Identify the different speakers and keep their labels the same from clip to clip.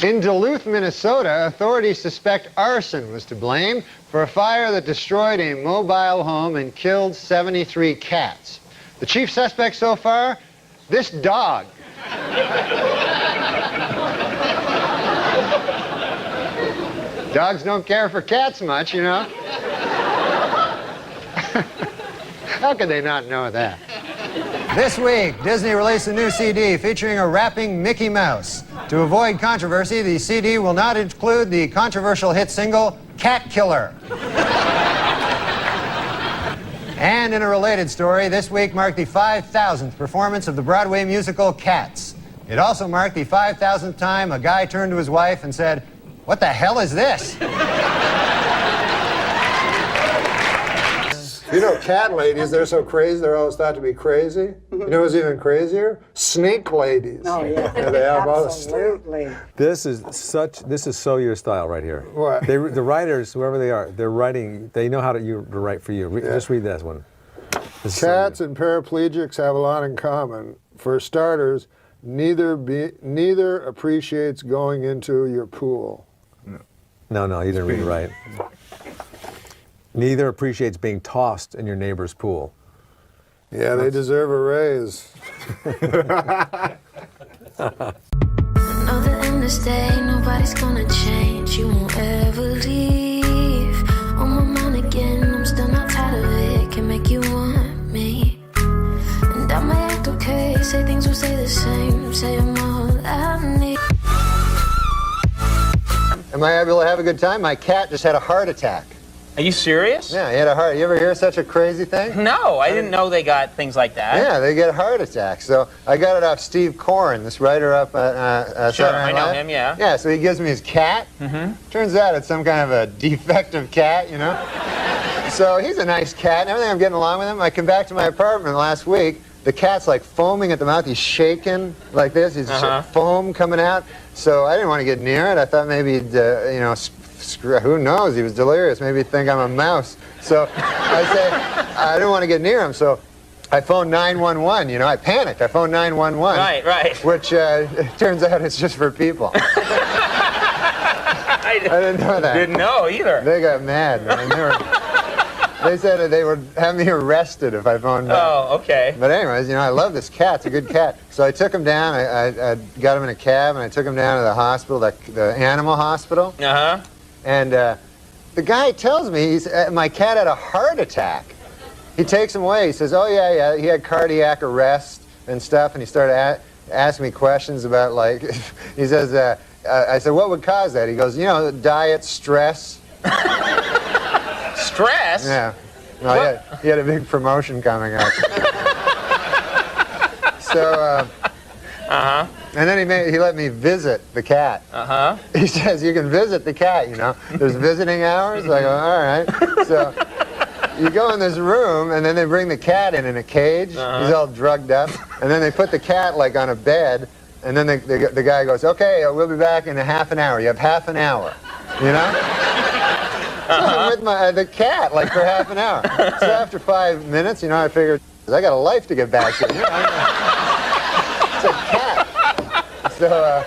Speaker 1: In Duluth, Minnesota, authorities suspect arson was to blame for a fire that destroyed a mobile home and killed 73 cats. The chief suspect so far? This dog. Dogs don't care for cats much, you know. How could they not know that? This week, Disney released a new CD featuring a rapping Mickey Mouse. To avoid controversy, the CD will not include the controversial hit single, Cat Killer. And in a related story, this week marked the 5,000th performance of the Broadway musical Cats. It also marked the 5,000th time a guy turned to his wife and said, "What the hell is this?"
Speaker 2: You know, cat ladies, they're so crazy, they're always thought to be crazy. You know what's even crazier? Snake ladies.
Speaker 3: Oh, yeah.
Speaker 2: Yeah, they have
Speaker 3: Absolutely.
Speaker 4: This is so your style right here.
Speaker 2: What?
Speaker 4: The writers, whoever they are, they're writing, they know how to write for you. Just read this one.
Speaker 2: Cats and paraplegics have a lot in common. For starters, neither appreciates going into your pool.
Speaker 4: No, you didn't read it right. Neither appreciates being tossed in your neighbor's pool.
Speaker 2: Yeah, they deserve a raise.
Speaker 5: Know that in this day, nobody's gonna change. You won't ever leave. On my mind again, I'm still not tired of it. Can make you want me. And I might act okay, say things will stay the same. Say I'm all I need.
Speaker 1: Am I able to have a good time? My cat just had a heart attack.
Speaker 6: Are you serious?
Speaker 1: Yeah, he had a heart. You ever hear such a crazy thing?
Speaker 6: No, I didn't know they got things like that.
Speaker 1: Yeah, they get heart attacks. So I got it off Steve Corrin, this writer up at
Speaker 6: Sure,
Speaker 1: Saturday Night
Speaker 6: I know
Speaker 1: Live.
Speaker 6: him, yeah.
Speaker 1: Yeah, so he gives me his cat. Turns out it's some kind of a defective cat, you know? So he's a nice cat and everything. I'm getting along with him. I come back to my apartment last week. The cat's like foaming at the mouth. He's shaking like this. He's foam coming out. So I didn't want to get near it. I thought maybe he'd, you know, who knows? He was delirious. Maybe he'd think I'm a mouse. So I didn't want to get near him. So I phoned 911. You know, I panicked. I phoned 911.
Speaker 6: Right.
Speaker 1: Which it turns out it's just for people. I didn't know that.
Speaker 6: Didn't know either.
Speaker 1: They got mad. I mean, they said they would have me arrested if I phoned.
Speaker 6: Oh, okay.
Speaker 1: But anyways, you know, I love this cat. It's a good cat. So I took him down. I got him in a cab, and I took him down to the hospital, the animal hospital. And the guy tells me my cat had a heart attack. He takes him away. He says, "Oh yeah, he had cardiac arrest and stuff." And he started asking me questions about, like, he says, I said, "What would cause that?" He goes, "You know, diet, stress."
Speaker 6: Stress?
Speaker 1: Yeah. No, he had a big promotion coming up. So, and then he let me visit the cat. He says, "You can visit the cat, you know. There's visiting hours." I go, "All right." So you go in this room, and then they bring the cat in a cage. He's all drugged up. And then they put the cat, like, on a bed. And then the guy goes, "Okay, we'll be back in a half an hour. You have half an hour." You know? So I'm with the cat, like, for half an hour. So after 5 minutes, you know, I figured, I got a life to get back to. You know, it's a cat. So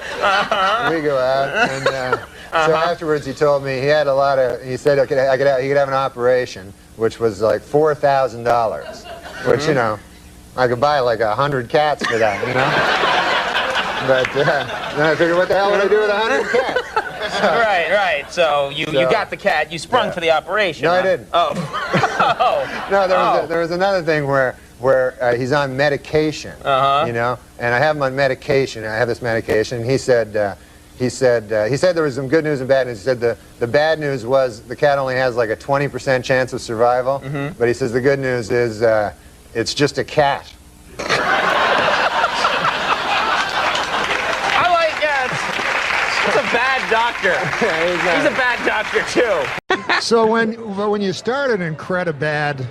Speaker 1: we go out, and so afterwards he told me he had a lot of, he said he could have an operation, which was like $4,000, which, you know, I could buy like 100 cats for that, you know? But then I figured, what the hell would I do with 100 cats? So,
Speaker 6: right. So you got the cat. You sprung for the operation.
Speaker 1: No, I didn't.
Speaker 6: Oh.
Speaker 1: No, there was another thing where he's on medication, you know, and I have him on medication. I have this medication, and he said there was some good news and bad news. He said the bad news was the cat only has like a 20% chance of survival, but he says the good news is it's just a cat.
Speaker 6: He's a bad doctor. He's a bad doctor, too.
Speaker 7: So when you started in Incredibad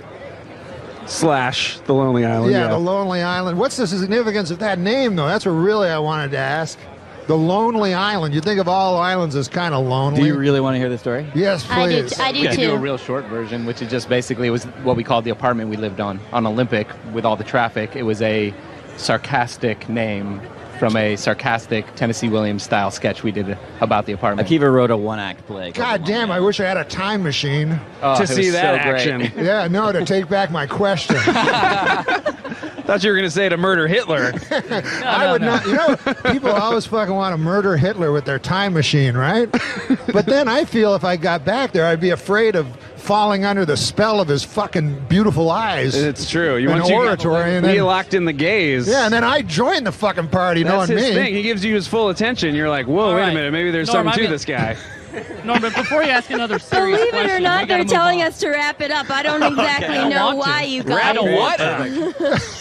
Speaker 8: / The Lonely Island.
Speaker 7: Yeah, The Lonely Island. What's the significance of that name, though? That's what really I wanted to ask. The Lonely Island. You think of all islands as kind of lonely.
Speaker 8: Do you really want to hear the story?
Speaker 7: Yes, please.
Speaker 9: I do too.
Speaker 8: I do a real short version, which is just basically, it was what we called the apartment we lived on Olympic with all the traffic. It was a sarcastic name from a sarcastic Tennessee Williams style sketch we did about the apartment.
Speaker 6: Akiva wrote a one-act play.
Speaker 7: God damn, I wish I had a time machine.
Speaker 8: To see that action.
Speaker 7: Yeah, no, to take back my question.
Speaker 8: Thought you were going to say to murder Hitler.
Speaker 7: I would not. You know, people always fucking want to murder Hitler with their time machine, right? But then I feel if I got back there, I'd be afraid of falling under the spell of his fucking beautiful eyes.
Speaker 3: It's true. You
Speaker 7: and
Speaker 3: want
Speaker 7: oratory, and
Speaker 3: then,
Speaker 7: then
Speaker 3: locked in the gaze.
Speaker 7: Yeah, and then I join the fucking party,
Speaker 3: That's
Speaker 7: knowing
Speaker 3: his
Speaker 7: me.
Speaker 3: thing. He gives you his full attention. You're like, whoa, wait a minute. Maybe there's
Speaker 9: Norm,
Speaker 3: something to this guy.
Speaker 9: No, but before you ask another serious
Speaker 10: Believe
Speaker 9: question,
Speaker 10: it or not,
Speaker 9: we
Speaker 10: they're
Speaker 9: gotta
Speaker 10: telling
Speaker 9: move on.
Speaker 10: us to wrap it up. I don't exactly know why you guys.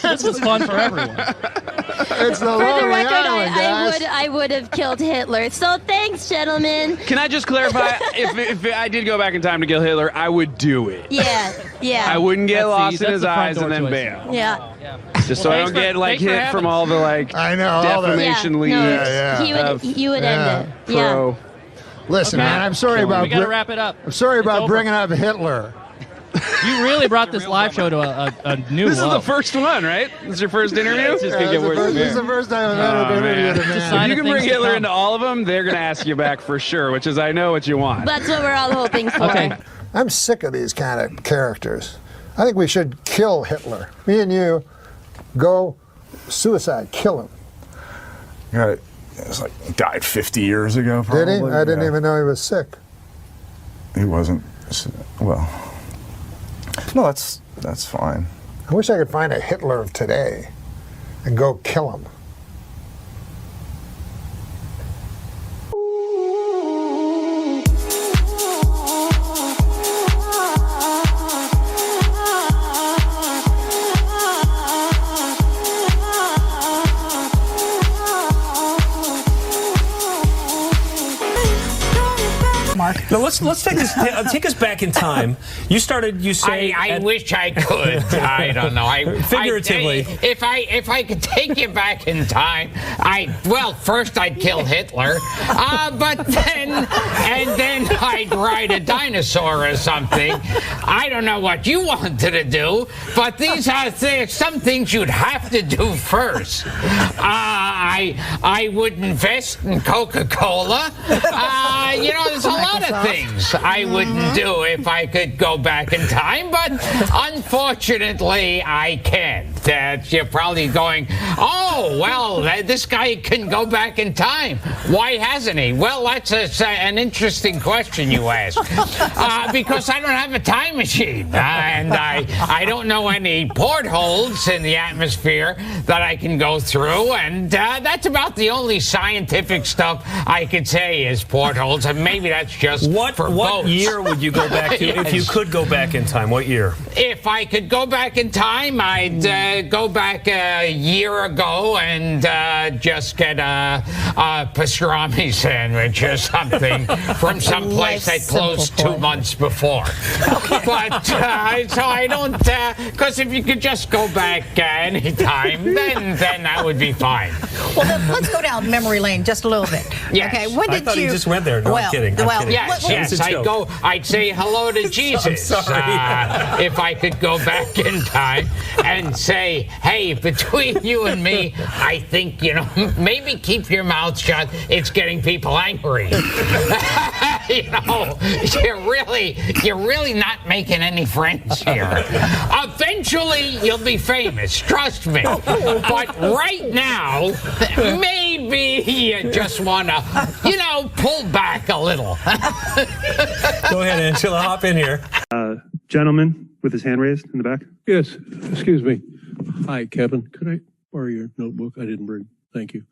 Speaker 9: This was fun for everyone.
Speaker 7: It's the
Speaker 10: For the
Speaker 7: Lonely
Speaker 10: record,
Speaker 7: Island, guys.
Speaker 10: I would have killed Hitler. So thanks, gentlemen.
Speaker 3: Can I just clarify? if I did go back in time to kill Hitler, I would do it.
Speaker 10: Yeah.
Speaker 3: I wouldn't get
Speaker 9: That's
Speaker 3: lost in
Speaker 9: the
Speaker 3: his
Speaker 9: front
Speaker 3: eyes
Speaker 9: door
Speaker 3: and then
Speaker 9: choice.
Speaker 3: bail.
Speaker 10: Yeah.
Speaker 3: Just so I don't get like
Speaker 9: thanks for
Speaker 3: hit from
Speaker 9: having
Speaker 3: all the like
Speaker 7: I know, all the-
Speaker 3: defamation
Speaker 10: Yeah,
Speaker 3: leads.
Speaker 10: no,
Speaker 7: Yeah,
Speaker 10: yeah. You would end it.
Speaker 3: Pro.
Speaker 7: Listen,
Speaker 9: Okay.
Speaker 7: man, I'm sorry about
Speaker 9: We gotta wrap it up.
Speaker 7: I'm sorry
Speaker 9: It's
Speaker 7: about
Speaker 9: over.
Speaker 7: bringing up Hitler.
Speaker 9: You really brought this live show to a new
Speaker 3: This is
Speaker 9: level.
Speaker 3: the first one, right? This is your first interview?
Speaker 9: It's just gonna get worse from
Speaker 7: This is
Speaker 9: here.
Speaker 7: the first time I've ever been interviewed a
Speaker 9: Just
Speaker 7: man.
Speaker 9: sign
Speaker 3: If you can
Speaker 9: things
Speaker 3: bring
Speaker 9: to
Speaker 3: Hitler
Speaker 9: come.
Speaker 3: into all of them, they're going to ask you back for sure, which is I know what you want.
Speaker 10: That's what we're all hoping for.
Speaker 9: Okay.
Speaker 7: I'm sick of these kind of characters. I think we should kill Hitler. Me and you go suicide, kill him.
Speaker 11: Right. It was like died 50 years ago. Probably.
Speaker 7: Did he? I didn't
Speaker 11: Yeah.
Speaker 7: even know he was sick.
Speaker 11: He wasn't. Well, no, that's fine.
Speaker 7: I wish I could find a Hitler of today and go kill him.
Speaker 12: Now let's take us back in time. You started. You say.
Speaker 13: I wish I could. I don't know.
Speaker 12: Figuratively.
Speaker 13: If I could take you back in time, first I'd kill Hitler, but then I'd ride a dinosaur or something. I don't know what you wanted to do, but these are some things you'd have to do first. I would invest in Coca-Cola. There's a lot of things I wouldn't do if I could go back in time, but unfortunately I can't. You're probably going, oh, well, this guy can go back in time. Why hasn't he? Well, that's an interesting question you ask. Because I don't have a time machine, and I don't know any portholes in the atmosphere that I can go through, and that's about the only scientific stuff I could say is portholes, and maybe that's just for
Speaker 12: What
Speaker 13: boats.
Speaker 12: year would you go back to if you could go back in time? What year?
Speaker 13: If I could go back in time, I'd go back a year ago and just get a pastrami sandwich or something from some place I closed 2 months before. But so I don't, because if you could just go back any time, then that would be fine.
Speaker 14: Well, then let's go down memory lane just a little bit.
Speaker 13: Yes.
Speaker 14: Okay, when
Speaker 12: I
Speaker 14: did
Speaker 12: thought
Speaker 14: you?
Speaker 12: he just went there. No, I'm kidding. I'm kidding.
Speaker 13: Yes, I'd say hello to Jesus.
Speaker 12: I'm sorry.
Speaker 13: If I could go back in time and say, hey, between you and me, I think, maybe keep your mouth shut. It's getting people angry. You're really not making any friends here. Eventually, you'll be famous. Trust me. But right now, maybe you just want to, pull back a little.
Speaker 12: Go ahead, Angela. Hop in here.
Speaker 15: Gentleman with his hand raised in the back. Yes, excuse me. Hi, Kevin. Could I borrow your notebook? I didn't bring. Thank you.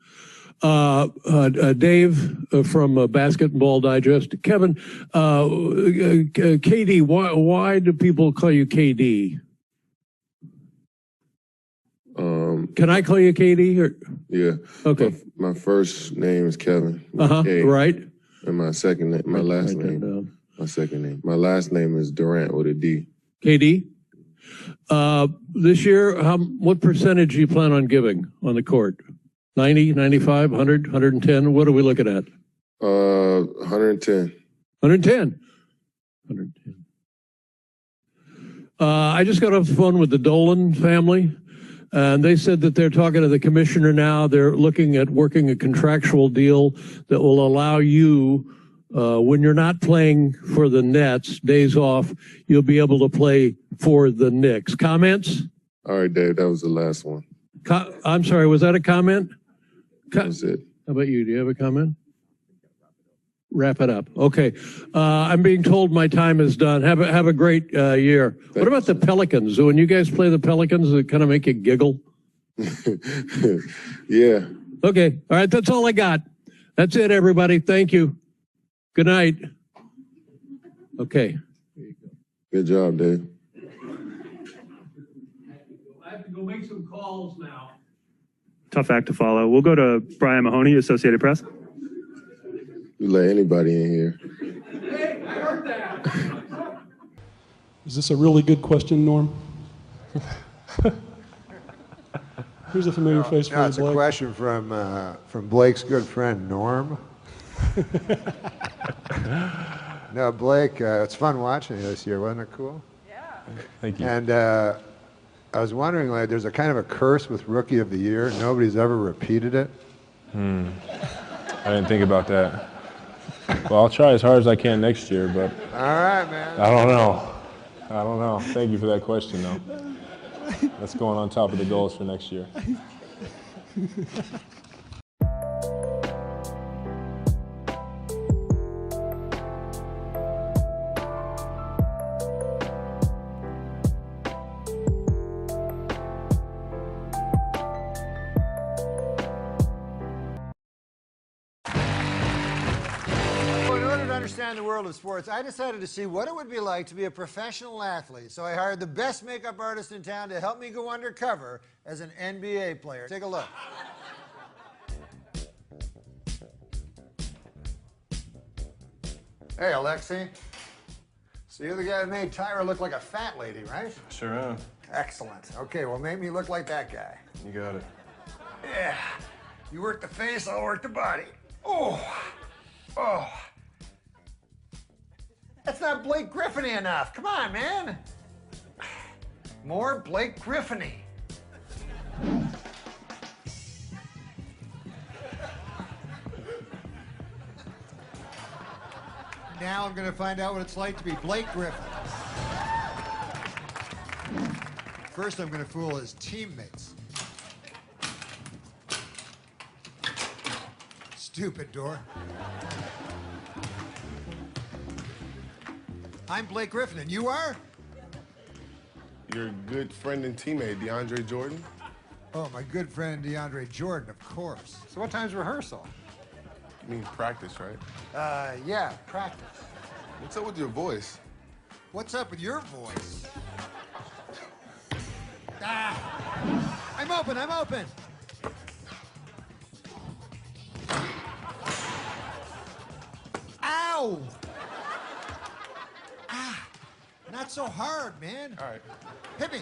Speaker 15: Dave from Basketball Digest. Kevin, KD, why do people call you KD? Can I call you KD? Or?
Speaker 16: Yeah.
Speaker 15: Okay.
Speaker 16: My first name is Kevin.
Speaker 15: Right.
Speaker 16: And my second name, my last name. My second name. My last name is Durant with a D.
Speaker 15: KD. This year, what percentage do you plan on giving on the court? 90, 95, 100, 110? What are we looking at?
Speaker 16: 110.
Speaker 15: 110. 110. I just got off the phone with the Dolan family. And they said that they're talking to the commissioner now. They're looking at working a contractual deal that will allow you, when you're not playing for the Nets, days off, you'll be able to play for the Knicks. Comments?
Speaker 16: All right, Dave, that was the last one.
Speaker 15: I'm sorry, was that a comment?
Speaker 16: That was it.
Speaker 15: How about you? Do you have a comment? Wrap it up. Okay. I'm being told my time is done. Have a great year. What about the Pelicans? When you guys play the Pelicans, does it kind of make you giggle?
Speaker 16: Yeah.
Speaker 15: Okay. All right. That's all I got. That's it, everybody. Thank you. Good night. Okay.
Speaker 16: Good job, Dave.
Speaker 15: I have to go make some calls now.
Speaker 17: Tough act to follow. We'll go to Brian Mahoney, Associated Press.
Speaker 16: You let anybody in here.
Speaker 15: Hey, I heard that.
Speaker 18: Is this a really good question, Norm? Here's a familiar face for
Speaker 2: No,
Speaker 18: you,
Speaker 2: it's
Speaker 18: Blake.
Speaker 2: a question from Blake's good friend, Norm. No, Blake, it's fun watching you this year. Wasn't it cool?
Speaker 11: Yeah. Thank you.
Speaker 2: And I was wondering, like, there's a kind of a curse with Rookie of the Year. Nobody's ever repeated it.
Speaker 11: I didn't think about that. Well, I'll try as hard as I can next year, but
Speaker 2: All right, man.
Speaker 11: I don't know. Thank you for that question, though. That's going on top of the goals for next year.
Speaker 1: In order to understand the world of sports, I decided to see what it would be like to be a professional athlete. So I hired the best makeup artist in town to help me go undercover as an NBA player. Take a look. Hey, Alexi. So you're the guy that made Tyra look like a fat lady, right?
Speaker 11: Sure am.
Speaker 1: Excellent. Okay, well, make me look like that guy.
Speaker 11: You got it.
Speaker 1: Yeah. You work the face, I'll work the body. Oh. Oh. That's not Blake Griffin-y enough. Come on, man. More Blake Griffin-y. Now I'm going to find out what it's like to be Blake Griffin. First, I'm going to fool his teammates. Stupid door. I'm Blake Griffin, and you are?
Speaker 19: Your good friend and teammate, DeAndre Jordan.
Speaker 1: Oh, my good friend DeAndre Jordan, of course. So what time's rehearsal?
Speaker 19: You mean practice, right?
Speaker 1: Yeah, practice.
Speaker 19: What's up with your voice?
Speaker 1: What's up with your voice? Ah! I'm open! Ow! Ah! Not so hard, man.
Speaker 19: All right.
Speaker 1: Hit me.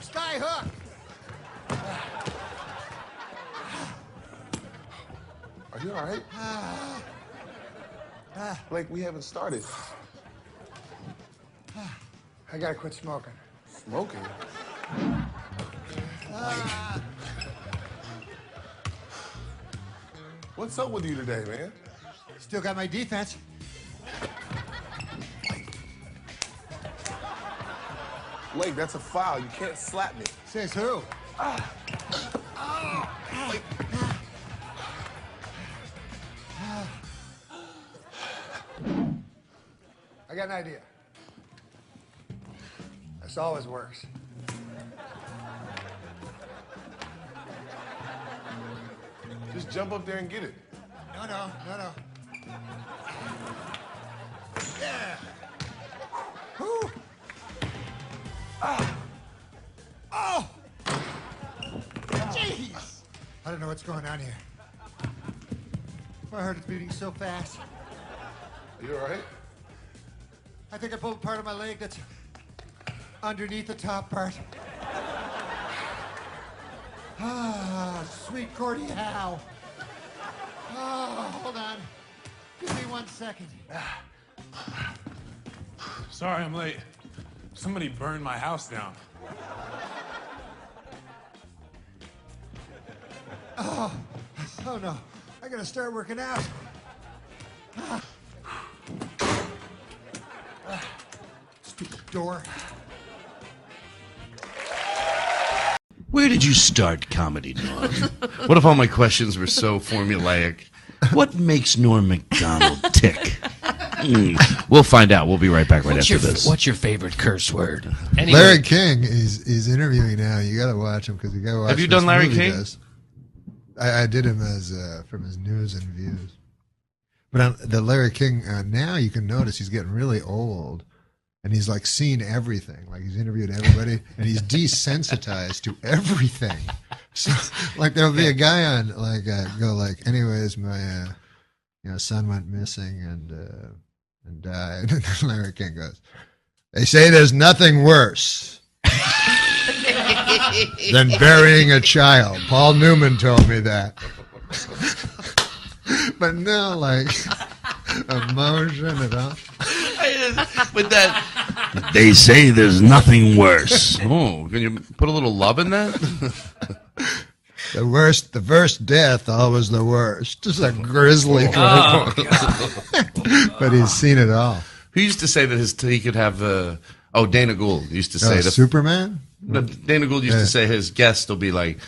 Speaker 1: Sky hook.
Speaker 19: Are you all right? Blake, we haven't started.
Speaker 1: I gotta quit smoking.
Speaker 19: Smoking? What's up with you today, man?
Speaker 1: Still got my defense.
Speaker 19: Blake, that's a foul. You can't slap me.
Speaker 1: Says who? I got an idea. This always works.
Speaker 19: Just jump up there and get it.
Speaker 1: No. Yeah. Whew. Oh! Jeez! I don't know what's going on here. My heart is beating so fast.
Speaker 19: Are you all right?
Speaker 1: I think I pulled a part of my leg that's underneath the top part. Sweet Cordy Howe. Hold on. Give me 1 second.
Speaker 20: Sorry I'm late. Somebody burned my house down.
Speaker 7: Oh no. I gotta start working out. Stupid door.
Speaker 20: Where did you start comedy, Norm? What if all my questions were so formulaic? What makes Norm Macdonald tick? We'll find out. We'll be right back after this.
Speaker 6: What's your favorite curse word?
Speaker 7: Anyway. Larry King is interviewing now. You got to watch him because you got to watch.
Speaker 20: Have you done Larry King?
Speaker 7: I did him as from his news and views. But on the Larry King now, you can notice he's getting really old, and he's like seen everything. Like he's interviewed everybody, and he's desensitized to everything. So like there'll be a guy on anyways, my son went missing and died. And then Larry King goes, they say there's nothing worse than burying a child. Paul Newman told me that. But no, like, emotion at all.
Speaker 20: But that, they say there's nothing worse. Oh, can you put a little love in that?
Speaker 7: The first death, always the worst. Just a grisly thing. But he's seen it all.
Speaker 20: Who used to say that he could have, Dana Gould used to say that.
Speaker 7: Superman?
Speaker 20: Dana Gould used to say his guest will be like,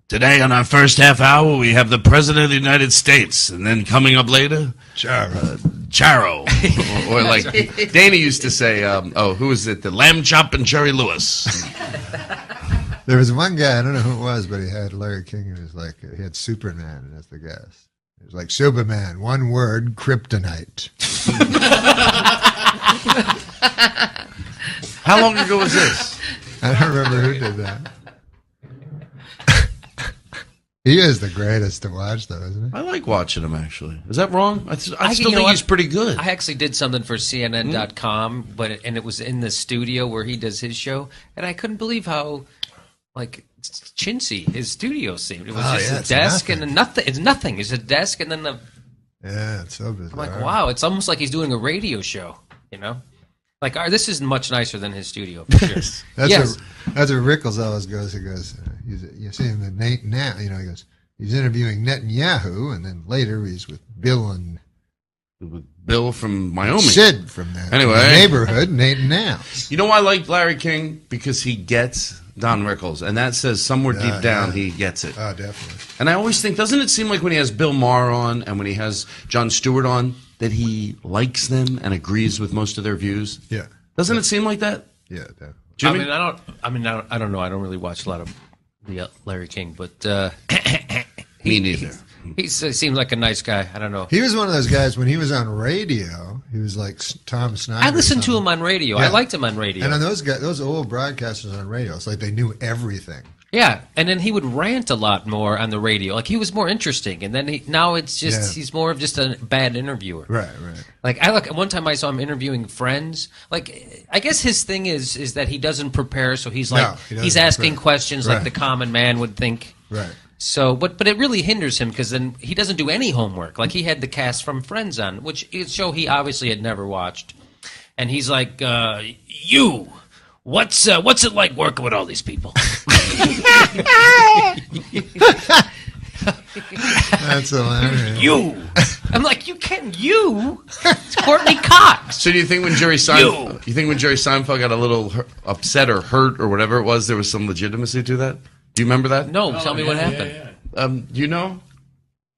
Speaker 20: today on our first half hour, we have the President of the United States. And then coming up later, Charo. or like, Dana used to say, who is it? The Lamb Chop and Jerry Lewis.
Speaker 7: There was one guy, I don't know who it was, but he had Larry King, and it was like, he had Superman as the guest. It was like, Superman, one word, kryptonite.
Speaker 20: How long ago was this?
Speaker 7: I don't remember who did that. He is the greatest to watch, though, isn't he?
Speaker 20: I like watching him, actually. Is that wrong? I still think he's pretty good.
Speaker 6: I actually did something for CNN.com, and it was in the studio where he does his show, and I couldn't believe how, like, chintzy his studio seemed. It was just a desk and nothing. It's nothing. It's a desk and then the...
Speaker 7: Yeah, it's so bizarre.
Speaker 6: I'm like, wow, it's almost like he's doing a radio show, Like, this is much nicer than his studio, for sure.
Speaker 7: That's where Rickles always goes. He goes, you see him now, he goes, he's interviewing Netanyahu, and then later he's with Bill
Speaker 20: from Wyoming.
Speaker 7: Sid from the neighborhood, Nate now.
Speaker 20: You know why I like Larry King? Because he gets Don Rickles, and that says somewhere deep down he gets it.
Speaker 7: Oh, definitely.
Speaker 20: And I always think, doesn't it seem like when he has Bill Maher on and when he has Jon Stewart on, that he likes them and agrees with most of their views?
Speaker 7: Yeah.
Speaker 20: Doesn't it seem like that?
Speaker 7: Yeah, definitely.
Speaker 20: Jimmy?
Speaker 6: I don't know. I don't really watch a lot of the Larry King, but
Speaker 20: me neither.
Speaker 6: He seems like a nice guy. I don't know.
Speaker 7: He was one of those guys when he was on radio. He was like Tom Snyder.
Speaker 6: I listened to him on radio. Yeah. I liked him on radio.
Speaker 7: And on those old broadcasters on radio, it's like they knew everything.
Speaker 6: Yeah, and then he would rant a lot more on the radio. Like, he was more interesting, and then now it's just he's more of just a bad interviewer.
Speaker 7: Right.
Speaker 6: Like, one time I saw him interviewing Friends. Like, I guess his thing is that he doesn't prepare, so he's like he's asking questions like the common man would think.
Speaker 7: Right.
Speaker 6: So, but it really hinders him because then he doesn't do any homework. Like, he had the cast from Friends on, which is a show he obviously had never watched, and he's like, What's it like working with all these people?
Speaker 7: That's hilarious.
Speaker 6: I'm like, it's Courtney Cox.
Speaker 20: So do you think when Jerry Seinfeld got a little upset or hurt or whatever it was, there was some legitimacy to that? Do you remember that?
Speaker 6: No, tell me what happened.
Speaker 20: Do you know?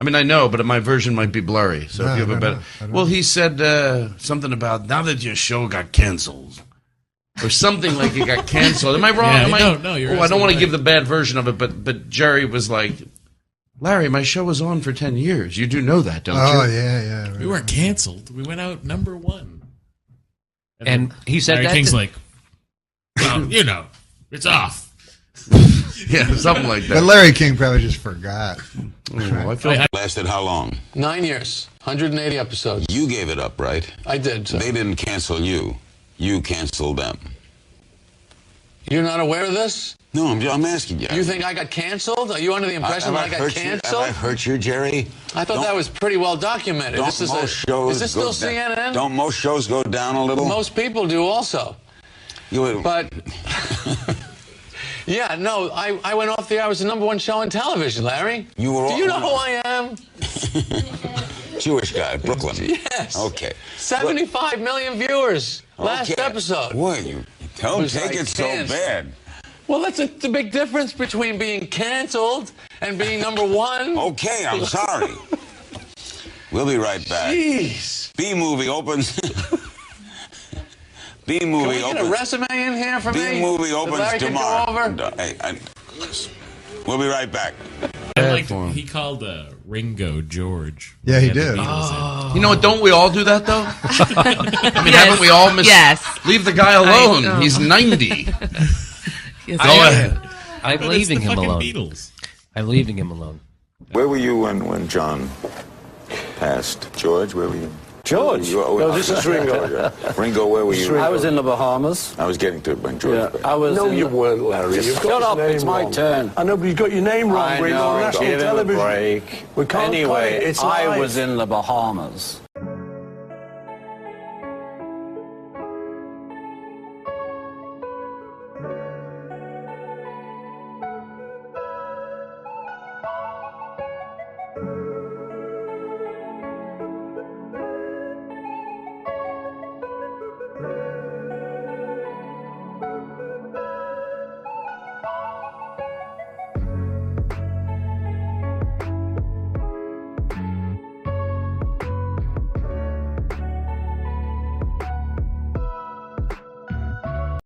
Speaker 20: I mean, I know, but my version might be blurry. So if you have a better... Well, he said something about, now that your show got canceled. Or something like it got canceled. Am I wrong?
Speaker 21: No, you're
Speaker 20: I don't want to give the bad version of it, but Jerry was like, Larry, my show was on for 10 years. You do know that, don't you?
Speaker 7: Oh, yeah. Right.
Speaker 21: We weren't canceled. We went out #1.
Speaker 6: And he said
Speaker 21: Larry
Speaker 6: that
Speaker 21: King's like, well, it's off.
Speaker 20: Yeah, something like that.
Speaker 7: But Larry King probably just forgot.
Speaker 20: I feel
Speaker 22: lasted how long?
Speaker 23: 9 years, 180 episodes.
Speaker 22: You gave it up, right?
Speaker 23: I did. So.
Speaker 22: They didn't cancel you. You canceled them.
Speaker 23: You're not aware of this?
Speaker 22: No, I'm asking you.
Speaker 23: You think I got canceled? Are you under the impression that I got canceled?
Speaker 22: Have I hurt you, Jerry?
Speaker 23: I thought that was pretty well documented.
Speaker 22: Is this still CNN? Don't most shows go down a little?
Speaker 23: Most people do also.
Speaker 22: But
Speaker 23: Yeah, no, I went off the air. I was the #1 show on television, Larry. Do you know who I am?
Speaker 22: Jewish guy, Brooklyn.
Speaker 23: Yes.
Speaker 22: Okay.
Speaker 23: 75 million viewers last episode.
Speaker 22: Boy, you don't take it so bad.
Speaker 23: Well, that's the big difference between being canceled and being #1.
Speaker 22: Okay, I'm sorry. We'll be right back.
Speaker 23: Jeez.
Speaker 22: B-movie opens. B-movie
Speaker 23: Can we get a resume in here for me?
Speaker 22: B-movie opens
Speaker 23: Larry can
Speaker 22: tomorrow.
Speaker 23: go over?
Speaker 22: We'll be right back.
Speaker 21: He called Ringo George.
Speaker 7: Yeah, he
Speaker 21: had the
Speaker 7: did.
Speaker 21: Beatles in.
Speaker 20: You know what? Don't we all do that though? I mean, haven't we all leave the guy alone? He's 90. Go ahead.
Speaker 6: I'm leaving him alone. I'm leaving him alone.
Speaker 22: Where were you when John passed? George, where were you?
Speaker 4: George? No, this is Ringo.
Speaker 22: Ringo, where were you?
Speaker 4: I was in the Bahamas.
Speaker 22: I was getting to it when George.
Speaker 4: I was.
Speaker 22: No,
Speaker 4: you
Speaker 22: weren't, Larry.
Speaker 4: Shut up! It's my turn. I know, but you got your name wrong, I Ringo. know. National Give him a television. break. We can't anyway, play it. It's I live. was in the Bahamas.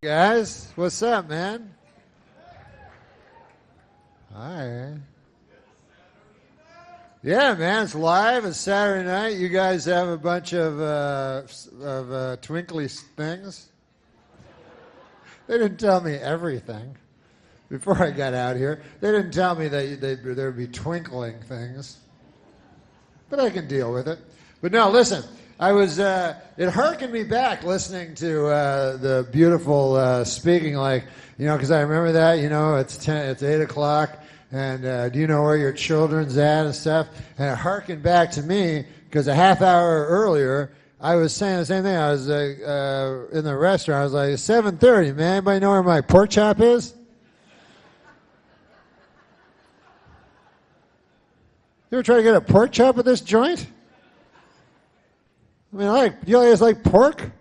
Speaker 2: Guys, what's up, man? Hi. Yeah, man, it's live. It's Saturday night. You guys have a bunch of twinkly things. They didn't tell me everything before I got out here. They didn't tell me that there would be twinkling things. But I can deal with it. But no, listen. I was, it harkened me back listening to the beautiful speaking, like, you know, because I remember that, you know, it's 8 o'clock, and do you know where your children's at and stuff? And it harkened back to me, because a half hour earlier, I was saying the same thing. I was in the restaurant. I was like, 7:30, man. Anybody know where my pork chop is? You ever try to get a pork chop at this joint? I mean, you guys like pork?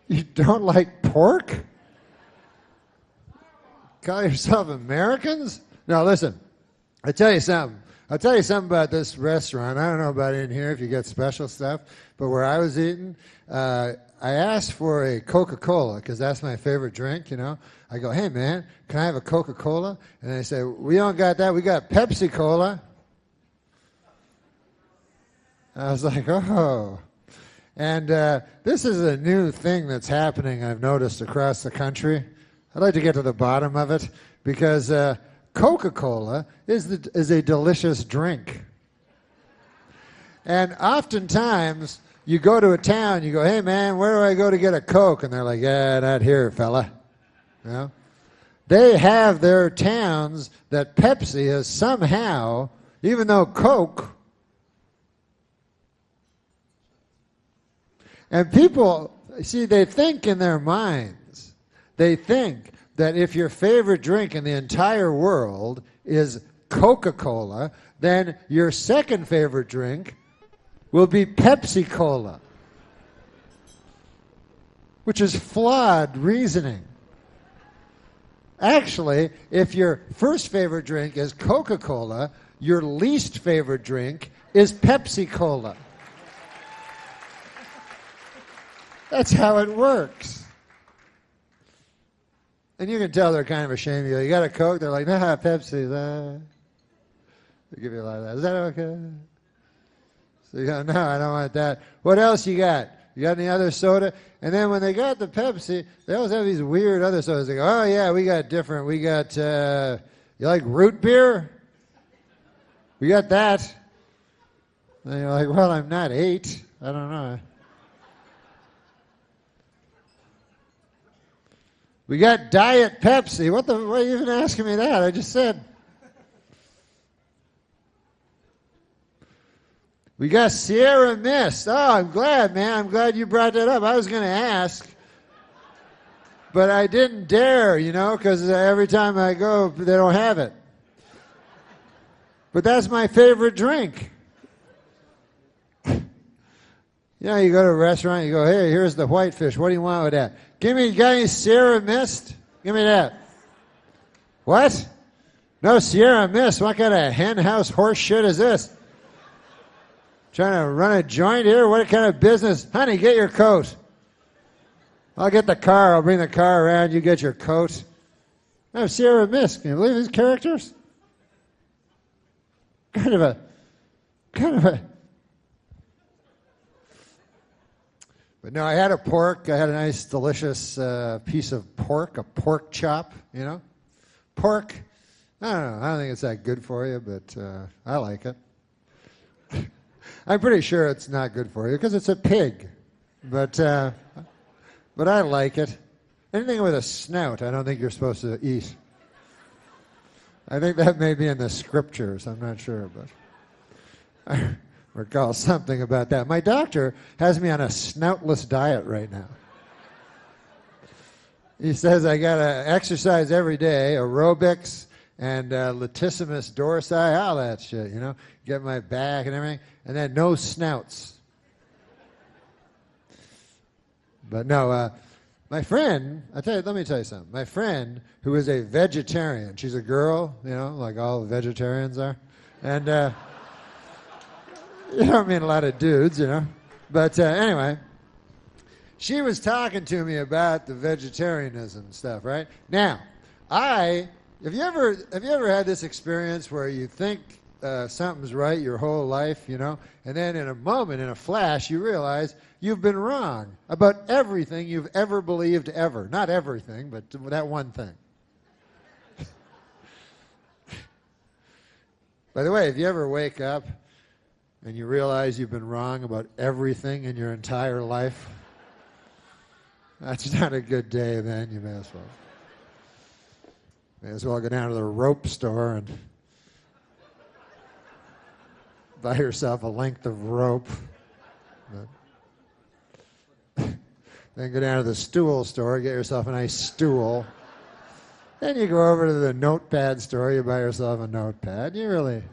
Speaker 2: You don't like pork? Call yourself Americans? No, listen. I'll tell you something about this restaurant. I don't know about in here if you get special stuff, but where I was eating, I asked for a Coca-Cola because that's my favorite drink, you know. I go, hey, man, can I have a Coca-Cola? And they say, we don't got that. We got Pepsi-Cola. I was like, oh. And this is a new thing that's happening, I've noticed, across the country. I'd like to get to the bottom of it because Coca-Cola is a delicious drink. And oftentimes, you go to a town, you go, hey, man, where do I go to get a Coke? And they're like, yeah, not here, fella. You know? They have their towns that Pepsi has somehow, even though Coke... And people, see, they think in their minds, they think that if your favorite drink in the entire world is Coca-Cola, then your second favorite drink will be Pepsi-Cola, which is flawed reasoning. Actually, if your first favorite drink is Coca-Cola, your least favorite drink is Pepsi-Cola. That's how it works. And you can tell they're kind of ashamed of you. You got a Coke? They're like, nah, Pepsi. They give you a lot of that. Is that okay? So you go, no, I don't want that. What else you got? You got any other soda? And then when they got the Pepsi, they always have these weird other sodas. They go, oh, yeah, we got different. We got, you like root beer? We got that. And you're like, well, I'm not 8. I don't know. We got Diet Pepsi. What are you even asking me that? I just said. We got Sierra Mist. Oh, I'm glad, man. I'm glad you brought that up. I was going to ask. But I didn't dare, because every time I go, they don't have it. But that's my favorite drink. You go to a restaurant, you go, hey, here's the whitefish. What do you want with that? Got any Sierra Mist? Give me that. What? No Sierra Mist. What kind of hen house horse shit is this? Trying to run a joint here? What kind of business? Honey, get your coat. I'll get the car. I'll bring the car around. You get your coat. No, Sierra Mist. Can you believe these characters? Kind of a. But no, I had a pork. I had a nice, delicious piece of pork, a pork chop, Pork, I don't know. I don't think it's that good for you, but I like it. I'm pretty sure it's not good for you because it's a pig. But I like it. Anything with a snout, I don't think you're supposed to eat. I think that may be in the scriptures. I'm not sure, but I recall something about that. My doctor has me on a snoutless diet right now. He says I got to exercise every day, aerobics and latissimus dorsi, all that shit, get my back and everything, and then no snouts. But no, my friend, let me tell you something. My friend, who is a vegetarian, she's a girl, like all vegetarians are, and you don't mean a lot of dudes, But anyway, she was talking to me about the vegetarianism stuff, right? Now, have you ever had this experience where you think something's right your whole life, and then in a moment, in a flash, you realize you've been wrong about everything you've ever believed ever. Not everything, but that one thing. By the way, if you ever wake up and you realize you've been wrong about everything in your entire life, that's not a good day then. You may as well go down to the rope store and buy yourself a length of rope. Then go down to the stool store, get yourself a nice stool. Then you go over to the notepad store, you buy yourself a notepad. Then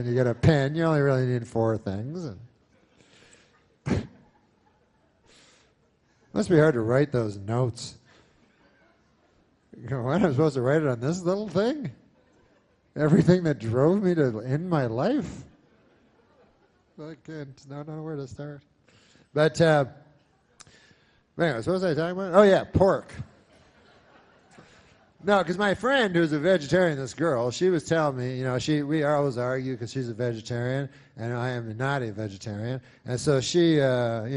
Speaker 2: you get a pen. You only really need 4 things. And must be hard to write those notes. Why am I supposed to write it on this little thing? Everything that drove me to end my life? I don't know where to start. But anyway, what was I talking about? Oh, yeah, pork. No, because my friend, who's a vegetarian, this girl, she was telling me, we always argue because she's a vegetarian and I am not a vegetarian, and so she has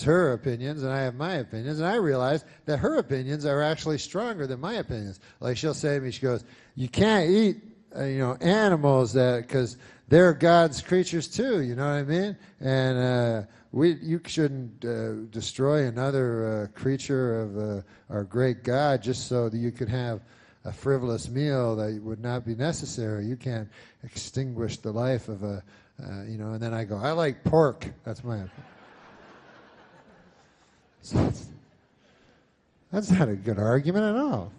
Speaker 2: her opinions and I have my opinions, and I realized that her opinions are actually stronger than my opinions. Like she'll say to me, she goes, "You can't eat, animals because they're God's creatures too." You know what I mean? And you shouldn't destroy another creature of our great God just so that you could have a frivolous meal that would not be necessary. You can't extinguish the life of a, And then I go, I like pork. That's my opinion. So that's not a good argument at all.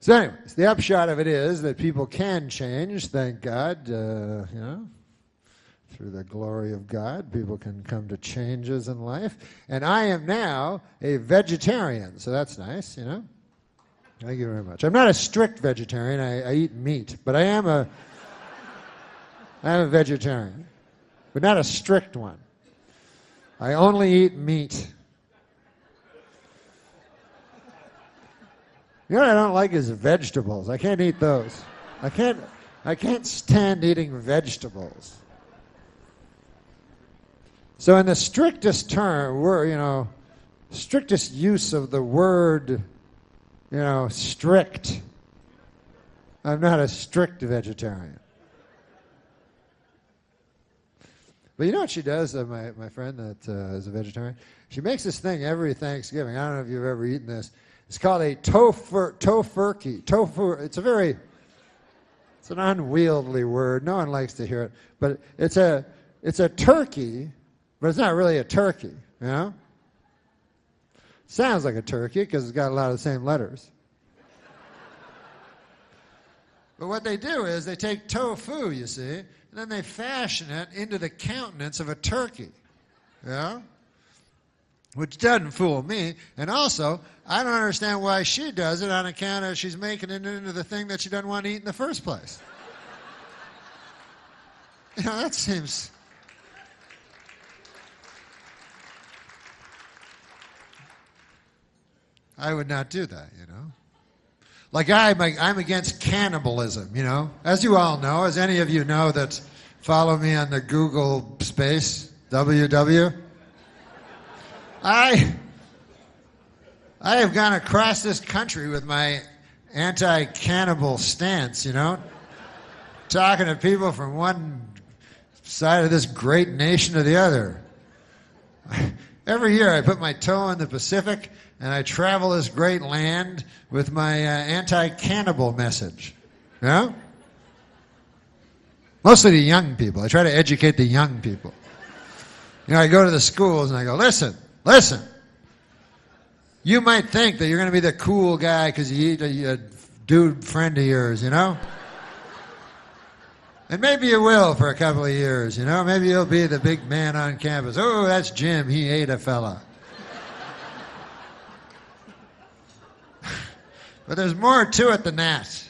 Speaker 2: So anyways, the upshot of it is that people can change, thank God, through the glory of God, people can come to changes in life. And I am now a vegetarian, so that's nice, Thank you very much. I'm not a strict vegetarian. I eat meat, but I am a vegetarian, but not a strict one. I only eat meat. You know what I don't like is vegetables. I can't eat those. I can't stand eating vegetables. So in the strictest term, strictest use of the word, strict, I'm not a strict vegetarian. But you know what she does, my friend that is a vegetarian? She makes this thing every Thanksgiving. I don't know if you've ever eaten this. It's called a tofurkey. Tofu. It's an unwieldy word. No one likes to hear it. But it's a turkey But it's not really a turkey, you know? Sounds like a turkey because it's got a lot of the same letters. But what they do is they take tofu, you see, and then they fashion it into the countenance of a turkey. Yeah? Which doesn't fool me. And also, I don't understand why she does it on account of she's making it into the thing that she doesn't want to eat in the first place. You know, that seems... I would not do that, you know. Like I'm against cannibalism, you know. As you all know, as any of you know that follow me on the Google space, WW, I have gone across this country with my anti-cannibal stance, you know, talking to people from one side of this great nation to the other. Every year I put my toe in the Pacific and I travel this great land with my anti-cannibal message. You know? Mostly the young people. I try to educate the young people. You know, I go to the schools and I go, listen. You might think that you're going to be the cool guy because you eat a dude friend of yours, you know? And maybe you will for a couple of years, you know? Maybe you'll be the big man on campus. Oh, that's Jim. He ate a fella. But there's more to it than that.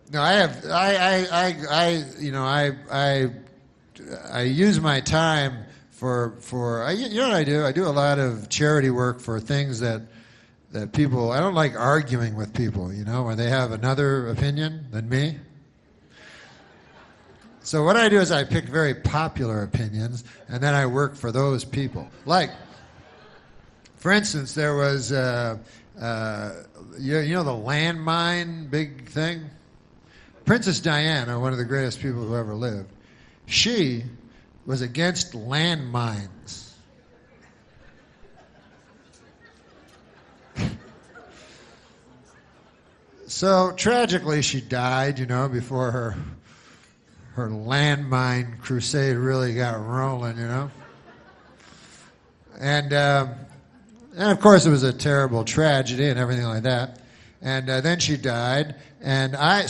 Speaker 2: No, I use my time for you know what I do? I do a lot of charity work for things that people, I don't like arguing with people, you know, when they have another opinion than me. So what I do is I pick very popular opinions and then I work for those people. Like, for instance, there was, you know the landmine big thing? Princess Diana, one of the greatest people who ever lived, she was against landmines. So tragically, she died, you know, before her landmine crusade really got rolling, you know. And of course, it was a terrible tragedy and everything like that. And then she died, and hey,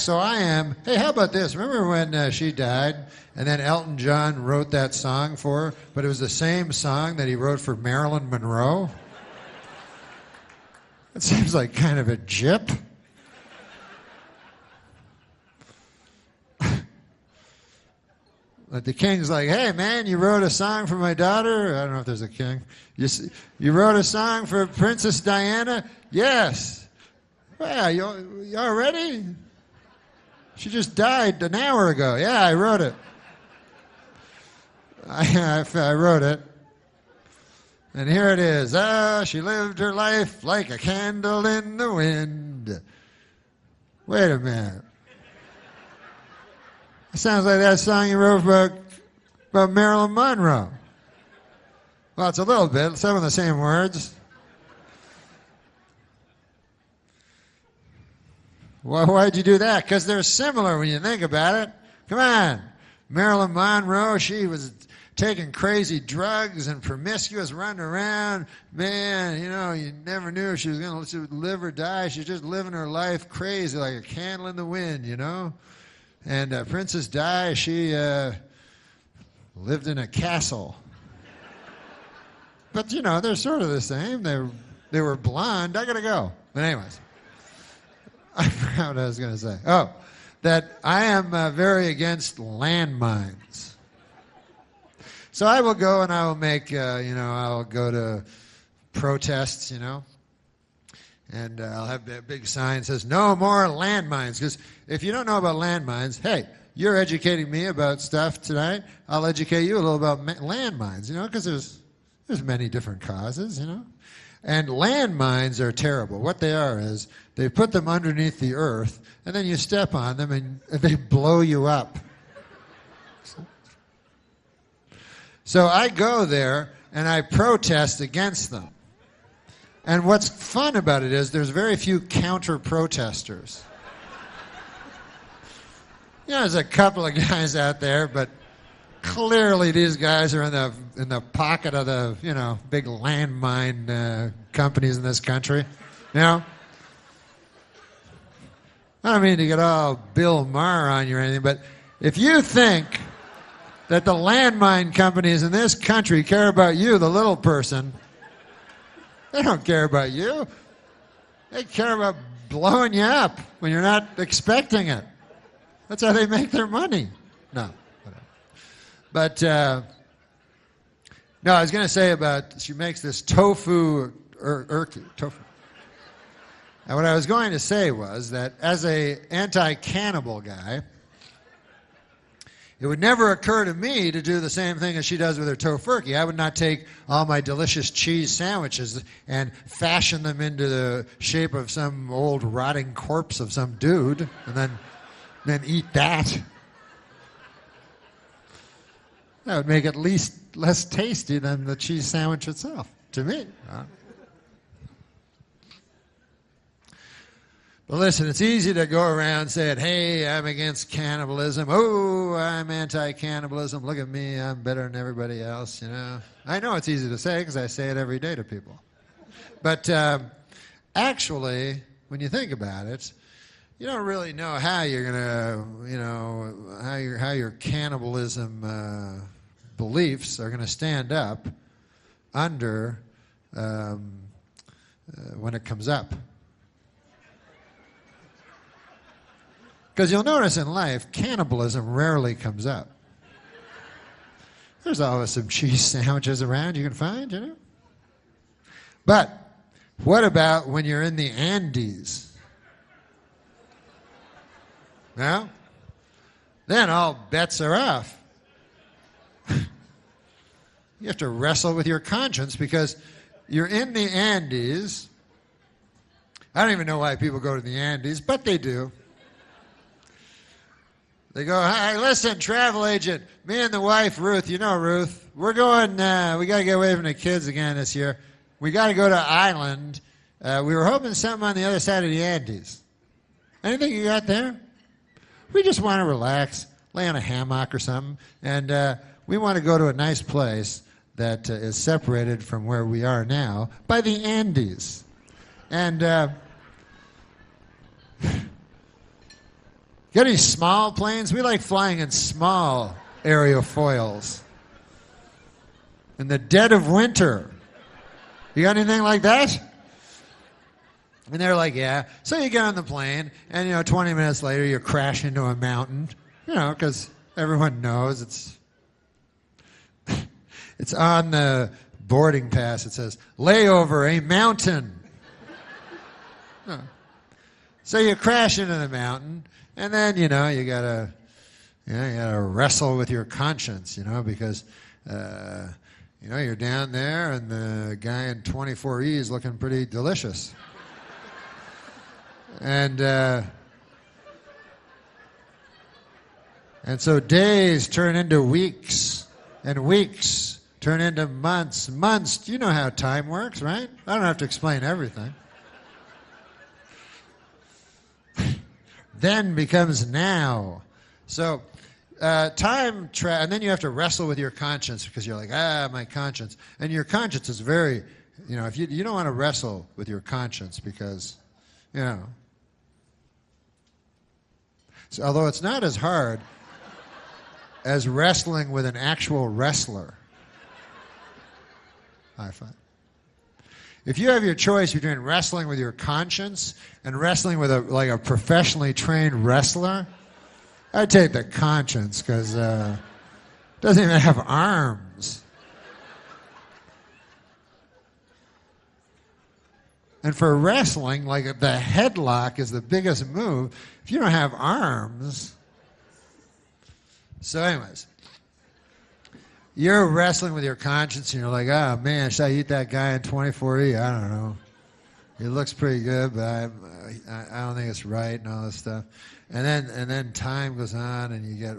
Speaker 2: how about this? Remember when she died, and then Elton John wrote that song for her, but it was the same song that he wrote for Marilyn Monroe? It seems like kind of a jip. But the king's like, hey, man, you wrote a song for my daughter? I don't know if there's a king. You wrote a song for Princess Diana? Yes. Well, you already? She just died an hour ago. Yeah, I wrote it. I wrote it. And here it is. She lived her life like a candle in the wind. Wait a minute. It sounds like that song you wrote about Marilyn Monroe. Well, it's a little bit. Some of the same words. Why'd you do that? Because they're similar when you think about it. Come on. Marilyn Monroe, she was taking crazy drugs and promiscuous, running around. Man, you know, you never knew if she was going to live or die. She's just living her life crazy like a candle in the wind, you know. And Princess Di, she lived in a castle. But, you know, they're sort of the same. They were blonde. I got to go. But anyways. I forgot what I was going to say. Oh, that I am very against landmines. So I will go and I will make, I'll go to protests, you know. And I'll have that big sign that says, no more landmines. Because if you don't know about landmines, hey, you're educating me about stuff tonight. I'll educate you a little about landmines, you know, because there's many different causes, you know. And landmines are terrible. What they are is they put them underneath the earth, and then you step on them, and they blow you up. So I go there, and I protest against them. And what's fun about it is there's very few counter-protesters. You know, there's a couple of guys out there, but clearly these guys are in the pocket of the, you know, big landmine companies in this country. You know? I don't mean to get all Bill Maher on you or anything, but if you think that the landmine companies in this country care about you, the little person, they don't care about you. They care about blowing you up when you're not expecting it. That's how they make their money. No. But, no, I was going to say about, she makes this tofu. And what I was going to say was that as a anti-cannibal guy, it would never occur to me to do the same thing as she does with her tofurkey. I would not take all my delicious cheese sandwiches and fashion them into the shape of some old rotting corpse of some dude and then eat that. That would make it at least less tasty than the cheese sandwich itself, to me. But listen, it's easy to go around saying, hey, I'm against cannibalism. Oh, I'm anti-cannibalism. Look at me. I'm better than everybody else, you know. I know it's easy to say because I say it every day to people. But actually, when you think about it, you don't really know how you're going to, you know, how your cannibalism beliefs are going to stand up under when it comes up. Because you'll notice in life, cannibalism rarely comes up. There's always some cheese sandwiches around you can find, you know. But what about when you're in the Andes? Well, then all bets are off. You have to wrestle with your conscience because you're in the Andes. I don't even know why people go to the Andes, but they do. They go, hi, listen, travel agent, me and the wife, Ruth, you know Ruth, we're going, we got to get away from the kids again this year. We got to go to Ireland. We were hoping something on the other side of the Andes. Anything you got there? We just want to relax, lay on a hammock or something, and we want to go to a nice place that is separated from where we are now by the Andes. And got any small planes? We like flying in small aerofoils. In the dead of winter. You got anything like that? And they're like, yeah. So you get on the plane, and, you know, 20 minutes later, you crash into a mountain. You know, because everyone knows it's on the boarding pass. It says, layover, a mountain. No. So you crash into the mountain, and then, you know, you gotta wrestle with your conscience, you know, because, you know, you're down there, and the guy in 24E is looking pretty delicious. And so days turn into weeks, and weeks turn into months. Months, you know how time works, right? I don't have to explain everything. Then becomes now. So and then you have to wrestle with your conscience because you're like, my conscience. And your conscience is very, you know, if you don't want to wrestle with your conscience because, you know. So, although it's not as hard as wrestling with an actual wrestler, I find. If you have your choice between wrestling with your conscience and wrestling with a professionally trained wrestler, I'd take the conscience because it doesn't even have arms. And for wrestling, like the headlock is the biggest move. If you don't have arms. So anyways, you're wrestling with your conscience and you're like, oh man, should I eat that guy in 24E? I don't know. He looks pretty good, but I don't think it's right and all this stuff. And then time goes on and you get,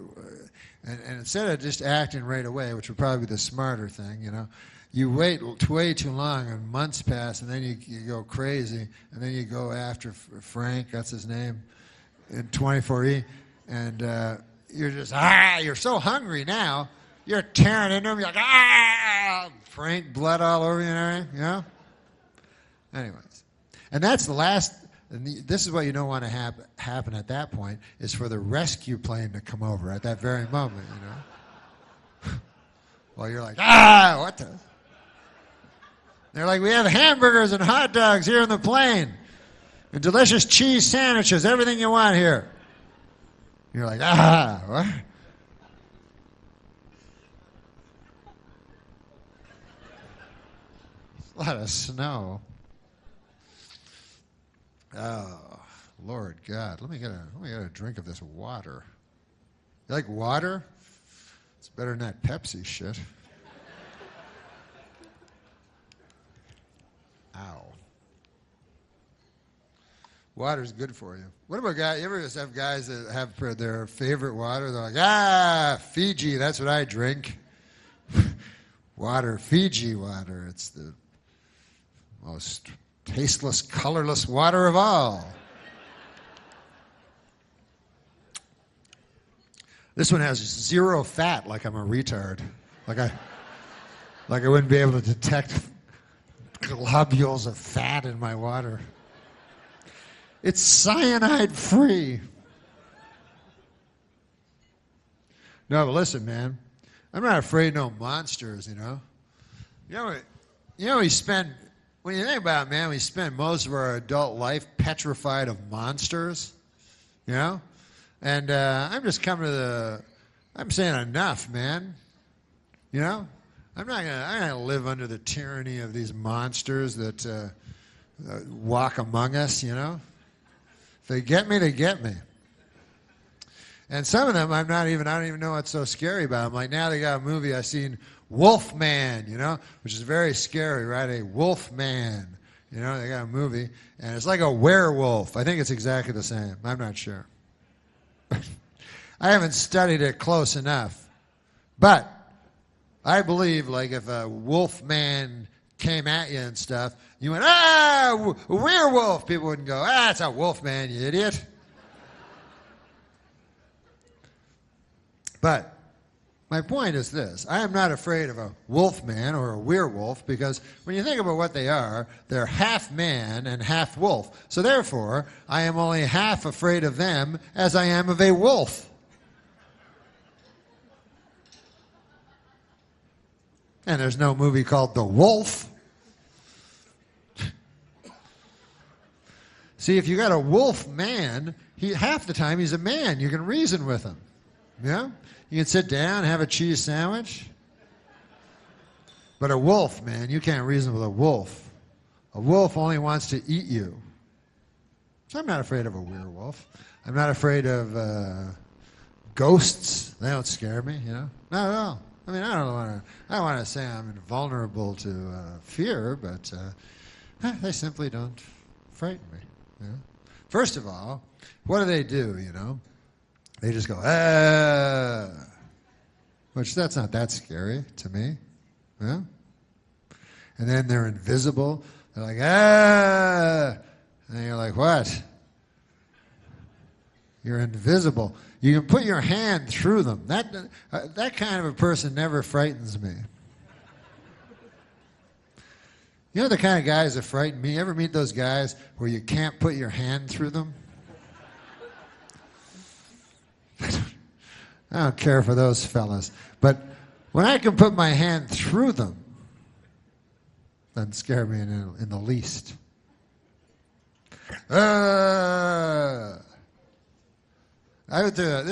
Speaker 2: and instead of just acting right away, which would probably be the smarter thing, you know, you wait way too long and months pass and then you go crazy and then you go after Frank, that's his name, in 24E, and you're just, you're so hungry now, you're tearing into him, you're like, Frank, blood all over you and everything, you know? Anyways, and that's the last, and this is what you don't want to happen at that point, is for the rescue plane to come over at that very moment, you know? Well, you're like, what the? They're like, we have hamburgers and hot dogs here in the plane, and delicious cheese sandwiches, everything you want here. You're like, what? A lot of snow. Oh, Lord God. Let me get a drink of this water. You like water? It's better than that Pepsi shit. Ow. Water's good for you. What about guys? You ever just have guys that have their favorite water? They're like, Fiji, that's what I drink. Water, Fiji water. It's the most tasteless, colorless water of all. This one has 0 fat, like I'm a retard. Like I wouldn't be able to detect globules of fat in my water. It's cyanide free. No, but listen, man. I'm not afraid of no monsters, you know. You know, when you think about it, man, we spend most of our adult life petrified of monsters, you know? And I'm just I'm saying enough, man. You know? I'm not gonna live under the tyranny of these monsters that walk among us, you know? If they get me, they get me. And some of them I don't even know what's so scary about them. Like now they got a movie I seen, Wolfman, you know, which is very scary, right? A Wolfman, you know, they got a movie, and it's like a werewolf. I think it's exactly the same. I'm not sure. I haven't studied it close enough. But I believe, like, if a Wolfman came at you and stuff, you went, werewolf. People wouldn't go, it's a Wolfman, you idiot. But my point is this. I am not afraid of a wolfman or a werewolf because when you think about what they are, they're half man and half wolf. So therefore, I am only half afraid of them as I am of a wolf. And there's no movie called The Wolf. See, if you got a wolf man, half the time he's a man. You can reason with him. Yeah? You can sit down and have a cheese sandwich. But a wolf, man, you can't reason with a wolf. A wolf only wants to eat you. So I'm not afraid of a werewolf. I'm not afraid of ghosts. They don't scare me, you know? Not at all. I mean, I don't want to say I'm invulnerable to fear, but they simply don't frighten me. You know? First of all, what do, you know? They just go, which that's not that scary to me. Yeah? And then they're invisible. They're like, and you're like, what? You're invisible. You can put your hand through them. That kind of a person never frightens me. You know the kind of guys that frighten me? You ever meet those guys where you can't put your hand through them? I don't care for those fellas. But when I can put my hand through them, doesn't scare me in the least. This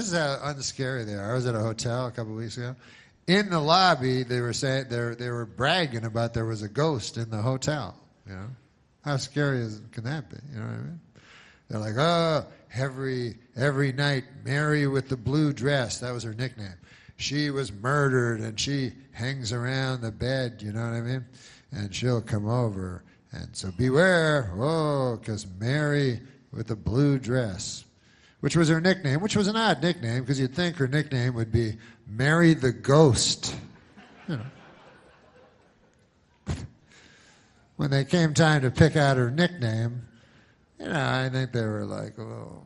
Speaker 2: is how unscary they are. I was at a hotel a couple of weeks ago. In the lobby, they were saying they were bragging about there was a ghost in the hotel. You know, How scary can that be? You know what I mean? They're like, oh, every night, Mary with the blue dress. That was her nickname. She was murdered, and she hangs around the bed, you know what I mean? And she'll come over. And so beware, because Mary with the blue dress, which was her nickname, which was an odd nickname, because you'd think her nickname would be Mary the Ghost. You know. When they came time to pick out her nickname, you know, I think they were like, oh.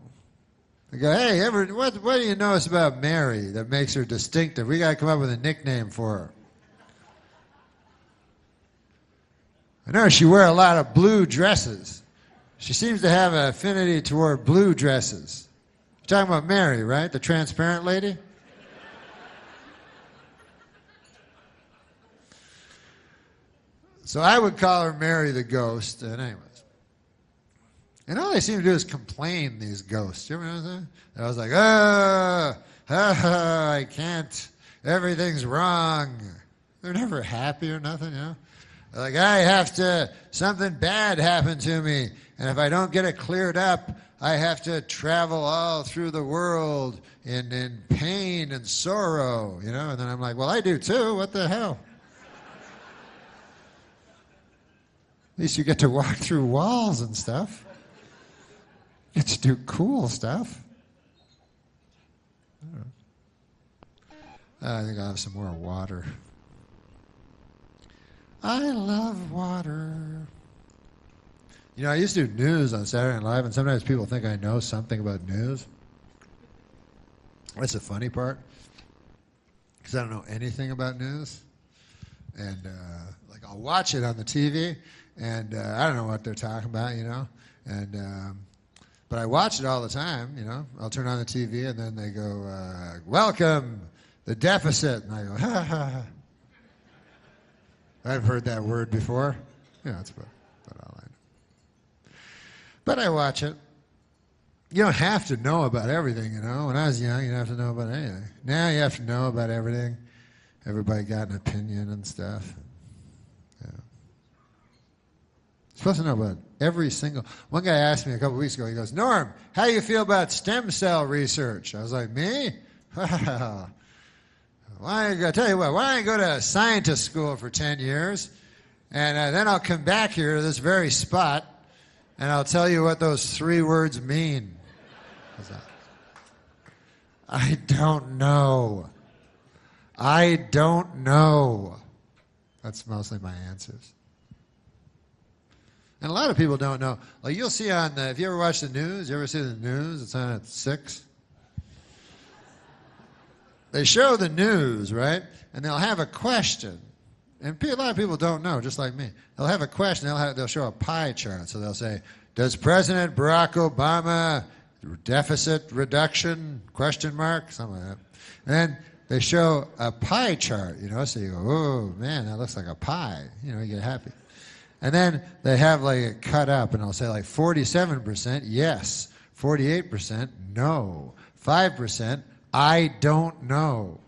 Speaker 2: They go, hey, what do you notice about Mary that makes her distinctive? We got to come up with a nickname for her. I know she wears a lot of blue dresses. She seems to have an affinity toward blue dresses. You're talking about Mary, right? The transparent lady? So I would call her Mary the Ghost. And anyways. And all they seem to do is complain, these ghosts. You ever notice that? And I was like, I can't. Everything's wrong. They're never happy or nothing, you know? They're like, something bad happened to me. And if I don't get it cleared up, I have to travel all through the world in pain and sorrow, you know? And then I'm like, well, I do too. What the hell? At least you get to walk through walls and stuff. You get to do cool stuff. I think I'll have some more water. I love water. You know, I used to do news on Saturday Night Live, and sometimes people think I know something about news. That's the funny part, because I don't know anything about news. And, like, I'll watch it on the TV, and I don't know what they're talking about, you know. And but I watch it all the time, you know. I'll turn on the TV, and then they go, welcome, the deficit. And I go, ha, ha, ha. I've heard that word before. Yeah, that's about all I know. But I watch it. You don't have to know about everything, you know. When I was young, you didn't have to know about anything. Now you have to know about everything. Everybody got an opinion and stuff. Yeah. You're supposed to know about every single... One guy asked me a couple weeks ago, he goes, Norm, how do you feel about stem cell research? I was like, me? I tell you what, why don't I go to scientist school for 10 years, and then I'll come back here to this very spot, and I'll tell you what those 3 words mean. I don't know. I don't know. That's mostly my answers. And a lot of people don't know. Like you'll see on if you ever watch the news, you ever see the news? It's on at 6. They show the news, right? And they'll have a question. And a lot of people don't know, just like me. They'll have a question. They'll show a pie chart. So they'll say, does President Barack Obama deficit reduction, ? Something like that. And then they show a pie chart, you know, so you go, oh, man, that looks like a pie. You know, you get happy. And then they have like it cut up, and they'll say like 47% yes, 48% no, 5% I don't know.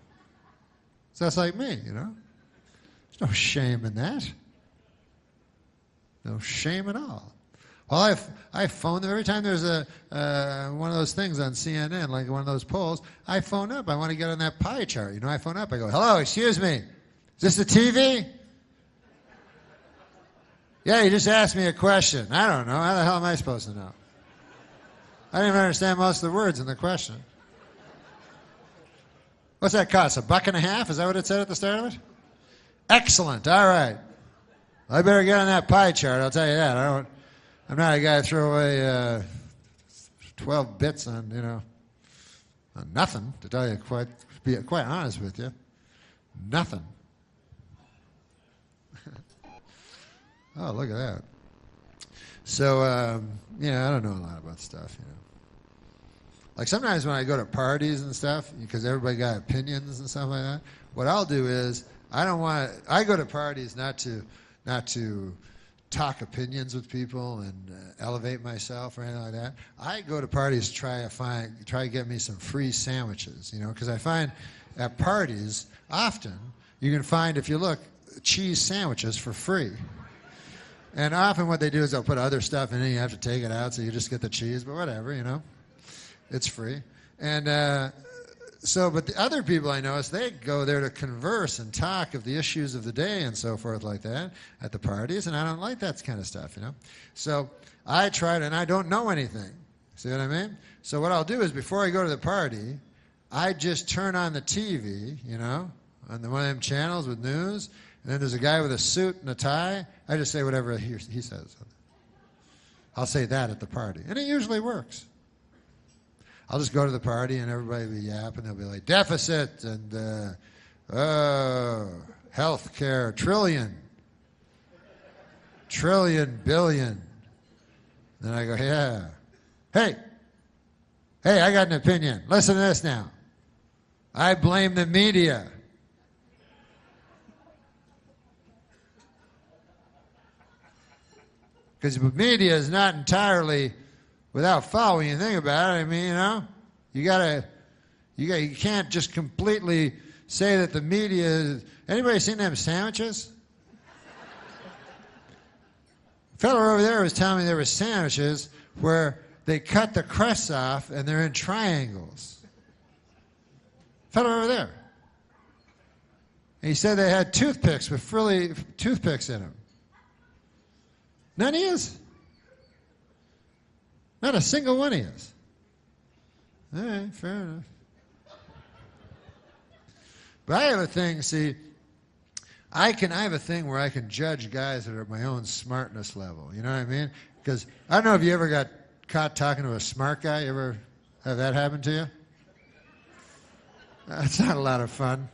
Speaker 2: So that's like me, you know. There's no shame in that. No shame at all. Well, I phone them every time there's one of those things on CNN, like one of those polls. I phone up. I want to get on that pie chart. You know, I phone up. I go, hello, excuse me. Is this the TV? Yeah, you just asked me a question. I don't know. How the hell am I supposed to know? I didn't even understand most of the words in the question. What's that cost? $1.50? Is that what it said at the start of it? Excellent. All right. I better get on that pie chart. I'll tell you that. I'm not a guy to throw away 12 bits on, you know, on nothing. To tell you be quite honest with you, nothing. Oh, look at that. So, I don't know a lot about stuff, you know. Like sometimes when I go to parties and stuff, because everybody got opinions and stuff like that, what I'll do is I go to parties not to talk opinions with people and elevate myself or anything like that. I go to parties to try to get me some free sandwiches, you know, because I find at parties often you can find, if you look, cheese sandwiches for free. And often what they do is they'll put other stuff in it. You have to take it out, so you just get the cheese. But whatever, it's free. And but the other people I notice, they go there to converse and talk of the issues of the day and so forth like that at the parties. And I don't like that kind of stuff, So I tried, and I don't know anything. See what I mean? So what I'll do is before I go to the party, I just turn on the TV, on one of them channels with news, and then there's a guy with a suit and a tie. I just say whatever he says. I'll say that at the party, and it usually works. I'll just go to the party, and everybody will be yapping. They'll be like, deficit and health care, trillion, billion. Then I go, yeah. Hey, I got an opinion. Listen to this now. I blame the media. Because the media is not entirely without fault when you think about it. I mean, you can't just completely say that the media is... Anybody seen them sandwiches? A fellow over there was telling me there were sandwiches where they cut the crusts off and they're in triangles. Fellow over there. And he said they had toothpicks with frilly toothpicks in them. None he is. Not a single one he is. All right, fair enough. But I have a thing, I have a thing where I can judge guys that are at my own smartness level. You know what I mean? Because I don't know if you ever got caught talking to a smart guy. You ever have that happen to you? That's not a lot of fun.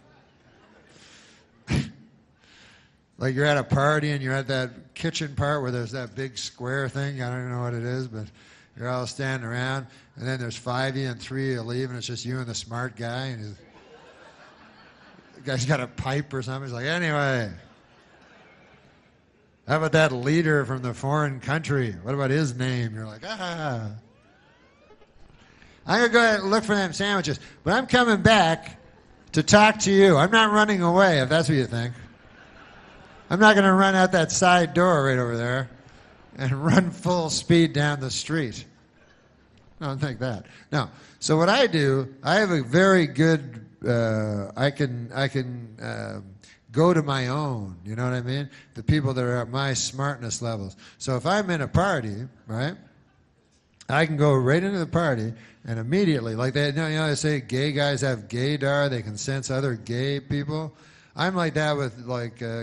Speaker 2: Like you're at a party and you're at that kitchen part where there's that big square thing. I don't even know what it is, but you're all standing around. And then there's 5 of you and 3 of you leave, and it's just you and the smart guy. And the guy's got a pipe or something. He's like, anyway, how about that leader from the foreign country? What about his name? You're like, I'm going to go ahead and look for them sandwiches. But I'm coming back to talk to you. I'm not running away, if that's what you think. I'm not going to run out that side door right over there and run full speed down the street. I don't think that. No. So what I do, I have a very good, I can go to my own, you know what I mean? The people that are at my smartness levels. So if I'm in a party, right, I can go right into the party and immediately, like they say gay guys have gaydar, they can sense other gay people. I'm like that with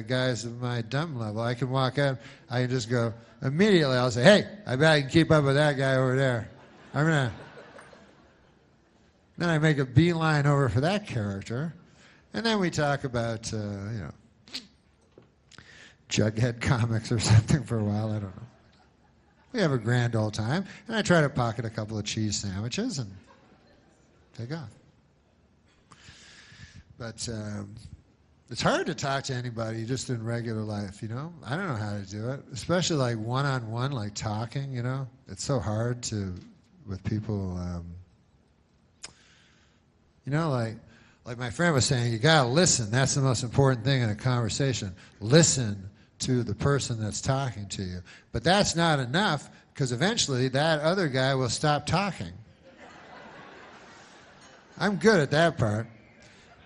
Speaker 2: guys of my dumb level. I can walk out, I can just go, immediately I'll say, hey, I bet I can keep up with that guy over there. Then I make a beeline over for that character. And then we talk about, Jughead comics or something for a while, I don't know. We have a grand old time. And I try to pocket a couple of cheese sandwiches and take off. But it's hard to talk to anybody just in regular life, I don't know how to do it, especially like one-on-one, like talking, It's so hard with people, like my friend was saying, you got to listen. That's the most important thing in a conversation. Listen to the person that's talking to you. But that's not enough, because eventually that other guy will stop talking. I'm good at that part.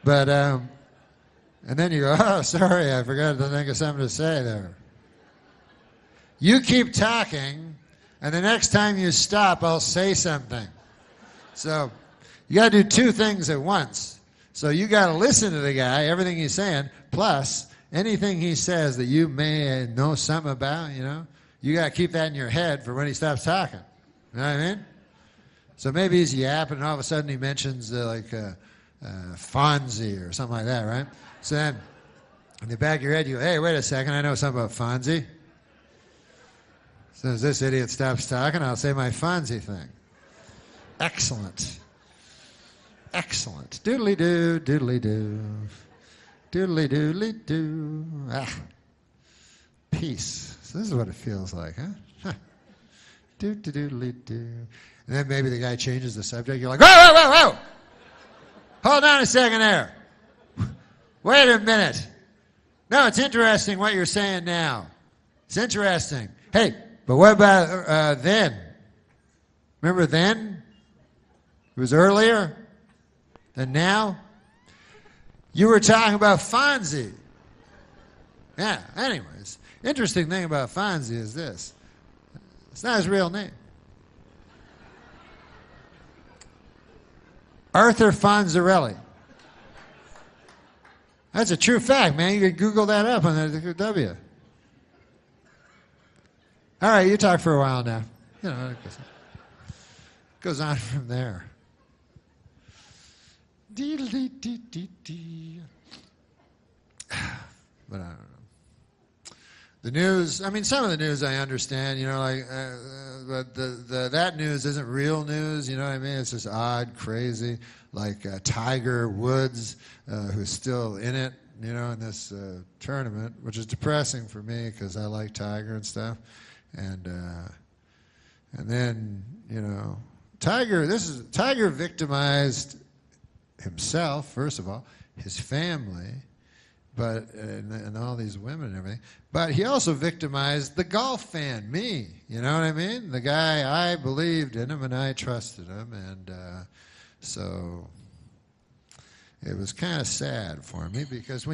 Speaker 2: But, and then you go, oh, sorry, I forgot to think of something to say there. You keep talking, and the next time you stop, I'll say something. So you got to do 2 things at once. So you got to listen to the guy, everything he's saying, plus anything he says that you may know something about, you got to keep that in your head for when he stops talking. You know what I mean? So maybe he's yapping, and all of a sudden he mentions Fonzie or something like that, right? So then, in the back of your head, you go, hey, wait a second, I know something about Fonzie. So as this idiot stops talking, I'll say my Fonzie thing. Excellent. Excellent. Doodly-doo, doodly-doo. Doodly-doodly-doo. Peace. So this is what it feels like, huh? Doo-doo-doodly-doo. And then maybe the guy changes the subject. You're like, whoa, whoa, whoa, whoa! Hold on a second there. Wait a minute. No, it's interesting what you're saying now. It's interesting. Hey, but what about then? Remember then? It was earlier than now. You were talking about Fonzie. Yeah, anyways. Interesting thing about Fonzie is this. It's not his real name. Arthur Fonzarelli. That's a true fact, man. You could Google that up on the W. All right, you talk for a while now. You know, it goes on from there. But I don't know. The news, I mean, some of the news I understand, you know, like, but that news isn't real news, you know what I mean? It's just odd, crazy, like Tiger Woods, who's still in it, you know, in this tournament, which is depressing for me because I like Tiger and stuff. And then, you know, Tiger victimized himself, first of all, his family, but and all these women and everything. But he also victimized the golf fan, me. You know what I mean? The guy, I believed in him and I trusted him, and so it was kind of sad for me because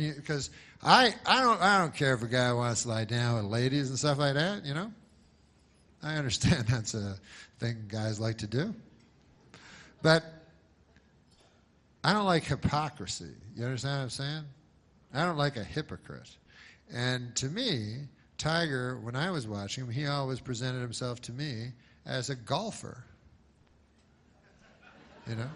Speaker 2: I don't care if a guy wants to lie down with ladies and stuff like that. You know, I understand that's a thing guys like to do, but I don't like hypocrisy. You understand what I'm saying? I don't like a hypocrite. And to me, Tiger, when I was watching him, he always presented himself to me as a golfer. You know?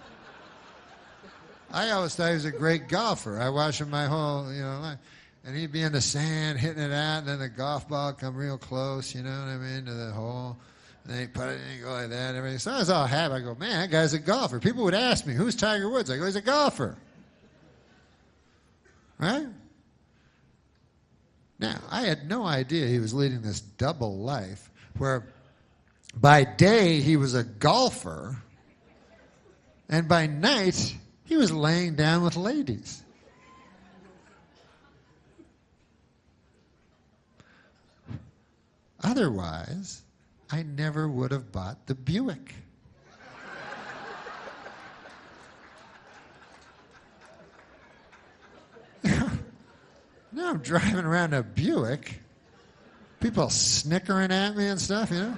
Speaker 2: I always thought he was a great golfer. I watched him my whole, you know, life. And he'd be in the sand hitting it out, and then the golf ball come real close, you know what I mean, to the hole. And then he'd put it in and go like that and everything. So I was all happy. I go, man, that guy's a golfer. People would ask me, who's Tiger Woods? I go, he's a golfer. Right? Now, I had no idea he was leading this double life where by day he was a golfer and by night he was laying down with ladies. Otherwise, I never would have bought the Buick. Now I'm driving around a Buick, people snickering at me and stuff, you know?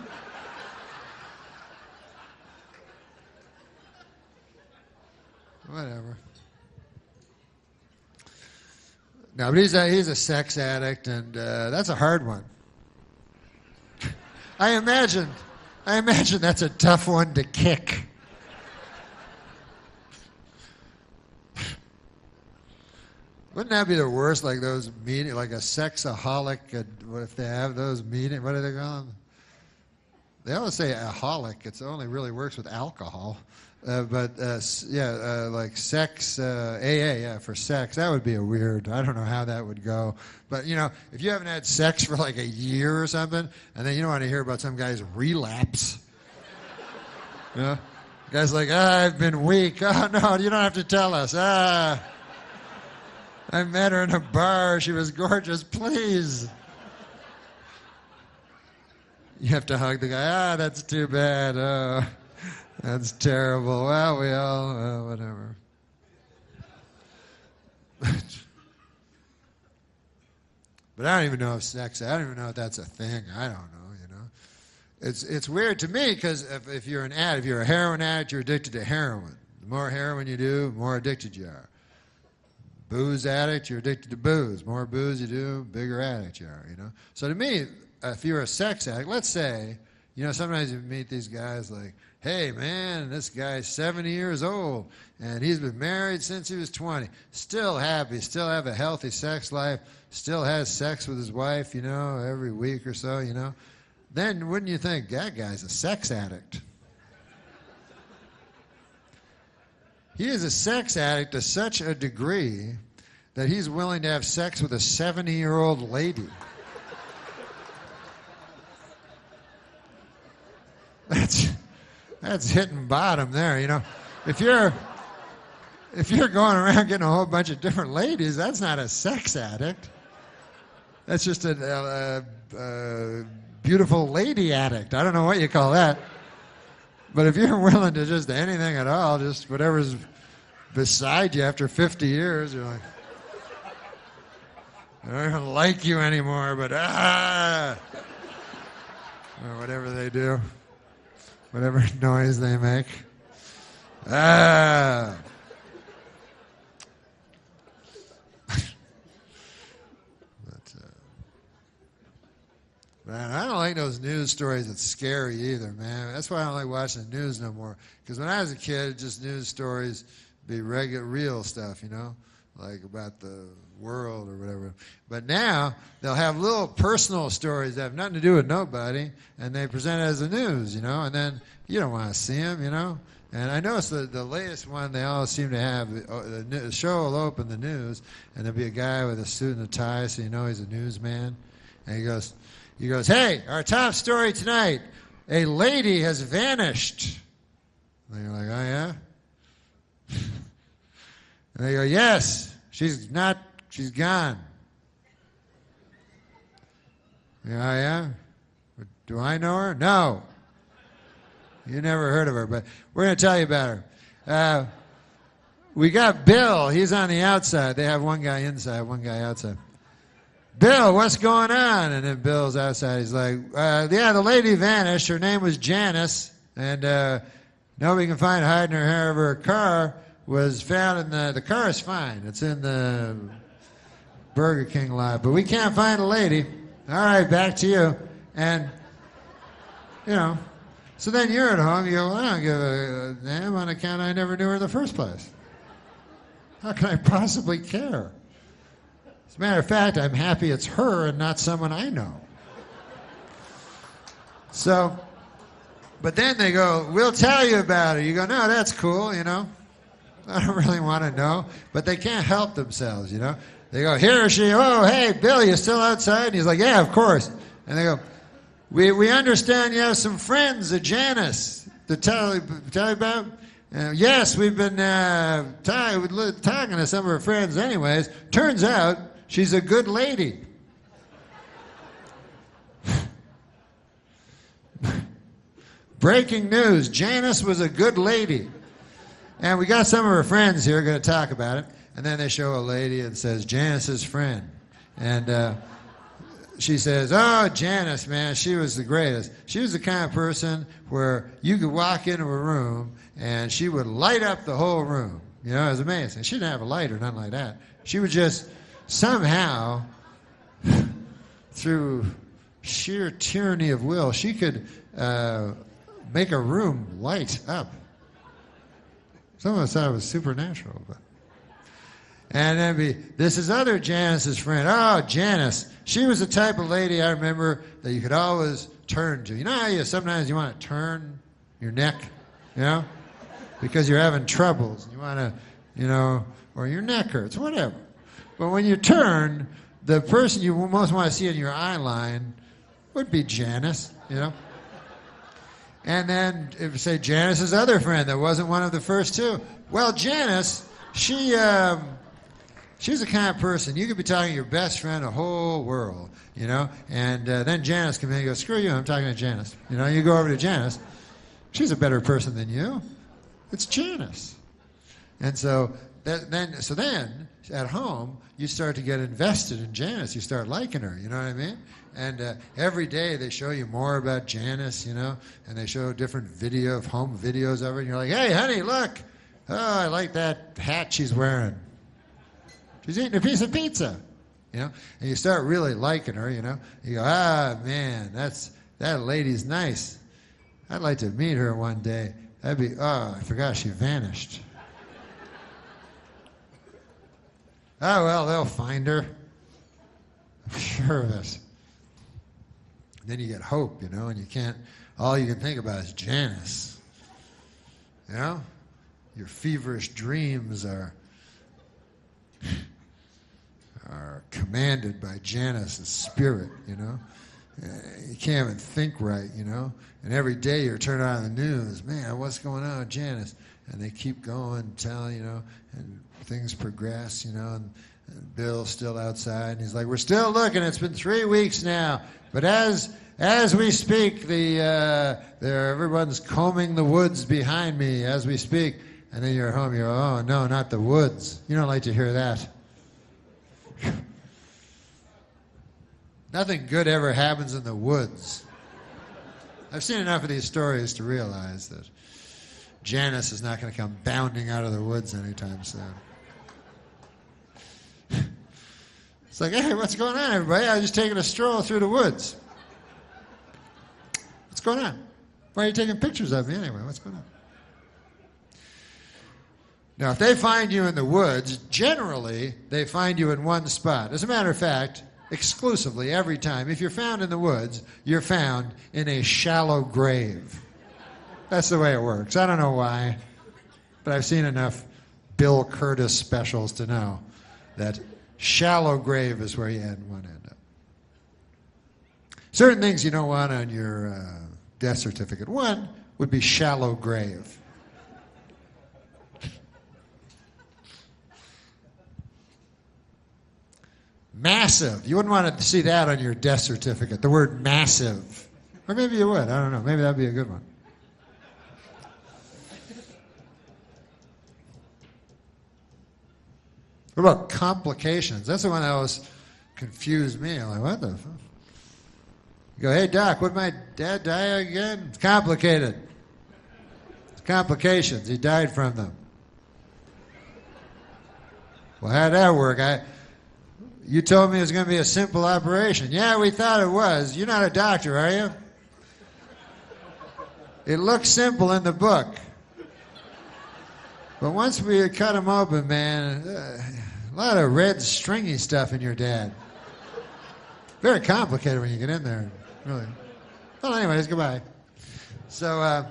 Speaker 2: Whatever. No, but he's a sex addict, and that's a hard one. I imagine that's a tough one to kick. Wouldn't that be the worst, like those meetings, like a sexaholic, what if they have those meetings, what do they call them? They always say aholic, it only really works with alcohol. Like sex, AA, yeah, for sex, that would be a weird, I don't know how that would go. But, you know, if you haven't had sex for like a year or something, and then you don't want to hear about some guy's relapse. You know? The guy's like, I've been weak. Oh, no, you don't have to tell us. I met her in a bar. She was gorgeous. Please. You have to hug the guy. That's too bad. Oh, that's terrible. Well, we all, whatever. But I don't even know if sex, I don't even know if that's a thing. I don't know, you know. It's weird to me because if you're an addict, if you're a heroin addict, you're addicted to heroin. The more heroin you do, the more addicted you are. Booze addict, you're addicted to booze. More booze you do, bigger addict you are, you know. So to me, if you're a sex addict, let's say, you know, sometimes you meet these guys like, hey, man, this guy's 70 years old, and he's been married since he was 20. Still happy, still have a healthy sex life, still has sex with his wife, you know, every week or so, you know. Then wouldn't you think, that guy's a sex addict? He is a sex addict to such a degree that he's willing to have sex with a 70-year-old lady. That's hitting bottom there, you know. If you're going around getting a whole bunch of different ladies, that's not a sex addict. That's just a beautiful lady addict. I don't know what you call that. But if you're willing to just anything at all, just whatever's beside you after 50 years, you're like, I don't even like you anymore, but or whatever they do, whatever noise they make. But, man, I don't like those news stories that's scary either, man. That's why I don't like watching the news no more. Because when I was a kid, just news stories be real stuff, you know, like about the world or whatever. But now they'll have little personal stories that have nothing to do with nobody, and they present it as the news, you know, and then you don't want to see them, you know. And I noticed the latest one, they all seem to have, the show will open the news, and there'll be a guy with a suit and a tie, so you know he's a newsman. And he goes, hey, our top story tonight, a lady has vanished. And you're like, oh, yeah? And they go, yes, she's gone. Yeah, oh, yeah? Do I know her? No. You never heard of her, but we're going to tell you about her. We got Bill. He's on the outside. They have one guy inside, one guy outside. Bill, what's going on? And then Bill's outside. He's like, yeah, the lady vanished. Her name was Janice, and nobody can find her hiding her hair. Her car was found in the car is fine. It's in the Burger King lot, but we can't find the lady. All right, back to you. And, you know, so then you're at home. You go, well, I don't give a damn on account I never knew her in the first place. How can I possibly care? As a matter of fact, I'm happy it's her and not someone I know. So, but then they go, we'll tell you about it. You go, no, that's cool, you know. I don't really want to know. But they can't help themselves, you know. They go, here she, oh, hey, Bill, you still outside? And he's like, yeah, of course. And they go, we understand you have some friends, Janice, to tell you about. Yes, we've been talking to some of her friends anyways. Turns out she's a good lady. Breaking news, Janice was a good lady. And we got some of her friends here going to talk about it. And then they show a lady and says, Janice's friend. And she says, oh, Janice, man, she was the greatest. She was the kind of person where you could walk into a room and she would light up the whole room. You know, it was amazing. She didn't have a light or nothing like that. She would just somehow, through sheer tyranny of will, she could make a room light up. Some of us thought it was supernatural, but. And then this is other Janice's friend. Oh, Janice. She was the type of lady I remember that you could always turn to. You know how sometimes you want to turn your neck, you know, because you're having troubles. You want to, you know, or your neck hurts, whatever. But when you turn, the person you most want to see in your eye line would be Janice, you know. And then, if you say Janice's other friend that wasn't one of the first two. Well, Janice, she's the kind of person, you could be talking to your best friend the whole world, you know, and then Janice comes in and goes, screw you, I'm talking to Janice. You know, you go over to Janice. She's a better person than you. It's Janice. And so then at home, you start to get invested in Janice. You start liking her, you know what I mean? And every day they show you more about Janice, you know, and they show different home videos of her, and you're like, hey, honey, look. Oh, I like that hat she's wearing. She's eating a piece of pizza, you know, and you start really liking her, you know. You go, man, that lady's nice. I'd like to meet her one day. I forgot she vanished. Oh, well, they'll find her. I'm sure of this. Then you get hope, you know, and all you can think about is Janice. You know? Your feverish dreams are commanded by Janice's spirit, you know. You can't even think right, you know. And every day you're turning on the news, man, what's going on with Janice? And they keep going, telling, you know, and things progress, you know, And Bill's still outside, and he's like, we're still looking. It's been 3 weeks now. But as we speak, everyone's combing the woods behind me as we speak. And then you're home, oh, no, not the woods. You don't like to hear that. Nothing good ever happens in the woods. I've seen enough of these stories to realize that Janice is not going to come bounding out of the woods anytime soon. It's like, hey, what's going on, everybody? I was just taking a stroll through the woods. What's going on? Why are you taking pictures of me anyway? What's going on? Now, if they find you in the woods, generally, they find you in one spot. As a matter of fact, exclusively, every time, if you're found in the woods, you're found in a shallow grave. That's the way it works. I don't know why, but I've seen enough Bill Curtis specials to know that shallow grave is where you want to end up. Certain things you don't want on your death certificate. One would be shallow grave. Massive. You wouldn't want to see that on your death certificate, the word massive. Or maybe you would. I don't know. Maybe that'd be a good one. What about complications? That's the one that always confused me. I'm like, what the fuck? You go, hey, Doc, would my dad die again? It's complicated. It's complications. He died from them. Well, how'd that work? You told me it was going to be a simple operation. Yeah, we thought it was. You're not a doctor, are you? It looks simple in the book. But once we cut him open, man, a lot of red stringy stuff in your dad. Very complicated when you get in there, really. Well, anyways, goodbye. So,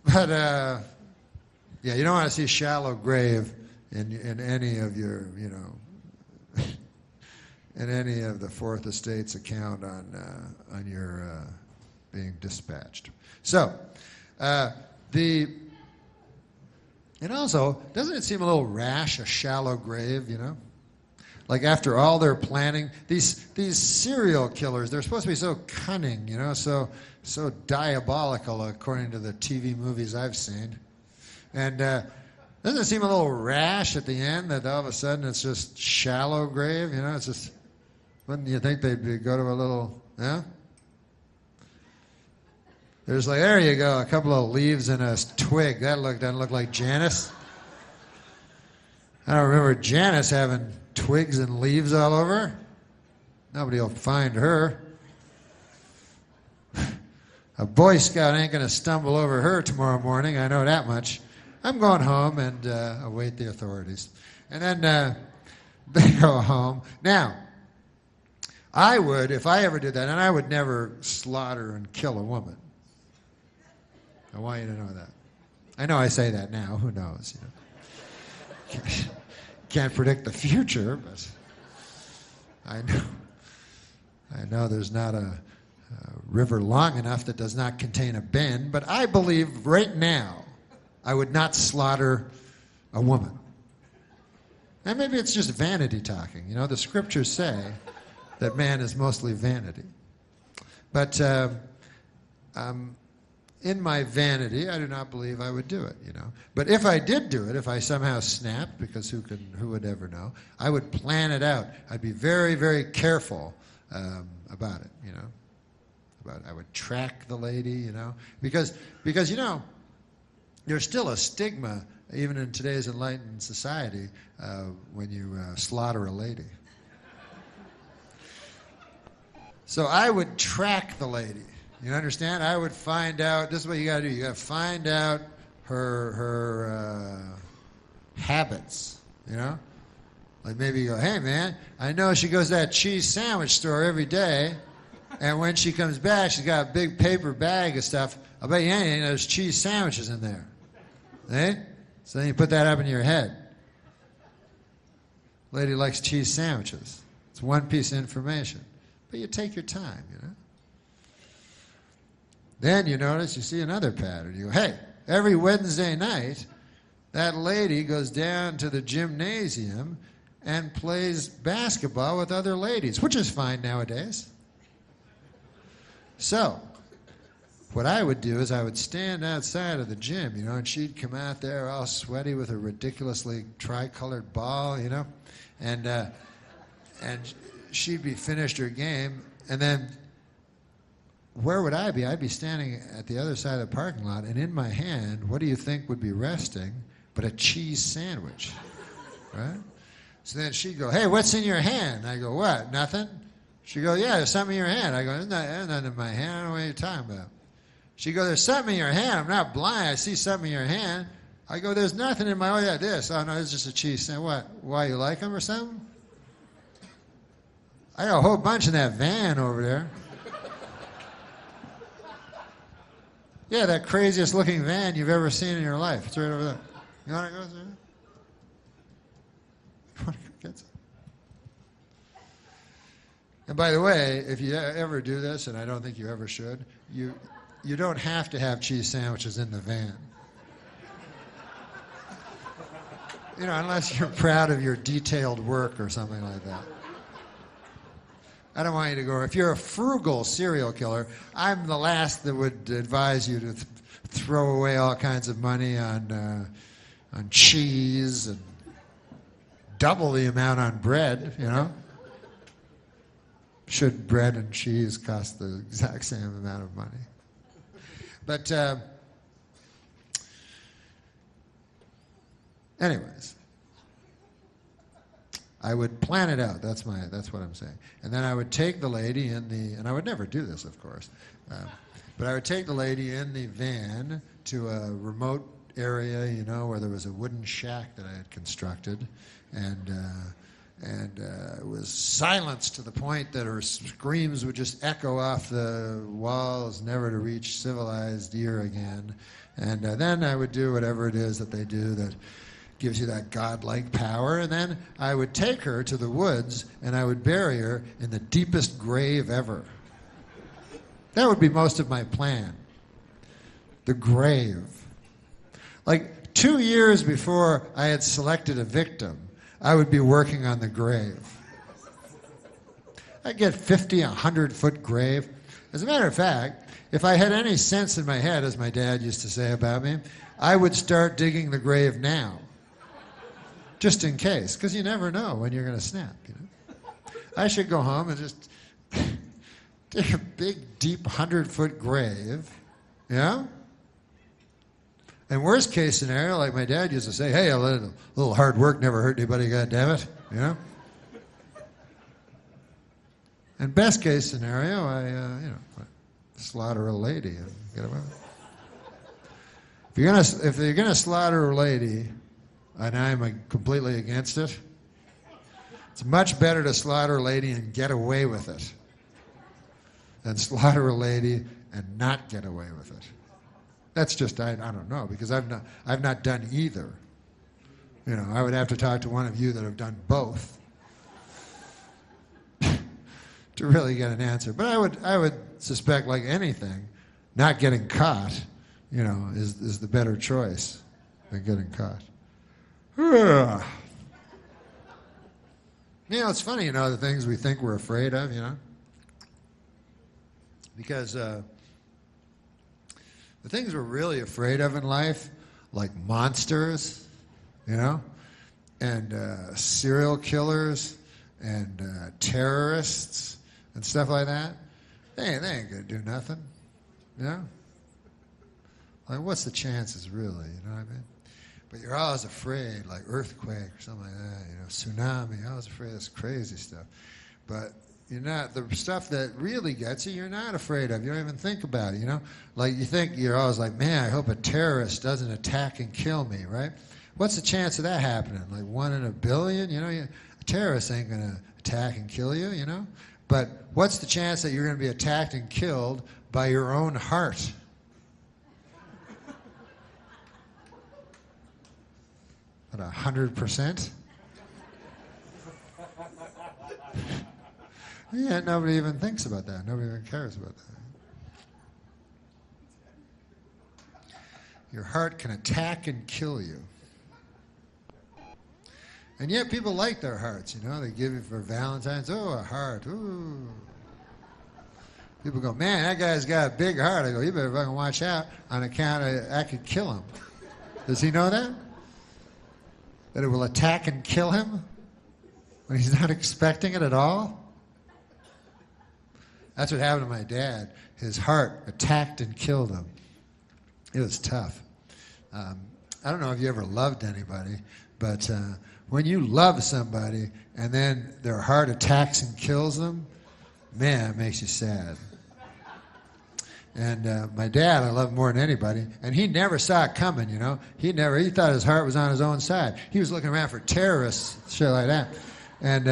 Speaker 2: yeah, you don't want to see shallow grave in any of your, in any of the Fourth Estate's account on your being dispatched. So, and also, doesn't it seem a little rash, a shallow grave, Like after all their planning, these serial killers, they're supposed to be so cunning, so diabolical according to the TV movies I've seen. And doesn't it seem a little rash at the end that all of a sudden it's just shallow grave, It's just, wouldn't you think they'd go to a little, There's like, there you go, a couple of leaves and a twig. That doesn't look like Janice. I don't remember Janice having twigs and leaves all over. Nobody will find her. A Boy Scout ain't going to stumble over her tomorrow morning, I know that much. I'm going home and await the authorities. And then they go home. Now, I would, if I ever did that, and I would never slaughter and kill a woman. I want you to know that. I know I say that now. Who knows? Can't predict the future, but I know there's not a river long enough that does not contain a bend. But I believe right now I would not slaughter a woman. And maybe it's just vanity talking. The scriptures say that man is mostly vanity. But in my vanity, I do not believe I would do it, But if I did do it, if I somehow snapped, because who would ever know, I would plan it out. I'd be very, very careful about it, I would track the lady, because there's still a stigma, even in today's enlightened society, when you slaughter a lady. So I would track the lady. You understand? I would find out, this is what you got to do. You got to find out her habits, Like maybe you go, hey, man, I know she goes to that cheese sandwich store every day, and when she comes back, she's got a big paper bag of stuff. I'll bet you anything, there's cheese sandwiches in there. Eh? So then you put that up in your head. Lady likes cheese sandwiches. It's one piece of information. But you take your time, Then you notice, you see another pattern. You go, hey, every Wednesday night, that lady goes down to the gymnasium and plays basketball with other ladies, which is fine nowadays. So, what I would do is I would stand outside of the gym, you know, and she'd come out there all sweaty with a ridiculously tricolored ball, you know, and she'd be finished her game, and then where would I be? I'd be standing at the other side of the parking lot, and in my hand, what do you think would be resting but a cheese sandwich, right? So then she'd go, hey, what's in your hand? I go, what, nothing? She'd go, yeah, there's something in your hand. I go, there's nothing in my hand. I don't know what you're talking about. She'd go, there's something in your hand. I'm not blind. I see something in your hand. I go, there's nothing in my, oh, yeah, this. Oh, no, it's just a cheese sandwich. What, why, you like them or something? I got a whole bunch in that van over there. Yeah, that craziest looking van you've ever seen in your life. It's right over there. You want to go through it? You want to go get some? And by the way, if you ever do this, and I don't think you ever should, you don't have to have cheese sandwiches in the van. You know, unless you're proud of your detailed work or something like that. I don't want you to go, if you're a frugal serial killer, I'm the last that would advise you to throw away all kinds of money on cheese and double the amount on bread, you know? Should bread and cheese cost the exact same amount of money? But anyways, I would plan it out. That's what I'm saying. And then I would take the lady and I would never do this, of course, but I would take the lady in the van to a remote area, you know, where there was a wooden shack that I had constructed, and it was silenced to the point that her screams would just echo off the walls, never to reach civilized ear again. And then I would do whatever it is that they do that gives you that godlike power, and then I would take her to the woods and I would bury her in the deepest grave ever. That would be most of my plan. The grave. Like 2 years before I had selected a victim, I would be working on the grave. I'd get 50, 100-foot grave. As a matter of fact, if I had any sense in my head, as my dad used to say about me, I would start digging the grave now. Just in case, because you never know when you're going to snap, you know. I should go home and just dig a big, deep 100-foot grave, you know? And worst case scenario, like my dad used to say, hey, a little hard work never hurt anybody, goddammit, you know? And best case scenario, I slaughter a lady and get away. If you're gonna slaughter a lady, and I'm completely against it, it's much better to slaughter a lady and get away with it than slaughter a lady and not get away with it. That's just, I don't know, because I've not done either. You know, I would have to talk to one of you that have done both to really get an answer. But I would suspect, like anything, not getting caught, you know, is the better choice than getting caught. You know, it's funny, you know, the things we think we're afraid of, you know? Because the things we're really afraid of in life, like monsters, you know, and serial killers and terrorists and stuff like that, they ain't going to do nothing, you know? Like, what's the chances, really, you know what I mean? But you're always afraid, like earthquake or something like that, you know, tsunami, you're always afraid of this crazy stuff. But you're not, the stuff that really gets you, you're not afraid of. You don't even think about it, you know? Like, you think, you're always like, man, I hope a terrorist doesn't attack and kill me, right? What's the chance of that happening? Like 1 in a billion, you know? A terrorist ain't going to attack and kill you, you know? But what's the chance that you're going to be attacked and killed by your own heart? At 100%? Yeah, nobody even thinks about that. Nobody even cares about that. Your heart can attack and kill you. And yet people like their hearts, you know. They give you for Valentine's, oh, a heart, ooh. People go, man, that guy's got a big heart. I go, you better fucking watch out on account of I could kill him. Does he know that? That it will attack and kill him when he's not expecting it at all? That's what happened to my dad. His heart attacked and killed him. It was tough. I don't know if you ever loved anybody, but when you love somebody and then their heart attacks and kills them, man, it makes you sad. And my dad, I loved more than anybody, and he never saw it coming, you know. He thought his heart was on his own side. He was looking around for terrorists, shit like that. And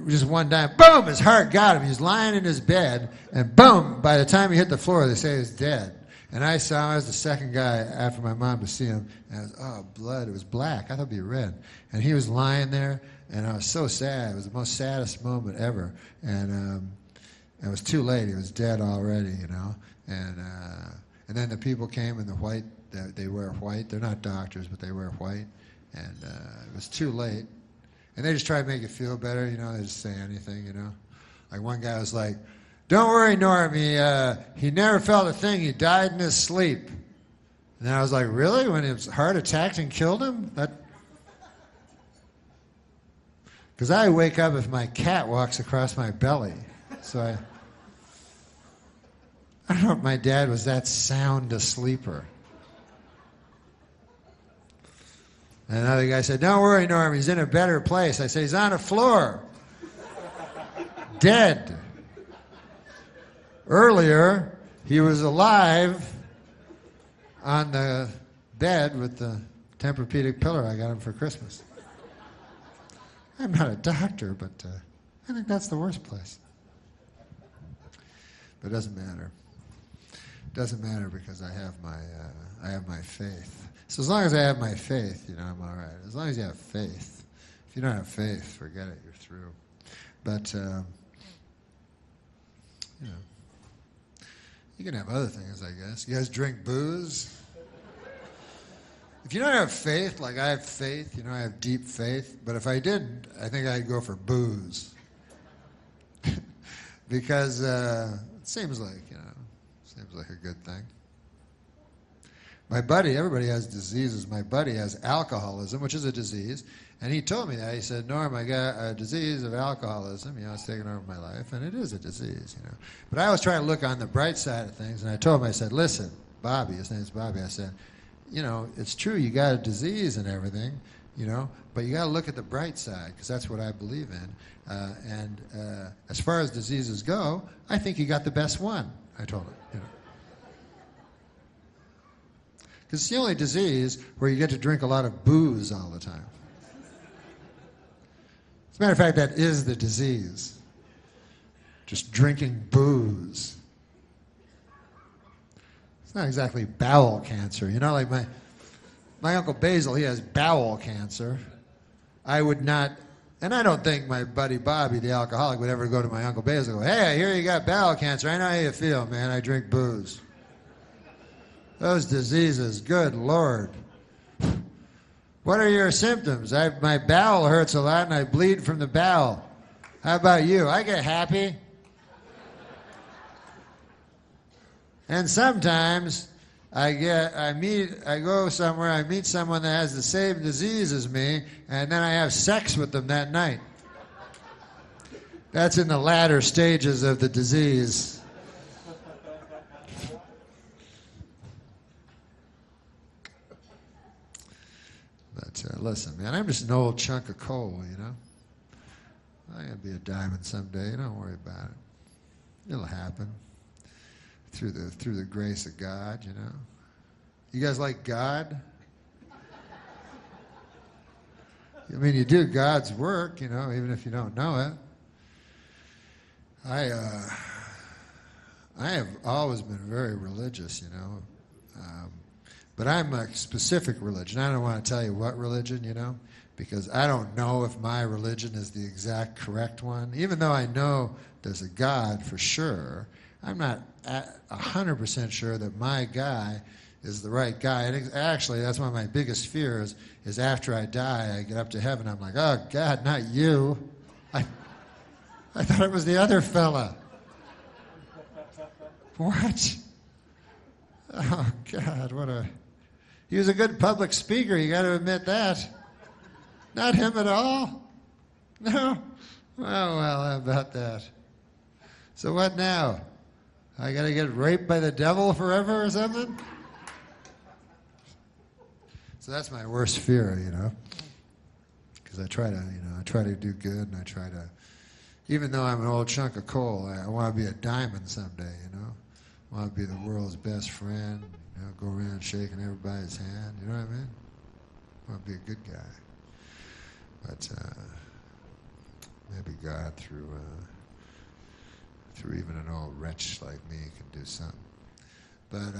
Speaker 2: just one time, boom, his heart got him. He was lying in his bed, and boom, by the time he hit the floor, they say he was dead. And I saw him. I was the second guy after my mom to see him. And I was, oh, blood. It was black. I thought it'd be red. And he was lying there, and I was so sad. It was the most saddest moment ever. And it was too late. He was dead already, you know. And then the people came in the white. They wear white. They're not doctors, but they wear white. And it was too late. And they just try to make you feel better, you know. They just say anything, you know. Like one guy was like, don't worry, Norm, he never felt a thing. He died in his sleep. And I was like, really? When his heart attacked and killed him? Because I wake up if my cat walks across my belly. So I don't know if my dad was that sound a sleeper. And another guy said, don't worry, Norm, he's in a better place. I say, he's on the floor. Dead. Earlier, he was alive on the bed with the Tempur-Pedic pillow I got him for Christmas. I'm not a doctor, but I think that's the worst place. But it doesn't matter. It doesn't matter because I have my faith. So as long as I have my faith, you know, I'm all right. As long as you have faith. If you don't have faith, forget it. You're through. But you know. You can have other things, I guess. You guys drink booze? If you don't have faith, like I have faith, you know, I have deep faith, but if I didn't, I think I'd go for booze. Because it seems like, you know, seems like a good thing. My buddy, everybody has diseases. My buddy has alcoholism, which is a disease, and he told me that. He said, Norm, I got a disease of alcoholism. You know, it's taken over my life, and it is a disease, you know. But I always try to look on the bright side of things, and I told him, I said, listen, Bobby, his name's Bobby, I said, you know, it's true, you got a disease and everything, you know, but you got to look at the bright side, because that's what I believe in. And as far as diseases go, I think you got the best one, I told him, you know. Because it's the only disease where you get to drink a lot of booze all the time. As a matter of fact, that is the disease. Just drinking booze. It's not exactly bowel cancer. You know, like my Uncle Basil, he has bowel cancer. I would not, and I don't think my buddy Bobby, the alcoholic, would ever go to my Uncle Basil and go, hey, I hear you got bowel cancer. I know how you feel, man. I drink booze. Those diseases, good Lord. What are your symptoms? My bowel hurts a lot and I bleed from the bowel. How about you? I get happy. And sometimes I go somewhere, I meet someone that has the same disease as me, and then I have sex with them that night. That's in the latter stages of the disease. But listen, man, I'm just an old chunk of coal, you know. I'm going to be a diamond someday. Don't worry about it. It'll happen through the grace of God, you know. You guys like God? I mean, you do God's work, you know, even if you don't know it. I have always been very religious, you know. But I'm a specific religion. I don't want to tell you what religion, you know, because I don't know if my religion is the exact correct one. Even though I know there's a God for sure, I'm not 100% sure that my guy is the right guy. And actually, that's one of my biggest fears is after I die, I get up to heaven, I'm like, oh, God, not you. I thought it was the other fella. What? Oh, God, he was a good public speaker, you got to admit that. Not him at all? No? Oh, well, how about that? So what now? I got to get raped by the devil forever or something? So that's my worst fear, because I try to do good, and I try to, even though I'm an old chunk of coal, I want to be a diamond someday, I want to be the world's best friend, go around shaking everybody's hand, you know what I mean? I want to be a good guy. But maybe God, through even an old wretch like me, can do something. But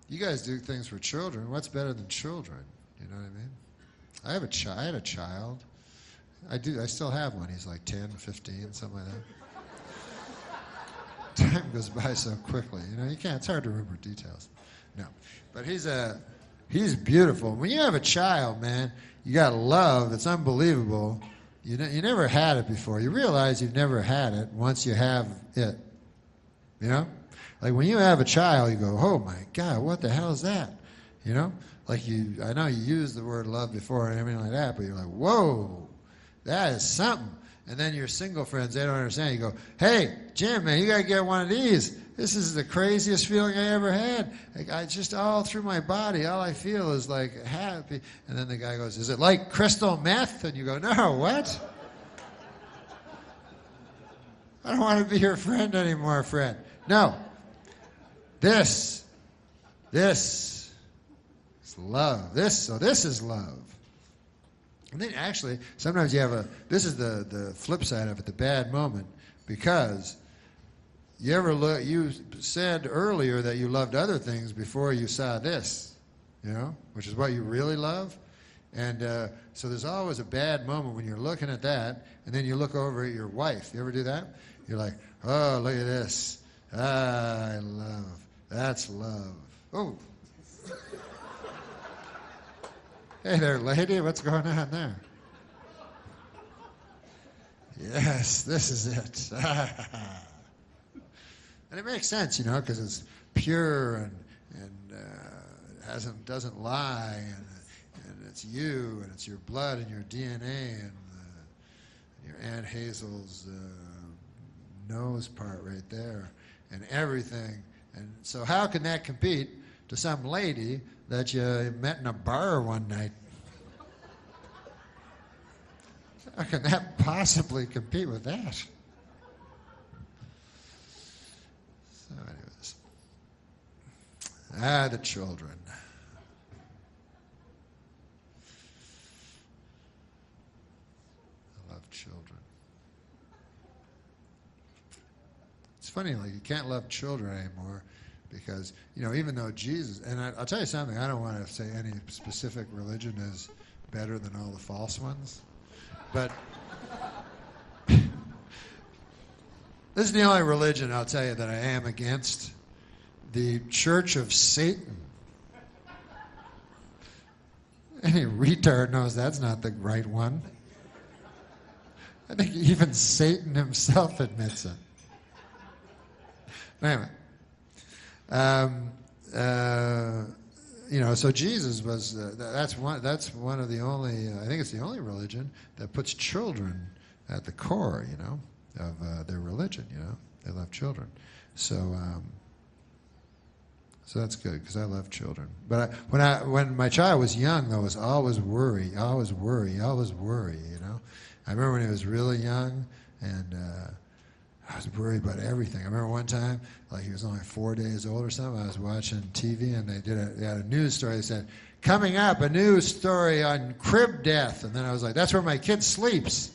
Speaker 2: you guys do things for children. What's better than children? You know what I mean? I had a child. I still have one. He's like 10, 15, something like that. Time goes by so quickly. You can't. It's hard to remember details. No, but he's beautiful. When you have a child, man, you got love. It's unbelievable. You never had it before. You realize you've never had it once you have it. Like when you have a child, you go, oh my God, what the hell is that? Like I know you used the word love before and everything like that, but you're like, whoa, that is something. And then your single friends, they don't understand. You go, hey, Jim, man, you got to get one of these. This is the craziest feeling I ever had. Like I just all through my body, all I feel is like happy. And then the guy goes, is it like crystal meth? And you go, no, what? I don't want to be your friend anymore, friend. No. This is love. This is love. And then actually, sometimes you have this is the flip side of it, the bad moment, because you said earlier that you loved other things before you saw this, which is what you really love. And so there's always a bad moment when you're looking at that, and then you look over at your wife. You ever do that? You're like, oh, look at this. I love. That's love. Oh. Hey there, lady. What's going on there? Yes, this is it. And it makes sense, because it's pure and doesn't lie, and it's you, and it's your blood and your DNA, and your Aunt Hazel's nose part right there, and everything. And so how can that compete to some lady that you met in a bar one night? How can that possibly compete with that? So anyways. The children. I love children. It's funny, like you can't love children anymore because, even though Jesus, and I'll tell you something, I don't want to say any specific religion is better than all the false ones, but this is the only religion, I'll tell you, that I am against, the Church of Satan. Any retard knows that's not the right one. I think even Satan himself admits it. Anyway, so Jesus was, that's one of the only, I think it's the only religion that puts children at the core, of their religion, They love children. So that's good, because I love children. But when my child was young, though, it was always worry. I remember when he was really young, and I was worried about everything. I remember one time, like he was only 4 days old or something, I was watching TV, and they had a news story. They said, coming up, a news story on crib death. And then I was like, that's where my kid sleeps.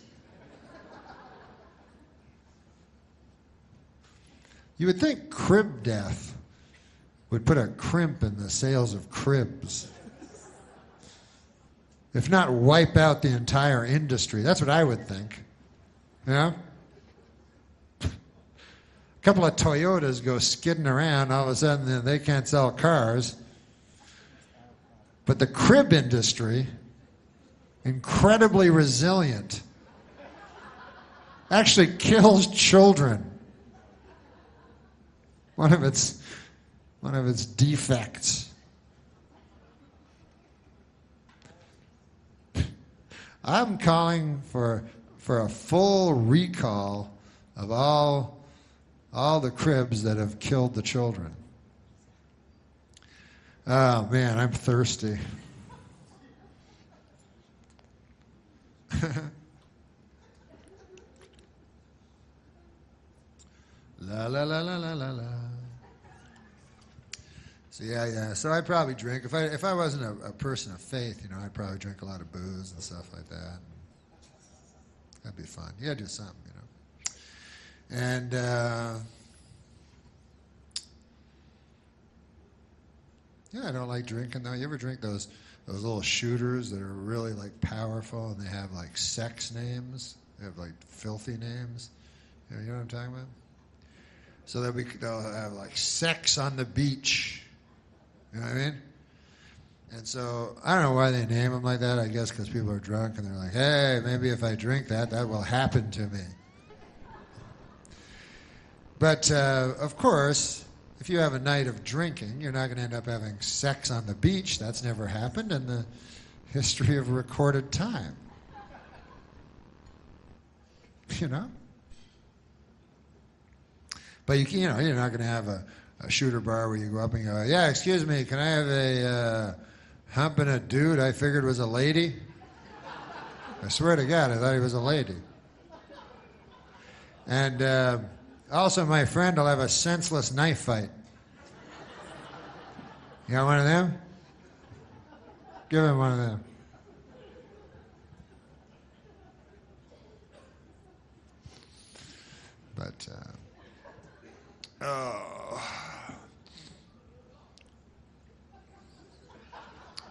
Speaker 2: You would think crib death would put a crimp in the sales of cribs. If not, wipe out the entire industry. That's what I would think. couple of Toyotas go skidding around. All of a sudden, they can't sell cars. But the crib industry, incredibly resilient, actually kills children. One of its defects. I'm calling for a full recall of all the cribs that have killed the children. Oh man, I'm thirsty. La la la la la la la. So yeah. So I'd probably drink if I wasn't a person of faith, you know. I'd probably drink a lot of booze and stuff like that. That'd be fun. You gotta do something, you know. And yeah, I don't like drinking though. You ever drink those little shooters that are really like powerful and they have like sex names? They have like filthy names. You know what I'm talking about? So they'll have like sex on the beach. You know what I mean? And so I don't know why they name them like that. I guess because people are drunk and they're like, hey, maybe if I drink that will happen to me. But of course, if you have a night of drinking, you're not going to end up having sex on the beach. That's never happened in the history of recorded time. You know? But you're not going to have a shooter bar where you go up and go, yeah, excuse me, can I have a hump and a dude I figured was a lady? I swear to God, I thought he was a lady. And also my friend will have a senseless knife fight. You got one of them? Give him one of them. But,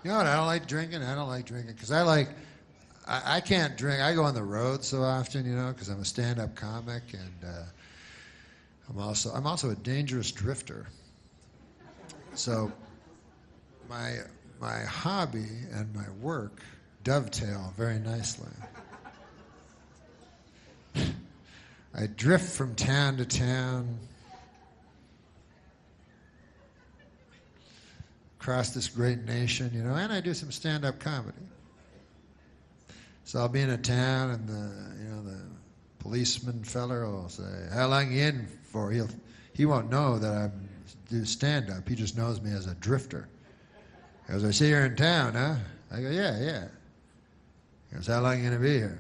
Speaker 2: you know what? I don't like drinking because I can't drink. I go on the road so often, you know, because I'm a stand-up comic and I'm also a dangerous drifter. So my hobby and my work dovetail very nicely. I drift from town to town, across this great nation, you know, and I do some stand-up comedy. So I'll be in a town, and the policeman feller will say, "How long you in for?" He won't know that I do stand-up. He just knows me as a drifter. He goes, "I see you're in town, huh?" I go, "Yeah." He goes, "How long you gonna be here?"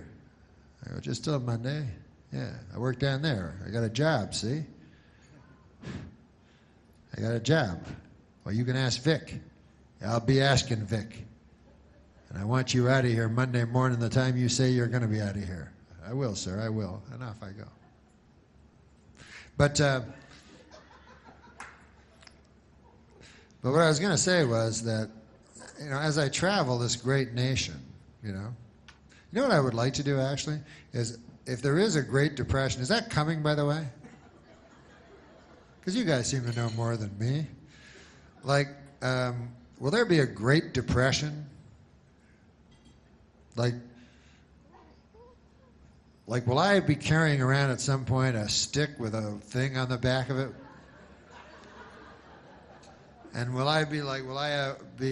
Speaker 2: I go, "Just till Monday." "Yeah, I work down there. I got a job, see? I got a job." "Well, you can ask Vic." "I'll be asking Vic. And I want you out of here Monday morning the time you say you're going to be out of here." "I will, sir, I will." And off I go. But what I was going to say was that, you know, as I travel this great nation, you know what I would like to do actually is, if there is a Great Depression, is that coming, by the way? Because you guys seem to know more than me. Like, will there be a Great Depression? Like, will I be carrying around at some point a stick with a thing on the back of it? And will I be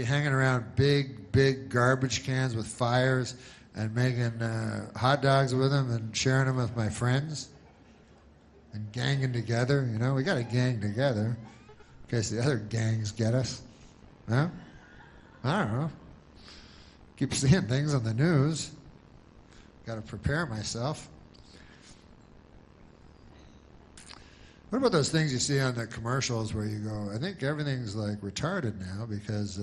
Speaker 2: hanging around big garbage cans with fires and making hot dogs with them and sharing them with my friends and ganging together? You know, we got to gang together in case the other gangs get us. Huh? I don't know. Keep seeing things on the news. Got to prepare myself. What about those things you see on the commercials where you go, I think everything's like retarded now because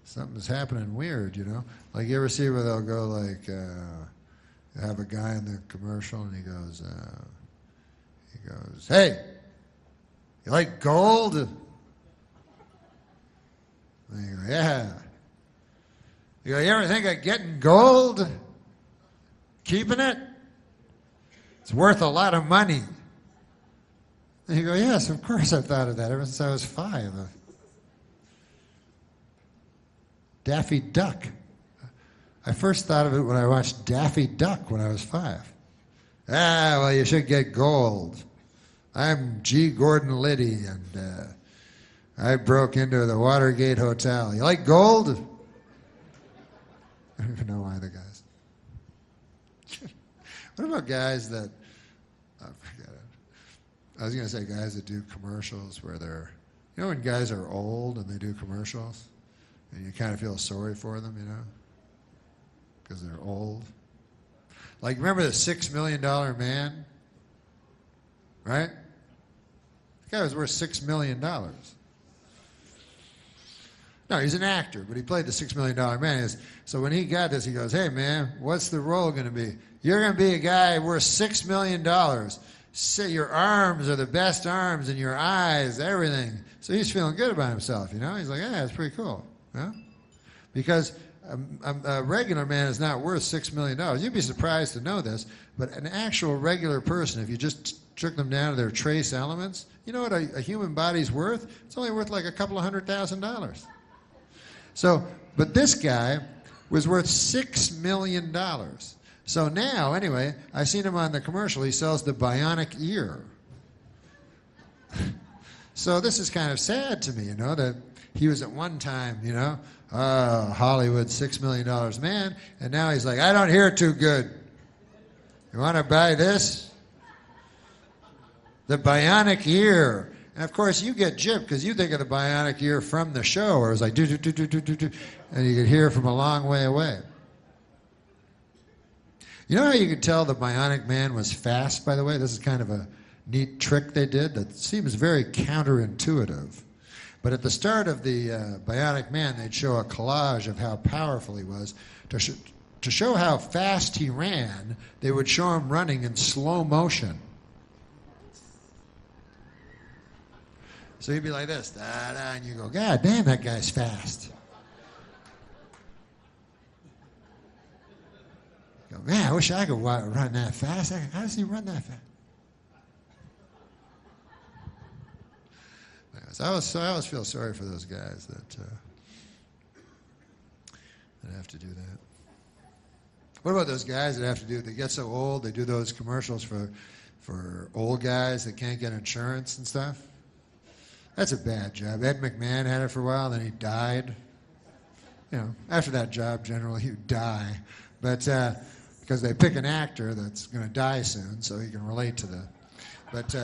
Speaker 2: something's happening weird, you know? Like, you ever see where they'll go like, have a guy in the commercial and he goes, "Hey, you like gold?" And you go, "Yeah." You go, "You ever think of getting gold? Keeping it? It's worth a lot of money." And you go, yes, of course I've thought of that ever since I was 5. Daffy Duck. I first thought of it when I watched Daffy Duck when I was 5. Well, you should get gold. I'm G. Gordon Liddy, and I broke into the Watergate Hotel. You like gold? I don't even know why the guys. What about guys that, forget it. I was going to say guys that do commercials where they're, you know when guys are old and they do commercials and you kind of feel sorry for them, you know, because they're old. Like, remember the $6 Million Man? Right? The guy was worth $6 million. No, he's an actor, but he played the $6 Million Man. So when he got this, he goes, hey, man, what's the role going to be? You're going to be a guy worth $6 million. Say your arms are the best arms, and your eyes, everything. So he's feeling good about himself, you know? He's like, yeah, that's pretty cool. Yeah? Because a regular man is not worth $6 million. You'd be surprised to know this, but an actual regular person, if you just took them down to their trace elements, you know what a human body's worth? It's only worth like a couple of $100,000. So, but this guy was worth $6 million. So now, anyway, I seen him on the commercial. He sells the bionic ear. So this is kind of sad to me, you know, that he was at one time, you know, Hollywood $6 million man, and now he's like, I don't hear too good. You want to buy this? The bionic ear. And of course, you get gypped because you think of the bionic ear from the show, where it was like, do, do, do, do, do, do, do, and you could hear from a long way away. You know how you could tell the bionic man was fast, by the way? This is kind of a neat trick they did that seems very counterintuitive. But at the start of the bionic man, they'd show a collage of how powerful he was. To show how fast he ran, they would show him running in slow motion. So he'd be like this, da-da, and you go, God damn, that guy's fast. You go, man, I wish I could run that fast. How does he run that fast? Anyways, I always feel sorry for those guys that have to do that. What about those guys that have to do, they get so old, they do those commercials for old guys that can't get insurance and stuff? That's a bad job. Ed McMahon had it for a while, then he died. You know, after that job, generally, he would die. But because they pick an actor that's going to die soon, so he can relate to the. But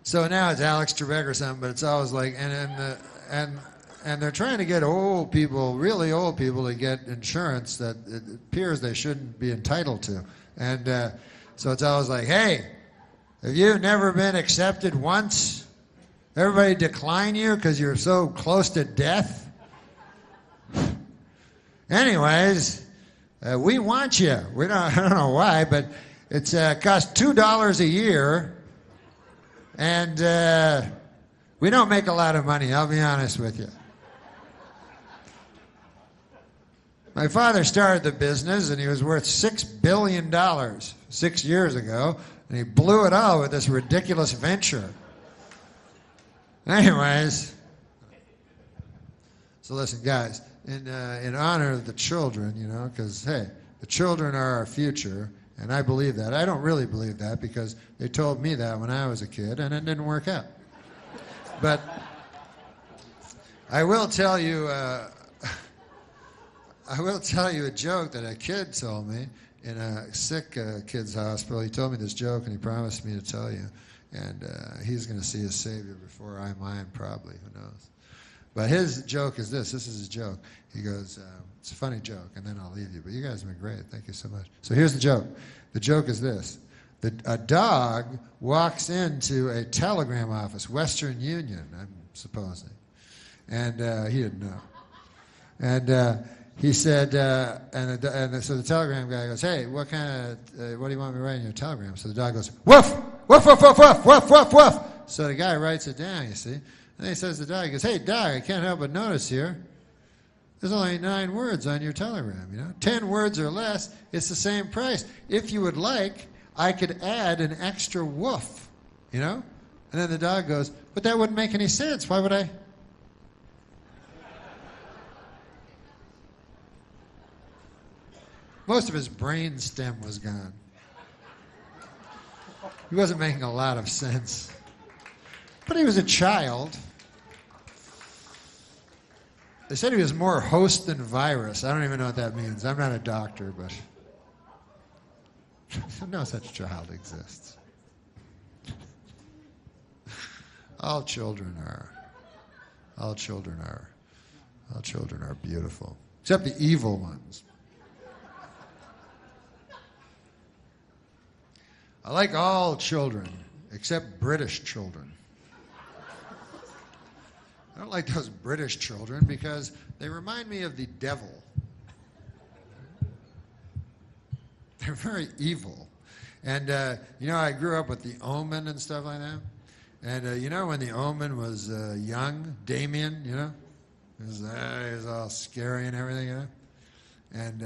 Speaker 2: so now it's Alex Trebek or something, but it's always like, and they're trying to get old people, really old people, to get insurance that it appears they shouldn't be entitled to. And so it's always like, hey, have you never been accepted once? Everybody decline you because you're so close to death? Anyways, we want you. I don't know why, but it's costs $2 a year, and we don't make a lot of money, I'll be honest with you. My father started the business, and he was worth $6 billion 6 years ago, and he blew it all with this ridiculous venture. Anyways, so listen, guys, in honor of the children, you know, because, hey, the children are our future, and I believe that. I don't really believe that because they told me that when I was a kid, and it didn't work out. But I will tell you a joke that a kid told me in a sick kid's hospital. He told me this joke, and he promised me to tell you. And he's going to see his Savior before I mine, probably. Who knows? But his joke is this. This is his joke. He goes, it's a funny joke, and then I'll leave you. But you guys have been great. Thank you so much. So here's the joke. The joke is this. A dog walks into a telegram office, Western Union, I'm supposing. And he didn't know. And he said, so the telegram guy goes, hey, what do you want me to write in your telegram? So the dog goes, woof, woof, woof, woof, woof, woof, woof, woof. So the guy writes it down, you see. And then he says to the dog, he goes, hey, dog, I can't help but notice here, there's only 9 words on your telegram, you know. 10 words or less, it's the same price. If you would like, I could add an extra woof you know? And then the dog goes, but that wouldn't make any sense. Why would I? Most of his brain stem was gone. He wasn't making a lot of sense. But he was a child. They said he was more host than virus. I don't even know what that means. I'm not a doctor, but no such child exists. All children are beautiful, except the evil ones. I like all children, except British children. I don't like those British children because they remind me of the devil. They're very evil. And, I grew up with The Omen and stuff like that. And, when The Omen was young, Damien, he was all scary and everything, And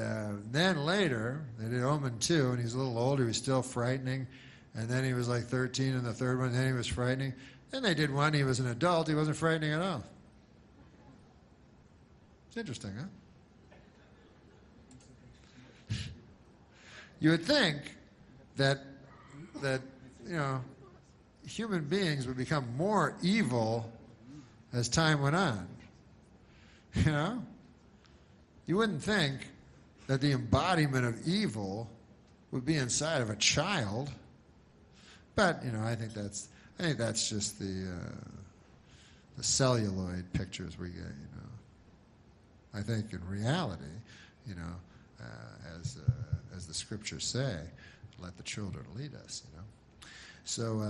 Speaker 2: then later, they did Omen 2, and he's a little older, he was still frightening. And then he was like 13 in the third one, and then he was frightening. Then they did one, he was an adult, he wasn't frightening at all. It's interesting, huh? You would think that human beings would become more evil as time went on. You wouldn't think that the embodiment of evil would be inside of a child. But, I think that's just the celluloid pictures we get, I think in reality, as the scriptures say, let the children lead us, So,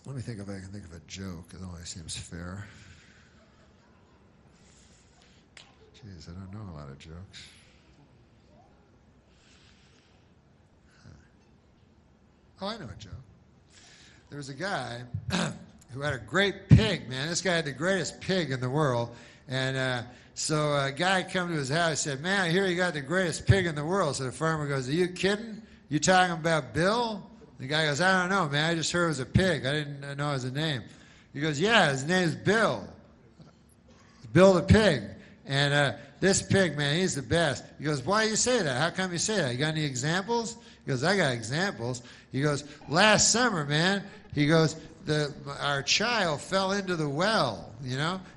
Speaker 2: let me think if I can think of a joke. It only seems fair. Jeez, I don't know a lot of jokes. Oh, I know a joke. There was a guy who had a great pig, man. This guy had the greatest pig in the world. And so a guy come to his house and said, man, I hear you got the greatest pig in the world. So the farmer goes, are you kidding? You talking about Bill? The guy goes, I don't know, man. I just heard it was a pig. I didn't know it was a name. He goes, yeah, his name's Bill. Bill the pig. And this pig, man, he's the best. He goes, why do you say that? How come you say that? You got any examples? He goes, I got examples. He goes, last summer, man, he goes, our child fell into the well,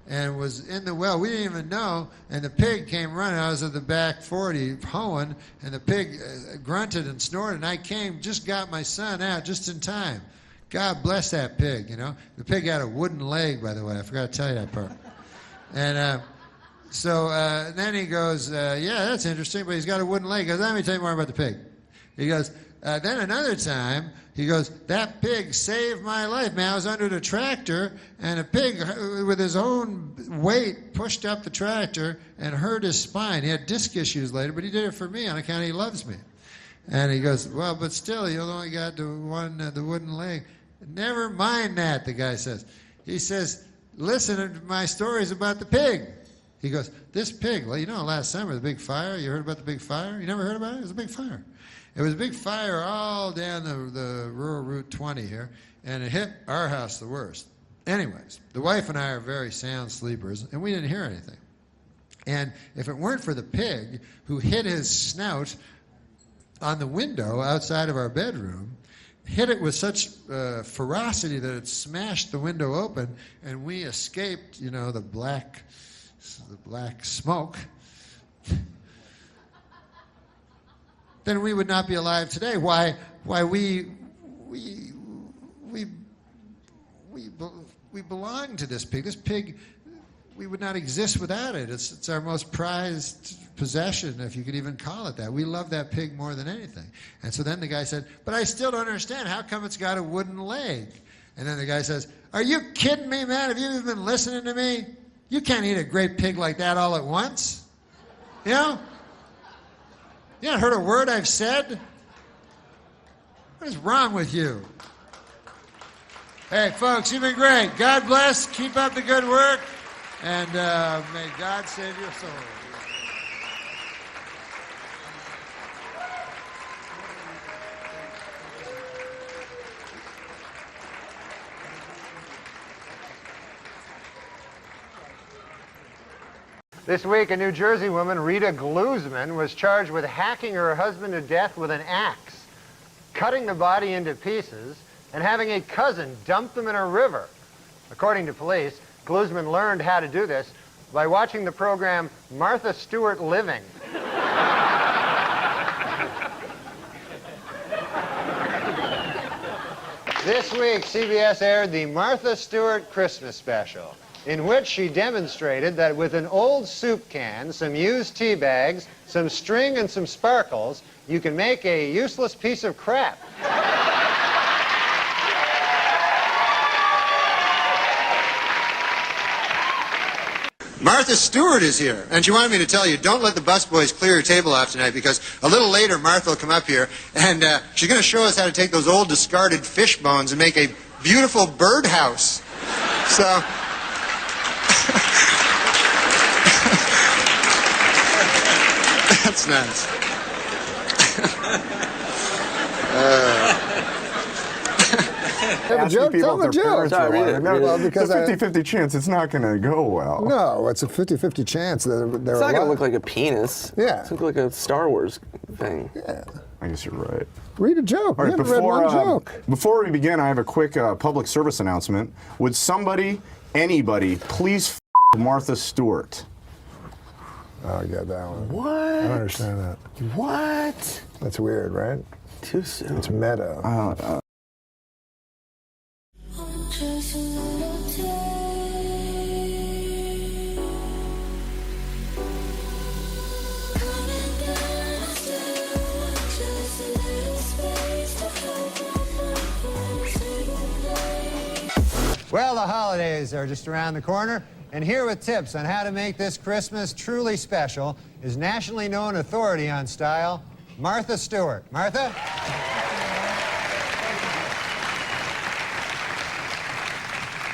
Speaker 2: and was in the well. We didn't even know, and the pig came running. I was at the back 40 hoeing, and the pig grunted and snorted, and I just got my son out just in time. God bless that pig, The pig had a wooden leg, by the way. I forgot to tell you that part. And so then he goes, yeah, that's interesting, but he's got a wooden leg. He goes, let me tell you more about the pig. He goes, then another time, he goes, that pig saved my life, man. I was under the tractor, and a pig with his own weight pushed up the tractor and hurt his spine. He had disc issues later, but he did it for me on account he loves me. And he goes, well, but still, you only got the wooden leg. Never mind that, the guy says. He says, listen to my stories about the pig. He goes, this pig, well, last summer, the big fire, you heard about the big fire? You never heard about it? It was a big fire. It was a big fire all down the rural Route 20 here, and it hit our house the worst. Anyways, the wife and I are very sound sleepers, and we didn't hear anything. And if it weren't for the pig who hit his snout on the window outside of our bedroom, hit it with such ferocity that it smashed the window open, and we escaped, the black smoke, then we would not be alive today. Why we belong to this pig. This pig, we would not exist without it. It's our most prized possession, if you could even call it that. We love that pig more than anything. And so then the guy said, but I still don't understand. How come it's got a wooden leg? And then the guy says, are you kidding me, man? Have you even been listening to me? You can't eat a great pig like that all at once. You haven't heard a word I've said? What is wrong with you? Hey, folks, you've been great. God bless. Keep up the good work. And may God save your soul.
Speaker 1: This week, a New Jersey woman, Rita Glusman, was charged with hacking her husband to death with an axe, cutting the body into pieces, and having a cousin dump them in a river. According to police, Glusman learned how to do this by watching the program Martha Stewart Living. This week, CBS aired the Martha Stewart Christmas special, in which she demonstrated that with an old soup can, some used tea bags, some string, and some sparkles, you can make a useless piece of crap. Martha Stewart is here, and she wanted me to tell you, don't let the busboys clear your table off tonight, because a little later Martha will come up here, and she's going to show us how to take those old discarded fish bones and make a beautiful birdhouse. So... That's nice.
Speaker 3: Have a joke? Tell them a joke.
Speaker 5: Because it's a 50-50 chance it's not going to go well.
Speaker 3: No, it's a 50-50 chance that
Speaker 8: It's not going to look like a penis.
Speaker 3: Yeah.
Speaker 8: It's going to look like a Star Wars thing.
Speaker 3: Yeah.
Speaker 5: I guess you're right.
Speaker 3: Read a joke.
Speaker 5: All right,
Speaker 3: We haven't read one joke.
Speaker 5: Before we begin, I have a quick public service announcement. Would anybody, please f Martha Stewart?
Speaker 3: Oh, I get that one.
Speaker 8: What?
Speaker 3: I don't understand that.
Speaker 8: What?
Speaker 3: That's weird, right?
Speaker 8: Too soon.
Speaker 3: It's meta.
Speaker 1: Well, the holidays are just around the corner, and here with tips on how to make this Christmas truly special is nationally known authority on style, Martha Stewart. Martha?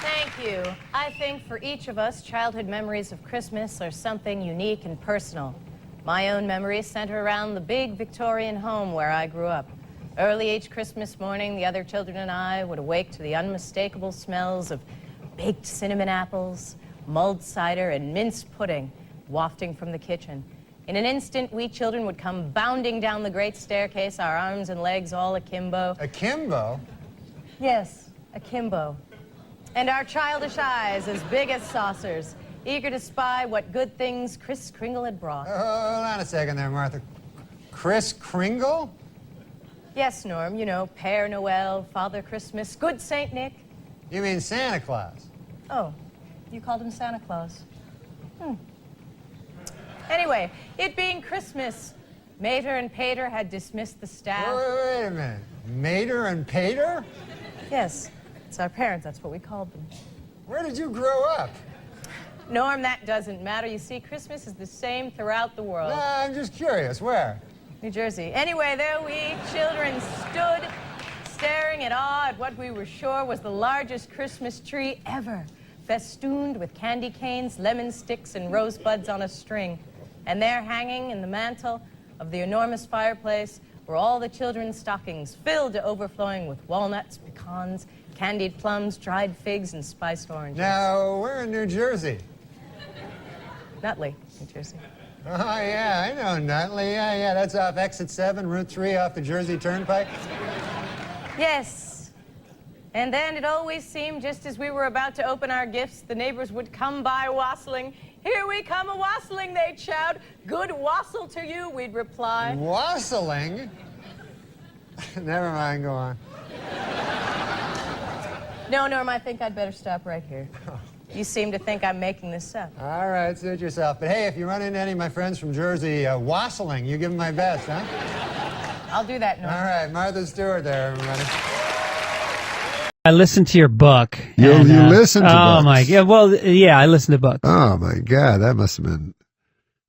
Speaker 24: Thank you. I think for each of us, childhood memories of Christmas are something unique and personal. My own memories center around the big Victorian home where I grew up. Early each Christmas morning, the other children and I would awake to the unmistakable smells of baked cinnamon apples, mulled cider, and minced pudding wafting from the kitchen. In an instant, we children would come bounding down the great staircase, our arms and legs all akimbo.
Speaker 1: Akimbo?
Speaker 24: Yes, akimbo. And our childish eyes as big as saucers, eager to spy what good things Kris Kringle had brought.
Speaker 1: Hold on a second there, Martha. Kris Kringle?
Speaker 24: Yes, Norm, you know, Père Noël, Father Christmas, good Saint Nick.
Speaker 1: You mean Santa Claus?
Speaker 24: Oh, you called him Santa Claus. Anyway, it being Christmas, Mater and Pater had dismissed the staff.
Speaker 1: Wait a minute. Mater and Pater?
Speaker 24: Yes, it's our parents, that's what we called them.
Speaker 1: Where did you grow up?
Speaker 24: Norm, that doesn't matter. You see, Christmas is the same throughout the world.
Speaker 1: No, I'm just curious. Where?
Speaker 24: New Jersey. Anyway, there we children stood, staring in awe at what we were sure was the largest Christmas tree ever, festooned with candy canes, lemon sticks, and rosebuds on a string. And there, hanging in the mantel of the enormous fireplace, were all the children's stockings, filled to overflowing with walnuts, pecans, candied plums, dried figs, and spiced oranges.
Speaker 1: Now, we're in New Jersey.
Speaker 24: Nutley, New Jersey.
Speaker 1: Oh, yeah, I know Nutley. Yeah, that's off Exit 7, Route 3, off the Jersey Turnpike.
Speaker 24: Yes. And then it always seemed just as we were about to open our gifts, the neighbors would come by wassailing. Here we come a-wassailing, they'd shout. Good wassail to you, we'd reply.
Speaker 1: Wassailing? Never mind, go on.
Speaker 24: No, Norm, I think I'd better stop right here. You seem to think I'm making this up.
Speaker 1: All right, suit yourself. But hey, if you run into any of my friends from Jersey wassailing, you give them my best, huh?
Speaker 24: I'll do that, Norm.
Speaker 1: All right, Martha Stewart there, everybody.
Speaker 9: I listened to your book.
Speaker 3: You listened to books?
Speaker 9: Oh, my God. Well, yeah, I listened to books.
Speaker 3: Oh, my God. That must have been...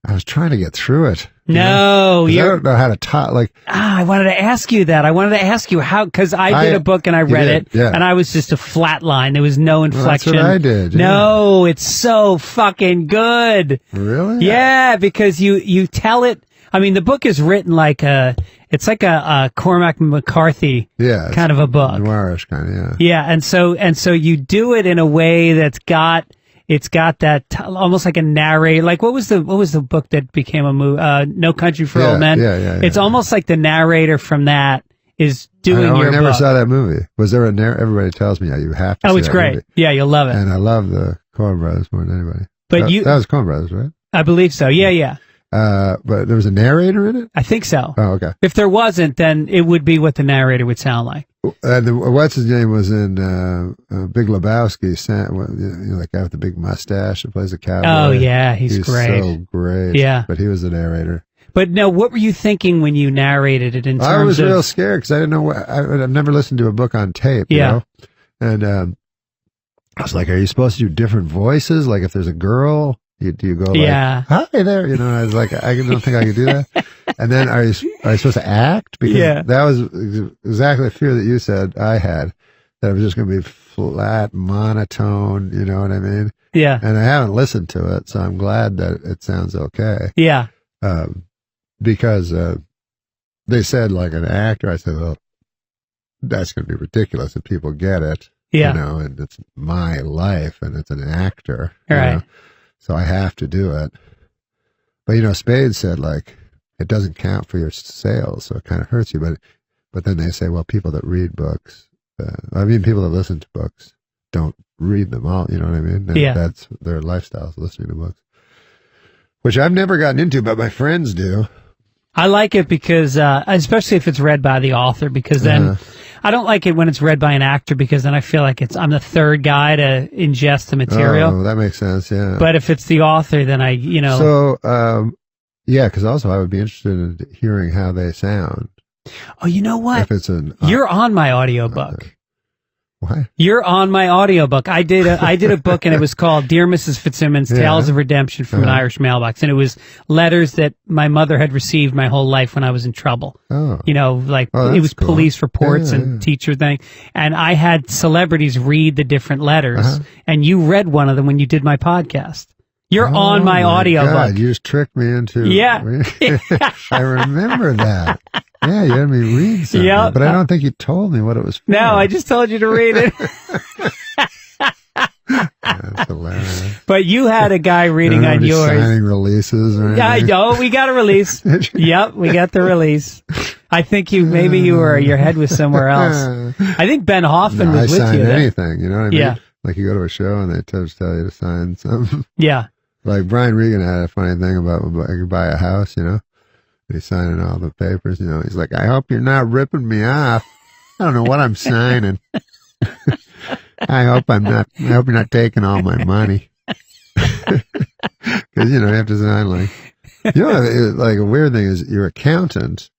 Speaker 3: I was trying to get through it.
Speaker 9: No,
Speaker 3: I don't know how to talk. Like,
Speaker 9: I wanted to ask you that. I wanted to ask you how, because I did a book and I read it, and I was just a flat line. There was no inflection.
Speaker 3: Well, that's what I did. Yeah.
Speaker 9: No, it's so fucking good.
Speaker 3: Really?
Speaker 9: Yeah, because you tell it. I mean, the book is written like it's like a Cormac McCarthy kind of a book.
Speaker 3: Noirish kind of,
Speaker 9: Yeah, and so you do it in a way that's got It's got that almost like a narrator. Like what was the book that became a movie? No Country for Old Men.
Speaker 3: Yeah.
Speaker 9: It's almost like the narrator from that is doing your
Speaker 3: I never
Speaker 9: book.
Speaker 3: saw that movie. Was there a narrator? Everybody tells me, yeah, you have to see
Speaker 9: it's
Speaker 3: that
Speaker 9: great.
Speaker 3: movie.
Speaker 9: Yeah, you'll love it.
Speaker 3: And I love the Coen Brothers more than anybody.
Speaker 9: But
Speaker 3: that was Coen Brothers, right?
Speaker 9: I believe so. Yeah.
Speaker 3: But there was a narrator in it?
Speaker 9: I think so.
Speaker 3: Oh, okay.
Speaker 9: If there wasn't, then it would be what the narrator would sound like.
Speaker 3: What's his name was in Big Lebowski, like guy with the big mustache that plays a cowboy.
Speaker 9: Oh, yeah, he's great.
Speaker 3: So great.
Speaker 9: Yeah.
Speaker 3: But he was the narrator.
Speaker 9: But no, what were you thinking when you narrated it in terms of...
Speaker 3: I was real scared because I didn't know I've never listened to a book on tape, you know? And I was like, are you supposed to do different voices? Like if there's a girl... Do you go like, hi there? You know, I was like, I don't think I could do that. And then are you supposed to act? Because that was exactly the fear that you said I had, that it was just going to be flat, monotone, you know what I mean?
Speaker 9: Yeah.
Speaker 3: And I haven't listened to it, so I'm glad that it sounds okay.
Speaker 9: Yeah.
Speaker 3: Because they said like an actor, I said, well, that's going to be ridiculous if people get it.
Speaker 9: Yeah.
Speaker 3: You know, and it's my life and it's an actor.
Speaker 9: Right.
Speaker 3: You know? So I have to do it. But, you know, Spade said, like, it doesn't count for your sales, so it kind of hurts you. But then they say, well, people that read books, people that listen to books don't read them all, you know what I mean? And that's their lifestyle, is listening to books. Which I've never gotten into, but my friends do. I
Speaker 9: like it because, especially if it's read by the author, because then I don't like it when it's read by an actor, because then I feel like I'm the third guy to ingest the material.
Speaker 3: Oh, that makes sense, yeah.
Speaker 9: But if it's the author, then
Speaker 3: So, because also I would be interested in hearing how they sound.
Speaker 9: Oh, you know what?
Speaker 3: If it's
Speaker 9: You're on my audiobook.
Speaker 3: Okay. What?
Speaker 9: You're on my audiobook. I did a book, and it was called Dear Mrs. Fitzsimmons, Tales of Redemption from an Irish Mailbox. And it was letters that my mother had received my whole life when I was in trouble.
Speaker 3: Oh.
Speaker 9: You know, like it was
Speaker 3: cool.
Speaker 9: police reports and teacher thing. And I had celebrities read the different letters, and you read one of them when you did my podcast. You're on my audiobook.
Speaker 3: God, you just tricked me into...
Speaker 9: Yeah.
Speaker 3: I remember that. Yeah, you had me read something, but I don't think you told me what it was for.
Speaker 9: No, I just told you to read it.
Speaker 3: That's hilarious.
Speaker 9: But you had a guy reading on yours.
Speaker 3: Signing releases or anything?
Speaker 9: Yeah, I know. We got a release. Yep, we got the release. I think maybe your head was somewhere else. I think Ben Hoffman was with you.
Speaker 3: I sign anything, you know what I mean?
Speaker 9: Yeah.
Speaker 3: Like you go to a show and they just tell you to sign something.
Speaker 9: Yeah.
Speaker 3: Like Brian Regan had a funny thing about I could buy a house, you know? He's signing all the papers, you know. He's like, I hope you're not ripping me off. I don't know what I'm signing. I hope you're not taking all my money. Because, you know, you have to sign like a weird thing is your accountant,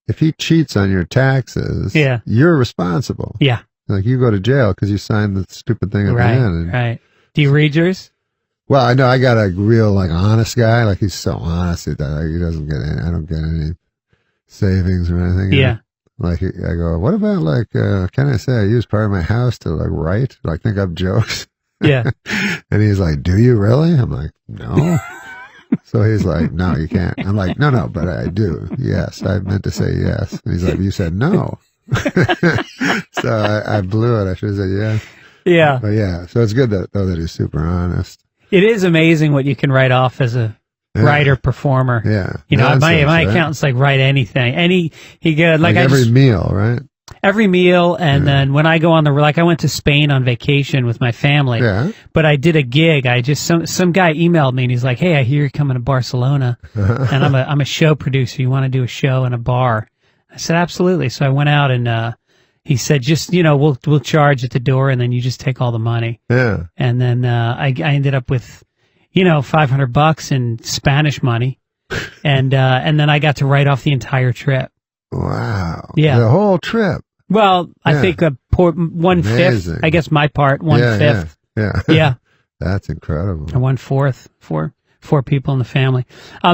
Speaker 3: if he cheats on your taxes, you're responsible.
Speaker 9: Yeah.
Speaker 3: Like you go to jail because you signed the stupid thing at the end.
Speaker 9: Right. Do you read yours?
Speaker 3: Well, I know I got a real honest guy. Like he's so honest that he doesn't get any. I don't get any savings or anything.
Speaker 9: Yeah.
Speaker 3: Like I go, what about can I say I use part of my house to write, think up jokes?
Speaker 9: Yeah.
Speaker 3: And he's like, do you really? I'm like, no. So he's like, no, you can't. I'm like, no, but I do. Yes, I meant to say yes. And he's like, you said no. So I blew it. I should have said yes.
Speaker 9: Yeah.
Speaker 3: But yeah, so it's good that he's super honest.
Speaker 9: It is amazing what you can write off as a writer performer.
Speaker 3: Yeah.
Speaker 9: You know, my accountant's like, write anything. He could like
Speaker 3: every meal, right?
Speaker 9: Every meal, and then when I go on I went to Spain on vacation with my family.
Speaker 3: Yeah.
Speaker 9: But I did a gig. Some guy emailed me and he's like, "Hey, I hear you're coming to Barcelona, and I'm a show producer. You want to do a show in a bar?" I said, "Absolutely." So I went out and he said, "Just we'll charge at the door, and then you just take all the money."
Speaker 3: Yeah.
Speaker 9: And then I ended up with $500 in Spanish money, and then I got to write off the entire trip.
Speaker 3: Wow.
Speaker 9: Yeah.
Speaker 3: The whole trip.
Speaker 9: Well, I think 1/5. I guess my part 1/5.
Speaker 3: Yeah.
Speaker 9: Yeah.
Speaker 3: That's incredible.
Speaker 9: 1/4 four people in the family.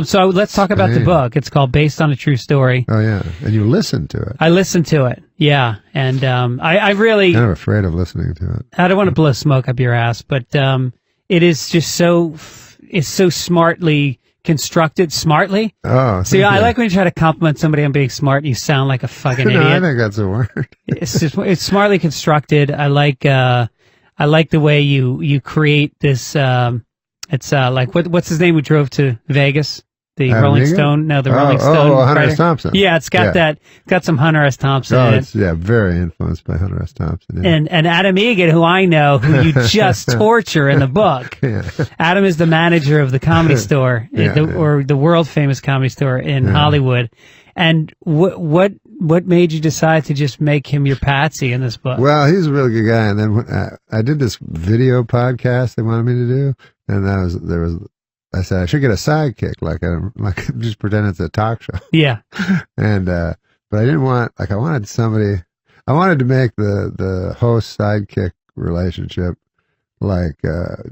Speaker 9: So let's talk about the book. It's called Based on a True Story.
Speaker 3: Oh yeah, and you listened to it.
Speaker 9: I listened to it. Yeah, and I really
Speaker 3: kind of afraid of listening to it.
Speaker 9: I don't want to blow smoke up your ass, but it is just it's so smartly constructed. Smartly.
Speaker 3: Oh,
Speaker 9: see, I like when you try to compliment somebody on being smart and you sound like a fucking idiot.
Speaker 3: I think that's a word.
Speaker 9: It's smartly constructed. I like I like the way you create this. It's like what's his name who drove to Vegas? The Rolling
Speaker 3: Egan?
Speaker 9: Stone? No, the Rolling Stone.
Speaker 3: Oh, Hunter
Speaker 9: writer.
Speaker 3: S. Thompson.
Speaker 9: Yeah, it's got got some Hunter S. Thompson in it.
Speaker 3: It's very influenced by Hunter S. Thompson. Yeah.
Speaker 9: And Adam Egan, who I know, who you just torture in the book.
Speaker 3: Yeah.
Speaker 9: Adam is the manager of the Comedy Store, or the world famous Comedy Store in Hollywood. And what made you decide to just make him your patsy in this book?
Speaker 3: Well, he's a really good guy. And then when I did this video podcast they wanted me to do, and I said I should get a sidekick, like just pretend it's a talk show.
Speaker 9: Yeah.
Speaker 3: And but I didn't want I wanted to make the host sidekick relationship like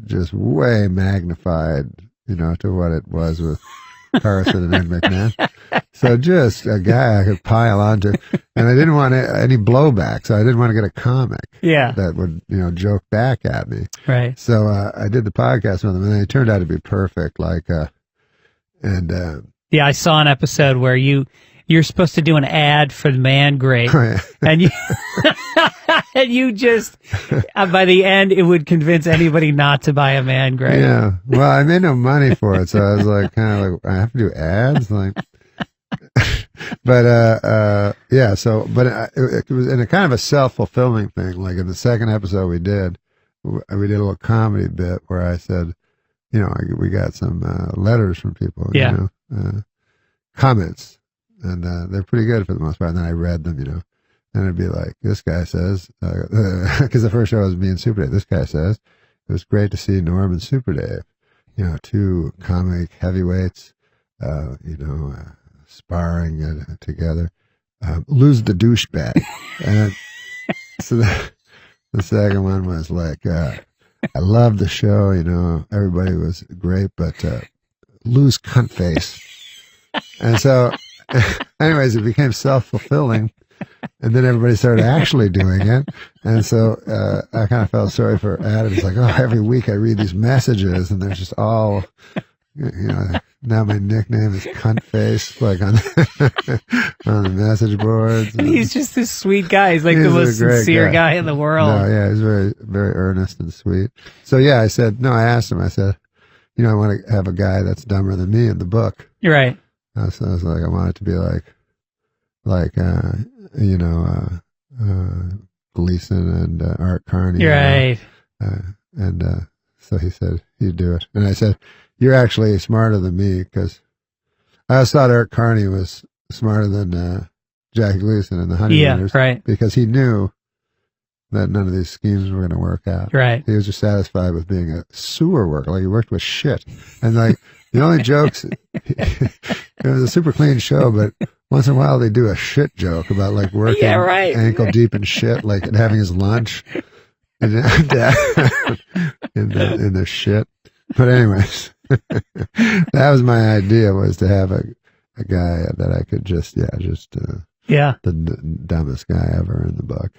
Speaker 3: just way magnified, to what it was with Carson and Ed McMahon. So just a guy I could pile onto, and I didn't want any blowback, so I didn't want to get a comic that would, joke back at me.
Speaker 9: Right.
Speaker 3: So I did the podcast with him, and it turned out to be perfect.
Speaker 9: Yeah, I saw an episode where you're supposed to do an ad for the Man Grape, and you and you just by the end it would convince anybody not to buy a Man Grape.
Speaker 3: Yeah, well, I made no money for it, so I was like, kind of like, I have to do ads, like. But yeah. So, but it was in a kind of a self-fulfilling thing. Like in the second episode we did a little comedy bit where I said, we got some letters from people, comments. And they're pretty good for the most part. And then I read them, and it'd be like, this guy says, because the first show was me and Super Dave. This guy says, it was great to see Norm and Super Dave, two comic heavyweights, sparring together, lose the douchebag. And so the second one was like, I love the show, everybody was great, but lose cunt face. And so, anyways, it became self-fulfilling, and then everybody started actually doing it. And so I kind of felt sorry for Adam. He's like, every week I read these messages, and they're just all, now my nickname is Cunt Face, like on the message boards.
Speaker 9: And he's just this sweet guy. He's like the most sincere guy in the world.
Speaker 3: No, yeah, he's very, very earnest and sweet. So yeah, I asked him, I said, I want to have a guy that's dumber than me in the book.
Speaker 9: You're right.
Speaker 3: So I was like, I want it to be like Gleason and Art Carney.
Speaker 9: Right.
Speaker 3: So he said he'd do it. And I said, you're actually smarter than me, because I always thought Art Carney was smarter than Jackie Gleason and the Honeymooners.
Speaker 9: Yeah, right.
Speaker 3: Because he knew that none of these schemes were going to work out.
Speaker 9: Right.
Speaker 3: He was just satisfied with being a sewer worker. Like, he worked with shit. And like, the only jokes, it was a super clean show, but once in a while they do a shit joke about like working ankle deep in shit, like and having his lunch in the shit. But anyways, that was my idea, was to have a guy that I could just the dumbest guy ever in the book.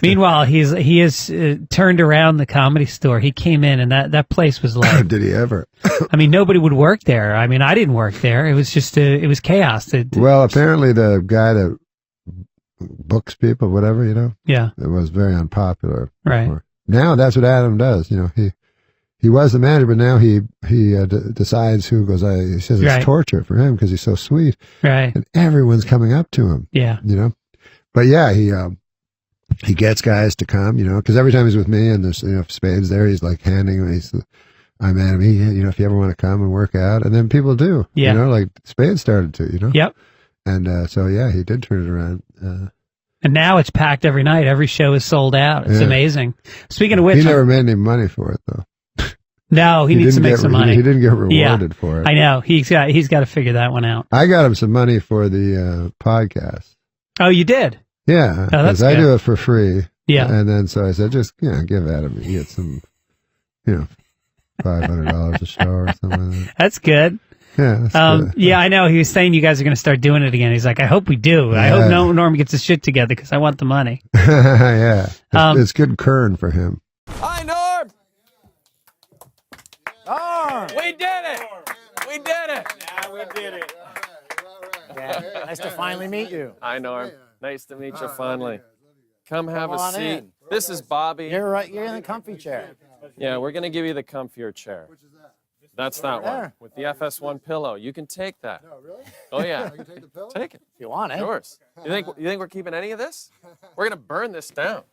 Speaker 9: Meanwhile, he has turned around the Comedy Store. He came in, and that place was like.
Speaker 3: Did he ever?
Speaker 9: I mean, nobody would work there. I mean, I didn't work there. It was just it was chaos.
Speaker 3: Well, apparently the guy that books people, whatever,
Speaker 9: yeah,
Speaker 3: it was very unpopular.
Speaker 9: Right.
Speaker 3: Before. Now that's what Adam does. He was the manager, but now he decides who goes. He says it's torture for him because he's so sweet.
Speaker 9: Right.
Speaker 3: And everyone's coming up to him.
Speaker 9: Yeah.
Speaker 3: But yeah, he gets guys to come, because every time he's with me and there's, Spade's there, he's like handing me, I'm Adam, if you ever want to come and work out. And then people do, like Spade started to,
Speaker 9: Yep.
Speaker 3: And so, yeah, he did turn it around.
Speaker 9: And now it's packed every night. Every show is sold out. It's amazing. Speaking of which.
Speaker 3: He never made any money for it, though.
Speaker 9: No, he needs to make some money.
Speaker 3: He didn't get rewarded for it.
Speaker 9: I know. He's got to figure that one out.
Speaker 3: I got him some money for the podcast.
Speaker 9: Oh, you did?
Speaker 3: Yeah, because I do it for free.
Speaker 9: Yeah.
Speaker 3: And then so I said, just, give Adam, you get some, $500 a show or something like that.
Speaker 9: That's good.
Speaker 3: Yeah.
Speaker 9: Yeah, I know. He was saying you guys are going to start doing it again. He's like, I hope we do. I hope Norm gets his shit together because I want the money.
Speaker 3: Yeah. It's good kern for him.
Speaker 10: Hi, Norm. Norm. We did it. We did it.
Speaker 12: Yeah, we did it. Yeah, nice to finally meet you.
Speaker 10: Hi, Norm. Nice to meet you finally. Come have a seat.
Speaker 12: In.
Speaker 10: This is Bobby.
Speaker 12: You're right. You're in the comfy chair.
Speaker 10: Yeah, we're going to give you the comfier chair. Which is that? That's that one with the FS1 pillow. You can take that. No, really? Oh, yeah. I can take the pillow? Take it.
Speaker 12: If you want it.
Speaker 10: Of course. You think we're keeping any of this? We're going to burn this down.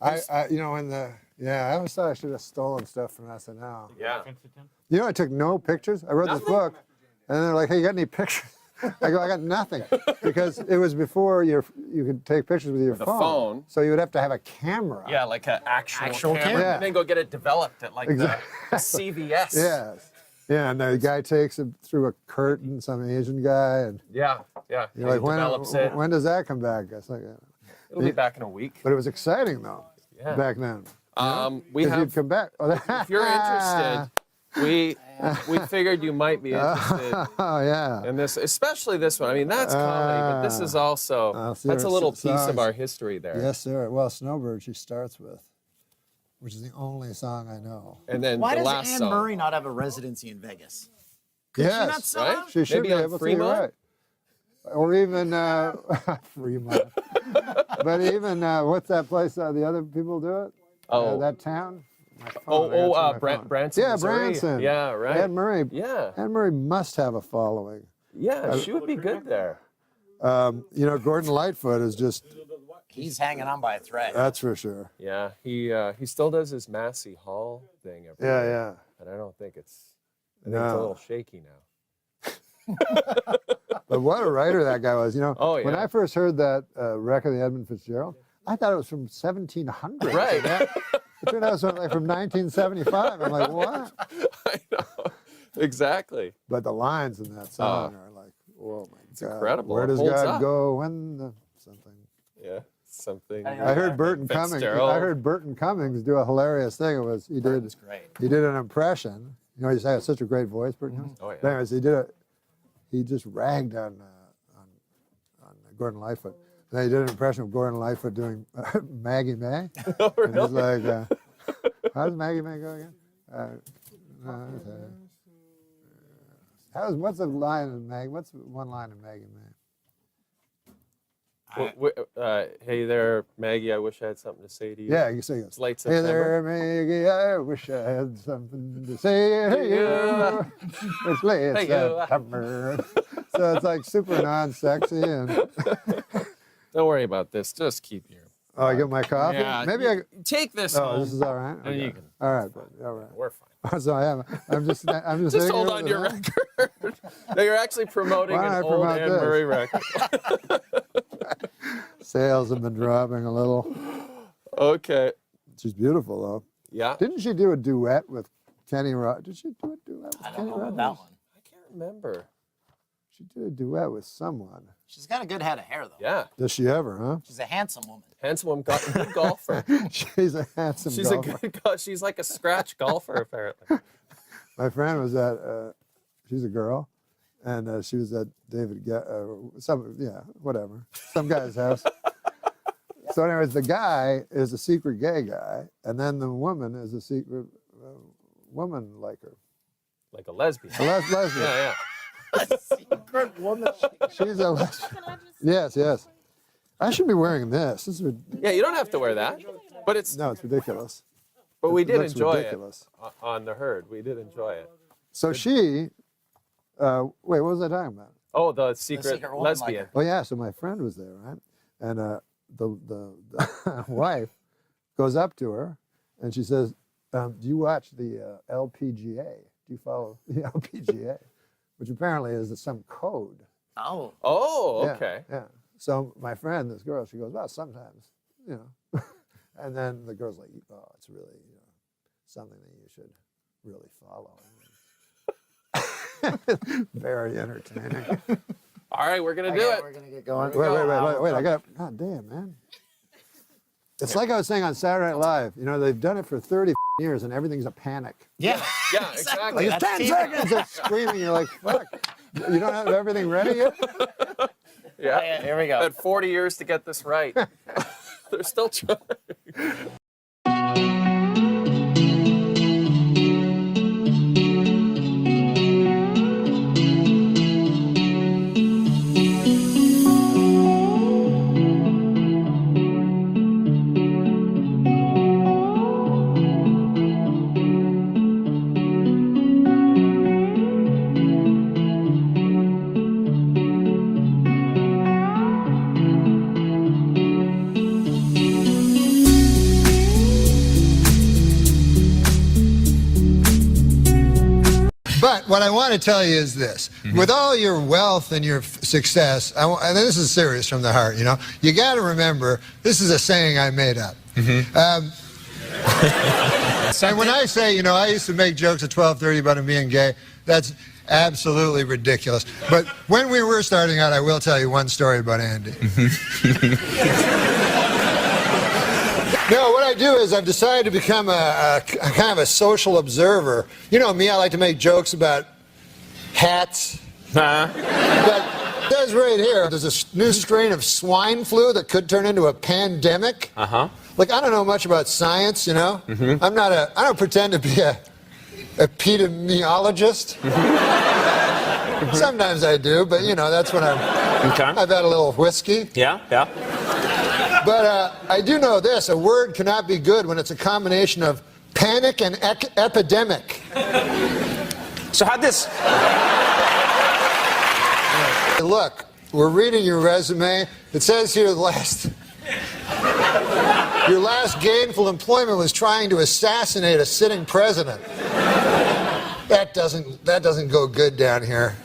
Speaker 1: I always thought I should have stolen stuff from SNL.
Speaker 10: Yeah.
Speaker 1: You know, I took no pictures. I wrote this book, and they're like, hey, you got any pictures? I go, I got nothing. Because it was before you could take pictures with your phone. So you would have to have a camera.
Speaker 10: Yeah, like an actual camera.
Speaker 1: Yeah.
Speaker 10: And then go get it developed at like the CVS.
Speaker 1: Yes. Yeah, and the guy takes it through a curtain, some Asian guy. And
Speaker 10: yeah.
Speaker 1: You're like, when does that come back? I was like,
Speaker 10: it'll be back in a week.
Speaker 1: But it was exciting, though, back then.
Speaker 10: You'd
Speaker 1: come back.
Speaker 10: If you're interested, we figured you might be interested.
Speaker 1: Oh, yeah.
Speaker 10: In this, especially this one. I mean, that's comedy, but this is also, that's a little piece of our history there.
Speaker 1: Yes, sir. Well, Snowbird, she starts with, which is the only song I know.
Speaker 10: And then
Speaker 12: why
Speaker 10: the
Speaker 12: does
Speaker 10: last
Speaker 12: Anne
Speaker 10: song.
Speaker 12: Murray not have a residency in Vegas? Could
Speaker 1: yes,
Speaker 12: she not sell
Speaker 10: right?
Speaker 12: out?
Speaker 1: She should
Speaker 10: Maybe
Speaker 1: be
Speaker 10: on
Speaker 1: able
Speaker 10: Fremont?
Speaker 1: to, right. Or even Fremont. But even, what's that place the other people do it?
Speaker 10: Oh.
Speaker 1: That town?
Speaker 10: Branson,
Speaker 1: yeah,
Speaker 10: Missouri.
Speaker 1: Branson.
Speaker 10: Yeah, right.
Speaker 1: Anne Murray.
Speaker 10: Yeah.
Speaker 1: Anne Murray must have a following.
Speaker 10: Yeah, she would be good there.
Speaker 1: You know, Gordon Lightfoot is just...
Speaker 12: He's hanging on by a thread.
Speaker 1: That's for sure.
Speaker 10: Yeah, he still does his Massey Hall thing every
Speaker 1: Yeah,
Speaker 10: year.
Speaker 1: yeah.
Speaker 10: And I don't think it's... I think it's a little shaky now.
Speaker 1: But what a writer that guy was. You know,
Speaker 10: Oh, yeah.
Speaker 1: when I first heard that wreck of the Edmund Fitzgerald, I thought it was from 1700.
Speaker 10: Right.
Speaker 1: It turned out it was from 1975. I'm like, what?
Speaker 10: I know. Exactly.
Speaker 1: But the lines in that song are like, oh my
Speaker 10: It's
Speaker 1: God.
Speaker 10: incredible.
Speaker 1: Where
Speaker 10: It
Speaker 1: does
Speaker 10: holds
Speaker 1: God
Speaker 10: up.
Speaker 1: go when the something?
Speaker 10: Yeah, something.
Speaker 1: I heard Burton Cummings.
Speaker 10: Fitzgerald.
Speaker 1: I heard Burton Cummings do a hilarious thing. It was he did an impression. You know, he had such a great voice, Burton Cummings.
Speaker 10: Oh, yeah.
Speaker 1: But anyways, he just ragged on Gordon Lightfoot. And then he did an impression of Gordon Lightfoot doing Maggie May.
Speaker 10: Oh, really?
Speaker 1: And he's like, how does Maggie May go again? What's the line in Maggie? What's one line in Maggie May?
Speaker 10: Hey there, Maggie, I wish I had something to say to you.
Speaker 1: Yeah, you can sing it.
Speaker 10: It's late
Speaker 1: Hey
Speaker 10: September.
Speaker 1: there, Maggie, I wish I had something to say to you. It's late
Speaker 10: Hey, you.
Speaker 1: September. So it's like super non-sexy. And
Speaker 10: Don't worry about this. Just keep your...
Speaker 1: oh, I get my coffee?
Speaker 10: Yeah,
Speaker 1: Maybe I...
Speaker 10: Take this
Speaker 1: Oh,
Speaker 10: home.
Speaker 1: this is all right?
Speaker 10: And you
Speaker 1: Okay.
Speaker 10: can...
Speaker 1: All right, buddy. All right.
Speaker 10: We're fine.
Speaker 1: So I'm just
Speaker 10: Just
Speaker 1: sitting
Speaker 10: hold
Speaker 1: here
Speaker 10: on
Speaker 1: with
Speaker 10: to your
Speaker 1: that.
Speaker 10: record. No, you're actually promoting
Speaker 1: Why don't
Speaker 10: an
Speaker 1: I
Speaker 10: old
Speaker 1: promote
Speaker 10: Anne
Speaker 1: this?
Speaker 10: Murray record.
Speaker 1: Sales have been dropping a little.
Speaker 10: Okay.
Speaker 1: She's beautiful, though.
Speaker 10: Yeah.
Speaker 1: Didn't she do a duet with Kenny Rogers? Did she do a duet with
Speaker 12: I don't
Speaker 1: Kenny
Speaker 12: know
Speaker 1: Rogers?
Speaker 12: about that one.
Speaker 10: I can't remember.
Speaker 1: She did a duet with someone.
Speaker 12: She's got a good head of hair, though.
Speaker 10: Yeah.
Speaker 1: Does she ever, huh?
Speaker 12: She's a handsome woman.
Speaker 10: Handsome woman, good golfer.
Speaker 1: She's a handsome
Speaker 10: She's
Speaker 1: golfer.
Speaker 10: a good she's like a scratch golfer, apparently.
Speaker 1: My friend was at, she's a girl, and she was at some guy's house. So anyways, the guy is a secret gay guy, and then the woman is a secret woman liker.
Speaker 10: Like a lesbian.
Speaker 1: A lesbian.
Speaker 10: Yeah,
Speaker 12: A secret woman.
Speaker 1: She's a lesbian. Yes. I should be wearing this. This is
Speaker 10: yeah. You don't have to wear that, but it's
Speaker 1: ridiculous.
Speaker 10: But we did
Speaker 1: looks
Speaker 10: enjoy
Speaker 1: ridiculous.
Speaker 10: it on the herd. We did enjoy it.
Speaker 1: So she, wait, what was I talking about?
Speaker 10: Oh, the secret
Speaker 12: woman
Speaker 10: lesbian.
Speaker 1: Oh yeah, so my friend was there, right? And the wife goes up to her, and she says, "Do you watch the LPGA? Do you follow the LPGA?" Which apparently is some code.
Speaker 12: Oh.
Speaker 10: Oh,
Speaker 1: Yeah,
Speaker 10: okay.
Speaker 1: Yeah. So my friend, this girl, she goes, "Well, sometimes, you know." And then the girl's like, "Oh, it's really something that you should really follow." Very entertaining.
Speaker 10: All right, we're gonna do it.
Speaker 12: We're gonna get going.
Speaker 1: Wait! I got. God damn, man. It's like I was saying on Saturday Night Live. You know, they've done it for 30 years, and everything's a panic.
Speaker 12: Yeah.
Speaker 10: Yeah, exactly.
Speaker 1: Like, it's 10 seconds. They're screaming. You're like, fuck. You don't have everything ready yet?
Speaker 10: Yeah.
Speaker 12: Here we go.
Speaker 10: Had 40 years to get this right. They're still trying.
Speaker 1: But what I want to tell you is this. With all your wealth and your success, and this is serious from the heart, you know, you got to remember, this is a saying I made up. And when I say, you know, I used to make jokes at 12:30 about him being gay, that's absolutely ridiculous. But when we were starting out, I will tell you one story about Andy. No, what I do is I've decided to become a kind of a social observer. You know me, I like to make jokes about hats. But there's right here, there's a new strain of swine flu that could turn into a pandemic. Like, I don't know much about science, you know? I don't pretend to be a epidemiologist. Sometimes I do, but you know, that's when I've had a little whiskey.
Speaker 12: Yeah.
Speaker 1: But I do know this, a word cannot be good when it's a combination of panic and epidemic.
Speaker 12: So how'd this...
Speaker 1: Look, we're reading your resume. It says here your last gainful employment was trying to assassinate a sitting president. That doesn't go good down here.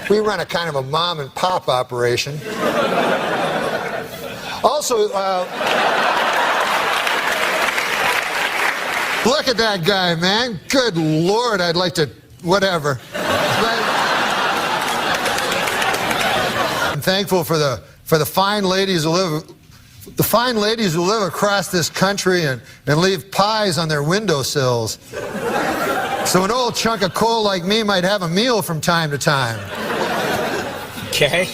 Speaker 1: We run a kind of a mom and pop operation. Also, look at that guy, man. Good Lord, I'd like to, whatever. I'm thankful for the fine ladies who live across this country and leave pies on their windowsills. So an old chunk of coal like me might have a meal from time to time.
Speaker 12: Okay.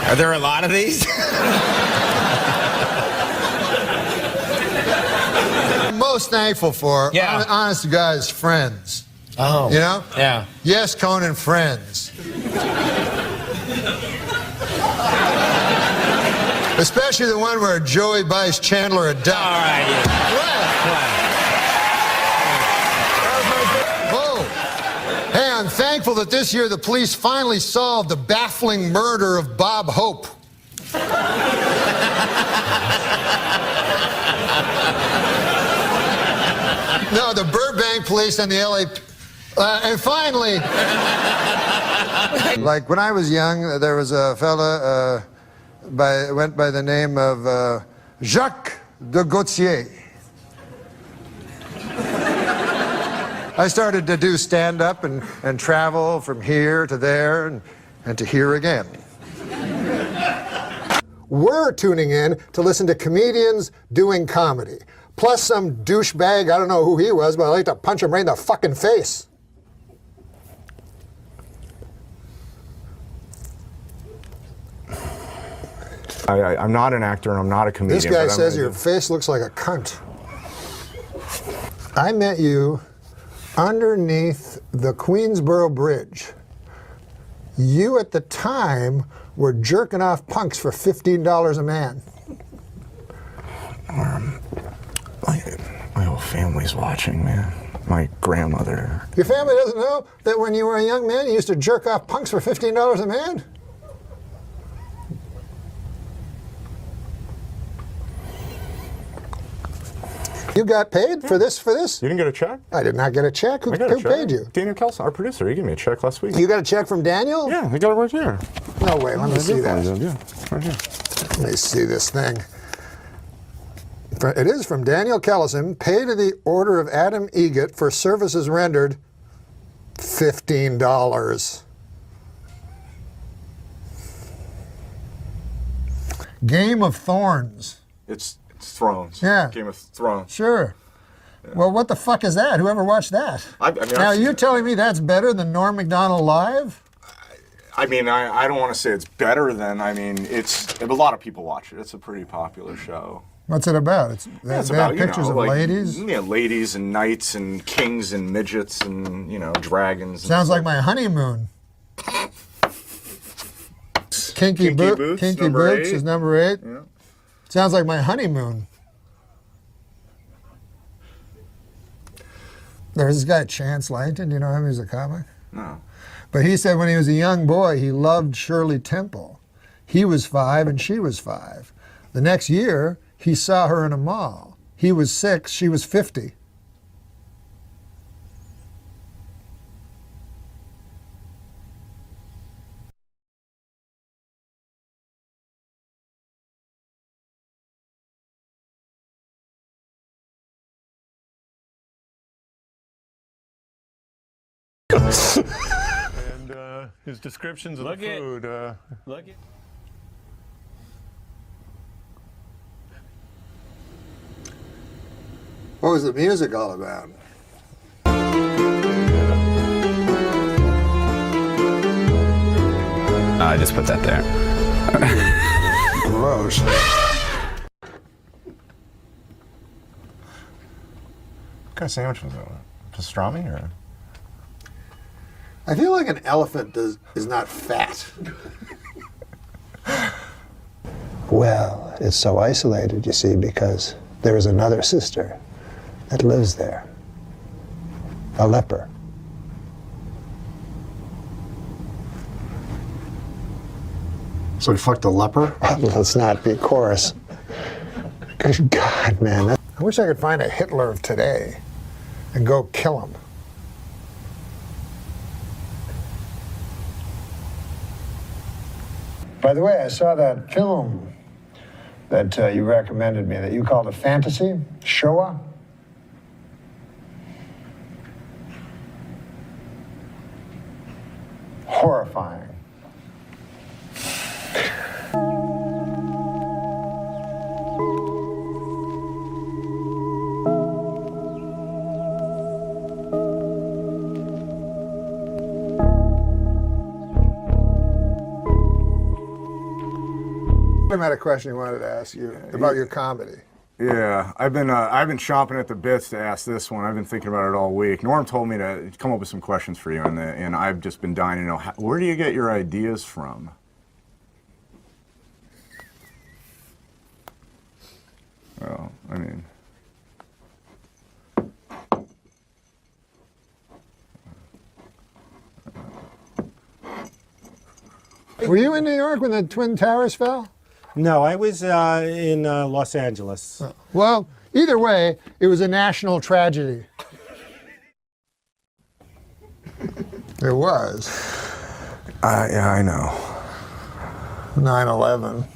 Speaker 12: Are there a lot of these?
Speaker 1: I'm most thankful for, honest to God, is friends.
Speaker 12: Oh.
Speaker 1: You know?
Speaker 12: Yeah.
Speaker 1: Yes, Conan, friends. Especially the one where Joey buys Chandler a duck.
Speaker 12: All right. Yeah.
Speaker 1: Oh. Hey, I'm thankful that this year the police finally solved the baffling murder of Bob Hope. No, the Burbank police and the LA... and finally... Like, when I was young, there was a fella went by the name of Jacques de Gautier. I started to do stand-up and travel from here to there and to here again. We're tuning in to listen to comedians doing comedy. Plus some douchebag, I don't know who he was, but I like to punch him right in the fucking face.
Speaker 5: I'm not an actor and I'm not a comedian.
Speaker 1: This guy says your face looks like a cunt. I met you underneath the Queensboro Bridge. You at the time were jerking off punks for $15 a man.
Speaker 5: My whole family's watching, man. My grandmother.
Speaker 1: Your family doesn't know that when you were a young man, you used to jerk off punks for $15 a man? You got paid for this?
Speaker 5: You didn't get a check?
Speaker 1: I did not get a check. Who paid you?
Speaker 5: Daniel Kelson, our producer. He gave me a check last week.
Speaker 1: You got a check from Daniel?
Speaker 5: Yeah, I got it right here.
Speaker 1: No way. Let me see that.
Speaker 5: Yeah, right here.
Speaker 1: Let me see this thing. It is from Daniel Kellison. Pay to the order of Adam Egget for services rendered, $15. Game of Thorns.
Speaker 5: It's Thrones.
Speaker 1: Yeah.
Speaker 5: Game of Thrones.
Speaker 1: Sure.
Speaker 2: Well, what the fuck is that? Whoever watched that? Now, you're telling me that's better than Norm Macdonald Live?
Speaker 5: I mean, I don't want to say it's better than, I mean, a lot of people watch it. It's a pretty popular show.
Speaker 2: What's it about? They have pictures of ladies?
Speaker 5: Yeah, ladies and knights and kings and midgets and, dragons.
Speaker 2: Sounds like my honeymoon. Kinky Boots is number 8.
Speaker 5: Yeah.
Speaker 2: Sounds like my honeymoon. There's this guy, Chance Langton. You know him? He's a comic.
Speaker 5: No.
Speaker 2: But he said when he was a young boy, he loved Shirley Temple. He was 5 and she was 5. The next year, he saw her in a mall. He was 6, she was 50.
Speaker 19: And his descriptions of the food.
Speaker 10: Look it.
Speaker 2: What was the music all about?
Speaker 13: I just put that there.
Speaker 2: Gross.
Speaker 5: What kind of sandwich was that? Pastrami or?
Speaker 2: I feel like an elephant is not fat. Well, it's so isolated, you see, because there is another sister that lives there. A leper.
Speaker 5: So he fucked a leper?
Speaker 2: Let's not be coarse. Good God, man. I wish I could find a Hitler of today and go kill him. By the way, I saw that film that you recommended me, that you called a fantasy, Shoah. Horrifying. I had a question I wanted to ask you about your comedy.
Speaker 5: Yeah, I've been chomping at the bits to ask this one. I've been thinking about it all week. Norm told me to come up with some questions for you, and I've just been dying to know, where do you get your ideas from? Well, I mean...
Speaker 2: Were you in New York when the Twin Towers fell?
Speaker 14: No, I was in Los Angeles.
Speaker 2: Well, either way, it was a national tragedy. It was.
Speaker 5: Yeah, I know.
Speaker 2: 9/11.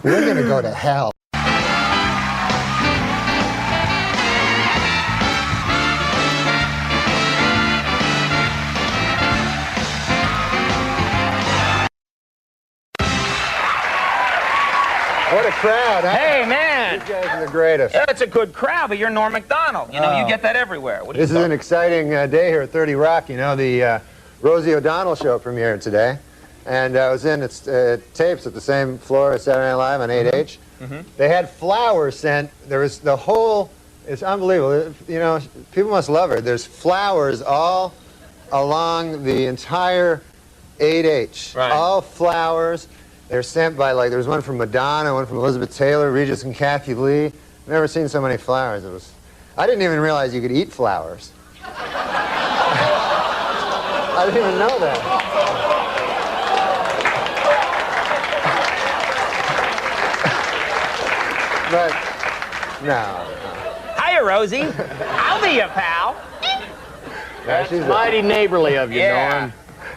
Speaker 2: We're going to go to hell. What a crowd, huh?
Speaker 16: Hey, man!
Speaker 2: These guys are the greatest.
Speaker 16: That's a good crowd, but you're Norm Macdonald. You know, you get that everywhere. What do you
Speaker 1: This is an exciting day here at 30 Rock. You know, the Rosie O'Donnell show premiered today. And I was in its tapes at the same floor as Saturday Night Live on 8H. They had flowers sent. There was the whole, it's unbelievable. You know, people must love her. There's flowers all along the entire 8H.
Speaker 16: Right.
Speaker 1: All flowers. They're sent by, like, there was one from Madonna, one from Elizabeth Taylor, Regis and Kathy Lee. Never seen so many flowers. It was, I didn't even realize you could eat flowers. I didn't even know that. But, no.
Speaker 16: Hiya, Rosie. I'll be your pal.
Speaker 1: That's
Speaker 16: mighty neighborly of you, Norm.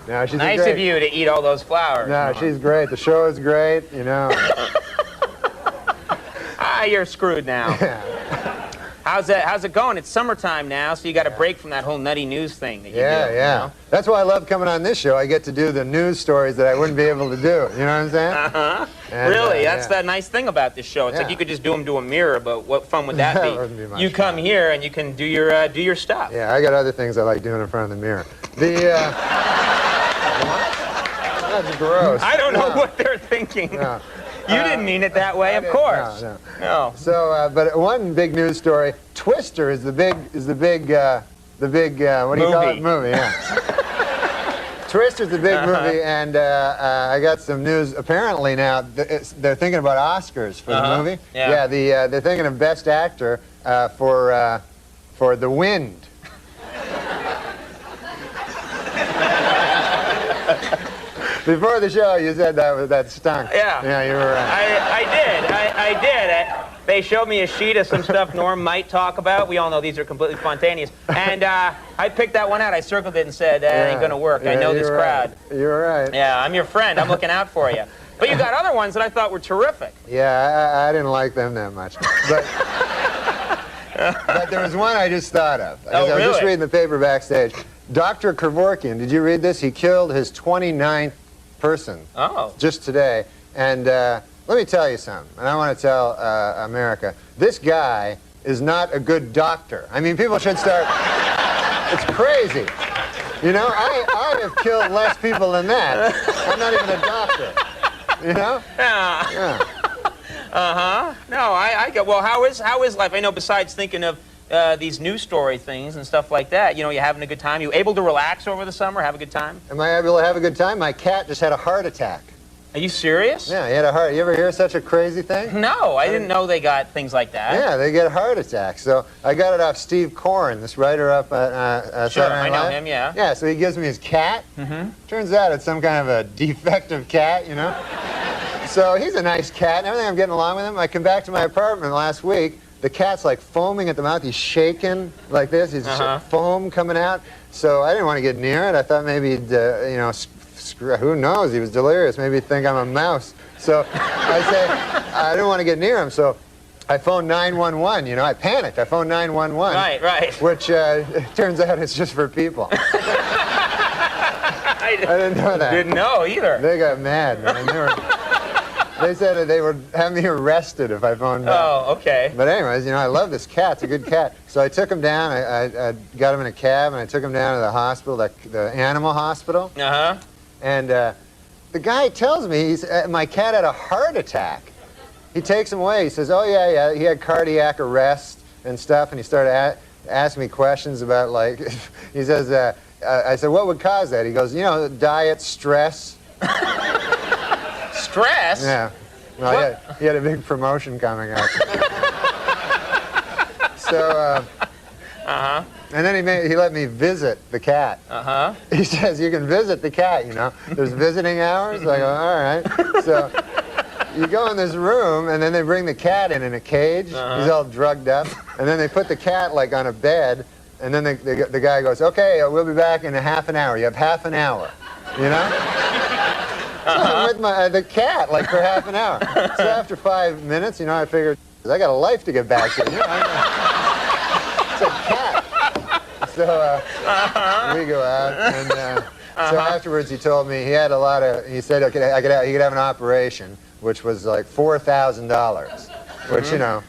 Speaker 1: No, she's
Speaker 16: Nice
Speaker 1: great.
Speaker 16: of you to eat all those flowers.
Speaker 1: No, she's great. The show is great, you know.
Speaker 16: You're screwed now. How's it going? It's summertime now, so you got a break from that whole nutty news thing that you do.
Speaker 1: Yeah.
Speaker 16: You know?
Speaker 1: That's why I love coming on this show. I get to do the news stories that I wouldn't be able to do. You know what I'm saying?
Speaker 16: Really? That's the nice thing about this show. It's like you could just do them to a mirror, but what fun would that be?
Speaker 1: That wouldn't be much
Speaker 16: you come
Speaker 1: fun.
Speaker 16: here and you can do your stuff.
Speaker 1: Yeah, I got other things I like doing in front of the mirror. That's gross.
Speaker 16: I don't know what they're thinking.
Speaker 1: No.
Speaker 16: You didn't mean it that way, of course.
Speaker 1: No. So, but one big news story: Twister is the big what do you call it? Movie. Yeah. Twister's the big movie, and I got some news. Apparently now they're thinking about Oscars for the movie.
Speaker 16: Yeah.
Speaker 1: They're thinking of Best Actor for The Wind. Before the show, you said that stunk.
Speaker 16: Yeah.
Speaker 1: Yeah, you were right.
Speaker 16: I did. They showed me a sheet of some stuff Norm might talk about. We all know these are completely spontaneous. And I picked that one out. I circled it and said, that ain't going to work. I know this crowd.
Speaker 1: You're right.
Speaker 16: Yeah, I'm your friend. I'm looking out for you. But you got other ones that I thought were terrific.
Speaker 1: Yeah, I didn't like them that much. But, but there was one I just thought of.
Speaker 16: Oh,
Speaker 1: I was just
Speaker 16: really?
Speaker 1: reading the paper backstage. Dr. Kevorkian, did you read this? He killed his 29th person just today. And let me tell you something, and I want to tell America, this guy is not a good doctor. I mean, people should start, it's crazy. You know, I have killed less people than that. I'm not even a doctor, you know?
Speaker 16: Yeah. No, I get, well, how is life? I know besides thinking of these news story things and stuff like that, you know, you having a good time? You able to relax over the summer, have a good time?
Speaker 1: Am I able to have a good time? My cat just had a heart attack.
Speaker 16: Are you serious?
Speaker 1: Yeah, he had a heart. You ever hear such a crazy thing?
Speaker 16: No, I didn't know they got things like that.
Speaker 1: Yeah, they get heart attacks. So I got it off Steve Corrin, this writer up at
Speaker 16: Sure,
Speaker 1: Saturday Night
Speaker 16: I know
Speaker 1: Live.
Speaker 16: him, yeah.
Speaker 1: Yeah, so he gives me his cat. Turns out it's some kind of a defective cat, you know? So he's a nice cat and everything. I'm getting along with him. I come back to my apartment last week. The cat's like foaming at the mouth. He's shaking like this. He's foam coming out. So I didn't want to get near it. I thought maybe he'd, you know, who knows? He was delirious. Maybe he'd think I'm a mouse. So I say, I didn't want to get near him. So I phoned 911. You know, I panicked. I phoned 911.
Speaker 16: Right.
Speaker 1: Which it turns out it's just for people. I didn't know that.
Speaker 16: Didn't know either.
Speaker 1: They got mad, man. They said they would have me arrested if I phoned back.
Speaker 16: Oh, okay.
Speaker 1: But anyways, you know, I love this cat. It's a good cat. So I took him down. I got him in a cab, and I took him down to the hospital, the animal hospital. And the guy tells me, my cat had a heart attack. He takes him away. He says, oh, yeah, he had cardiac arrest and stuff. And he started asking me questions about, like, he says, I said, what would cause that? He goes, you know, diet, stress.
Speaker 16: Stress?
Speaker 1: Yeah. Well, he had a big promotion coming up. So, and then he let me visit the cat. He says, you can visit the cat, you know. There's visiting hours. I go, all right. So you go in this room, and then they bring the cat in a cage. He's all drugged up. And then they put the cat, like, on a bed. And then the guy goes, okay, we'll be back in a half an hour. You have half an hour, you know? So I'm with the cat, like, for half an hour. So after 5 minutes, you know, I figured, I got a life to get back to. You know, it's a cat. So we go out, and so afterwards he told me he had a lot of, he said he could have an operation, which was like $4,000, which, you know,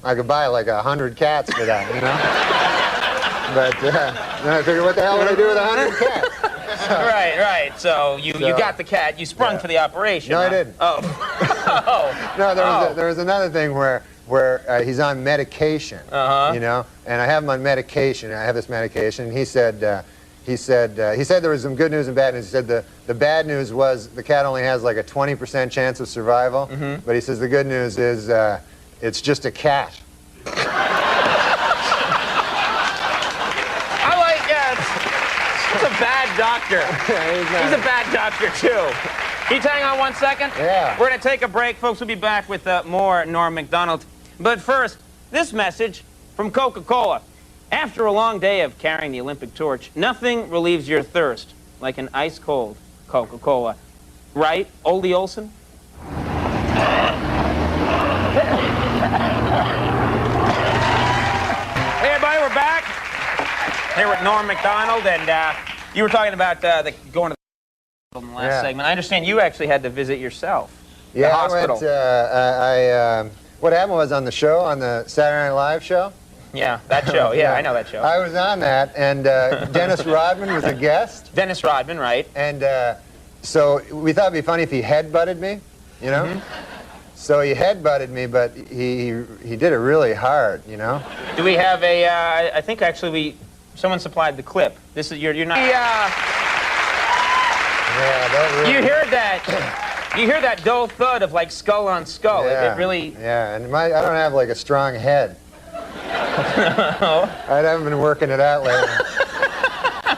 Speaker 1: I could buy like 100 cats for that, you know? But then I figured, what the hell would I do with 100 cats?
Speaker 16: Right. So you got the cat. You sprung for the operation.
Speaker 1: No, I didn't.
Speaker 16: Oh.
Speaker 1: No, there was another thing where he's on medication, you know, and I have him on medication. I have this medication. And he said there was some good news and bad news. He said the bad news was the cat only has like a 20% chance of survival, but he says the good news is it's just a cat.
Speaker 16: He's a bad doctor. He's a bad doctor, too. Can you hang on 1 second?
Speaker 1: Yeah.
Speaker 16: We're going to take a break, folks. We'll be back with more Norm Macdonald. But first, this message from Coca-Cola. After a long day of carrying the Olympic torch, nothing relieves your thirst like an ice-cold Coca-Cola. Right, Oldie Olson? Here with Norm Macdonald, and you were talking about going to the in the last segment. I understand you actually had to visit yourself.
Speaker 1: Yeah,
Speaker 16: the hospital.
Speaker 1: I went. What happened was on the show, on the Saturday Night Live show.
Speaker 16: Yeah, that show. Yeah, I know that show.
Speaker 1: I was on that, and Dennis Rodman was a guest.
Speaker 16: Dennis Rodman, right?
Speaker 1: And so we thought it'd be funny if he headbutted me, you know. So he headbutted me, but he did it really hard, you know.
Speaker 16: Do we have a? I think actually someone supplied the clip. This is you're not.
Speaker 1: Yeah, that really.
Speaker 16: You heard that? You hear that dull thud of like skull on skull.
Speaker 1: Yeah,
Speaker 16: it really.
Speaker 1: Yeah, and I don't have like a strong head. I haven't been working it out lately.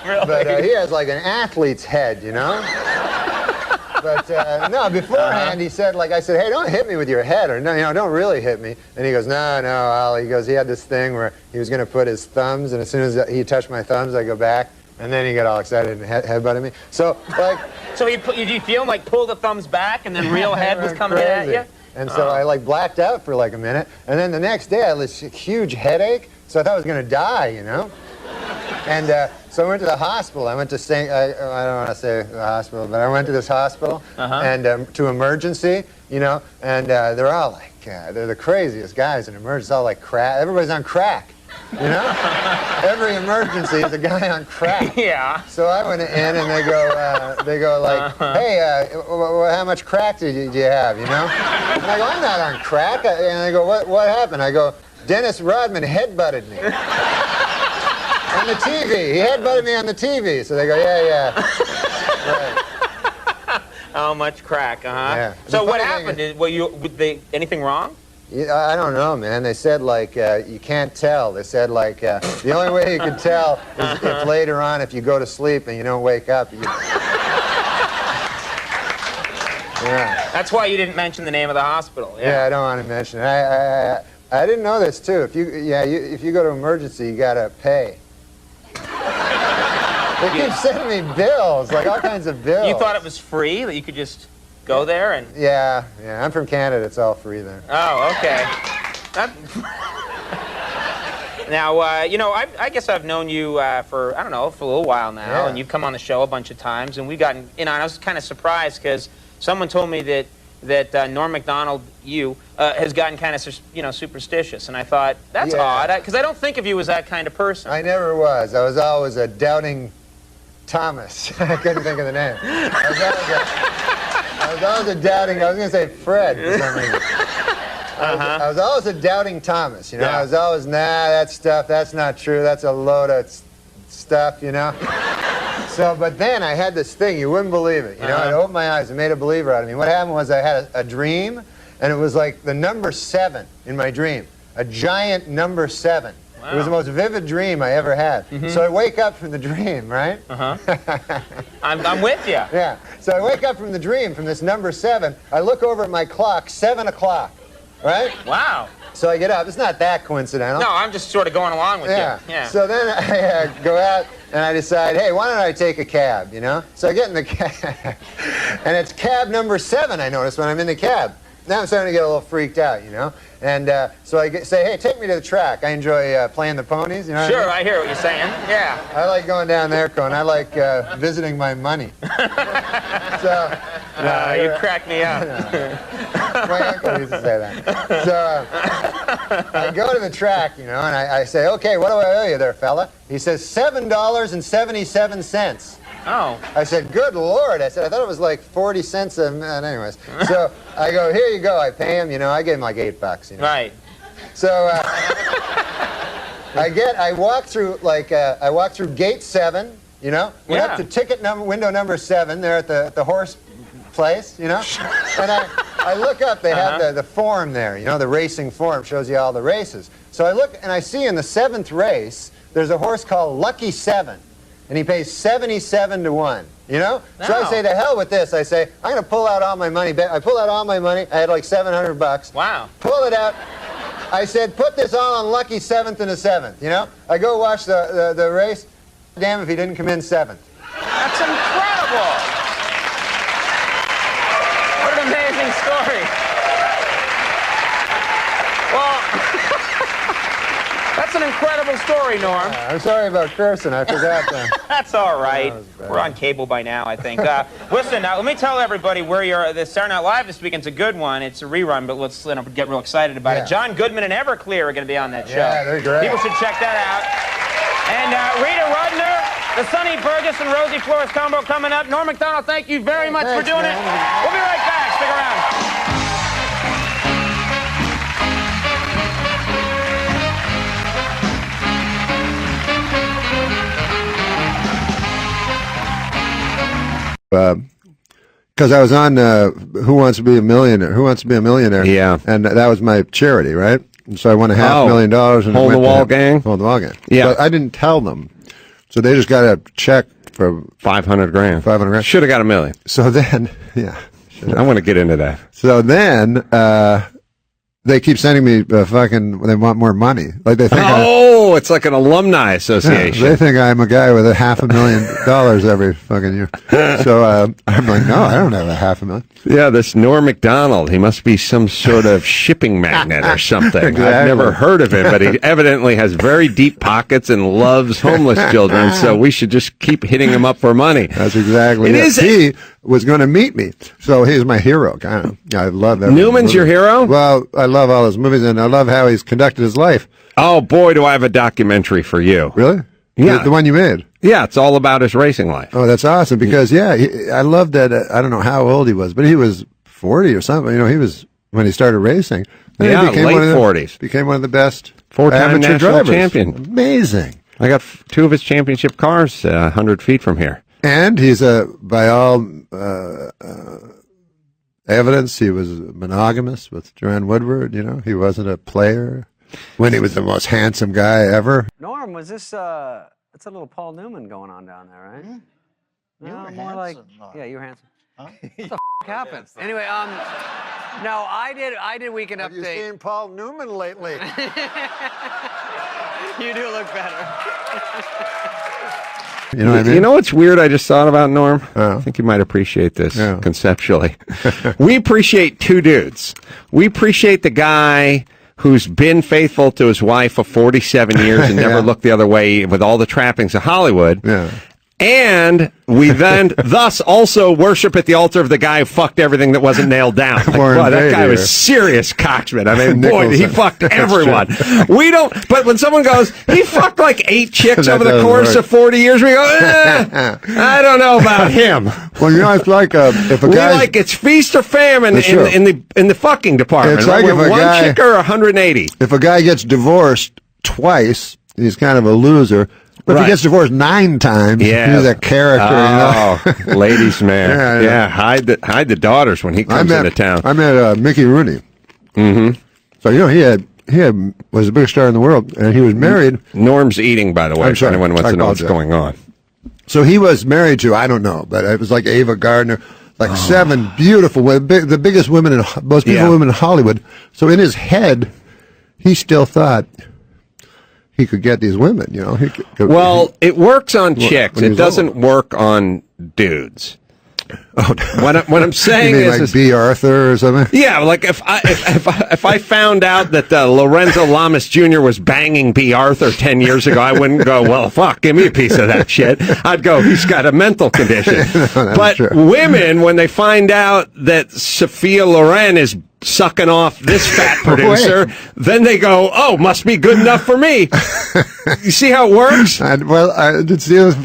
Speaker 16: Really?
Speaker 1: But he has like an athlete's head, you know. But no, beforehand he said, like I said, hey, don't hit me with your head, or no, you know, don't really hit me. And he goes, no, Al. He goes, he had this thing where he was going to put his thumbs, and as soon as he touched my thumbs, I go back. And then he got all excited and headbutted me. So, like...
Speaker 16: So did you feel like pull the thumbs back and then real head was coming at you?
Speaker 1: And so I like blacked out for like a minute. And then the next day I had this huge headache. So I thought I was going to die, you know? And so I went to the hospital. I went to I don't want to say the hospital, but I went to this hospital and to emergency, you know? And they're all like, they're the craziest guys in emergency. All like crack. Everybody's on crack. You know? Every emergency is a guy on crack.
Speaker 16: Yeah.
Speaker 1: So I went in and they go like, hey, how much crack did you have, you know? And I go, I'm not on crack. And they go, what happened? I go, Dennis Rodman headbutted me. On the TV. He headbutted me on the TV. So they go, yeah. Right.
Speaker 16: How much crack,
Speaker 1: Yeah.
Speaker 16: So what happened? Anything wrong?
Speaker 1: I don't know, man. They said, like, you can't tell. They said, like, the only way you can tell is if later on, if you go to sleep and you don't wake up. Yeah.
Speaker 16: That's why you didn't mention the name of the hospital.
Speaker 1: Yeah, I don't want to mention it. I didn't know this, too. If you go to emergency, you got to pay. They keep sending me bills, like all kinds of bills.
Speaker 16: You thought it was free, that you could just go there and...
Speaker 1: Yeah. I'm from Canada. It's all free there.
Speaker 16: Oh, okay. Now, you know, I guess I've known you for a little while now, and you've come on the show a bunch of times, and we've gotten, you know, I was kind of surprised because someone told me that Norm Macdonald, has gotten kind of, you know, superstitious, and I thought, that's odd, because I don't think of you as that kind of person.
Speaker 1: I never was. I was always a doubting Thomas. I couldn't think of the name. I was always a doubting, I was going to say Fred for some reason. I was always a doubting Thomas, you know. I was always, that stuff, that's not true, that's a load of stuff, you know. So, but then I had this thing, you wouldn't believe it, you know. It opened my eyes, it made a believer out of me. What happened was I had a dream, and it was like the number 7 in my dream, a giant number 7. Wow. It was the most vivid dream I ever had. So I wake up from the dream, right?
Speaker 16: I'm with you.
Speaker 1: Yeah. So I wake up from the dream, from this number 7. I look over at my clock, 7 o'clock, right?
Speaker 16: Wow.
Speaker 1: So I get up. It's not that coincidental.
Speaker 16: No, I'm just sort of going along with you. Yeah.
Speaker 1: So then I go out and I decide, hey, why don't I take a cab, you know? So I get in the cab, and it's cab number 7, I notice, when I'm in the cab. Now I'm starting to get a little freaked out, you know? And so I say, hey, take me to the track. I enjoy playing the ponies, you know what I mean?
Speaker 16: I hear what you're saying, yeah.
Speaker 1: I like going down there, Cohen. I like visiting my money. So,
Speaker 16: you crack me up.
Speaker 1: My uncle used to say that. So I go to the track, you know, and I say, okay, what do I owe you there, fella? He says, $7.77.
Speaker 16: Oh.
Speaker 1: I said, good Lord. I said, I thought it was like 40 cents. Anyways. So I go, here you go. I pay him, you know. I gave him like $8, you know.
Speaker 16: Right.
Speaker 1: So I walk through gate 7, you know. Went up to ticket window number 7 there at the horse place, you know. And I look up, they have the form there, you know, the racing form shows you all the races. So I look and I see in the 7th race, there's a horse called Lucky 7. And he pays 77 to 1, you know? No. So I say, to hell with this. I say, I'm going to pull out all my money. I pull out all my money. I had like $700.
Speaker 16: Wow.
Speaker 1: Pull it out. I said, put this all on Lucky 7th and the 7th, you know? I go watch the race. Damn if he didn't come in 7th.
Speaker 16: That's incredible. What an amazing story. Well, that's an incredible story, Norm.
Speaker 1: I'm sorry about cursing. I forgot that.
Speaker 16: That's all right. We're on cable by now, I think. Listen, now let me tell everybody where you're. The Saturday Night Live this weekend's a good one. It's a rerun, but let's get real excited about it. John Goodman and Everclear are going to be on that show.
Speaker 1: Yeah, they're great.
Speaker 16: People should check that out. And Rita Rudner, the Sonny Burgess and Rosie Flores combo coming up. Norm Macdonald, thank you very much for doing it. We'll be right back. Stick around.
Speaker 3: Because I was on Who Wants to Be a Millionaire? Who Wants to Be a Millionaire?
Speaker 13: Yeah.
Speaker 3: And that was my charity, right? And so I won $500,000. And
Speaker 13: Hole in the Wall gang?
Speaker 3: Hole in the Wall gang.
Speaker 13: Yeah.
Speaker 3: But I didn't tell them. So they just got a check for
Speaker 13: $500,000. $500,000. Should have got $1 million.
Speaker 3: So then, yeah.
Speaker 13: I want to get into that.
Speaker 3: So then, they keep sending me they want more money. Like they think
Speaker 13: it's like an alumni association.
Speaker 3: Yeah, they think I'm a guy with $500,000 every fucking year. So I'm like, no, I don't have $500,000.
Speaker 13: Yeah, this Norm Macdonald, he must be some sort of shipping magnate or something.
Speaker 3: Exactly.
Speaker 13: I've never heard of him, but he evidently has very deep pockets and loves homeless children, so we should just keep hitting him up for money.
Speaker 3: That's exactly it. He was going to meet me, so he's my hero, kind of. I love that.
Speaker 13: Newman's your hero?
Speaker 3: Well, I love all his movies, and I love how he's conducted his life.
Speaker 13: Oh, boy, do I have a documentary for you.
Speaker 3: Really?
Speaker 13: Yeah.
Speaker 3: The one you made?
Speaker 13: Yeah, it's all about his racing life.
Speaker 3: Oh, that's awesome, because, I love that, I don't know how old he was, but he was 40 or something. You know, he was, when he started racing.
Speaker 13: Yeah, late 40s.
Speaker 3: Became one of the best
Speaker 13: four-time national
Speaker 3: drivers.
Speaker 13: Champion.
Speaker 3: Amazing.
Speaker 13: I got 2 of his championship cars 100 feet from here.
Speaker 3: And he's by all evidence, he was monogamous with Joanne Woodward. You know, he wasn't a player when he was the most handsome guy ever.
Speaker 15: Norm, was this? It's a little Paul Newman going on down there, right?
Speaker 2: You
Speaker 15: No,
Speaker 2: were
Speaker 15: more
Speaker 2: handsome,
Speaker 15: like
Speaker 2: Norm.
Speaker 15: yeah, you were handsome.
Speaker 2: Huh?
Speaker 15: What the f happened? Anyway, no, I did Weekend
Speaker 2: Have
Speaker 15: Update.
Speaker 2: you seen Paul Newman lately?
Speaker 15: You do look better.
Speaker 3: You know what I mean?
Speaker 13: You know what's weird I just thought about, Norm? I think you might appreciate this conceptually. We appreciate 2 dudes. We appreciate the guy who's been faithful to his wife for 47 years and never looked the other way with all the trappings of Hollywood.
Speaker 3: Yeah.
Speaker 13: And we then thus also worship at the altar of the guy who fucked everything that wasn't nailed down. Like, boy, that guy was serious cocksman. I mean, boy, he fucked everyone. We don't, but when someone goes, he fucked like 8 chicks over the course of 40 years, we go, I don't know about him.
Speaker 3: Well, you know, it's like if a guy,
Speaker 13: it's feast or famine in the fucking department.
Speaker 3: It's like if a
Speaker 13: one
Speaker 3: guy,
Speaker 13: chick or 180.
Speaker 3: If a guy gets divorced twice, he's kind of a loser. But if he gets divorced 9 times, he's a character.
Speaker 13: Oh,
Speaker 3: you know?
Speaker 13: Ladies' man. Yeah, hide the daughters when he comes into town.
Speaker 3: I met Mickey Rooney.
Speaker 13: Mm-hmm.
Speaker 3: So, you know, he was the biggest star in the world, and he was married.
Speaker 13: Norm's eating, by the way, if anyone wants to know what's going on.
Speaker 3: So he was married to, I don't know, but it was like Ava Gardner, like 7 beautiful women, the biggest women, most beautiful women in Hollywood. So in his head, he still thought he could get these women, you know.
Speaker 13: It works on chicks. It doesn't work on dudes.
Speaker 3: Oh,
Speaker 13: what I'm saying
Speaker 3: you mean
Speaker 13: is
Speaker 3: like B. Arthur or something.
Speaker 13: Yeah, like if I found out that Lorenzo Lamas Jr. was banging B. Arthur 10 years ago, I wouldn't go, well, fuck, give me a piece of that shit. I'd go, he's got a mental condition. But women, when they find out that Sophia Loren is sucking off this fat producer, then they go, oh, must be good enough for me. You see how it works?
Speaker 3: Did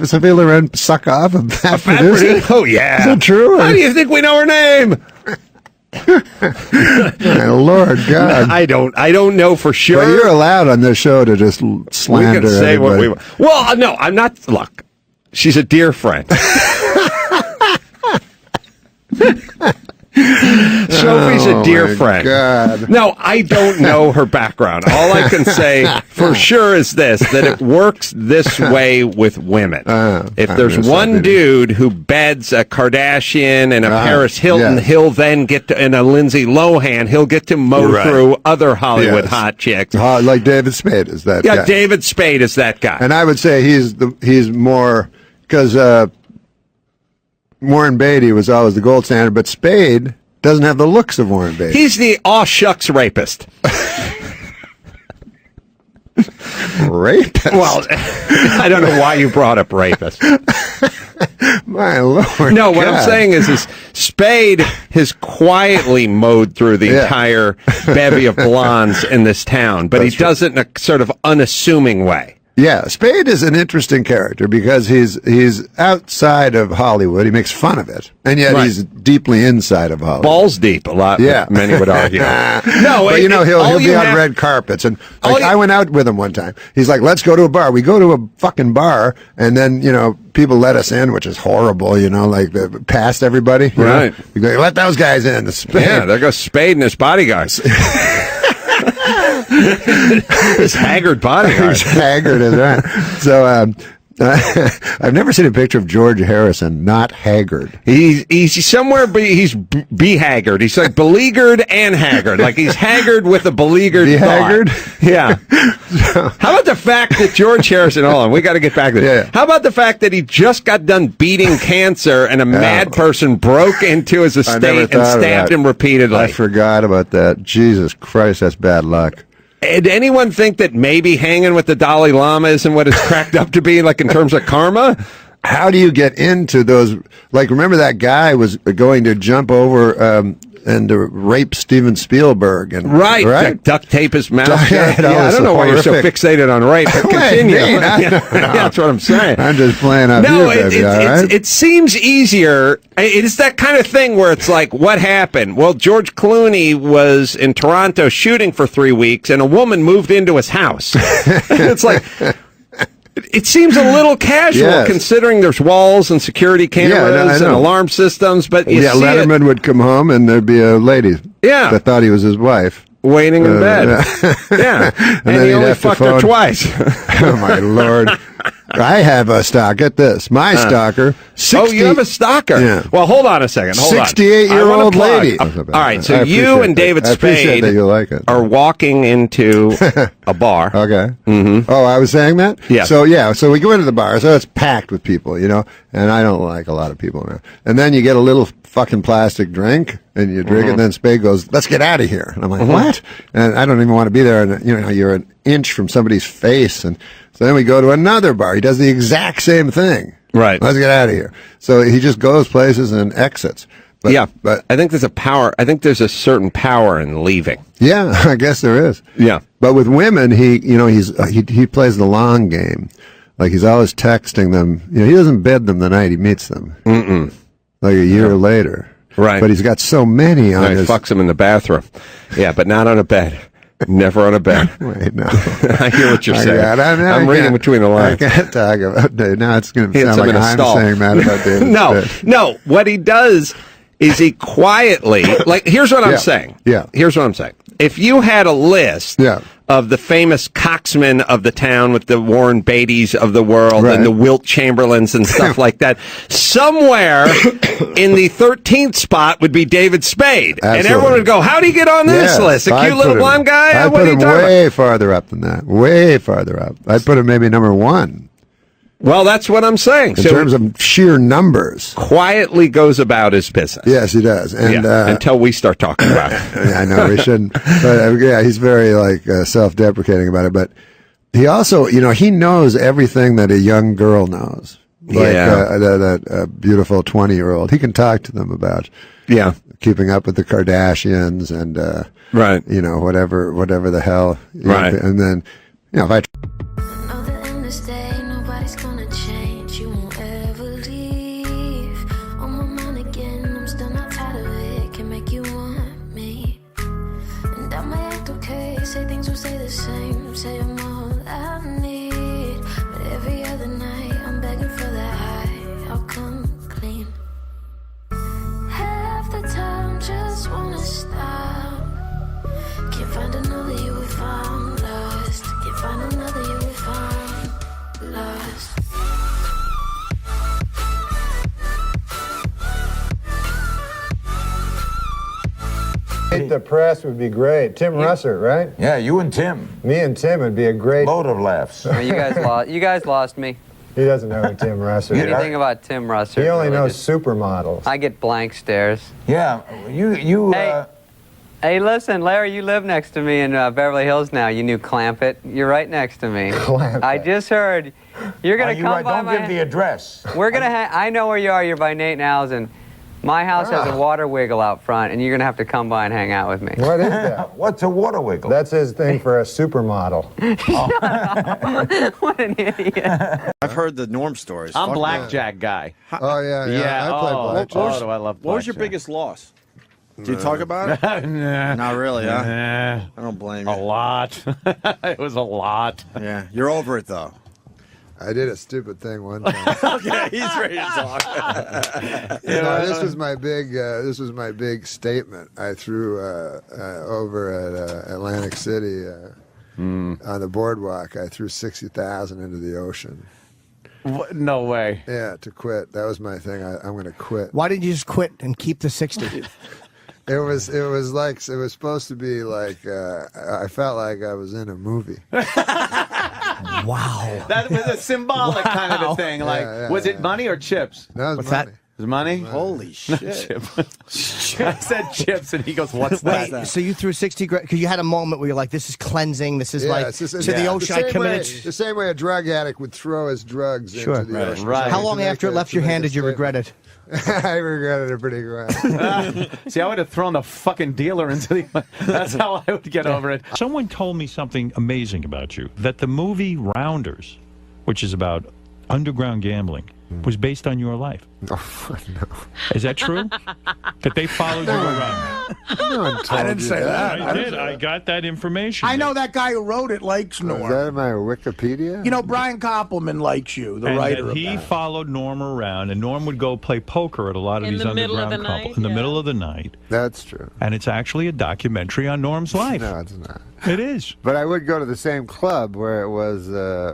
Speaker 3: Sophia Loren suck off a fat producer?
Speaker 13: Oh, yeah.
Speaker 3: Is that true?
Speaker 13: How do you think we know her name?
Speaker 3: My Lord God.
Speaker 13: I don't know for sure.
Speaker 3: But you're allowed on this show to just slander
Speaker 13: we can say
Speaker 3: everybody.
Speaker 13: what we want. Well, no, I'm not. Look, she's a dear friend. Sophie's a dear friend.
Speaker 3: God.
Speaker 13: No, I don't know her background. All I can say for sure is this, that it works this way with women. If there's one dude who beds a Kardashian and a Paris Hilton, he'll then get to, and a Lindsay Lohan, he'll get to mow through other Hollywood hot chicks.
Speaker 3: Like David Spade is that guy.
Speaker 13: Yeah, David Spade is that guy.
Speaker 3: And I would say he's more, because Warren Beatty was always the gold standard, but Spade doesn't have the looks of Warren Beatty.
Speaker 13: He's the aw shucks rapist.
Speaker 3: Rapist?
Speaker 13: Well, I don't know why you brought up rapist.
Speaker 3: My Lord.
Speaker 13: No, what
Speaker 3: God.
Speaker 13: I'm saying is Spade has quietly mowed through the entire bevy of blondes in this town, but he does it in a sort of unassuming way.
Speaker 3: Yeah, Spade is an interesting character because he's outside of Hollywood. He makes fun of it, and yet he's deeply inside of Hollywood.
Speaker 13: Balls deep, a lot.
Speaker 3: Yeah,
Speaker 13: many would argue.
Speaker 3: No, but he'll be on red carpets, and I went out with him one time. He's like, "Let's go to a bar." We go to a fucking bar, and then people let us in, which is horrible. Like past everybody,
Speaker 13: right?
Speaker 3: You go, let those guys in.
Speaker 13: Yeah, there goes Spade and his bodyguards. His haggard bodyguard.
Speaker 3: He's haggard as that. So I've never seen a picture of George Harrison not haggard.
Speaker 13: He's somewhere, he's be-haggard. He's like beleaguered and haggard. Like he's haggard with a beleaguered
Speaker 3: Be-haggard?
Speaker 13: thought. Yeah. How about the fact that George Harrison, hold on, we got to get back to this.
Speaker 3: Yeah.
Speaker 13: How about the fact that he just got done beating cancer and a mad person broke into his estate and stabbed him repeatedly?
Speaker 3: I forgot about that. Jesus Christ, that's bad luck.
Speaker 13: Did anyone think that maybe hanging with the Dalai Lama isn't what it's cracked up to be, like in terms of karma?
Speaker 3: How do you get into those? Like, remember that guy was going to jump over and to rape Steven Spielberg, and
Speaker 13: right? Duct tape his mouth. I don't know why you're so fixated on rape. But continue. That's what I'm saying.
Speaker 3: I'm just playing up here, baby.
Speaker 13: It seems easier. It's that kind of thing where it's like, what happened? Well, George Clooney was in Toronto shooting for 3 weeks, and a woman moved into his house. It's like. It seems a little casual considering there's walls and security cameras and alarm systems, but
Speaker 3: Letterman would come home and there'd be a lady that thought he was his wife.
Speaker 13: Waiting in bed. And
Speaker 3: then
Speaker 13: he only fucked her twice.
Speaker 3: Oh, my Lord. I have a stalker. Get this. My stalker.
Speaker 13: 60, you have a stalker?
Speaker 3: Yeah.
Speaker 13: Well, hold on a second.
Speaker 3: 68-year-old lady.
Speaker 13: All right, so you and David Spade are walking into a bar.
Speaker 3: Okay.
Speaker 13: Mm-hmm.
Speaker 3: Oh, I was saying that?
Speaker 13: Yeah.
Speaker 3: So we go into the bar. So it's packed with people, and I don't like a lot of people now. And then you get a little fucking plastic drink, and you drink it, and then Spade goes, "Let's get out of here." And I'm like, what? And I don't even want to be there. And, you're an inch from somebody's face. And so then we go to another bar. He does the exact same thing.
Speaker 13: Right.
Speaker 3: Let's get out of here. So he just goes places and exits. But
Speaker 13: I think there's a power. I think there's a certain power in leaving.
Speaker 3: Yeah, I guess there is.
Speaker 13: Yeah.
Speaker 3: But with women, he plays the long game. Like he's always texting them. He doesn't bed them the night he meets them.
Speaker 13: Mm-mm.
Speaker 3: Like a year later.
Speaker 13: Right.
Speaker 3: But he's got so many on his...
Speaker 13: He fucks them in the bathroom. Yeah, but not on a bed. Never on a bed.
Speaker 3: Wait, no.
Speaker 13: I hear what you're saying. I'm reading between the lines.
Speaker 3: I can't talk about Dave. Now it's going to
Speaker 13: Hits
Speaker 3: sound
Speaker 13: him
Speaker 3: like
Speaker 13: in a
Speaker 3: I'm
Speaker 13: stall.
Speaker 3: saying that about David.
Speaker 13: No. What he does is he quietly... Like, here's what I'm saying.
Speaker 3: Yeah.
Speaker 13: Here's what I'm saying. If you had a list of the famous coxmen of the town with the Warren Beatty's of the world and the Wilt Chamberlains and stuff like that, somewhere in the 13th spot would be David Spade.
Speaker 3: Absolutely.
Speaker 13: And everyone would go, how do you get on this list? A cute little blonde guy?
Speaker 3: I'd put him way farther up than that. Way farther up. I'd put him maybe number 1.
Speaker 13: Well, that's what I'm saying.
Speaker 3: In terms of sheer numbers.
Speaker 13: Quietly goes about his business.
Speaker 3: Yes, he does. And
Speaker 13: until we start talking about it.
Speaker 3: I know we shouldn't. But he's very self-deprecating about it. But he also, he knows everything that a young girl knows. Like that beautiful 20-year-old. He can talk to them about keeping up with the Kardashians and whatever the hell.
Speaker 13: Right.
Speaker 3: And then, if I...
Speaker 11: Nobody's gonna change, you won't ever leave. On my mind again, I'm still not tired of it. Can make you want me. And I might act okay, say things will stay the same. Say I'm all I need. But every other night, I'm begging for that high. I'll come clean. Half the time, just wanna stop. Can't find another you if I'm lost. Can't find another you if I'm lost.
Speaker 1: The press would be great. Tim Russer, right?
Speaker 22: Yeah, you and Tim.
Speaker 1: Me and Tim would be a great...
Speaker 22: Load of laughs.
Speaker 15: You guys lost me.
Speaker 1: He doesn't know who Tim Russer is.
Speaker 15: Anything about Tim Russer.
Speaker 1: He only knows supermodels.
Speaker 15: I get blank stares.
Speaker 22: Yeah, you
Speaker 15: Hey, Hey, listen, Larry, you live next to me in Beverly Hills now. You knew Clampett. You're right next to me.
Speaker 22: Clampett.
Speaker 15: I just heard you're going to come by
Speaker 22: Don't
Speaker 15: my...
Speaker 22: give the address.
Speaker 15: We're going to I know where you are. You're by Nate and Al's, and my house has a water wiggle out front, and you're going to have to come by and hang out with me.
Speaker 1: What is that?
Speaker 22: What's a water wiggle?
Speaker 1: That's his thing for a supermodel.
Speaker 15: What an idiot.
Speaker 7: I've heard the Norm stories.
Speaker 17: I'm
Speaker 7: Fuck
Speaker 17: blackjack guy.
Speaker 1: Oh, yeah. I play blackjack.
Speaker 17: Oh, I love blackjack.
Speaker 7: What was your biggest loss? Did you talk about it?
Speaker 17: Nah.
Speaker 7: Not really, huh?
Speaker 17: Nah.
Speaker 7: I don't blame you.
Speaker 17: A lot. It was a lot.
Speaker 7: Yeah, you're over it though.
Speaker 1: I did a stupid thing one time.
Speaker 7: Okay, he's ready to talk.
Speaker 1: This was my big statement I threw over at Atlantic City on the boardwalk. I threw 60,000 into the ocean.
Speaker 17: What? No way.
Speaker 1: Yeah, to quit. That was my thing. I'm going to quit.
Speaker 12: Why didn't you just quit and keep the 60?
Speaker 1: It was supposed to be like I felt like I was in a movie.
Speaker 12: Wow.
Speaker 17: That was a symbolic kind of a thing. Like, was it money or chips?
Speaker 1: No, it was money.
Speaker 17: Was money?
Speaker 7: Holy shit.
Speaker 17: I said chips, and he goes, what's
Speaker 12: Wait,
Speaker 17: that?
Speaker 12: so you threw 60 grand because you had a moment where you're like, this is cleansing. This is like
Speaker 1: it's just-
Speaker 12: to
Speaker 1: it's
Speaker 12: the ocean. I committed.
Speaker 1: The same way a drug addict would throw his drugs into the ocean.
Speaker 17: Right.
Speaker 12: How long after it left your hand did you regret it?
Speaker 1: I regretted it pretty good.
Speaker 17: See, I would have thrown the fucking dealer into the... That's how I would get over it.
Speaker 18: Someone told me something amazing about you, that the movie Rounders, which is about underground gambling, was based on your life.
Speaker 1: Oh, no.
Speaker 18: Is that true? That they followed you around?
Speaker 1: No one told
Speaker 23: I didn't
Speaker 1: you
Speaker 23: say that.
Speaker 18: I did. I got that information.
Speaker 23: I know that guy who wrote it likes
Speaker 1: Is
Speaker 23: Norm.
Speaker 1: that in my Wikipedia?
Speaker 23: You know, Brian Koppelman likes you, the
Speaker 18: and
Speaker 23: writer
Speaker 18: that
Speaker 23: of
Speaker 18: he
Speaker 23: that.
Speaker 18: followed Norm around, and Norm would go play poker at a lot of
Speaker 25: In
Speaker 18: these
Speaker 25: the middle of
Speaker 18: underground
Speaker 25: the
Speaker 18: couples
Speaker 25: night,
Speaker 18: in the
Speaker 25: yeah.
Speaker 18: middle of the night.
Speaker 1: That's true.
Speaker 18: And it's actually a documentary on Norm's life.
Speaker 1: No, it's not.
Speaker 18: It is.
Speaker 1: But I would go to the same club where it was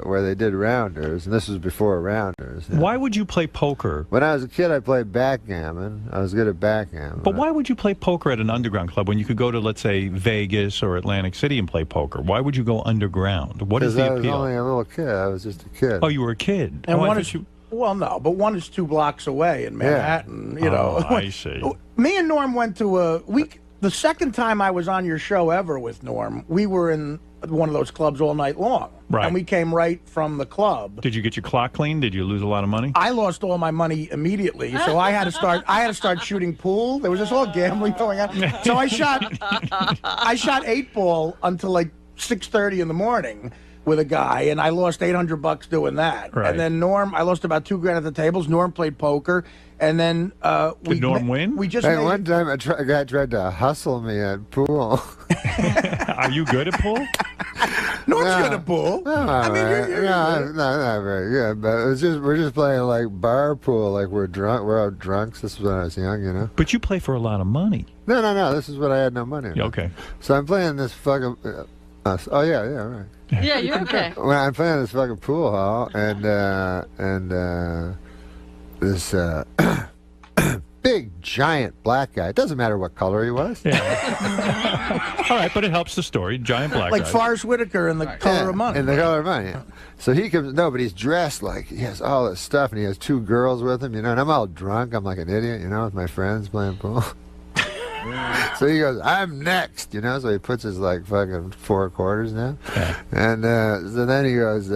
Speaker 1: where they did Rounders, and this was before Rounders. Yeah.
Speaker 18: Why would you play poker?
Speaker 1: When I was a kid, I played backgammon. I was good at backgammon.
Speaker 18: But why would you play poker at an underground club when you could go to, let's say, Vegas or Atlantic City and play poker? Why would you go underground? What is the
Speaker 1: I was
Speaker 18: appeal?
Speaker 1: only a little kid. I was just a kid.
Speaker 18: Oh, you were a kid.
Speaker 23: And
Speaker 18: Oh, I
Speaker 23: one
Speaker 18: thought
Speaker 23: is,
Speaker 18: you...
Speaker 23: well, no, but one is 2 blocks away in Manhattan. You know,
Speaker 18: Oh, I see.
Speaker 23: Me and Norm went to a week. The second time I was on your show ever with Norm, we were in one of those clubs all night long.
Speaker 18: Right.
Speaker 23: And we came right from the club.
Speaker 18: Did you get your clock cleaned? Did you lose a lot of money?
Speaker 23: I lost all my money immediately, so I had to start. I had to start shooting pool. There was this all gambling going on. So I shot 8-ball until like 6:30 in the morning with a guy, and I lost $800 doing that.
Speaker 18: Right.
Speaker 23: And then Norm, I lost about $2 grand at the tables. Norm played poker, and then
Speaker 18: Did Norm win?
Speaker 23: We just
Speaker 1: Hey,
Speaker 23: made,
Speaker 1: one time a guy tried to hustle me at pool.
Speaker 18: Are you good at pool?
Speaker 23: Norm's good at pool.
Speaker 1: No, not very good. But we're just playing like bar pool, like we're drunk. We're all drunks. This was when I was young, you know.
Speaker 18: But you play for a lot of money.
Speaker 1: No. This is what I had no money on.
Speaker 18: Okay.
Speaker 1: So I'm playing this fucking. Oh yeah, right.
Speaker 25: Yeah, you're okay.
Speaker 1: When I'm playing this fucking pool hall, and this big giant black guy. It doesn't matter what color he was.
Speaker 18: Yeah. All right, but it helps the story. Giant black
Speaker 23: like
Speaker 18: guy.
Speaker 23: Forrest Whitaker in The Color of Money.
Speaker 1: In The Color of Money. Yeah. So he comes. No, but he's dressed like he has all this stuff, and he has 2 girls with him. You know, and I'm all drunk. I'm like an idiot. You know, with my friends playing pool. So he goes, I'm next, you know, so he puts his like fucking 4 quarters down. Yeah. And so then he goes,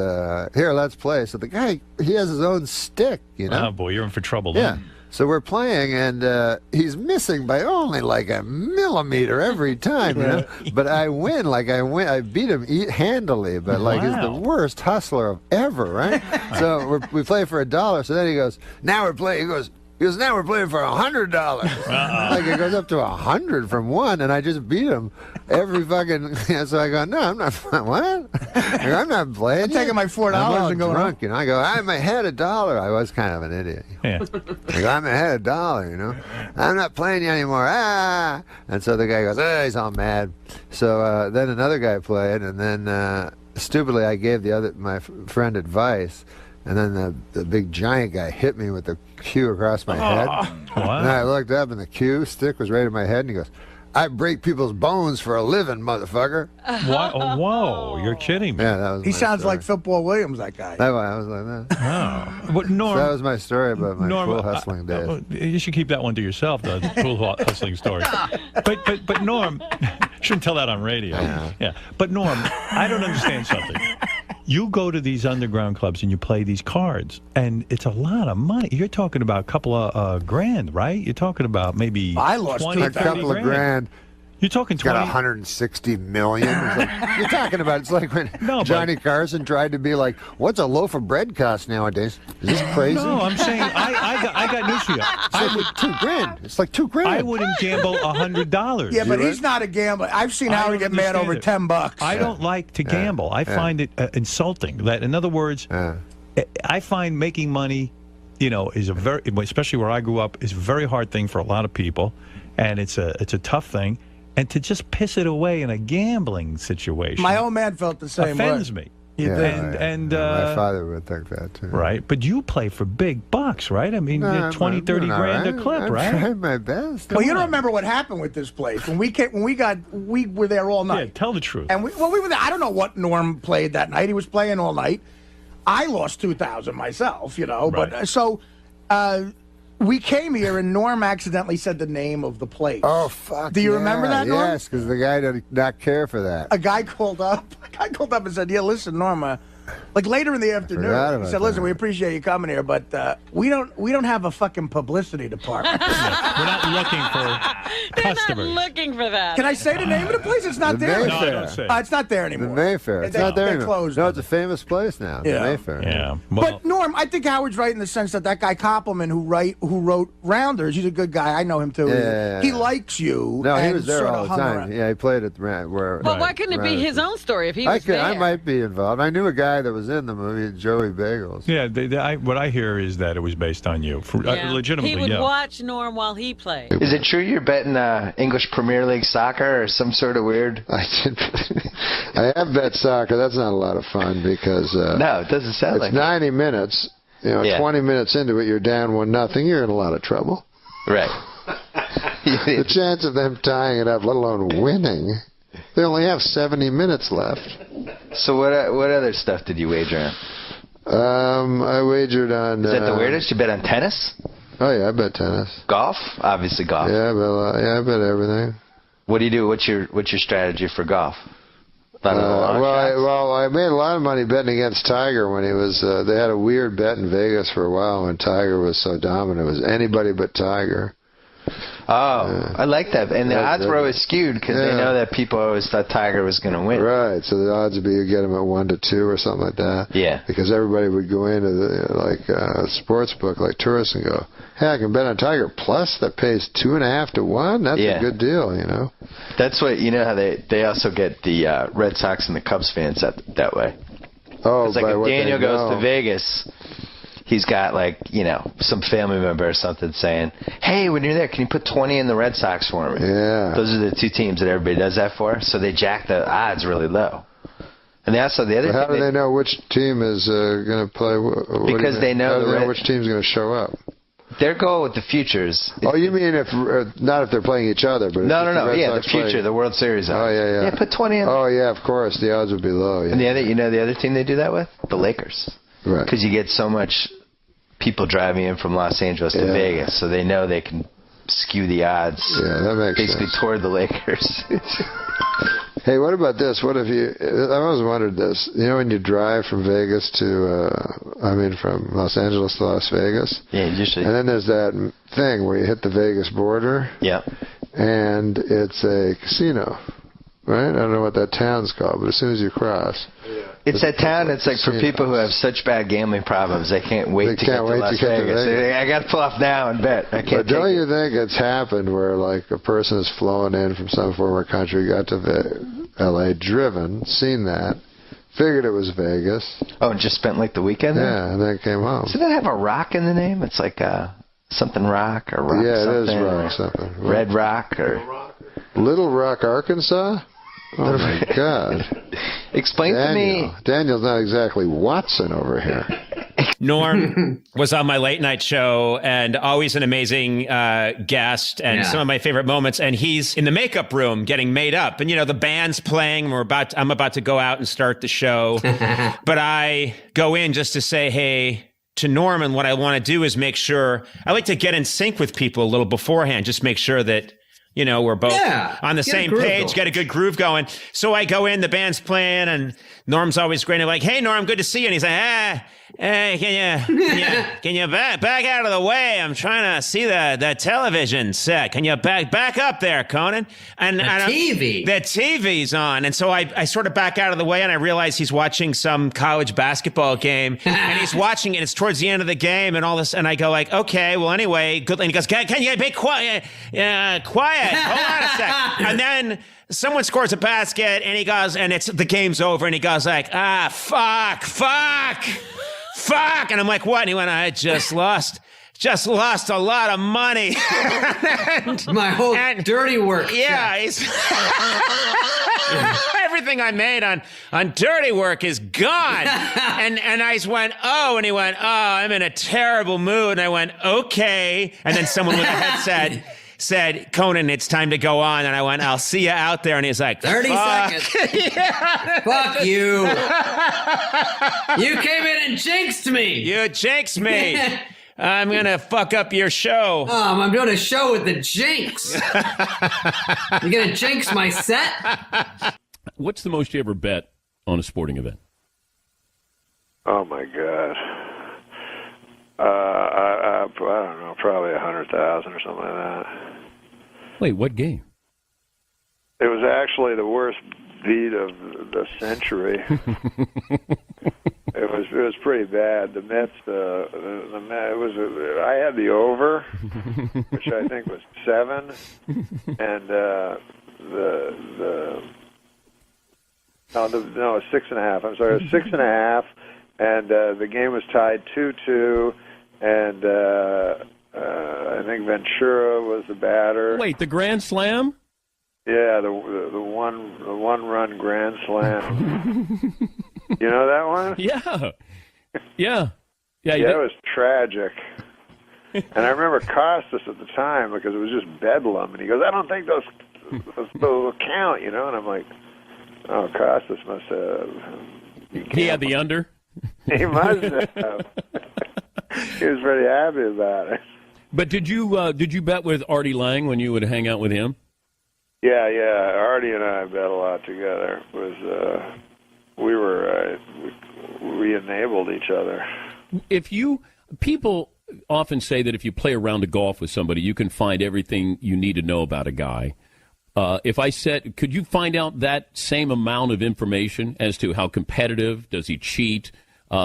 Speaker 1: here, let's play. So the guy, he has his own stick, you know.
Speaker 18: Oh, boy, you're in for trouble.
Speaker 1: Yeah.
Speaker 18: Then.
Speaker 1: So we're playing, and he's missing by only like a millimeter every time, you know. But I win, I beat him handily, but like he's the worst hustler ever, right? So we play for $1. So then he goes, now we're playing, he goes, now we're playing for $100. Like it goes up to 100 from 1, and I just beat him every fucking. So I go, no, I'm not. What? I go, I'm not playing.
Speaker 23: I'm taking my $4 and going
Speaker 1: drunk, you know. I go, I'm ahead $1. I was kind of an idiot.
Speaker 18: Yeah.
Speaker 1: I go, I'm ahead $1, you know. I'm not playing you anymore. Ah! And so the guy goes, he's all mad. So then another guy played, and then stupidly I gave my friend advice. And then the big giant guy hit me with the cue across my head.
Speaker 18: What?
Speaker 1: And I looked up, and the cue stick was right in my head, and he goes, I break people's bones for a living, motherfucker.
Speaker 18: Why? Oh, whoa, you're kidding me.
Speaker 1: Yeah, that was
Speaker 23: He
Speaker 1: my
Speaker 23: sounds
Speaker 1: story.
Speaker 23: like Football Williams, that guy.
Speaker 1: I was like that.
Speaker 18: Oh. But Norm,
Speaker 1: So that was my story about my
Speaker 18: Norm,
Speaker 1: pool hustling days.
Speaker 18: You should keep that one to yourself, the pool hustling story. But Norm, shouldn't tell that on radio. Yeah. But Norm, I don't understand something. You go to these underground clubs and you play these cards, and it's a lot of money. You're talking about a couple of grand, right? You're talking about maybe
Speaker 23: I lost
Speaker 18: 20,
Speaker 1: a couple of grand.
Speaker 18: You're talking 20.
Speaker 1: Got 160 million. It's like, you're talking about. It's like when Johnny Carson tried to be like, "What's a loaf of bread cost nowadays? Is this crazy?"
Speaker 18: No, I'm saying I got news for you.
Speaker 1: It's like $2,000. It's like $2,000.
Speaker 18: I wouldn't gamble $100.
Speaker 23: Yeah, but he's not a gambler. I've seen Howard get mad over $10.
Speaker 18: I don't like to gamble. I find it insulting. That, in other words, I find making money, is a very, especially where I grew up, is a very hard thing for a lot of people, and it's a tough thing. And to just piss it away in a gambling situation,
Speaker 23: my old man felt the same way.
Speaker 18: Offends me.
Speaker 1: My father would think that too.
Speaker 18: Right, but you play for big bucks, right? I mean, 20, 30 grand a clip, right?
Speaker 1: I'm trying my best.
Speaker 23: Well, you don't remember what happened with this place when we were there all night.
Speaker 18: Yeah, tell the truth.
Speaker 23: And we were there. I don't know what Norm played that night. He was playing all night. I lost 2,000 myself,
Speaker 18: Right.
Speaker 23: But so we came here and Norm accidentally said the name of the place.
Speaker 1: Oh fuck!
Speaker 23: Do you remember that, Norm?
Speaker 1: Yes, because the guy did not care for that.
Speaker 23: A guy called up and said, "Yeah, listen, Norma." Like later in the afternoon, he said, "Listen, we appreciate you coming here, but we don't have a fucking publicity department.
Speaker 18: We're not looking for customers.
Speaker 4: Not looking for that."
Speaker 23: Can I say the name of the place? It's not
Speaker 1: The
Speaker 23: there.
Speaker 1: Mayfair.
Speaker 18: No, don't say.
Speaker 23: It's not there anymore.
Speaker 1: The Mayfair. It's not there
Speaker 23: they
Speaker 1: anymore.
Speaker 23: closed.
Speaker 1: No, it's a famous place now. The Mayfair.
Speaker 18: Yeah.
Speaker 23: But Norm, I think Howard's right in the sense that guy Koppelman, who wrote Rounders, he's a good guy. I know him too.
Speaker 1: Yeah.
Speaker 23: He likes you.
Speaker 1: No, he
Speaker 23: and
Speaker 1: was there
Speaker 23: sort
Speaker 1: all
Speaker 23: of
Speaker 1: the
Speaker 23: hung
Speaker 1: time.
Speaker 23: around.
Speaker 1: Yeah, he played at where.
Speaker 4: Well, why couldn't it be his own story if he was there?
Speaker 1: I might be involved. I knew a guy that was in the movie, Joey Bagels.
Speaker 18: Yeah, what I hear is that it was based on you. Legitimately,
Speaker 4: he would watch Norm while he played.
Speaker 6: Is it true you're betting English Premier League soccer or some sort of weird?
Speaker 1: I have bet soccer. That's not a lot of fun because
Speaker 6: no, it doesn't sound like
Speaker 1: 90 minutes. 20 minutes into it, you're down 1-0. You're in a lot of trouble.
Speaker 6: Right.
Speaker 1: The chance of them tying it up, let alone winning, they only have 70 minutes left.
Speaker 6: So what other stuff did you wager on?
Speaker 1: I wagered on.
Speaker 6: Is that the weirdest? You bet on tennis?
Speaker 1: Oh yeah, I bet tennis.
Speaker 6: Golf? Obviously golf.
Speaker 1: Yeah, I bet everything.
Speaker 6: What do you do? What's your strategy for golf?
Speaker 1: I made a lot of money betting against Tiger when he was. They had a weird bet in Vegas for a while when Tiger was so dominant. It was anybody but Tiger.
Speaker 6: Oh, I like that. And the odds were always skewed because they know that people always thought Tiger was going to win.
Speaker 1: Right. So the odds would be you get him at 1-2 or something like that.
Speaker 6: Yeah.
Speaker 1: Because everybody would go into the sports book like tourists and go, "Hey, I can bet on Tiger plus that pays 2.5 to 1. That's a good deal,
Speaker 6: That's what how they also get the Red Sox and the Cubs fans that way.
Speaker 1: Oh,
Speaker 6: it's like if Daniel goes to Vegas. He's got some family member or something saying, "Hey, when you're there, can you put 20 in the Red Sox for me?"
Speaker 1: Yeah.
Speaker 6: Those are the two teams that everybody does that for. So they jack the odds really low. And also the other.
Speaker 1: How do they know which team is going to play?
Speaker 6: Because they know
Speaker 1: which team's going to show up.
Speaker 6: Their goal with the futures.
Speaker 1: Oh, you mean not if they're playing each other, but
Speaker 6: no, yeah, the future, the World Series.
Speaker 1: Oh yeah.
Speaker 6: Yeah, put 20 in.
Speaker 1: Oh yeah, of course, the odds would be low. Yeah.
Speaker 6: And the other team they do that with, the Lakers.
Speaker 1: Right.
Speaker 6: Because you get so much people driving in from Los Angeles to Vegas, so they know they can skew the odds.
Speaker 1: Yeah, that makes
Speaker 6: basically
Speaker 1: sense.
Speaker 6: toward the Lakers.
Speaker 1: Hey, what about this? What if I always wondered this. When you drive from Vegas from Los Angeles to Las Vegas.
Speaker 6: Yeah, usually.
Speaker 1: And then there's that thing where you hit the Vegas border.
Speaker 6: Yeah.
Speaker 1: And it's a casino, right? I don't know what that town's called, but as soon as you cross.
Speaker 6: It's that town. It's like for people who have such bad gambling problems, they can't wait to get to Las Vegas. I got to pull off now and bet. I can't.
Speaker 1: But don't you think it's happened where a person has flown in from some former country, got to L.A., driven, seen that, figured it was Vegas.
Speaker 6: Oh, and just spent the weekend there?
Speaker 1: Yeah, and then came home.
Speaker 6: Does that have a rock in the name? It's like something rock or rock
Speaker 1: something.
Speaker 6: Yeah,
Speaker 1: it is rock something.
Speaker 6: Red Rock or
Speaker 1: Little Rock, Arkansas? Oh, my God.
Speaker 6: Explain to me.
Speaker 1: Daniel's not exactly Watson over here.
Speaker 8: Norm was on my late night show and always an amazing guest and some of my favorite moments. And he's in the makeup room getting made up. And, the band's playing. I'm about to go out and start the show. But I go in just to say, hey, to Norm. And what I want to do is make sure, I like to get in sync with people a little beforehand, just make sure that, we're both on the same page, get a good groove going. So I go in, the band's playing, and Norm's always grinning like, hey, Norm, good to see you. And he's like, hey, can you back out of the way? I'm trying to see the television set. Can you back up there, Conan? And the TV's on. And so I sort of back out of the way, and I realize he's watching some college basketball game, and he's watching it. It's towards the end of the game, and all this. And I go like, okay, well, anyway, good. And he goes, can you be quiet? Quiet. Hold on a sec. And then someone scores a basket, and he goes, and the game's over, and he goes like, fuck. And I'm like, what? And he went, I just lost a lot of money.
Speaker 20: My whole dirty work.
Speaker 8: Yeah. Everything I made on dirty work is gone. and I went, oh, and he went, oh, I'm in a terrible mood. And I went, okay. And then someone with a headset said, Conan, it's time to go on. And I went, I'll see you out there. And he's like,
Speaker 20: 30 seconds. Fuck you. You came in and jinxed me.
Speaker 8: You jinxed me. I'm going to fuck up your show.
Speaker 20: I'm doing a show with the jinx. You going to jinx my set?
Speaker 21: What's the most you ever bet on a sporting event?
Speaker 24: Oh, my God. I don't know, probably 100,000 or something like that.
Speaker 21: Wait, what game?
Speaker 24: It was actually the worst beat of the century. It was pretty bad. The Mets, I had the over, which I think was 7, and no, 6.5. I'm sorry, it was 6.5, and the game was tied 2-2. And I think Ventura was the batter.
Speaker 21: Wait, the Grand Slam?
Speaker 24: Yeah, the one run Grand Slam. You know that one?
Speaker 21: Yeah.
Speaker 24: It was tragic. And I remember Costas at the time because it was just bedlam, and he goes, "I don't think those will count," And I'm like, "Oh, Costas must have."
Speaker 21: He had the under.
Speaker 24: He must have. He was pretty happy about it.
Speaker 21: But did you bet with Artie Lang when you would hang out with him?
Speaker 24: Yeah. Artie and I bet a lot together. We enabled each other.
Speaker 21: People often say that if you play a round of golf with somebody, you can find everything you need to know about a guy. If I said, could you find out that same amount of information as to how competitive, does he cheat?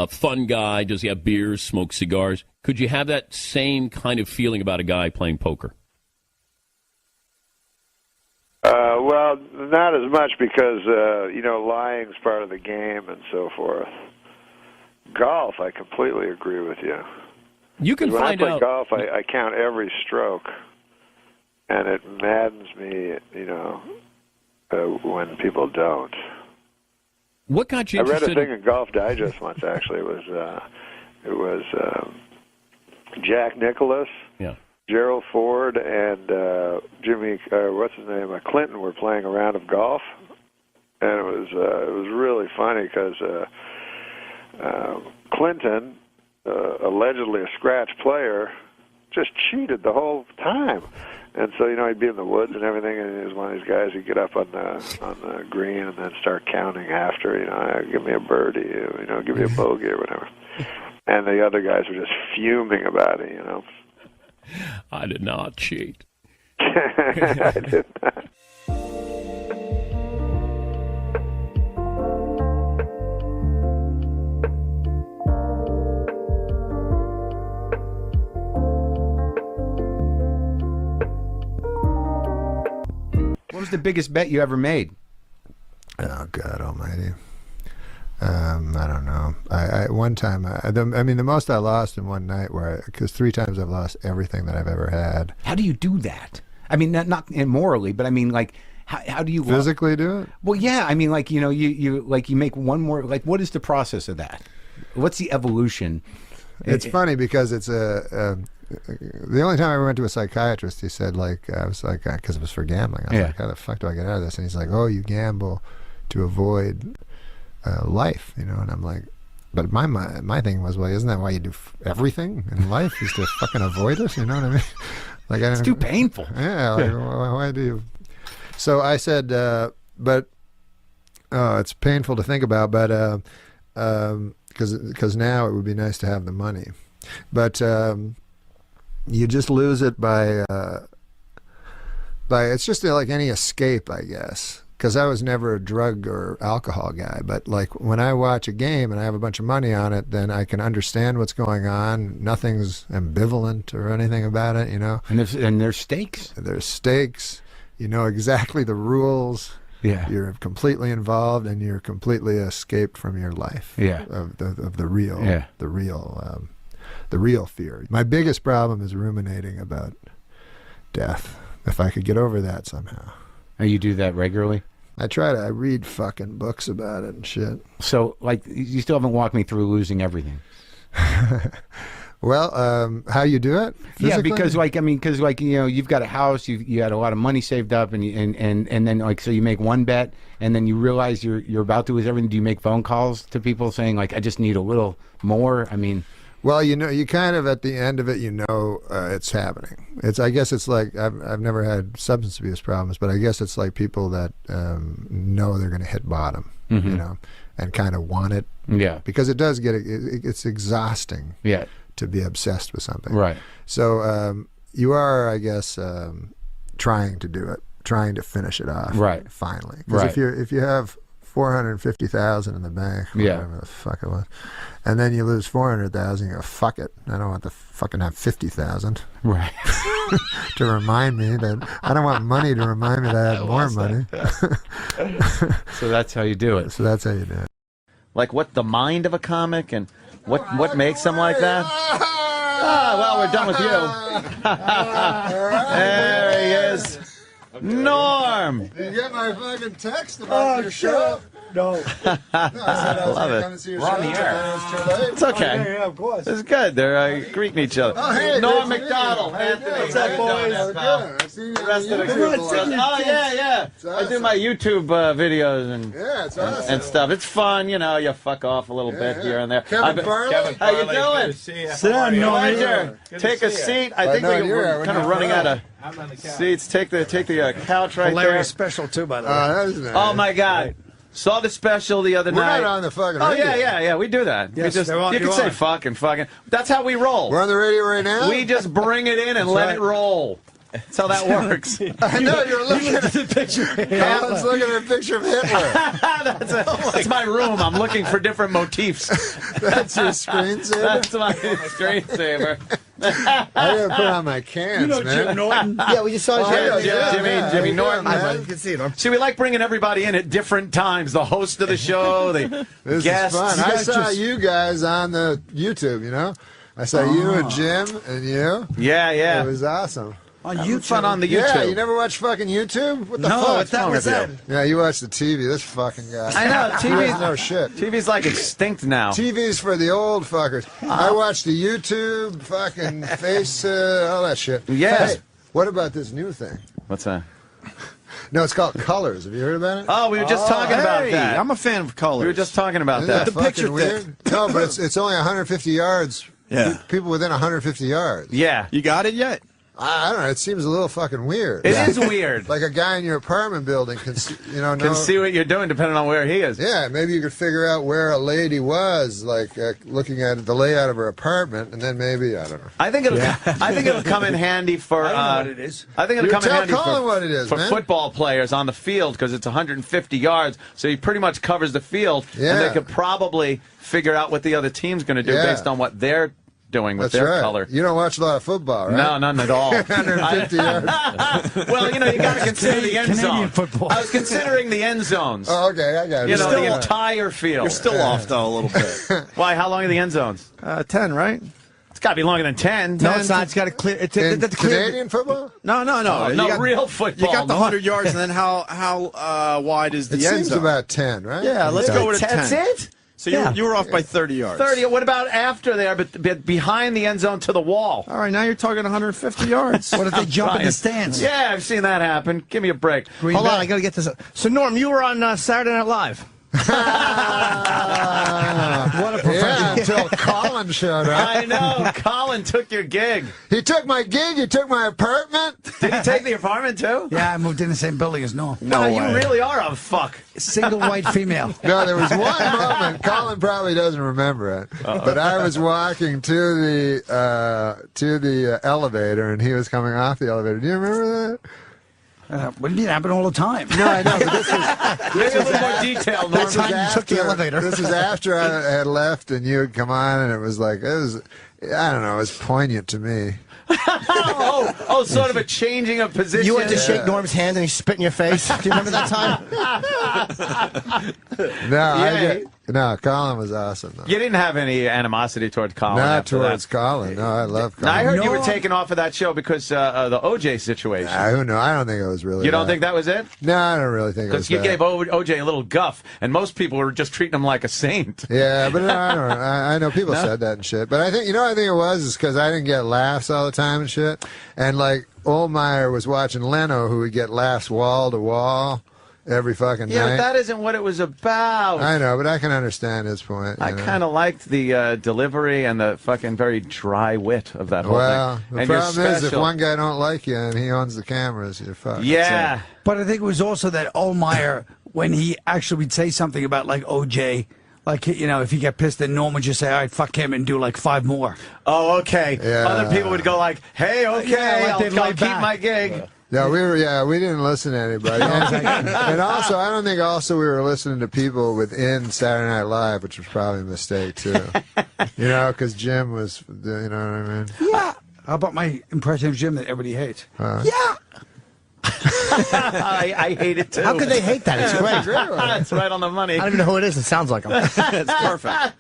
Speaker 21: Fun guy, does he have beers, smoke cigars? Could you have that same kind of feeling about a guy playing poker?
Speaker 24: Well, not as much because, lying's part of the game and so forth. Golf, I completely agree with you.
Speaker 21: You can find
Speaker 24: out. When I play
Speaker 21: out.
Speaker 24: golf, I count every stroke, and it maddens me, when people don't.
Speaker 21: What got you
Speaker 24: interested? I read a thing in Golf Digest once. Actually, it was Jack Nicklaus, Gerald Ford, and Jimmy. What's his name? Clinton were playing a round of golf, and it was really funny because Clinton, allegedly a scratch player, just cheated the whole time. And so, he'd be in the woods and everything, and he was one of these guys who'd get up on the green and then start counting after, give me a birdie, give me a bogey or whatever. And the other guys were just fuming about it,
Speaker 21: I did not cheat.
Speaker 24: I did not.
Speaker 25: What was the biggest bet you ever made?
Speaker 3: Oh, God almighty. I don't know. One time, the most I lost in one night, because 3 times I've lost everything that I've ever had.
Speaker 25: How do you do that? I mean, not morally, but I mean, like, how do you
Speaker 3: physically do it?
Speaker 25: Well, yeah. I mean, you make one more. Like, what is the process of that? What's the evolution?
Speaker 1: It's funny because it's the only time I ever went to a psychiatrist, he said, like, I was like, because it was for gambling. I was like, how the fuck do I get out of this? And he's like, oh, you gamble to avoid life, you know? And I'm like, but my thing was, well, isn't that why you do everything in life, is to fucking avoid it? You know what I mean? Like, it's
Speaker 25: too painful.
Speaker 1: Yeah, like, why do you? So I said, but it's painful to think about, but because now it would be nice to have the money, but you just lose it by it's just like any escape, I guess. Because I was never a drug or alcohol guy, but like when I watch a game and I have a bunch of money on it, then I can understand what's going on. Nothing's ambivalent or anything about it, you know.
Speaker 25: And there's stakes.
Speaker 1: There's stakes. You know exactly the rules.
Speaker 25: Yeah.
Speaker 1: You're completely involved, and you're completely escaped from your life.
Speaker 25: Yeah.
Speaker 1: Of the real. Yeah. The real fear. My biggest problem is ruminating about death. If I could get over that somehow.
Speaker 25: And you do that regularly?
Speaker 1: I try to. I read fucking books about it and shit.
Speaker 25: So, like, you still haven't walked me through losing everything.
Speaker 1: Well, how you do it? Physically?
Speaker 25: Yeah, because you know, you've got a house, you had a lot of money saved up, and then like, so you make one bet, and then you realize you're about to lose everything. Do you make phone calls to people saying, like, I just need a little more? I mean.
Speaker 1: Well, you know, you kind of at the end of it, you know, it's happening. I guess it's like I've never had substance abuse problems, but I guess it's like people that know they're going to hit bottom, you know, and kind of want it.
Speaker 25: Yeah.
Speaker 1: Because it does it's exhausting.
Speaker 25: Yeah.
Speaker 1: To be obsessed with something.
Speaker 25: Right.
Speaker 1: So you are, I guess, trying to do it, trying to finish it off.
Speaker 25: Right.
Speaker 1: Finally. Because if you have $450,000 in the bank, whatever the fuck it was, and then you lose $400,000, you go, fuck it, I don't want to fucking have $50,000.
Speaker 25: Right.
Speaker 1: To remind me that I don't want money to remind me that I have more money.
Speaker 25: So that's how you do it.
Speaker 1: So that's how you do it.
Speaker 17: Like, what the mind of a comic and what makes them like that? Well, we're done with you. There he is. Norm!
Speaker 1: Did you get my fucking text about your show?
Speaker 23: No.
Speaker 17: I love it.
Speaker 1: We're on the air.
Speaker 17: It's okay.
Speaker 23: Yeah, of course.
Speaker 17: It's good. They're greeting each other.
Speaker 1: Oh, hey,
Speaker 17: Norm Macdonald, Anthony.
Speaker 23: What's up, boys?
Speaker 1: I've seen you
Speaker 17: The rest of the
Speaker 1: YouTube
Speaker 17: group.
Speaker 1: a lot.
Speaker 17: Oh, yeah.
Speaker 1: Awesome.
Speaker 17: I do my YouTube videos
Speaker 1: it's awesome.
Speaker 17: and stuff. It's fun, you know. You fuck off a little bit here and there.
Speaker 1: Kevin Farley?
Speaker 17: How you doing?
Speaker 23: Sit down, Norm.
Speaker 17: Pleasure. Take a seat. I think we're kind of running out of seats. Take the couch right there.
Speaker 23: Hilarious special, too, by the way.
Speaker 1: That is nice.
Speaker 17: Oh, my God. Saw the special the other night.
Speaker 1: We're not on the fucking
Speaker 17: Oh,
Speaker 1: radio.
Speaker 17: yeah. We do that.
Speaker 23: Yes,
Speaker 17: you can say fucking. That's how we roll.
Speaker 1: We're on the radio right now?
Speaker 17: We just bring it in and let it roll. That's how that works.
Speaker 1: I know, you're looking at
Speaker 23: the picture.
Speaker 1: Alan's looking at a picture of Hitler.
Speaker 17: That's my room. I'm looking for different motifs.
Speaker 1: That's your screensaver?
Speaker 17: That's my screensaver.
Speaker 1: I gotta put on my cans, man.
Speaker 23: Jim Norton. Yeah, we just saw
Speaker 17: Jimmy Norton.
Speaker 23: You can see it.
Speaker 17: See, we like bringing everybody in at different times. The host of the show, the
Speaker 1: This
Speaker 17: guests.
Speaker 1: is fun. I saw you guys on the YouTube, you know? I saw you and Jim and you.
Speaker 17: Yeah.
Speaker 1: It was awesome.
Speaker 17: On YouTube? Fun on the YouTube.
Speaker 1: Yeah, you never watch fucking YouTube? What the fuck?
Speaker 23: What's that?
Speaker 1: Yeah, you watch the TV. This fucking guy.
Speaker 17: I know,
Speaker 1: TV's no shit.
Speaker 17: TV's like extinct now.
Speaker 1: TV's for the old fuckers. I watch the YouTube, fucking face, all that shit.
Speaker 17: Yes.
Speaker 1: Hey, what about this new thing?
Speaker 17: What's that?
Speaker 1: No, it's called Colors. Have you heard about it?
Speaker 17: Oh, we were just talking about that.
Speaker 7: I'm a fan of colors.
Speaker 17: We were just talking about
Speaker 1: Isn't
Speaker 17: that.
Speaker 1: that fucking weird? No, but it's only 150 yards.
Speaker 7: Yeah.
Speaker 1: People within 150 yards.
Speaker 17: Yeah.
Speaker 7: You got it yet?
Speaker 1: I don't know. It seems a little fucking weird.
Speaker 17: It is weird.
Speaker 1: Like a guy in your apartment building can,
Speaker 17: can see what you're doing depending on where he is.
Speaker 1: Yeah, maybe you could figure out where a lady was, like looking at the layout of her apartment, and then maybe I don't know.
Speaker 17: I think it'll come in handy for.
Speaker 23: I don't know what it is.
Speaker 17: I think it'll come in handy
Speaker 1: what it is,
Speaker 17: for
Speaker 1: man.
Speaker 17: football players on the field because it's 150 yards, so he pretty much covers the field, and they could probably figure out what the other team's going to do based on what they're doing with their color.
Speaker 1: You don't watch a lot of football, right?
Speaker 17: No, none at all.
Speaker 1: 150 yards.
Speaker 17: Well, you got to consider the end zone.
Speaker 23: Football.
Speaker 17: I was considering the end zones.
Speaker 1: Oh, okay, I got it.
Speaker 17: The entire field.
Speaker 7: You're still off, though, a little bit.
Speaker 17: Why? How long are the end zones?
Speaker 7: 10, right?
Speaker 17: It's got to be longer than 10.
Speaker 23: No, it's not. It's got to clear. It's
Speaker 1: Canadian football?
Speaker 7: No.
Speaker 17: No, real football.
Speaker 7: You got the 100 yards, and then how wide is the
Speaker 1: it
Speaker 7: end
Speaker 1: seems
Speaker 7: zone?
Speaker 1: about 10, right?
Speaker 7: Yeah, let's go with a 10.
Speaker 17: That's it? So you were off by 30 yards.
Speaker 5: 30. What about after there, but behind the end zone to the wall?
Speaker 17: All right, now you're talking 150 yards.
Speaker 9: What if they jump in the stands?
Speaker 5: Yeah, I've seen that happen. Give me a break.
Speaker 9: Hold on, I got to get this up. So, Norm, you were on Saturday Night Live.
Speaker 2: What a professional. Yeah, until Colin showed up.
Speaker 5: I know. Colin took your gig.
Speaker 2: He took my gig. He took my apartment.
Speaker 5: Did he take the apartment, too?
Speaker 9: Yeah, I moved in the same building as Norm.
Speaker 5: No way. You really are a fuck.
Speaker 9: Single white female.
Speaker 2: No, there was one moment. Colin probably doesn't remember it. But I was walking to the elevator, and he was coming off the elevator. Do you remember that?
Speaker 9: What do you mean? It happened all the time.
Speaker 2: No, I know, but this
Speaker 5: Maybe a little more detail, Norm.
Speaker 9: You took the elevator.
Speaker 2: This was after I had left and you had come on, and it was I don't know, it was poignant to me.
Speaker 5: Sort of a changing of position.
Speaker 9: You went to shake Norm's hand and he spit in your face. Do you remember that time?
Speaker 2: No, Colin was awesome, though.
Speaker 5: You didn't have any animosity towards Colin?
Speaker 2: Not towards Colin. No, I love Colin.
Speaker 5: Now, I heard you were taken off of that show because the OJ situation.
Speaker 2: Who knows? I don't think it was really
Speaker 5: You don't think that was it?
Speaker 2: No, I don't really think it was
Speaker 5: Because you gave OJ a little guff, and most people were just treating him like a saint.
Speaker 2: Yeah, but I know people said that and shit. But I think, I think it was because I didn't get laughs all the time and shit. And, Oldmeyer was watching Leno, who would get laughs wall to wall every fucking night.
Speaker 5: Yeah, but that isn't what it was about.
Speaker 2: I know, but I can understand his point.
Speaker 5: I kind of liked the delivery and the fucking very dry wit of that whole thing.
Speaker 2: The problem is, if one guy don't like you and he owns the cameras, you're fucked.
Speaker 5: Yeah.
Speaker 9: But I think it was also that Oldmeyer, when he actually would say something about, OJ, if you get pissed, then Norm would just say, all right, fuck him, and do 5 more.
Speaker 5: Oh, okay.
Speaker 2: Yeah.
Speaker 5: Other people would go hey, okay, I'll keep my gig.
Speaker 2: Yeah, we didn't listen to anybody. And also, I don't think we were listening to people within Saturday Night Live, which was probably a mistake, too. Because Jim was, you know what I mean?
Speaker 9: Yeah. How about my impression of Jim that everybody hates?
Speaker 5: Yeah. I hate it, too.
Speaker 9: How could they hate that? It's great.
Speaker 5: It's right on the money.
Speaker 9: I don't even know who it is. It sounds like him.
Speaker 17: It's perfect.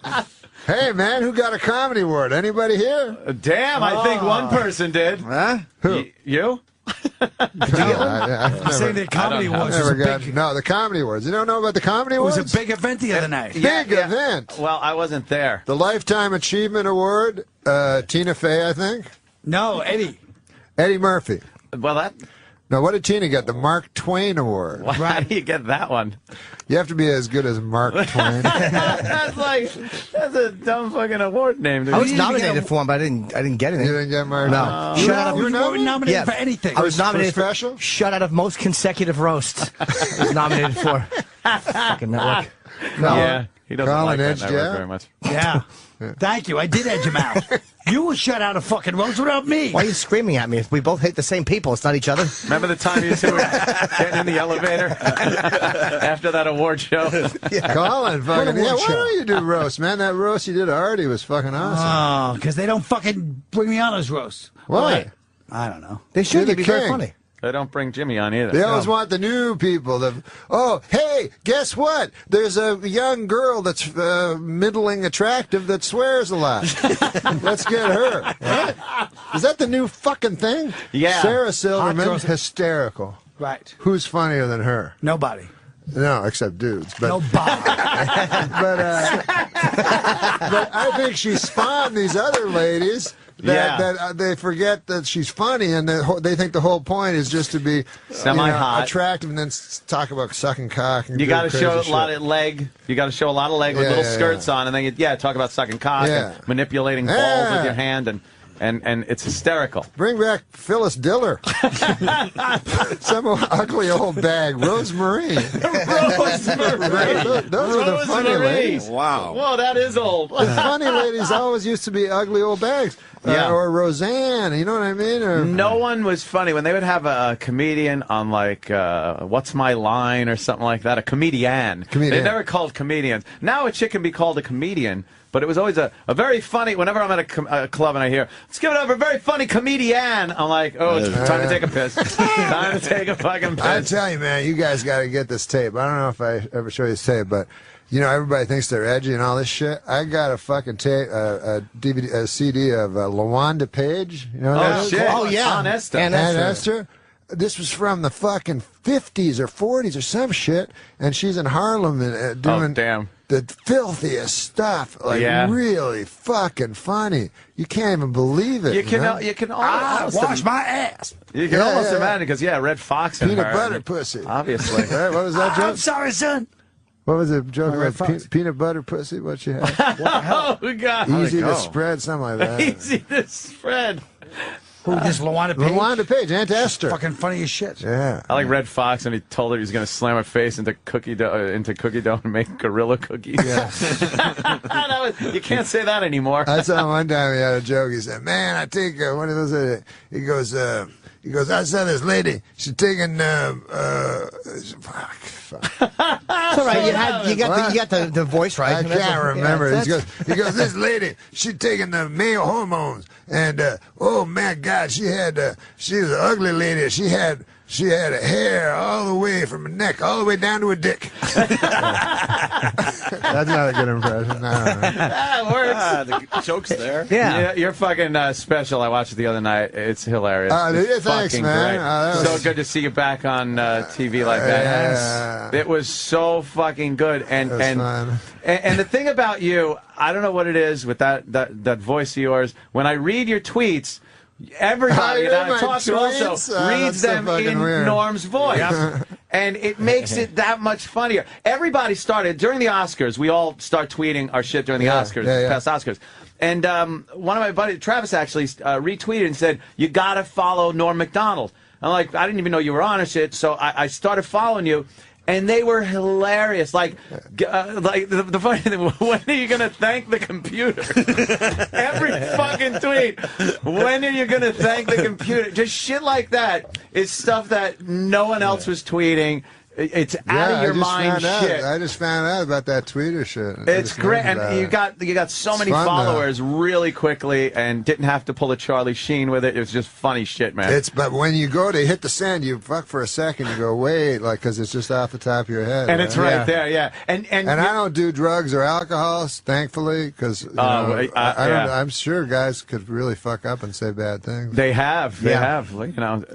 Speaker 2: Hey, man, who got a comedy award? Anybody here?
Speaker 5: Damn, I think one person did.
Speaker 2: Huh? Who?
Speaker 5: You?
Speaker 9: I'm saying the Comedy Awards was a big...
Speaker 2: No, the Comedy Awards. You don't know about the Comedy Awards?
Speaker 9: It was a big event the other night.
Speaker 2: Big event.
Speaker 5: Well, I wasn't there.
Speaker 2: The Lifetime Achievement Award, Tina Fey, I think.
Speaker 9: No, Eddie.
Speaker 2: Eddie Murphy.
Speaker 5: Well,
Speaker 2: No, what did Tina get? The Mark Twain Award.
Speaker 5: Well, how do you get that one?
Speaker 2: You have to be as good as Mark Twain.
Speaker 5: That's a dumb fucking award name. Dude.
Speaker 9: I was nominated for one, but I didn't get it.
Speaker 2: You didn't get Mark?
Speaker 9: No.
Speaker 2: You were
Speaker 9: nominated for anything. I was nominated
Speaker 2: for special.
Speaker 9: Shut out of most consecutive roast. I was nominated for. Fucking network.
Speaker 2: No.
Speaker 5: Yeah, he doesn't
Speaker 2: Colin
Speaker 5: like that network
Speaker 2: edged
Speaker 5: very much.
Speaker 9: Yeah. Thank you. I did edge him out. You were shut out of fucking roast without me. Why are you screaming at me? We both hate the same people. It's not each other.
Speaker 5: Remember the time you two were getting in the elevator after that award show?
Speaker 2: Yeah. Colin, fucking why don't you do roast, man? That roast you did already was fucking awesome.
Speaker 9: Oh, because they don't fucking bring me on as roast.
Speaker 2: Why?
Speaker 9: I don't know. They should be very funny.
Speaker 5: They don't bring Jimmy on either.
Speaker 2: They always want the new people. Hey, guess what? There's a young girl that's middling attractive that swears a lot. Let's get her. What? Is that the new fucking thing?
Speaker 5: Yeah.
Speaker 2: Sarah Silverman, hysterical.
Speaker 9: Right.
Speaker 2: Who's funnier than her?
Speaker 9: Nobody.
Speaker 2: No, except dudes. But,
Speaker 9: Nobody.
Speaker 2: but I think she spawned these other ladies. That they forget that she's funny, and they think the whole point is just to be
Speaker 5: semi-hot,
Speaker 2: attractive, and then talk about sucking cock. And
Speaker 5: you got to show
Speaker 2: shit.
Speaker 5: a lot of leg. You got to show a lot of leg with little skirts on, and then talk about sucking cock and manipulating balls with your hand, and it's hysterical.
Speaker 2: Bring back Phyllis Diller. Some ugly old bag. Rosemary.
Speaker 5: Rosemary.
Speaker 2: Those are the funny ladies.
Speaker 17: Wow.
Speaker 5: Whoa, that is old.
Speaker 2: The funny ladies always used to be ugly old bags. Or Roseanne, you know what I mean? Or,
Speaker 5: no one was funny. When they would have a comedian on, What's My Line or something like that, a comedian. They never called comedians. Now a chick can be called a comedian, but it was always a very funny, whenever I'm at a club and I hear, let's give it up for a very funny comedian, I'm like, oh, it's time to take a piss. Time to take a fucking piss.
Speaker 2: I tell you, man, you guys got to get this tape. I don't know if I ever show you this tape, but... everybody thinks they're edgy and all this shit. I got a fucking tape, a CD of LaWanda Page. You know that?
Speaker 5: Shit.
Speaker 9: Oh, yeah.
Speaker 5: Aunt Esther.
Speaker 2: Aunt Esther. This was from the fucking 50s or 40s or some shit, and she's in Harlem doing...
Speaker 5: Oh, damn.
Speaker 1: the filthiest stuff, like really fucking funny. You can't even believe it.
Speaker 5: You can almost
Speaker 23: wash my ass.
Speaker 5: You can almost imagine because Red Fox and
Speaker 1: peanut
Speaker 5: her,
Speaker 1: butter pussy.
Speaker 5: Obviously.
Speaker 1: Right? What was that joke?
Speaker 23: I'm sorry, son.
Speaker 1: What was the joke about peanut butter pussy? What she had?
Speaker 5: Oh God!
Speaker 1: Easy to spread, something like that.
Speaker 5: Easy to spread.
Speaker 23: Who, this Luana Page?
Speaker 1: Luana Page, Aunt Esther.
Speaker 23: Fucking funny as shit.
Speaker 1: Yeah.
Speaker 5: I like Red Fox, and he told her he was going to slam her face into cookie dough and make gorilla cookies. Yeah. You can't say that anymore.
Speaker 1: I saw one time he had a joke. He said, "Man, I take one of those." He goes, "I saw this lady. She's taking."
Speaker 10: It's all right. You got the voice right.
Speaker 1: I can't remember. Yeah, he goes, "This lady, she's taking the male hormones, and oh my God, she was an ugly lady. She had a hair all the way from her neck all the way down to her dick." That's not a good impression. No.
Speaker 5: That works.
Speaker 7: The joke's there.
Speaker 5: Yeah, you're fucking special. I watched it the other night. It's hilarious.
Speaker 1: It's thanks,
Speaker 5: fucking
Speaker 1: man.
Speaker 5: great. So good to see you back on TV like that.
Speaker 1: Yeah.
Speaker 5: It was so fucking good. And
Speaker 1: fun.
Speaker 5: And the thing about you, I don't know what it is with that voice of yours. When I read your tweets, everybody that I talk to also reads them in Norm's voice. And it makes it that much funnier. Everybody started, during the Oscars, we all start tweeting our shit during the Oscars, past Oscars. And one of my buddies, Travis, actually retweeted and said, "You got to follow Norm Macdonald." I'm like, I didn't even know you were on or shit, so I started following you. And they were hilarious. Like the funny thing, when are you going to thank the computer? Every fucking tweet. When are you going to thank the computer? Just shit like that is stuff that no one else was tweeting. It's out of your mind shit.
Speaker 1: I just found out about that Twitter shit.
Speaker 5: It's great, and you got so many followers really quickly, and didn't have to pull a Charlie Sheen with it. It was just funny shit, man.
Speaker 1: But when you go to hit the send, you fuck for a second. You go wait, because it's just off the top of your head,
Speaker 5: and it's right there, yeah. And
Speaker 1: I don't do drugs or alcohol, thankfully, because I'm sure guys could really fuck up and say bad things.
Speaker 5: They have.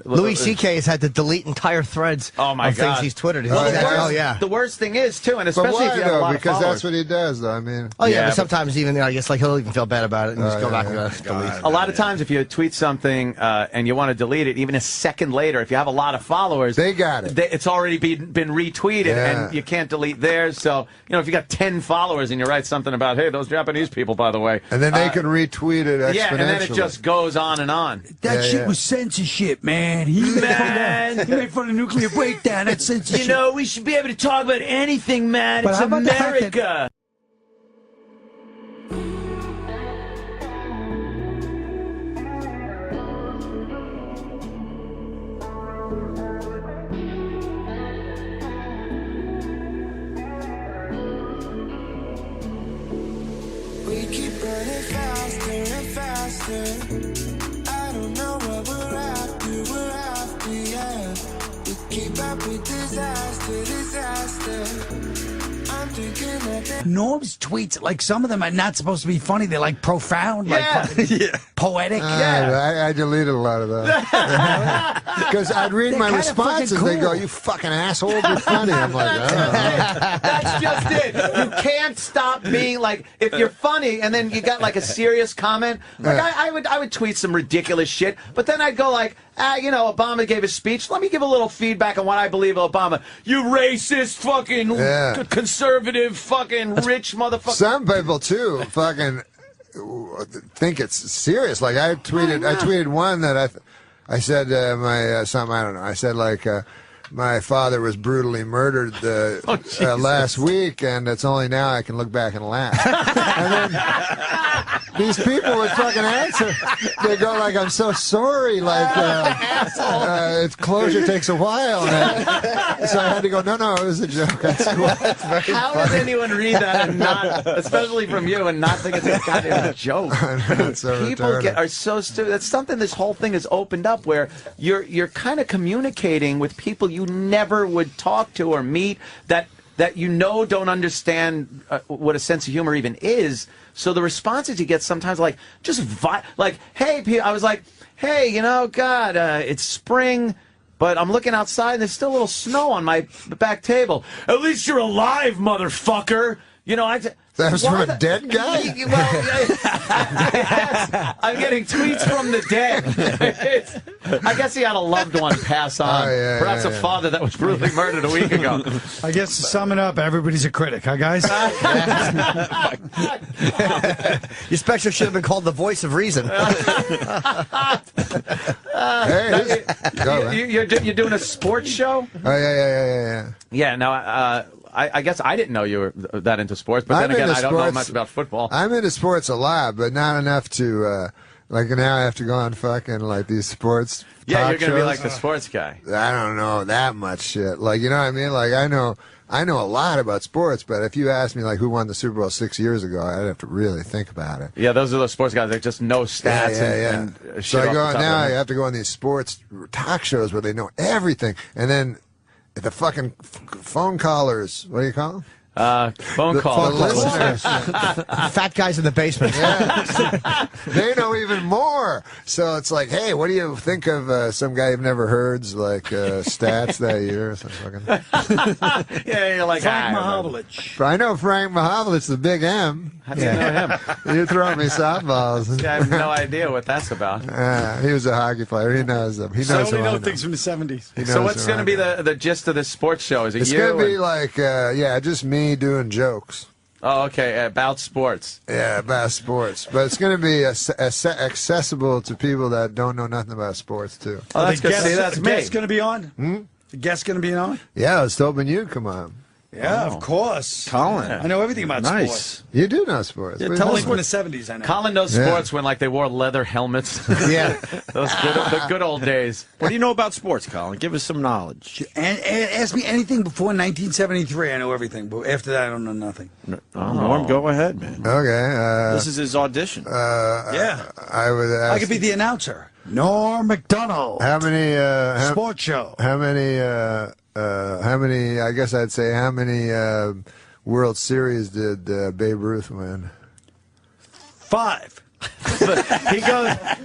Speaker 10: Louis C.K. has had to delete entire threads.
Speaker 5: Oh my
Speaker 10: God. Things he's tweeted.
Speaker 5: Well, the worst thing is too, and especially if you have a lot of
Speaker 1: because
Speaker 5: followers.
Speaker 1: that's what he does, though. I mean,
Speaker 10: but sometimes even I guess he'll even feel bad about it and just go back and delete.
Speaker 5: A lot of times, if you tweet something and you want to delete it, even a second later, if you have a lot of followers,
Speaker 1: they got it.
Speaker 5: It's already been retweeted, and you can't delete theirs. So if you got 10 followers and you write something about, hey, those Japanese people, by the way,
Speaker 1: and then they can retweet it exponentially.
Speaker 5: Yeah, and then it just goes on and on.
Speaker 23: That shit was censorship, man. He made fun of nuclear breakdown. That's censorship.
Speaker 5: We should be able to talk about anything, man. It's America.
Speaker 11: We keep running faster and faster. I don't know what we're after, yeah. We keep up with disaster. I'm thinking that
Speaker 23: Norm's tweets, like some of them are not supposed to be funny. They're like profound, like poetic.
Speaker 1: I deleted a lot of that because I'd read my responses. Cool. They go, "You fucking assholes, you're funny." I'm like,
Speaker 5: that's just it. You can't stop being like, if you're funny and then you got like a serious comment. Like I would tweet some ridiculous shit, but then I'd go like, Obama gave a speech. Let me give a little feedback on what I believe of Obama. You racist, fucking conservative, fucking rich motherfucker.
Speaker 1: Some people too, fucking think it's serious. Like I tweeted one that I said something, I don't know. I said like my father was brutally murdered last week, and it's only now I can look back and laugh. And then these people would fucking answer. They go like, "I'm so sorry." Like, closure takes a while. So I had to go, no, it was a joke. That's cool.
Speaker 5: How does anyone read that and not, especially from you, and not think it's a goddamn joke?
Speaker 1: So
Speaker 5: people are so stupid. That's something this whole thing has opened up, where you're kind of communicating with people you never would talk to or meet, that don't understand what a sense of humor even is. So the responses you get sometimes like hey, I was like, hey, God, it's spring, but I'm looking outside and there's still a little snow on my back table. At least you're alive, motherfucker. You know,
Speaker 1: that was from a dead guy?
Speaker 5: I'm getting tweets from the dead. I guess he had a loved one pass on. Perhaps a father that was brutally murdered a week ago.
Speaker 9: I guess to sum it up, everybody's a critic, huh, guys?
Speaker 10: Your special should have been called The Voice of Reason.
Speaker 5: You're doing a sports show?
Speaker 1: Oh, yeah.
Speaker 5: Yeah, no, I guess I didn't know you were that into sports, but then again, I don't know much about football.
Speaker 1: I'm into sports a lot, but not enough to, like now I have to go on fucking, like, these sports
Speaker 5: Yeah, you're
Speaker 1: going
Speaker 5: to be like the sports guy.
Speaker 1: I don't know that much shit. Like, you know what I mean? Like, I know a lot about sports, but if you asked me, like, who won the Super Bowl 6 years ago, I'd have to really think about it.
Speaker 5: Yeah, those are the sports guys that just know stats and shit.
Speaker 1: So I have to go on these sports talk shows where they know everything, and then the fucking phone callers, what do you call them?
Speaker 5: Phone callers.
Speaker 1: The listeners.
Speaker 10: Fat guys in the basement.
Speaker 1: Yeah. They know even more. So it's like, hey, what do you think of some guy you've never heard's like stats that year? Or something.
Speaker 5: Yeah, you're like
Speaker 9: Frank Mahovlich.
Speaker 1: I know Frank Mahovlich, the big M.
Speaker 5: How do you know him?
Speaker 1: You're throwing me softballs.
Speaker 5: Yeah, I have no idea what that's about.
Speaker 1: He was a hockey player. He knows them. He knows
Speaker 9: So we
Speaker 1: who I
Speaker 9: know
Speaker 1: know.
Speaker 9: things from the 70s.
Speaker 5: So what's going to be the gist of this sports show? Is it
Speaker 1: It's
Speaker 5: you?
Speaker 1: going to be like, just me doing jokes.
Speaker 5: Oh, okay, about sports.
Speaker 1: Yeah, about sports. But it's going to be accessible to people that don't know nothing about sports, too.
Speaker 5: Oh, that's good. See, that's
Speaker 9: the
Speaker 5: me.
Speaker 9: guest going to be on? The guest going to be on?
Speaker 1: Yeah, I was hoping you'd come on.
Speaker 9: Yeah, of course.
Speaker 7: Colin.
Speaker 9: I know everything about sports.
Speaker 1: You do know sports.
Speaker 9: Yeah, tell us from the 70s, I know.
Speaker 5: Colin knows sports when, like, they wore leather helmets.
Speaker 10: Yeah.
Speaker 5: The good old days.
Speaker 7: What do you know about sports, Colin? Give us some knowledge.
Speaker 9: And ask me anything before 1973. I know everything. But after that, I don't know nothing.
Speaker 7: Norm, go ahead, man.
Speaker 1: Okay.
Speaker 7: This is his audition.
Speaker 9: Yeah.
Speaker 1: I would ask,
Speaker 9: I could be the announcer. Norm Macdonald.
Speaker 1: How many
Speaker 9: sports show.
Speaker 1: How many I guess I'd say how many World Series did Babe Ruth win?
Speaker 9: 5.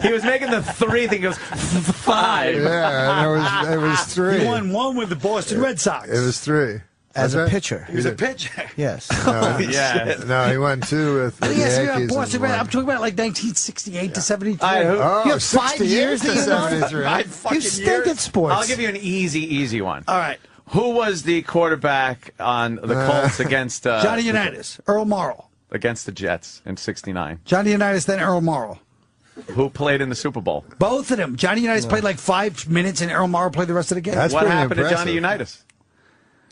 Speaker 5: He was making the 3 thing. He goes 5.
Speaker 1: Yeah, and it was 3.
Speaker 9: He won 1 with the Boston Red Sox.
Speaker 1: It was 3.
Speaker 10: As a pitcher.
Speaker 9: He was a pitcher.
Speaker 10: Yes.
Speaker 1: No, he won 2 with the Yankees.
Speaker 9: Boston Red. I'm talking about like 1968 to 73.
Speaker 1: You
Speaker 10: have 5 years
Speaker 1: to 73.
Speaker 10: You stink at sports.
Speaker 5: I'll give you an easy one.
Speaker 9: All right.
Speaker 5: Who was the quarterback on the Colts against
Speaker 9: Johnny Unitas, Earl Morrall.
Speaker 5: Against the Jets in '69.
Speaker 9: Johnny Unitas, then Earl Morrall.
Speaker 5: Who played in the Super Bowl?
Speaker 9: Both of them. Johnny Unitas played like 5 minutes, and Earl Morrall played the rest of the game.
Speaker 5: What happened to Johnny Unitas?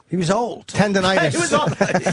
Speaker 9: He was old.
Speaker 10: Tendonitis.
Speaker 5: He was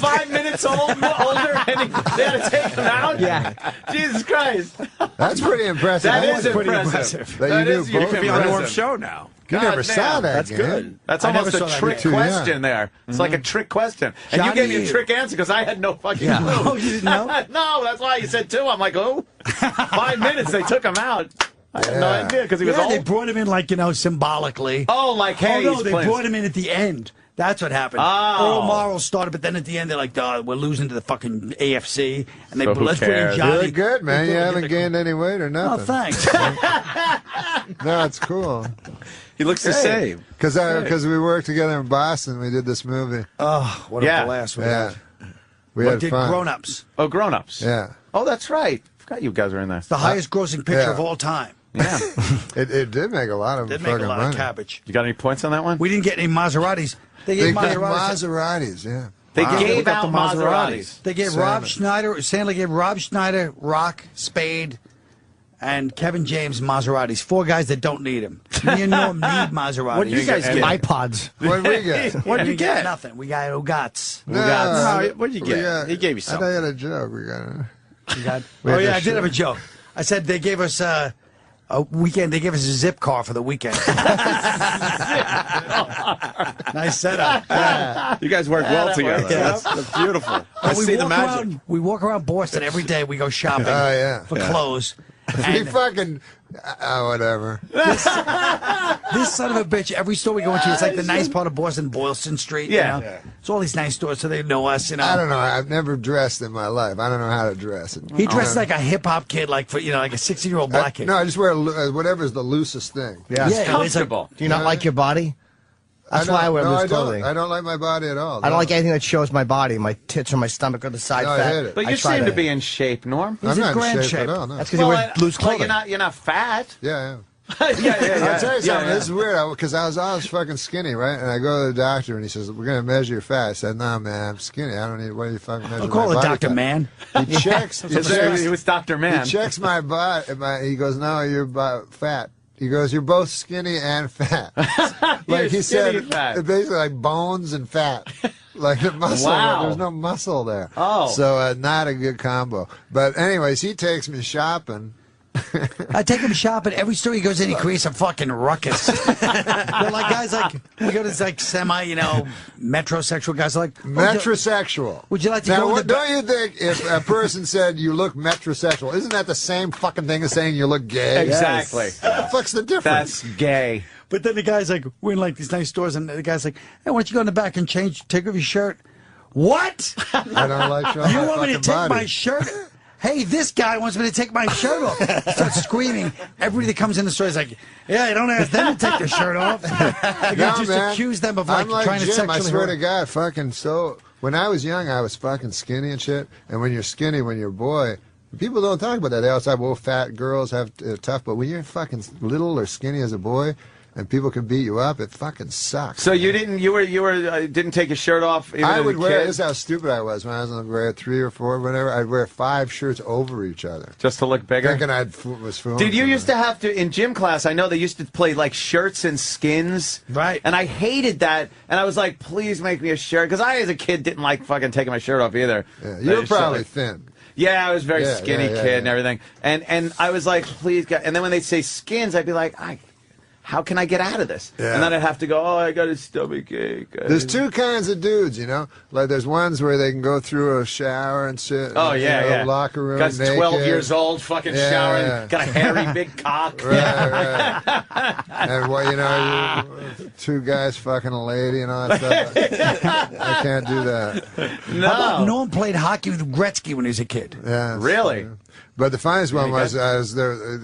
Speaker 5: 5 minutes older, and they had to take him out?
Speaker 10: Yeah.
Speaker 5: Jesus Christ.
Speaker 1: That's pretty impressive.
Speaker 5: That is impressive.
Speaker 1: That you do both.
Speaker 7: You could be on Norm's show now.
Speaker 1: You never saw that.
Speaker 7: That's good.
Speaker 5: That's almost a trick question there. It's like a trick question. And
Speaker 9: Johnny,
Speaker 5: you gave me a trick answer because I had no fucking clue.
Speaker 9: Oh, you didn't know?
Speaker 5: No, that's why you said 2. I'm like, oh, 5 minutes. They took him out. I had no idea because he was old.
Speaker 9: They brought him in like, symbolically.
Speaker 5: Oh, like, hey,
Speaker 9: they brought him in at the end. That's what happened.
Speaker 5: Oh.
Speaker 9: Earl Morrall started, but then at the end they're like, we're losing to the fucking AFC. And they
Speaker 5: Who
Speaker 9: let's bring in
Speaker 5: cares?
Speaker 9: Johnny.
Speaker 1: You're good, man. You haven't gained any weight or
Speaker 9: Oh,
Speaker 1: nothing.
Speaker 9: thanks.
Speaker 1: No, it's cool.
Speaker 7: He looks the same.
Speaker 1: Because we worked together in Boston. We did this movie.
Speaker 9: Oh, what a blast we had.
Speaker 1: We
Speaker 9: What
Speaker 1: had
Speaker 9: did
Speaker 1: fun.
Speaker 9: Grown Ups?
Speaker 5: Oh, Grown Ups.
Speaker 1: Yeah.
Speaker 5: Oh, that's right. Forgot you guys were in there.
Speaker 9: The highest grossing picture of all time.
Speaker 5: Yeah.
Speaker 1: It did make a lot of
Speaker 9: Did
Speaker 1: fucking
Speaker 9: make a lot
Speaker 1: money.
Speaker 9: of cabbage.
Speaker 5: You got any points on that one?
Speaker 9: We didn't get any Maseratis. They gave
Speaker 1: Maseratis, yeah.
Speaker 5: They gave
Speaker 7: Look up
Speaker 5: out
Speaker 7: the
Speaker 5: Maseratis.
Speaker 9: They gave Sandler gave Rob Schneider, Rock, Spade, and Kevin James Maseratis. 4 guys that don't need them. Me and Norm need Maseratis.
Speaker 7: What did you guys get?
Speaker 10: iPods.
Speaker 1: What did we get?
Speaker 7: What did you get?
Speaker 9: Nothing. We got Ugats.
Speaker 7: No, what did you get? He gave you
Speaker 1: I
Speaker 7: something.
Speaker 1: thought you had a joke. We got
Speaker 9: Oh yeah, I did have a joke. I said they gave us a weekend. They gave us a zip car for the weekend. Nice setup. Yeah.
Speaker 7: You guys work well together.
Speaker 9: Yeah.
Speaker 7: That's beautiful. I
Speaker 9: we
Speaker 7: see the
Speaker 9: walk
Speaker 7: magic.
Speaker 9: we walk around Boston every day. We go shopping for clothes.
Speaker 1: We
Speaker 9: And
Speaker 1: fucking whatever.
Speaker 9: this son of a bitch, every store we go into, it's like the nice part of Boston, Boylston Street.
Speaker 5: Yeah.
Speaker 9: You know? It's all these nice stores, so they know us. You know.
Speaker 1: I don't know. I've never dressed in my life. I don't know how to dress.
Speaker 9: He dresses like a hip hop kid, like for like a 60-year-old black kid.
Speaker 1: No, I just wear whatever's the loosest thing.
Speaker 10: Yeah.
Speaker 5: It's comfortable.
Speaker 10: Do you not like your body? That's why I wear loose clothing.
Speaker 1: I don't like my body at all.
Speaker 10: I don't like anything that shows my body, my tits or my stomach or the side fat.
Speaker 1: I hate it.
Speaker 5: But you seem to be in shape, Norm.
Speaker 1: I'm not in shape at all. No.
Speaker 10: That's because you wear loose clothing.
Speaker 5: Well, you're not fat.
Speaker 1: Yeah.
Speaker 5: yeah.
Speaker 1: I'll tell you something. This is weird because I was fucking skinny, right? And I go to the doctor and he says, "We're gonna measure your fat." I said, "No, man, I'm skinny. I don't need. What are you fucking measuring?"
Speaker 23: I'll call
Speaker 1: my
Speaker 23: it
Speaker 1: body
Speaker 23: Dr.
Speaker 1: fat?"
Speaker 23: Man.
Speaker 1: He checks.
Speaker 5: He was Dr. Man.
Speaker 1: He checks my body. He goes, "No, you're fat." He goes, "You're both skinny and fat." Like he said, basically like bones and fat. Like the muscle, there's no muscle there.
Speaker 5: Oh.
Speaker 1: So not a good combo. But anyways, he takes me shopping.
Speaker 23: I take him shopping. Every store he goes in, he creates a fucking ruckus. They're like guys like we go to this like semi, metrosexual guys like
Speaker 1: metrosexual.
Speaker 23: Would you like to
Speaker 1: now,
Speaker 23: go?
Speaker 1: Don't you think if a person said you look metrosexual, isn't that the same fucking thing as saying you look gay?
Speaker 5: Exactly.
Speaker 1: What the fuck's the difference?
Speaker 5: That's gay.
Speaker 23: But then the guy's like, we're in like these nice stores, and the guy's like, hey, why don't you go in the back and take off your shirt? What?
Speaker 1: I don't like showing
Speaker 23: You
Speaker 1: my
Speaker 23: want me to
Speaker 1: fucking
Speaker 23: take
Speaker 1: body.
Speaker 23: my shirt? Hey, this guy wants me to take my shirt off. Starts screaming. Everybody that comes in the store is like, yeah, you don't ask them to take their shirt off. Like,
Speaker 1: No,
Speaker 23: just
Speaker 1: man.
Speaker 23: accuse them of
Speaker 1: I'm
Speaker 23: trying to
Speaker 1: Jim,
Speaker 23: sexually
Speaker 1: I swear to
Speaker 23: harass.
Speaker 1: God, fucking so. When I was young, I was fucking skinny and shit. And when you're skinny, when you're a boy, people don't talk about that. They always say, well, fat girls have tough. But when you're fucking little or skinny as a boy, and people can beat you up, it fucking sucks.
Speaker 5: So you didn't take your shirt off? Even
Speaker 1: I
Speaker 5: as
Speaker 1: would
Speaker 5: a
Speaker 1: wear.
Speaker 5: kid?
Speaker 1: This is how stupid I was when I was in grade 3 or 4, whatever. I'd wear 5 shirts over each other,
Speaker 5: just to look bigger.
Speaker 1: Thinking was fooling.
Speaker 5: Did you used to have to in gym class? I know they used to play like shirts and skins,
Speaker 23: right?
Speaker 5: And I hated that. And I was like, please make me a shirt, because I, as a kid, didn't like fucking taking my shirt off either.
Speaker 1: Yeah, you were probably thin.
Speaker 5: Yeah, I was a very skinny kid and everything. And I was like, please, God. And then when they'd say skins, I'd be like, how can I get out of this?
Speaker 1: Yeah.
Speaker 5: And then I'd have to go, I got a stomach ache.
Speaker 1: There's 2 kinds of dudes, Like there's ones where they can go through a shower and shit.
Speaker 5: Oh, yeah.
Speaker 1: Locker room.
Speaker 5: Guys
Speaker 1: naked.
Speaker 5: 12 years old, fucking showering, got a hairy big cock.
Speaker 1: Right. And well, 2 guys fucking a lady and all that stuff. I can't do that.
Speaker 23: No. How about Norm played hockey with Gretzky when he was a kid?
Speaker 1: Yeah.
Speaker 5: Really?
Speaker 1: But the funniest one was there.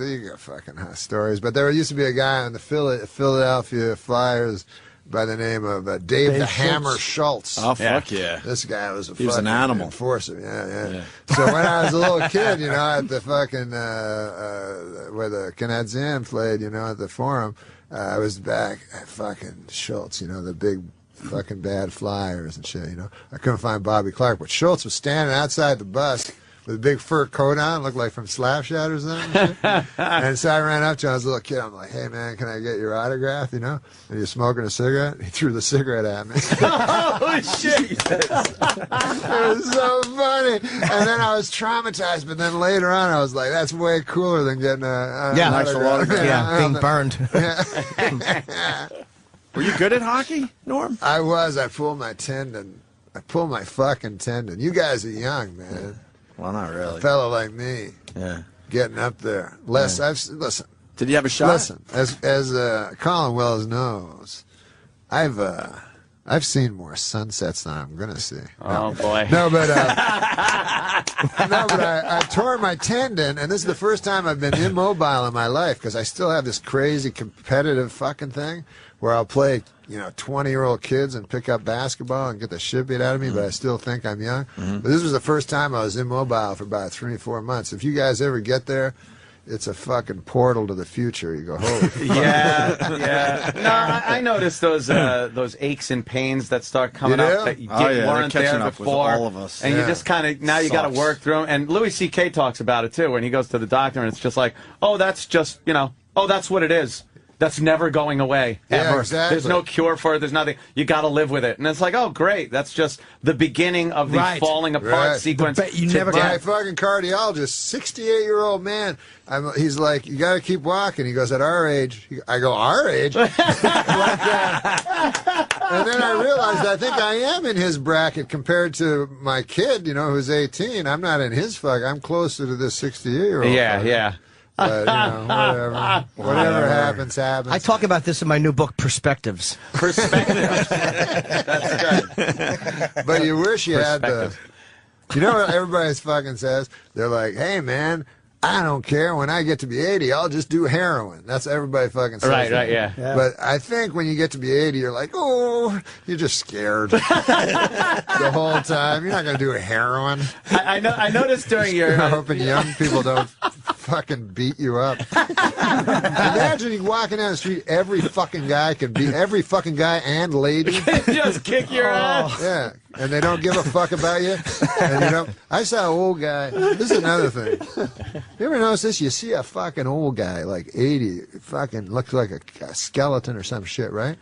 Speaker 1: You got fucking hot stories. But there used to be a guy on the Philadelphia Flyers by the name of Dave the Hammer Schultz.
Speaker 7: Oh, fuck yeah.
Speaker 1: This guy was
Speaker 7: He was an animal.
Speaker 1: Enforcer. Yeah. So when I was a little kid, at the fucking where the Canadiens played, at the Forum, I was back at fucking Schultz. The big fucking bad Flyers and shit. I couldn't find Bobby Clark, but Schultz was standing outside the bus with a big fur coat on, looked like from Slapshot or something. And so I ran up to him. I was a little kid. I'm like, hey, man, can I get your autograph, And he's smoking a cigarette. He threw the cigarette at me.
Speaker 5: Oh, shit.
Speaker 1: It was so funny. And then I was traumatized, but then later on I was like, that's way cooler than getting an autograph.
Speaker 10: Being burned.
Speaker 7: Were you good at hockey, Norm?
Speaker 1: I was. I pulled my tendon. I pulled my fucking tendon. You guys are young, man.
Speaker 7: Well, not really.
Speaker 1: A fellow like me.
Speaker 7: Yeah.
Speaker 1: Getting up there. Listen.
Speaker 7: Did you have a shot?
Speaker 1: Listen, as Colin Wells knows, I've seen more sunsets than I'm gonna see.
Speaker 5: Oh boy.
Speaker 1: No, but I tore my tendon, and this is the first time I've been immobile in my life because I still have this crazy competitive fucking thing where I'll play 20-year-old kids and pick up basketball and get the shit beat out of me, but I still think I'm young. But this was the first time I was immobile for about 3 or 4 months. If you guys ever get there, it's a fucking portal to the future. You go, holy fuck.
Speaker 5: Yeah. No, I noticed those aches and pains that start coming up that you weren't there before.
Speaker 7: All of us.
Speaker 5: And you just kind of, now you got to work through them. And Louis C.K. talks about it, too, when he goes to the doctor, and it's just like, oh, that's just, that's what it is. That's never going away, ever.
Speaker 1: Yeah, exactly.
Speaker 5: There's no cure for it. There's nothing. You got to live with it. And it's like, oh, great. That's just the beginning of the falling apart sequence.
Speaker 1: My fucking cardiologist, 68-year-old man, he's like, you got to keep walking. He goes, at our age. I go, our age? And then I realized I think I am in his bracket compared to my kid, who's 18. I'm not in his I'm closer to this 68-year-old.
Speaker 5: Yeah.
Speaker 1: But, whatever happens, happens.
Speaker 10: I talk about this in my new book, Perspectives.
Speaker 5: That's good.
Speaker 1: But you wish you had the... You know what everybody fucking says? They're like, hey, man, I don't care. When I get to be 80, I'll just do heroin. That's everybody fucking says.
Speaker 5: Right,
Speaker 1: that.
Speaker 5: yeah.
Speaker 1: But I think when you get to be 80, you're like, oh, you're just scared the whole time. You're not going to do heroin.
Speaker 5: I noticed during your...
Speaker 1: You're hoping young people don't fucking beat you up. Imagine you walking down the street, every fucking guy and lady.
Speaker 5: Just kick your ass.
Speaker 1: Yeah, and they don't give a fuck about you. And you know, I saw an old guy. This is another thing. You ever notice this? You see a fucking old guy, like 80, fucking looks like a skeleton or some shit, right?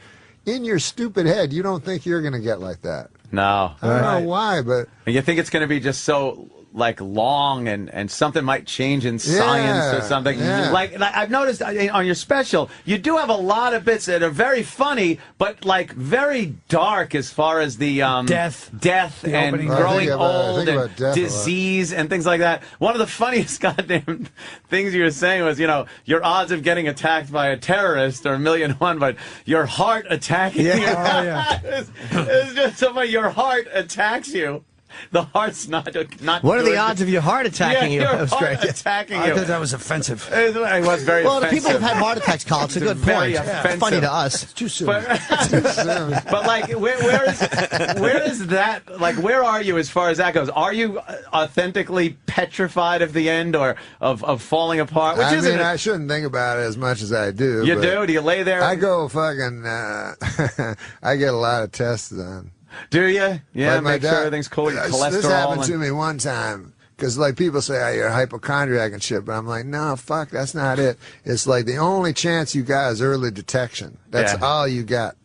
Speaker 1: In your stupid head, you don't think you're going to get like that.
Speaker 5: No.
Speaker 1: I don't know why, but...
Speaker 5: And you think it's going to be just so... like long and something might change in science or something.
Speaker 1: Yeah.
Speaker 5: Like I've noticed on your special, you do have a lot of bits that are very funny, but like very dark as far as the death and growing old and disease and things like that. One of the funniest goddamn things you were saying was, you know, your odds of getting attacked by a terrorist are 1,000,001, but your heart attacking you. It's just so funny. Your heart attacks you. The heart's not.
Speaker 10: What are the odds of your heart attacking you?
Speaker 5: Your
Speaker 10: That was
Speaker 5: heart
Speaker 10: great.
Speaker 5: attacking
Speaker 23: I
Speaker 5: you.
Speaker 23: thought that was offensive.
Speaker 5: It was very
Speaker 10: well,
Speaker 5: offensive.
Speaker 10: the people who've had heart attacks, Carl, it's a good point. It's funny to us.
Speaker 23: It's too soon.
Speaker 5: But like, where is that? Like, where are you as far as that goes? Are you authentically petrified of the end or of falling apart? Which isn't.
Speaker 1: I shouldn't think about it as much as I do.
Speaker 5: You do? Do you lay there?
Speaker 1: I go fucking. I get a lot of tests done.
Speaker 5: Do you? Yeah,
Speaker 1: like
Speaker 5: make sure everything's cool with your cholesterol.
Speaker 1: This happened to me one time. Because, like, people say, oh, you're a hypochondriac and shit. But I'm like, no, fuck, that's not it. It's like the only chance you got is early detection. That's all you got.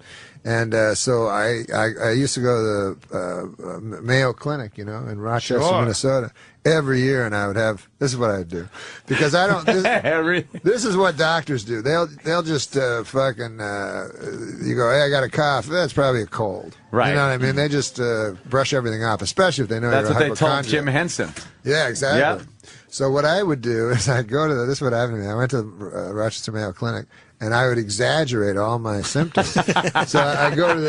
Speaker 1: And so I used to go to the Mayo Clinic, you know, in Rochester, Minnesota, every year, and I would have, this is what I would do. Because I don't, this is what doctors do. They'll just fucking, you go, hey, I got a cough. That's probably a cold.
Speaker 5: Right.
Speaker 1: You know what I mean? They just brush everything off, especially if they know
Speaker 5: That's
Speaker 1: you're a
Speaker 5: what they told
Speaker 1: hypochondriac.
Speaker 5: Jim Henson.
Speaker 1: Yeah, exactly.
Speaker 5: Yep.
Speaker 1: So what I would do is I'd go to this is what happened to me. I went to Rochester Mayo Clinic, and I would exaggerate all my symptoms. So I go to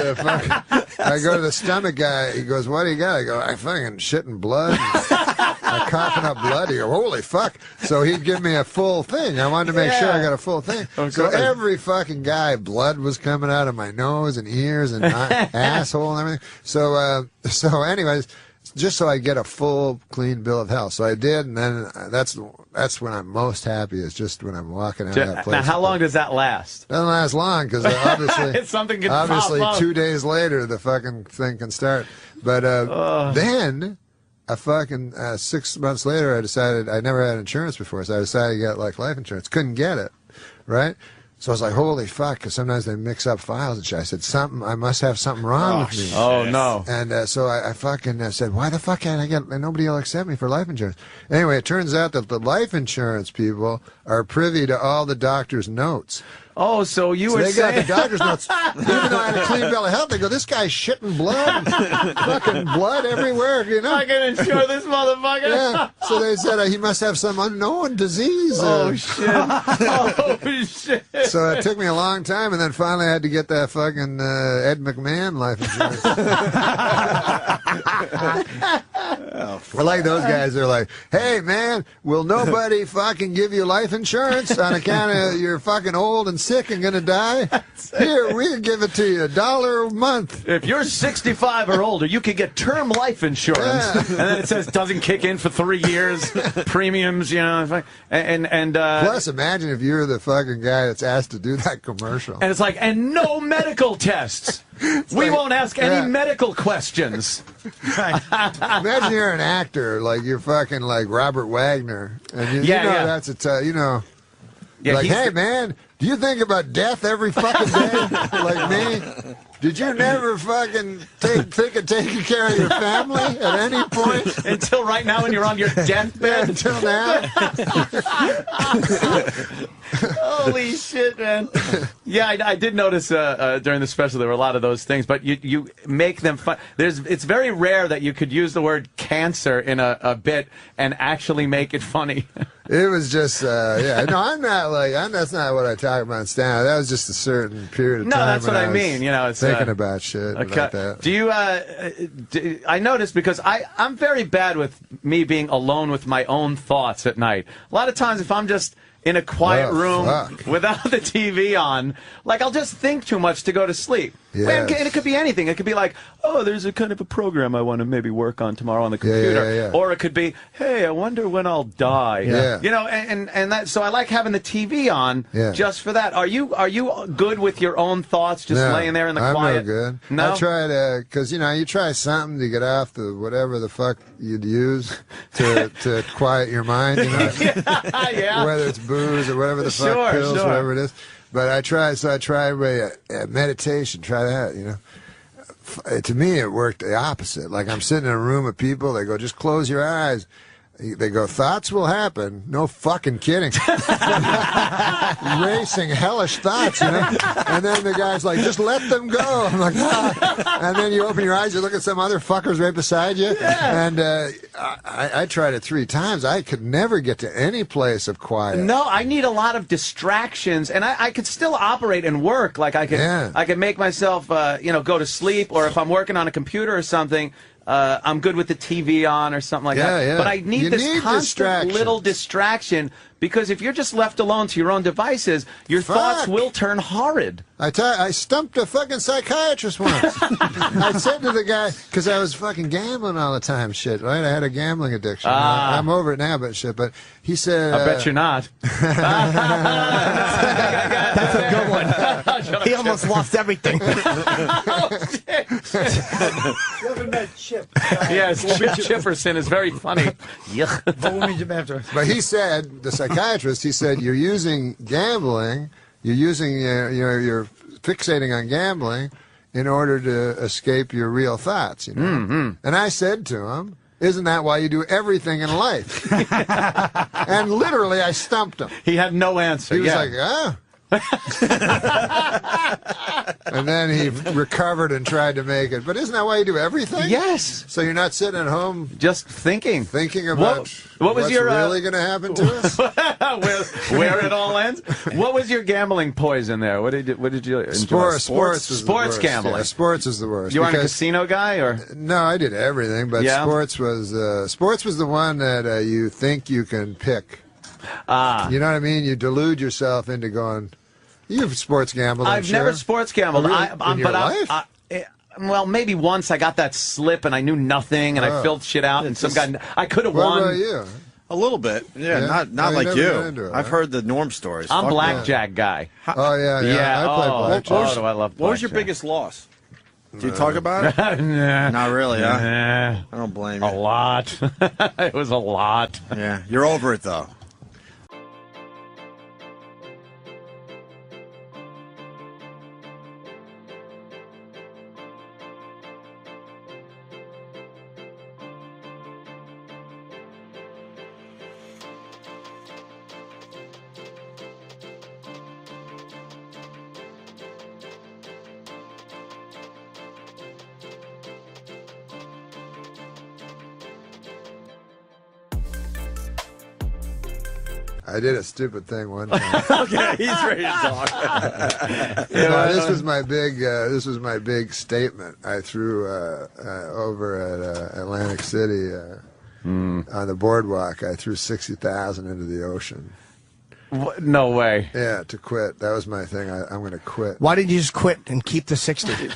Speaker 1: the stomach guy. He goes, "What do you got?" I go, "I fucking shitting blood. I'm coughing up blood." He goes, "Holy fuck!" So he'd give me a full thing. I wanted to make sure I got a full thing. So every fucking guy, blood was coming out of my nose and ears and my asshole and everything. So anyways. Just so I get a full, clean bill of health. So I did, and then that's when I'm most happy, is just when I'm walking out of that place.
Speaker 5: Now, how long does that last?
Speaker 1: Doesn't last long, because obviously,
Speaker 5: pop up.
Speaker 1: 2 days later, the fucking thing can start. But then, a fucking 6 months later, I decided, I never had insurance before, so I decided to get, like, life insurance. Couldn't get it, right? So I was like, holy fuck, because sometimes they mix up files and shit. I said, I must have something wrong with me.
Speaker 5: Oh, no.
Speaker 1: And so I fucking said, why the fuck can't I get, nobody will accept me for life insurance. Anyway, it turns out that the life insurance people are privy to all the doctor's notes.
Speaker 5: Oh, so you were
Speaker 1: they
Speaker 5: saying...
Speaker 1: got the doctor's notes. Even though I had a clean bill of health, they go, this guy's shitting blood. Fucking blood everywhere, you know.
Speaker 5: I can insure this motherfucker.
Speaker 1: Yeah. So they said he must have some unknown disease.
Speaker 5: Oh, shit. Oh, shit.
Speaker 1: So it took me a long time, and then finally I had to get that fucking Ed McMahon life insurance. I like those guys. They're like, hey, man, will nobody fucking give you life insurance on account of you're fucking old and sick and gonna die? Here, we can give it to you $1 a month.
Speaker 5: If you're 65 or older, you can get term life insurance.
Speaker 1: Yeah.
Speaker 5: And then it says doesn't kick in for 3 years, premiums, you know. And
Speaker 1: plus, imagine if you're the fucking guy that's asked to do that commercial.
Speaker 5: And it's like, and no medical tests. We won't ask any medical questions.
Speaker 1: Right. Imagine you're an actor, like you're fucking like Robert Wagner, and you know that's a you know, like, hey man, do you think about death every fucking day like me? Did you never fucking think of taking care of your family at any point?
Speaker 5: Until right now when you're on your deathbed?
Speaker 1: Until now?
Speaker 5: Holy shit, man. Yeah, I did notice during the special there were a lot of those things, but you make them fun. It's very rare that you could use the word cancer in a bit and actually make it funny.
Speaker 1: It was just, yeah. No, I'm not like, that's not what I talk about in stand-up. That was just a certain period of time.
Speaker 5: No, that's what I mean. You know, it's
Speaker 1: thinking about shit about that.
Speaker 5: Do you? I noticed because I'm very bad with me being alone with my own thoughts at night. A lot of times, if I'm just in a quiet room without the TV on, like I'll just think too much to go to sleep.
Speaker 1: Yes.
Speaker 5: And it could be anything. It could be like, oh, there's a kind of a program I want to maybe work on tomorrow on the computer. Or it could be, hey, I wonder when I'll die. You know, and that. So I like having the TV on just for that. Are you good with your own thoughts, just laying there in the quiet?
Speaker 1: I'm no good.
Speaker 5: No?
Speaker 1: I try to, because you know, you try something to get off the whatever the fuck you'd use to quiet your mind. You know, whether it's booze or whatever the fuck, pills, whatever it is. But I try meditation, try that, you know. To me, it worked the opposite. Like I'm sitting in a room of people, they go, just close your eyes. They go, thoughts will happen. No fucking kidding. Racing, hellish thoughts, you know. And then the guy's like, just let them go. I'm like, ah. And then you open your eyes, you look at some other fuckers right beside you. And I tried it 3 times. I could never get to any place of quiet.
Speaker 5: No, I need a lot of distractions, and I could still operate and work. Like I could make myself, you know, go to sleep, or if I'm working on a computer or something. I'm good with the TV on or something like that.
Speaker 1: Yeah.
Speaker 5: But I need this constant little distraction, because if you're just left alone to your own devices, your thoughts will turn horrid.
Speaker 1: I stumped a fucking psychiatrist once. I said to the guy, because I was fucking gambling all the time, shit, right? I had a gambling addiction. I'm over it now, but shit. But he said...
Speaker 5: I bet you're not.
Speaker 10: That's a good one. He almost lost everything.
Speaker 5: Oh, shit.
Speaker 23: You haven't met Chip.
Speaker 5: Yes, Chip Chipperson is very funny.
Speaker 1: But he said, the psychiatrist, he said, you're using gambling, you're fixating on gambling in order to escape your real thoughts, you know. And I said to him, isn't that why you do everything in life? And literally, I stumped him.
Speaker 5: He had no answer.
Speaker 1: He was like, and then he recovered and tried to make it. But isn't that why you do everything?
Speaker 5: Yes.
Speaker 1: So you're not sitting at home
Speaker 5: just thinking
Speaker 1: about
Speaker 5: what was
Speaker 1: what's
Speaker 5: your,
Speaker 1: really going to happen to us?
Speaker 5: where it all ends. What was your gambling poison there? What did you enjoy?
Speaker 1: Sports
Speaker 5: gambling.
Speaker 1: Yeah, sports is the worst.
Speaker 5: You weren't a casino guy, or
Speaker 1: no? I did everything, but sports was the one that you think you can pick. You know what I mean? You delude yourself into going. You've sports gambled.
Speaker 5: I've never sports gambled.
Speaker 1: In your life?
Speaker 5: Well, maybe once I got that slip and I knew nothing and I filled shit out and some guy I could have won.
Speaker 1: What about you?
Speaker 7: A little bit, not like you. I've heard the Norm stories.
Speaker 5: I'm blackjack guy.
Speaker 1: Oh yeah. I play blackjack.
Speaker 5: I love blackjack.
Speaker 7: What was your biggest loss? Do you talk about it?
Speaker 5: Nah.
Speaker 7: Not really, huh?
Speaker 5: Nah.
Speaker 7: I don't blame you.
Speaker 5: A lot. It was a lot.
Speaker 7: Yeah, you're over it though.
Speaker 1: I did a stupid thing one time.
Speaker 7: Okay, he's ready to talk.
Speaker 1: This was my big. This was my big statement. I threw over at Atlantic City on the boardwalk. I threw 60,000 into the ocean.
Speaker 5: No way.
Speaker 1: Yeah, to quit. That was my thing. I'm going to quit.
Speaker 10: Why didn't you just quit and keep the 60?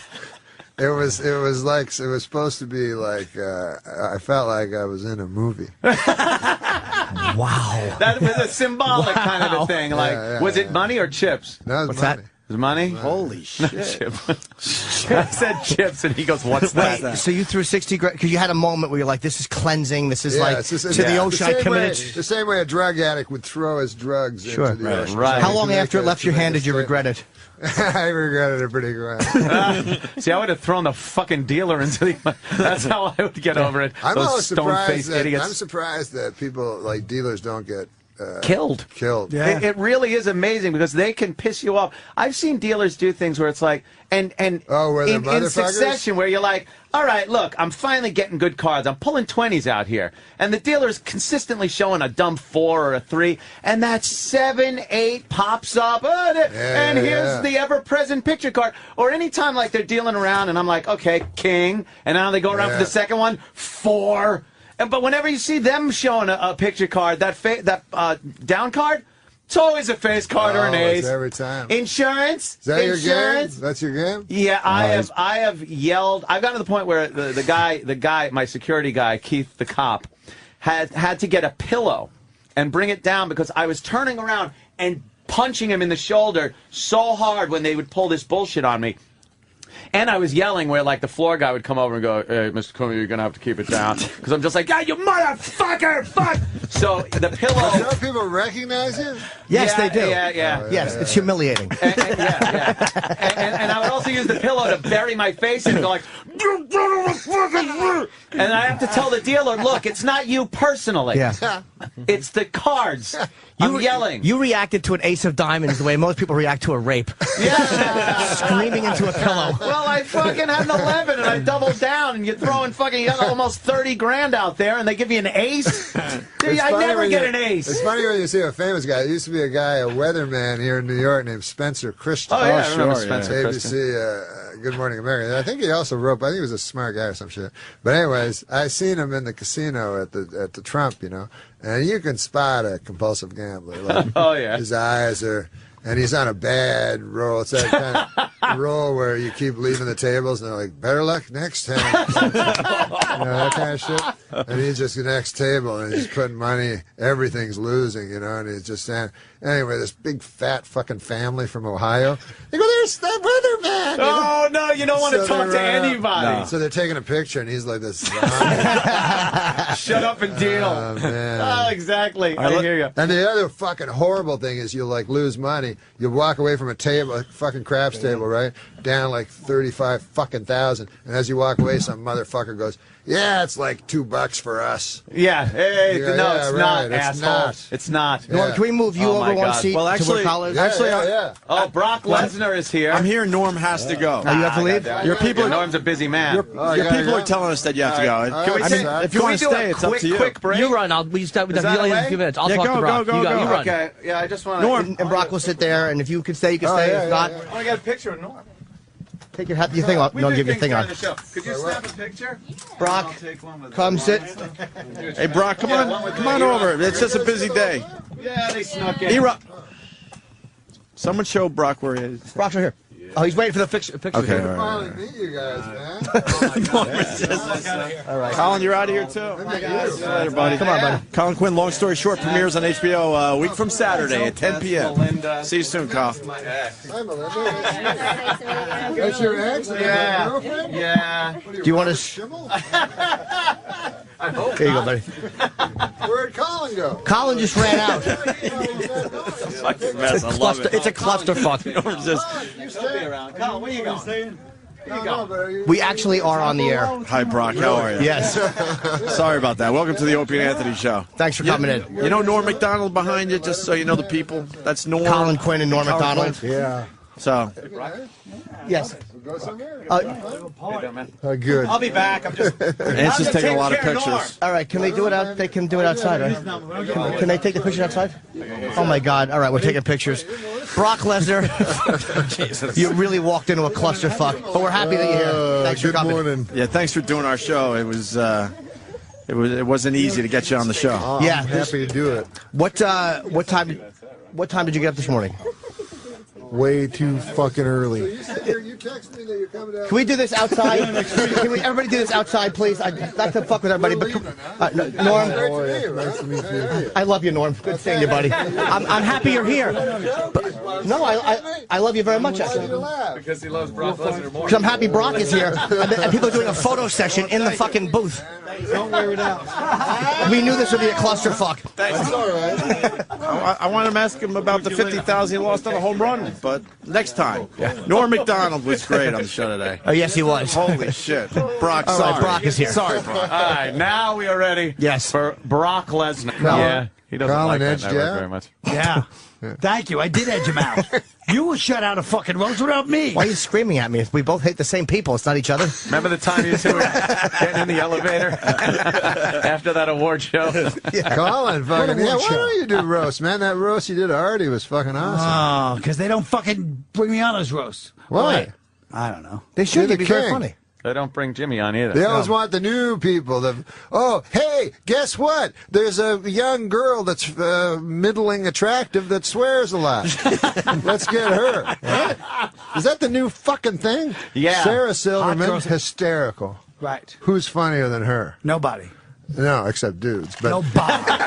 Speaker 1: It was supposed to be like I felt like I was in a movie.
Speaker 10: Wow.
Speaker 5: That was a symbolic kind of a thing. Like, was it money or chips?
Speaker 1: No, it was money.
Speaker 5: It was money?
Speaker 7: Holy shit.
Speaker 5: I said chips, and he goes, what's that?
Speaker 10: Wait, so you threw 60 grand, because you had a moment where you're like, this is cleansing, this is to the ocean, I committed.
Speaker 1: The same way a drug addict would throw his drugs into the ocean.
Speaker 5: Right.
Speaker 10: How long after it left your hand did you regret it?
Speaker 1: I regretted it pretty good.
Speaker 5: See, I would have thrown the fucking dealer into the... That's how I would get over it.
Speaker 1: I'm
Speaker 5: Those
Speaker 1: always surprised
Speaker 5: stone-faced idiots.
Speaker 1: I'm surprised that people, like dealers, don't get
Speaker 5: killed.
Speaker 1: Yeah.
Speaker 5: It really is amazing because they can piss you off. I've seen dealers do things where it's like, where in succession, where you're like, all right, look, I'm finally getting good cards. I'm pulling 20s out here. And the dealer's consistently showing a dumb 4 or a 3, and that 7, 8 pops up, and here's the ever-present picture card. Or anytime like they're dealing around, and I'm like, okay, king, and now they go around for the second one, 4. But whenever you see them showing a picture card, that down card, it's always a face card or an ace.
Speaker 1: Every time.
Speaker 5: Insurance.
Speaker 1: Is that
Speaker 5: Insurance.
Speaker 1: your game? That's your game?
Speaker 5: Yeah, I have yelled. I've gotten to the point where the guy, my security guy, Keith the cop, had to get a pillow and bring it down because I was turning around and punching him in the shoulder so hard when they would pull this bullshit on me. And I was yelling where, like, the floor guy would come over and go, hey, Mr. Cooney, you're going to have to keep it down. Because I'm just like, God, you motherfucker, fuck! So the pillow...
Speaker 1: Do you know people recognize you?
Speaker 10: Yes, they do.
Speaker 5: Yeah.
Speaker 10: Yes, it's humiliating.
Speaker 5: And I would also use the pillow to bury my face and go like, and I have to tell the dealer, look, it's not you personally.
Speaker 10: Yeah.
Speaker 5: It's the cards. I'm yelling.
Speaker 10: You reacted to an ace of diamonds the way most people react to a rape.
Speaker 5: Yeah.
Speaker 10: Screaming into a pillow.
Speaker 5: Well, I fucking had an 11 and I doubled down, and you're throwing fucking almost 30 grand out there, and they give you an ace. Dude, I never get an ace.
Speaker 1: It's funny when you see a famous guy. There used to be a guy, a weatherman here in New York named Spencer Christian.
Speaker 5: Oh, yeah, I remember Spencer Christian.
Speaker 1: ABC, Good Morning America. I think he also wrote, I think he was a smart guy or some shit. But anyways, I seen him in the casino at the Trump, you know, and you can spot a compulsive gambler. Like,
Speaker 5: oh, yeah.
Speaker 1: His eyes are... And he's on a bad roll. It's that kind of roll where you keep leaving the tables, and they're like, better luck next time. That kind of shit. And he's just the next table, and he's putting money. Everything's losing, and he's just saying, anyway, this big, fat fucking family from Ohio. They go, there's that weatherman.
Speaker 5: Oh, no, you don't want to talk to anybody.
Speaker 1: No. So they're taking a picture, and he's like this.
Speaker 5: Shut up and deal.
Speaker 1: Oh, man.
Speaker 5: Oh, exactly. I hear you.
Speaker 1: And the other fucking horrible thing is you'll, like, lose money. You walk away from a table, a fucking craps table, right? Down like 35 fucking thousand. And as you walk away, some motherfucker goes, yeah, it's like $2 for us.
Speaker 5: Yeah. Hey,
Speaker 1: Yeah,
Speaker 5: no,
Speaker 1: yeah,
Speaker 5: it's
Speaker 1: right.
Speaker 5: not,
Speaker 1: It's
Speaker 5: asshole.
Speaker 1: not.
Speaker 5: It's not.
Speaker 10: Norm, can we move you over one seat
Speaker 7: Well, actually,
Speaker 10: to where Colin is?
Speaker 1: Yeah.
Speaker 5: Oh, Brock Lesnar is here.
Speaker 7: I'm here. Norm has to go.
Speaker 10: Oh, you have to leave?
Speaker 7: Your people.
Speaker 5: Norm's a busy man.
Speaker 7: Your people are telling us that you have to go.
Speaker 5: Can we
Speaker 7: if you want to stay, it's up to you.
Speaker 5: Quick break?
Speaker 10: You run. We start with the in a few minutes. I'll talk to Brock.
Speaker 7: Go.
Speaker 10: You run.
Speaker 5: Okay. Yeah, I just want to...
Speaker 10: Norm and Brock will sit there, and if you can stay, you can stay. If not,
Speaker 5: I want to get a picture of Norm.
Speaker 10: take your thing off. No, give your thing off.
Speaker 5: Could you snap a picture?
Speaker 10: Brock, come sit.
Speaker 7: Hey, Brock, come on over. It's just a busy day.
Speaker 5: Yeah, they snuck in.
Speaker 7: Someone show Brock where he is.
Speaker 10: Brock's right here. Oh, he's waiting for the picture.
Speaker 7: Okay, all right.
Speaker 1: Meet you guys, man.
Speaker 10: All right.
Speaker 7: Colin, you're out of here too. Later, buddy.
Speaker 10: Come on, buddy.
Speaker 7: Colin Quinn, Long Story Short, premieres on HBO a week from Saturday at 10 p.m. See you soon, Kyle.
Speaker 1: Hi, Melinda. That's your ex?
Speaker 5: Yeah.
Speaker 1: Girlfriend?
Speaker 5: Yeah.
Speaker 10: Do you want to?
Speaker 1: Schimmel?
Speaker 10: Here you go, buddy.
Speaker 1: Where'd Colin go?
Speaker 10: Colin just ran out.
Speaker 7: Fucking mess. I love it.
Speaker 10: It's a clusterfuck.
Speaker 1: You stay around.
Speaker 5: Colin, where you going?
Speaker 10: We actually are on the air.
Speaker 7: Hi, Brock. How are you?
Speaker 10: Yes.
Speaker 7: Sorry about that. Welcome to the Opie and Anthony Show.
Speaker 10: Thanks for coming in.
Speaker 7: You know Norm Macdonald behind you, just so you know the people? That's Norm.
Speaker 10: Colin Quinn and Norm Macdonald.
Speaker 1: Yeah.
Speaker 7: So.
Speaker 10: Yes.
Speaker 1: Go somewhere.
Speaker 10: Good.
Speaker 5: I'll be back. I'm just
Speaker 7: taking a lot of pictures.
Speaker 10: All right, can they do it out? They can do it outside, right? Can they take the picture outside? Oh my God! All right, we're taking pictures. Brock Lesnar, you really walked into a clusterfuck, but we're happy that you're here. Thanks for coming.
Speaker 1: Morning.
Speaker 7: Yeah, thanks for doing our show. It wasn't easy to get you on the show.
Speaker 10: Yeah,
Speaker 1: I'm happy to do it.
Speaker 10: What time did you get up this morning?
Speaker 1: Way too fucking early. You text me that you're coming down.
Speaker 10: Can we do this outside? Can we everybody do this outside, please? I'd like to fuck with everybody, but Norm.
Speaker 1: Nice to meet you.
Speaker 10: I love you, Norm. Good seeing you, buddy. I'm happy you're here. But, no, I love you very much, actually.
Speaker 5: because he loves Brock Lesnar more.
Speaker 10: Because I'm happy Brock is here, and people are doing a photo session in the fucking booth.
Speaker 1: Don't wear it out.
Speaker 10: We knew this would be a clusterfuck.
Speaker 1: That's all right.
Speaker 7: I want to ask him about the 50,000 he lost on a home run, but next time. Yeah. Norm Macdonald was great on the show today.
Speaker 10: Oh, yes, he was.
Speaker 7: Holy shit. Brock,
Speaker 10: all
Speaker 7: sorry.
Speaker 10: right, Brock is here.
Speaker 7: Sorry, Brock.
Speaker 5: All right, now we are ready
Speaker 10: yes.
Speaker 5: for Brock Lesnar.
Speaker 10: No.
Speaker 5: Yeah. He doesn't
Speaker 1: Colin
Speaker 5: like that
Speaker 1: edged
Speaker 5: network
Speaker 1: you out?
Speaker 5: very much.
Speaker 23: Yeah. Thank you. I did edge him out. You were shut out of fucking roast without me.
Speaker 10: Why are you screaming at me? If we both hate the same people, it's not each other.
Speaker 5: Remember the time you two were getting in the elevator after that award show?
Speaker 1: Colin, fucking, why don't you do roast, man? That roast you did already was fucking awesome.
Speaker 23: Oh, because they don't fucking bring me on as roast.
Speaker 1: Why?
Speaker 23: I don't know.
Speaker 10: They should
Speaker 1: You're
Speaker 10: be
Speaker 1: the
Speaker 10: very
Speaker 1: king.
Speaker 10: funny.
Speaker 5: They don't bring Jimmy on either.
Speaker 1: They always want the new people. Oh, hey, guess what? There's a young girl that's middling attractive that swears a lot. Let's get her. What? Is that the new fucking thing?
Speaker 5: Yeah.
Speaker 1: Sarah Silverman,
Speaker 23: girls-
Speaker 1: hysterical.
Speaker 23: Right.
Speaker 1: Who's funnier than her?
Speaker 23: Nobody.
Speaker 1: No, except dudes. But,
Speaker 23: Nobody.
Speaker 1: but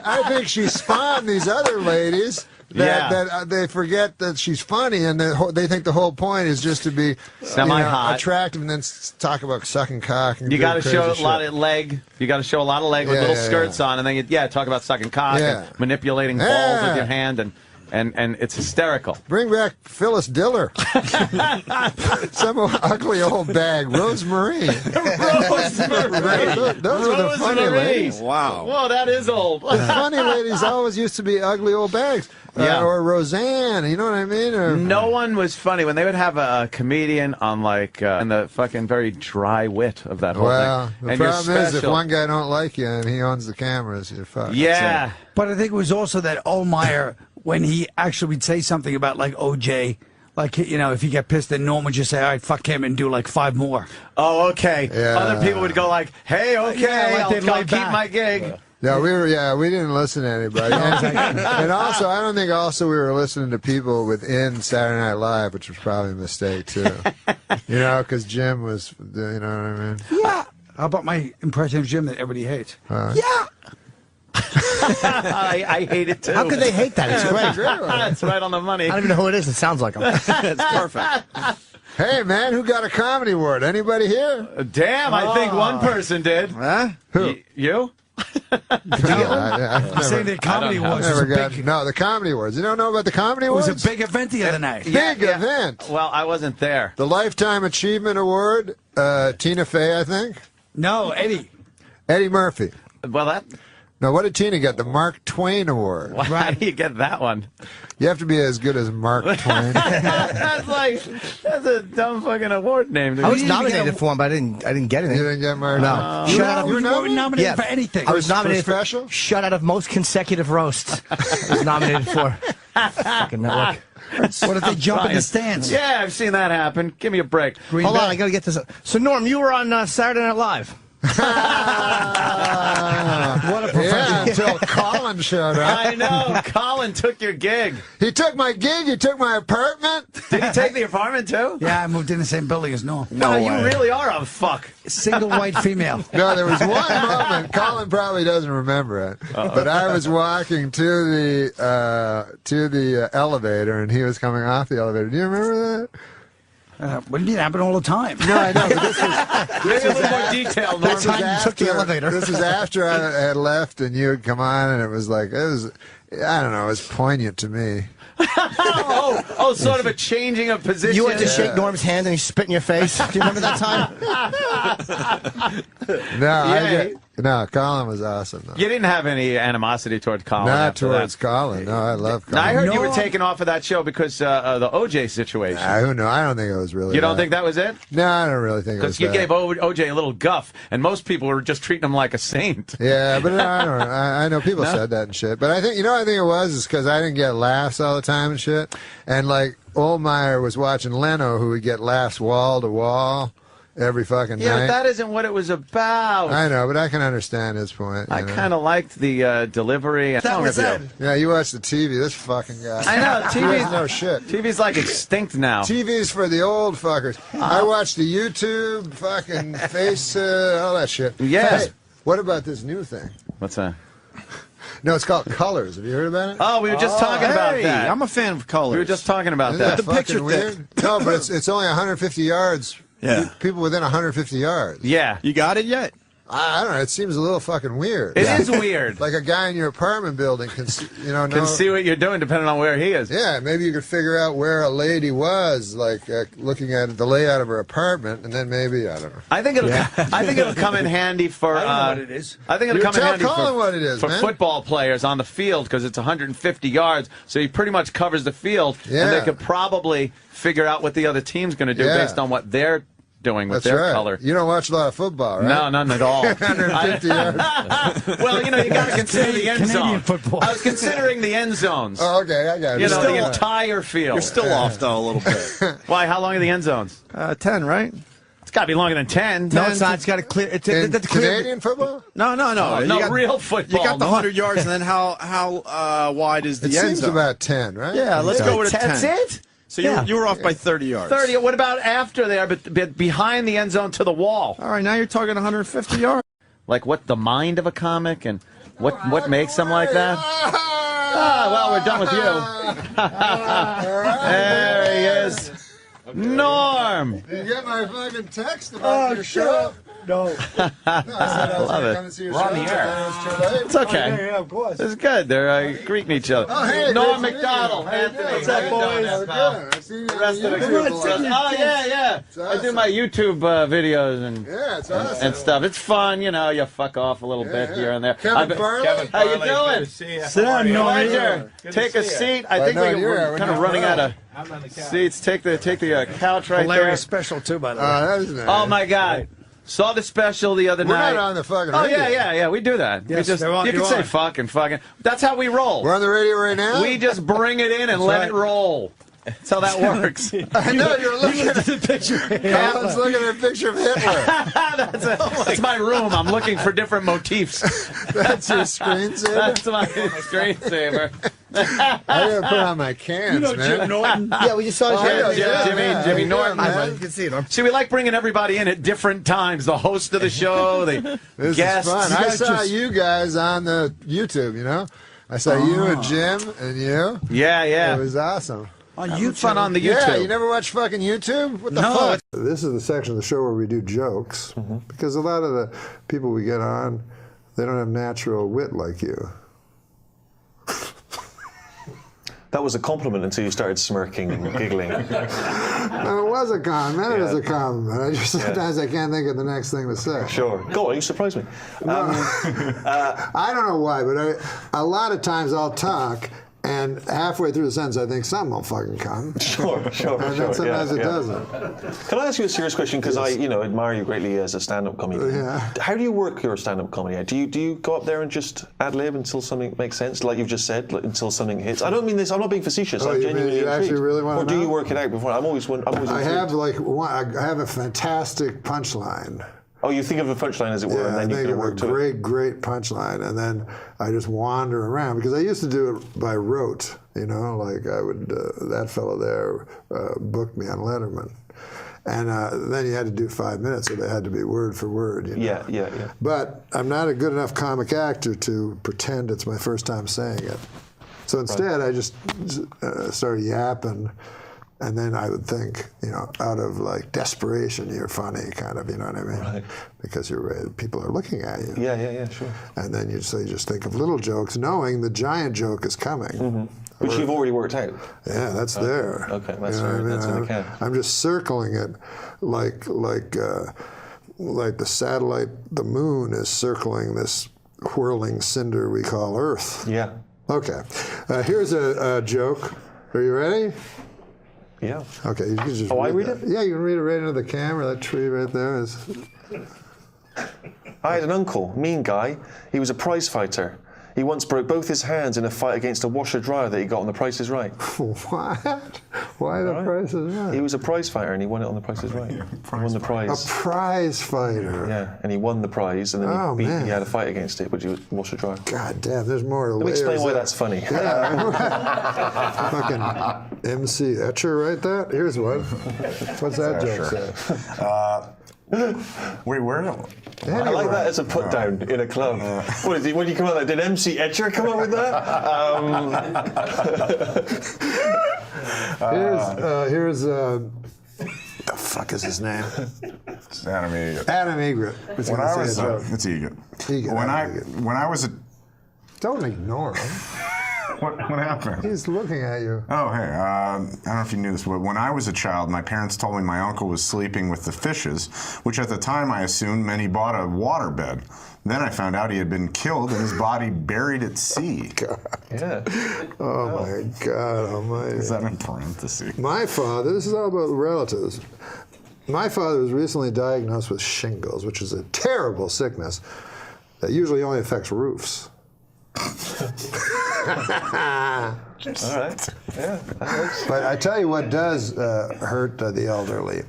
Speaker 1: I think she spawned these other ladies. That they forget that she's funny, and they think the whole point is just to be
Speaker 5: semi-hot,
Speaker 1: attractive, and then talk about sucking cock. And
Speaker 5: you got to show
Speaker 1: shit.
Speaker 5: a lot of leg. You got to show a lot of leg with little skirts on, and then talk about sucking cock and manipulating balls with your hand, and it's hysterical.
Speaker 1: Bring back Phyllis Diller. Some ugly old bag, Rosemary.
Speaker 5: Rosemary.
Speaker 1: Those are the funny ladies.
Speaker 7: Wow.
Speaker 5: Whoa, that is old.
Speaker 1: The funny ladies always used to be ugly old bags. Or Roseanne, you know what I mean? Or,
Speaker 5: no one was funny when they would have a comedian on, like, and the fucking very dry wit of that whole
Speaker 1: well,
Speaker 5: thing.
Speaker 1: the
Speaker 5: And you're
Speaker 1: problem is, if
Speaker 5: special.
Speaker 1: one guy don't like you and he owns the cameras, you're fucked.
Speaker 5: Yeah.
Speaker 23: But I think it was also that Ohlmeyer, when he actually would say something about, like, OJ, like, if you get pissed, then Norm would just say, all right, fuck him, and do, like, 5 more.
Speaker 5: Oh, okay.
Speaker 1: Yeah.
Speaker 5: Other people would go like, hey, okay,
Speaker 23: like they'd
Speaker 5: I'll
Speaker 23: lay
Speaker 5: keep
Speaker 23: back.
Speaker 5: my gig.
Speaker 1: Yeah, we didn't listen to anybody. And also, I don't think we were listening to people within Saturday Night Live, which was probably a mistake, too. Because Jim was, you know what I mean?
Speaker 23: Yeah. How about my impression of Jim that everybody hates? Yeah.
Speaker 5: I hate it, too.
Speaker 10: How could they hate that? It's great.
Speaker 5: It's right on the money.
Speaker 10: I don't even know who it is. It sounds like him.
Speaker 7: It's perfect.
Speaker 1: Hey, man, who got a comedy award? Anybody here?
Speaker 5: Damn, I think one person did.
Speaker 1: Huh? Who?
Speaker 5: You?
Speaker 1: I've
Speaker 23: Saying the comedy
Speaker 1: I've
Speaker 23: awards
Speaker 1: never
Speaker 23: was a
Speaker 1: got,
Speaker 23: big.
Speaker 1: no, the comedy awards. You don't know about the comedy
Speaker 23: It
Speaker 1: awards?
Speaker 23: was a big event the other night.
Speaker 1: Big event.
Speaker 5: Well, I wasn't there.
Speaker 1: The Lifetime Achievement Award, Tina Fey, I think.
Speaker 23: No, Eddie.
Speaker 1: Eddie Murphy.
Speaker 5: Well,
Speaker 1: No, what did Tina get? The Mark Twain Award.
Speaker 5: How do you get that one?
Speaker 1: You have to be as good as Mark Twain.
Speaker 5: That's a dumb fucking award name. Dude.
Speaker 10: I was nominated for one, but I didn't get anything.
Speaker 1: You didn't get Mark?
Speaker 10: No.
Speaker 23: You
Speaker 10: Shut out of
Speaker 23: weren't nominated for anything.
Speaker 10: I was nominated
Speaker 1: for special.
Speaker 10: Shut out of most consecutive roasts. I was nominated for. Fucking network.
Speaker 23: What if they jump in the stands?
Speaker 5: Yeah, I've seen that happen. Give me a break.
Speaker 10: Hold on, I gotta get this up. So Norm, you were on Saturday Night Live.
Speaker 23: What a professional.
Speaker 1: Yeah, until Colin showed up.
Speaker 5: I know. Colin took your gig.
Speaker 1: He took my gig. He took my apartment.
Speaker 5: Did he take the apartment too?
Speaker 23: Yeah, I moved in the same building as Norm.
Speaker 5: No, you really are a fuck.
Speaker 23: Single white female.
Speaker 1: No, there was one moment. Colin probably doesn't remember it, but I was walking to the elevator, and he was coming off the elevator. Do you remember that?
Speaker 23: What do you mean? It happened all the time.
Speaker 1: No, I know, but this
Speaker 5: Maybe a little more detail, Norm.
Speaker 10: Took the elevator.
Speaker 1: This was after I had left, and you had come on, and it was I don't know, it was poignant to me.
Speaker 5: Sort of a changing of position.
Speaker 10: You went to shake Norm's hand and he spit in your face. Do you remember that time?
Speaker 1: No, Colin was awesome, though.
Speaker 5: You didn't have any animosity towards Colin.
Speaker 1: Not
Speaker 5: after
Speaker 1: towards
Speaker 5: that.
Speaker 1: Colin. No, I love Colin.
Speaker 5: Now, I heard you were taken off of that show because the OJ situation.
Speaker 1: Who knows? I don't think it was really.
Speaker 5: You don't think that was it?
Speaker 1: No, I don't really think it was.
Speaker 5: Because you gave OJ a little guff, and most people were just treating him like a saint.
Speaker 1: Yeah, but I don't know. I know people said that and shit. But I think, I think it was because I didn't get laughs all the time and shit. And like Ohlmeyer was watching Leno, who would get laughs wall to wall every fucking
Speaker 5: Yeah,
Speaker 1: night.
Speaker 5: but that isn't what it was about.
Speaker 1: I know, but I can understand his point.
Speaker 5: I kind of liked the delivery.
Speaker 23: That was it.
Speaker 1: Yeah, you watch the TV. This fucking guy.
Speaker 5: I know,
Speaker 1: TV's no shit.
Speaker 5: TV's like extinct now.
Speaker 1: TV's for the old fuckers. I watch the YouTube, fucking face, all that shit.
Speaker 5: Yes.
Speaker 1: Hey, what about this new thing?
Speaker 5: What's that?
Speaker 1: No, it's called Colors. Have you heard about it?
Speaker 5: Oh, we were just talking about that.
Speaker 7: I'm a fan of colors.
Speaker 5: We were just talking about
Speaker 1: Isn't
Speaker 5: that.
Speaker 1: that fucking weird? No, but it's only 150 yards.
Speaker 7: Yeah.
Speaker 1: People within 150 yards.
Speaker 5: Yeah.
Speaker 7: You got it yet?
Speaker 1: I don't know. It seems a little fucking weird.
Speaker 5: It is weird.
Speaker 1: Like a guy in your apartment building can see
Speaker 5: what you're doing depending on where he is.
Speaker 1: Yeah, maybe you could figure out where a lady was, like looking at the layout of her apartment, and then maybe I don't know.
Speaker 5: I think it'll come in handy for.
Speaker 23: I don't know what it is.
Speaker 5: I think it'll come in handy
Speaker 1: what it is,
Speaker 5: for
Speaker 1: man.
Speaker 5: football players on the field because it's 150 yards, so he pretty much covers the field, and they could probably figure out what the other team's going to do based on what they're doing with their color.
Speaker 1: You don't watch a lot of football, right?
Speaker 5: No, none at all.
Speaker 1: 150 yards.
Speaker 5: Well, you got to consider the end zone.
Speaker 23: Football.
Speaker 5: I was considering the end zones.
Speaker 1: Oh, okay, I got it.
Speaker 5: The entire field.
Speaker 7: You're still off, though, a little bit.
Speaker 5: Why? How long are the end zones?
Speaker 7: 10, right?
Speaker 5: It's got to be longer than 10.
Speaker 23: No, it's not. It's got to clear. It's
Speaker 1: Canadian football?
Speaker 7: No.
Speaker 5: No, real football.
Speaker 7: You got the 100 yards, and then how wide is the
Speaker 1: end
Speaker 7: zone?
Speaker 1: It seems about 10, right?
Speaker 7: Yeah, let's go with a 10.
Speaker 5: That's it?
Speaker 7: So you were off by 30 yards.
Speaker 5: 30. What about after there, but behind the end zone to the wall?
Speaker 7: All right, now you're talking 150 yards.
Speaker 5: Like what the mind of a comic and what makes them like that? Well, we're done with you. There he is. Norm.
Speaker 1: Did you get my fucking text about your show?
Speaker 23: No.
Speaker 5: I love it.
Speaker 23: We're on the air.
Speaker 5: It's okay.
Speaker 23: Yeah, of course.
Speaker 5: It's good. They're greeting each other.
Speaker 1: Oh, hey,
Speaker 5: Norm Macdonald. Anthony.
Speaker 23: What's up, boys?
Speaker 1: I see you
Speaker 5: Rest of the crew. Oh, yeah. I do my YouTube videos
Speaker 1: it's awesome.
Speaker 5: and stuff. It's fun, you fuck off a little bit here and there.
Speaker 1: Kevin Farley?
Speaker 5: How you doing?
Speaker 23: Sit down, Norm.
Speaker 5: Take a seat. I think we're kind of running out of seats. Take the couch right there.
Speaker 23: Hilarious special, too, by the way.
Speaker 1: That is nice.
Speaker 5: Oh, my God. Saw the special the other night.
Speaker 1: We're not on the fucking
Speaker 5: radio.
Speaker 1: radio.
Speaker 5: Yeah, we do that.
Speaker 23: Yes,
Speaker 5: you can say fucking. That's how we roll.
Speaker 1: We're on the radio right now?
Speaker 5: We just bring it in and let it roll. That's how that works.
Speaker 1: I know, you're looking at the picture. Colin's looking at a picture of Hitler.
Speaker 5: That's my room. I'm looking for different motifs.
Speaker 1: That's your screensaver?
Speaker 5: That's my screensaver.
Speaker 1: I gotta put on my cans, man.
Speaker 23: Jim Norton?
Speaker 10: Yeah, we just saw
Speaker 5: Jimmy Norton.
Speaker 10: You can see it.
Speaker 5: See, we like bringing everybody in at different times. The host of the show, the guests.
Speaker 1: Is fun. I saw you guys on the YouTube, I saw you and Jim and you.
Speaker 5: Yeah.
Speaker 1: It was awesome.
Speaker 23: On YouTube?
Speaker 5: Fun on the YouTube.
Speaker 1: Yeah, you never watch fucking YouTube? What the fuck? This is the section of the show where we do jokes, because a lot of the people we get on, they don't have natural wit like you.
Speaker 13: That was a compliment until you started smirking and giggling.
Speaker 1: No, it was a compliment. It was a compliment. I just sometimes I can't think of the next thing to say.
Speaker 13: Sure. Go on, you surprised me.
Speaker 1: I don't know why, but a lot of times I'll talk, and halfway through the sentence, I think something will fucking come.
Speaker 13: Sure.
Speaker 1: And then sometimes it doesn't.
Speaker 13: Can I ask you a serious question? Because I, admire you greatly as a stand-up comedian.
Speaker 1: Yeah.
Speaker 13: How do you work your stand-up comedy? Do you go up there and just ad-lib until something makes sense, like you've just said, until something hits? I don't mean this. I'm not being facetious. I'm genuinely
Speaker 1: you actually really want to know?
Speaker 13: Or do you work it out before? I'm always
Speaker 1: I have I have a fantastic punchline.
Speaker 13: Oh, you think of a punchline, as it were, and then you can work to it.
Speaker 1: Great punchline, and then I just wander around, because I used to do it by rote, like I would, that fellow there booked me on Letterman. And then you had to do 5 minutes, so they had to be word for word.
Speaker 13: Yeah.
Speaker 1: But I'm not a good enough comic actor to pretend it's my first time saying it. So instead, I just started yapping. And then I would think, out of like desperation, you're funny, kind of, you know what I mean?
Speaker 13: Right.
Speaker 1: Because people are looking at you.
Speaker 13: Yeah, sure.
Speaker 1: And then you just think of little jokes, knowing the giant joke is coming.
Speaker 13: Mm-hmm. Which you've already worked out.
Speaker 1: Yeah, that's there.
Speaker 13: Okay, that's in the can.
Speaker 1: I'm just circling it like the satellite, the moon is circling this whirling cinder we call Earth.
Speaker 13: Yeah.
Speaker 1: Okay. Here's a joke. Are you ready?
Speaker 13: Yeah.
Speaker 1: Okay, you can just
Speaker 13: I read it?
Speaker 1: Yeah, you can read it right into the camera. That tree right there is...
Speaker 13: I had an uncle, mean guy. He was a prize fighter. He once broke both his hands in a fight against a washer-dryer that he got on The Price is Right.
Speaker 1: What? Why The Price is Right?
Speaker 13: He was a prize fighter and he won it on The Price is Right. He won the prize.
Speaker 1: A prize fighter?
Speaker 13: Yeah, and he won the prize, and then he had a fight against it, which was washer-dryer.
Speaker 1: God damn, there's more layers.
Speaker 13: Let me explain why that's funny.
Speaker 1: Yeah. Fucking MC Etcher, right? That? Here's one. What's that joke say?
Speaker 13: We were. I like that as a put down in a club. What is he? When you come out, did MC Etcher come up with that?
Speaker 1: Here's the fuck is his name?
Speaker 14: It's Adam Egret.
Speaker 1: Adam Egret.
Speaker 14: It's Egret. When I was a...
Speaker 1: Don't ignore him.
Speaker 14: What happened?
Speaker 1: He's looking at you.
Speaker 14: Oh, hey, I don't know if you knew this, but when I was a child, my parents told me my uncle was sleeping with the fishes, which at the time I assumed meant he bought a waterbed. Then I found out he had been killed and his body buried at sea.
Speaker 1: God.
Speaker 14: Yeah.
Speaker 1: Oh, my God almighty.
Speaker 14: Is that in parentheses?
Speaker 1: My father, this is all about relatives. My father was recently diagnosed with shingles, which is a terrible sickness that usually only affects roofs.
Speaker 13: All right. Yeah.
Speaker 1: But I tell you what does hurt the elderly.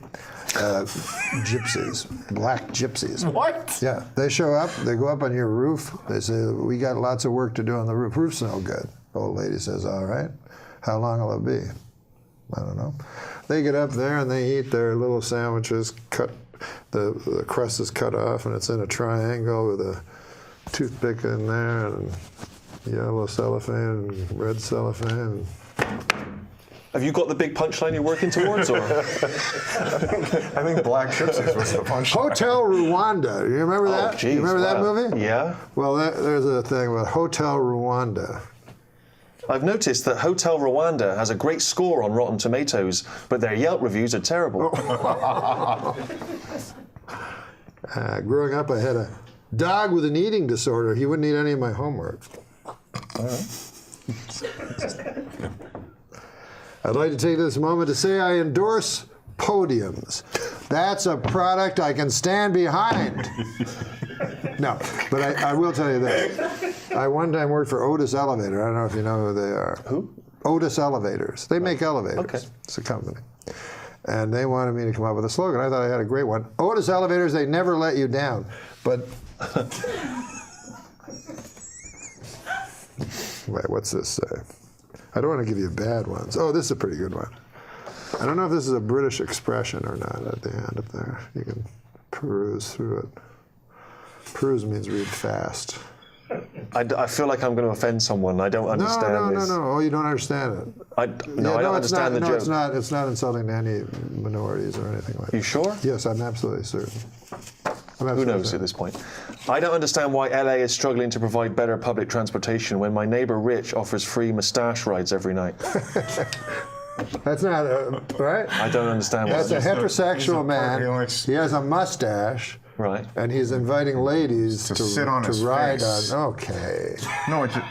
Speaker 1: Gypsies, black gypsies.
Speaker 14: What?
Speaker 1: Yeah, they show up, they go up on your roof, they say, we got lots of work to do on the roof. Roof's no good. The old lady says, all right, how long will it be? I don't know. They get up there and they eat their little sandwiches, cut, the crust is cut off and it's in a triangle with a toothpick in there and yellow cellophane and red cellophane.
Speaker 13: Have you got the big punchline you're working towards, or?
Speaker 14: I think Black Gypsies was the punchline.
Speaker 1: Hotel Rwanda. You remember that?
Speaker 13: Geez,
Speaker 1: you remember that movie?
Speaker 13: Yeah.
Speaker 1: Well, there's a thing about Hotel Rwanda.
Speaker 13: I've noticed that Hotel Rwanda has a great score on Rotten Tomatoes, but their Yelp reviews are terrible.
Speaker 1: Growing up, I had a dog with an eating disorder. He wouldn't eat any of my homework.
Speaker 13: All right.
Speaker 1: I'd like to take this moment to say I endorse podiums. That's a product I can stand behind. No, but I will tell you this. I one time worked for Otis Elevator. I don't know if you know who they are.
Speaker 13: Who?
Speaker 1: Otis Elevators. They make elevators.
Speaker 13: Okay.
Speaker 1: It's a company. And they wanted me to come up with a slogan. I thought I had a great one. Otis Elevators, they never let you down. But... Wait, what's this say? I don't want to give you bad ones. Oh, this is a pretty good one. I don't know if this is a British expression or not at the end up there. You can peruse through it. Peruse means read fast.
Speaker 13: I feel like I'm going to offend someone. I don't understand this.
Speaker 1: No. Oh, you don't understand it.
Speaker 13: I don't understand the joke.
Speaker 1: No, it's not insulting to any minorities or anything like that.
Speaker 13: You sure?
Speaker 1: Yes, I'm absolutely certain.
Speaker 13: Who knows at this point? I don't understand why LA is struggling to provide better public transportation when my neighbor Rich offers free mustache rides every night.
Speaker 1: That's not right.
Speaker 13: I don't understand.
Speaker 1: That's a heterosexual man. He has a mustache.
Speaker 13: Right.
Speaker 1: And he's inviting ladies to
Speaker 14: sit on his
Speaker 1: ride
Speaker 14: face.
Speaker 1: on. Okay.
Speaker 14: No, it's
Speaker 13: a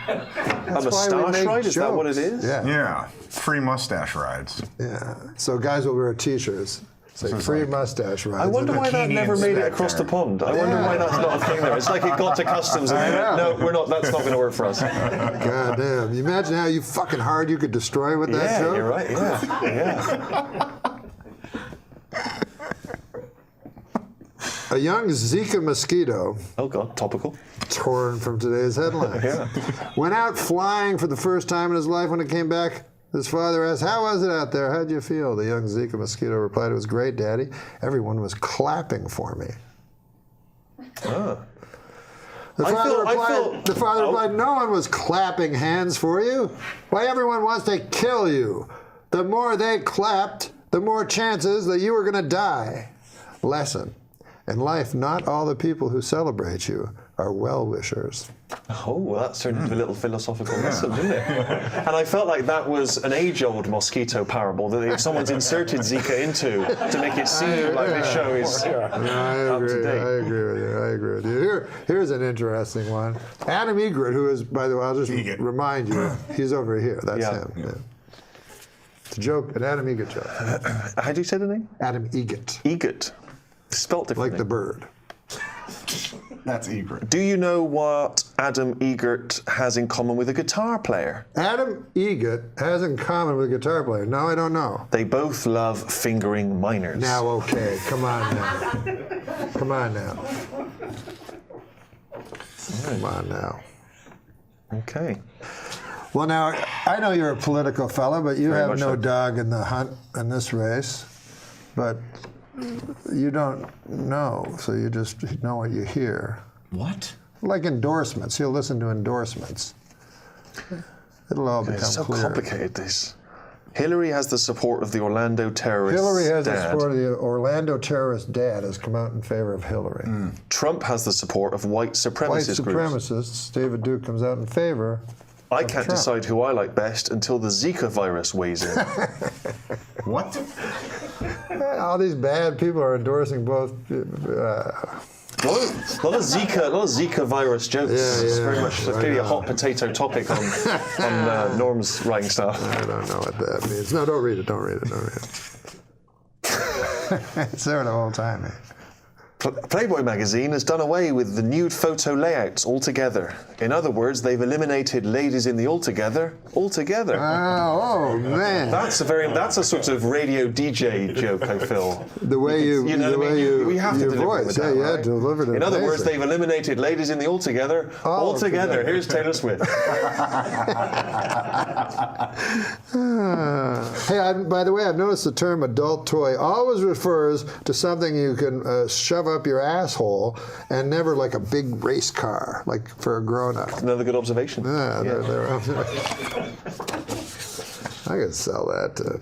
Speaker 13: mustache ride? Is that what it is?
Speaker 1: Yeah.
Speaker 14: Yeah. Free mustache rides.
Speaker 1: Yeah. So guys will wear t-shirts. Say free mustace rides.
Speaker 13: I wonder why that never made it across the pond. I wonder why that's not a thing there. It's like it got to customs and no, we're not. That's not going to work for us.
Speaker 1: God damn! You imagine how fucking hard you could destroy with that joke?
Speaker 13: Yeah, you're right. Yeah.
Speaker 1: A young Zika mosquito.
Speaker 13: Oh God, topical.
Speaker 1: Torn from today's headlines. Went out flying for the first time in his life. When it came back, his father asked, "How was it out there? How'd you feel?" The young Zika mosquito replied, "It was great, Daddy. Everyone was clapping for me."
Speaker 13: Oh.
Speaker 1: The father replied, "No one was clapping hands for you. Why, everyone wants to kill you. The more they clapped, the more chances that you were going to die." Lesson. In life, not all the people who celebrate you are well-wishers.
Speaker 13: Oh, well, that turned into a little philosophical lesson, didn't it? And I felt like that was an age-old mosquito parable that if someone's inserted Zika into to make it seem like this show is up to date.
Speaker 1: I agree with you. Here's an interesting one. Adam Egret, who is, by the way, I'll just remind you, he's over here. That's him. Yeah. It's a joke, an Adam Egret joke.
Speaker 13: How do you say the name?
Speaker 1: Adam Egret.
Speaker 13: Egret. Spelt differently.
Speaker 1: Like the bird.
Speaker 14: That's Egret.
Speaker 13: Do you know what Adam Egret has in common with a guitar player?
Speaker 1: Adam Egret has in common with a guitar player. No, I don't know.
Speaker 13: They both love fingering minors.
Speaker 1: Now, okay. Come on now. Come on now. Come on now.
Speaker 13: Okay.
Speaker 1: Well, now, I know you're a political fellow, but you have no
Speaker 13: so.
Speaker 1: dog in the hunt in this race. But you don't know, so you just know what you hear.
Speaker 13: What?
Speaker 1: Like endorsements. You'll listen to endorsements. It'll all become
Speaker 13: it's so
Speaker 1: clear.
Speaker 13: complicated, this. Hillary has the support of the Orlando terrorist
Speaker 2: Hillary has
Speaker 13: dad.
Speaker 2: the support of the Orlando terrorist dad has come out in favor of Hillary.
Speaker 13: Trump has the support of white supremacist
Speaker 2: White
Speaker 13: groups.
Speaker 2: supremacists, David Duke comes out in favor.
Speaker 13: I can't decide who I like best until the Zika virus weighs in.
Speaker 14: What?
Speaker 2: All these bad people are endorsing both.
Speaker 13: A lot of Zika virus jokes. It's very much clearly a hot potato topic on Norm's writing stuff.
Speaker 2: I don't know what that means. No, don't read it. Don't read it. Don't read it. It's there the whole time. Man.
Speaker 13: Playboy magazine has done away with the nude photo layouts altogether. In other words, they've eliminated ladies in the altogether.
Speaker 2: Oh man!
Speaker 13: That's a sort of radio DJ joke, I feel.
Speaker 2: The way you
Speaker 13: know
Speaker 2: the
Speaker 13: what I
Speaker 2: way
Speaker 13: mean?
Speaker 2: you
Speaker 13: We have to
Speaker 2: your
Speaker 13: deliver
Speaker 2: voice,
Speaker 13: it with that, right?
Speaker 2: delivered it.
Speaker 13: In other words,
Speaker 2: amazing.
Speaker 13: they've eliminated ladies in the altogether. Altogether. Here's Taylor Swift.
Speaker 2: Hey, by the way, I've noticed the term adult toy always refers to something you can shove up your asshole, and never like a big race car, like for a grown-up.
Speaker 13: Another good observation.
Speaker 2: Yeah. I could sell that to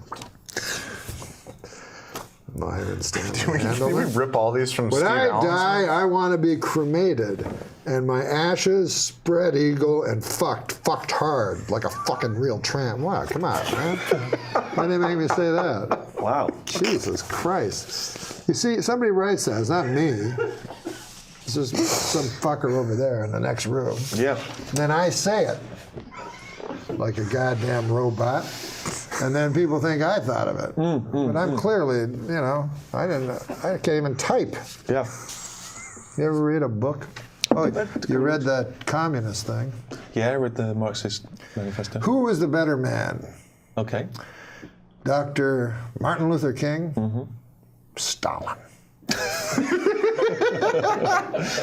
Speaker 2: Myron Stanley.
Speaker 14: Can we rip all these from
Speaker 2: When
Speaker 14: Steve
Speaker 2: I
Speaker 14: Allen's
Speaker 2: die,
Speaker 14: movie?
Speaker 2: I want to be cremated, and my ashes spread eagle and fucked hard like a fucking real tramp. Wow, come on, man. Why did they make me say that?
Speaker 13: Wow.
Speaker 2: Jesus Christ. You see, somebody writes that. It's not me. It's just some fucker over there in the next room.
Speaker 13: Yeah.
Speaker 2: And then I say it like a goddamn robot. And then people think I thought of it. But I'm clearly, I can't even type.
Speaker 13: Yeah.
Speaker 2: You ever read a book? Oh, you read that communist thing?
Speaker 13: Yeah, I read the Marxist Manifesto.
Speaker 2: Who was the better man?
Speaker 13: Okay.
Speaker 2: Dr. Martin Luther King? Stalin.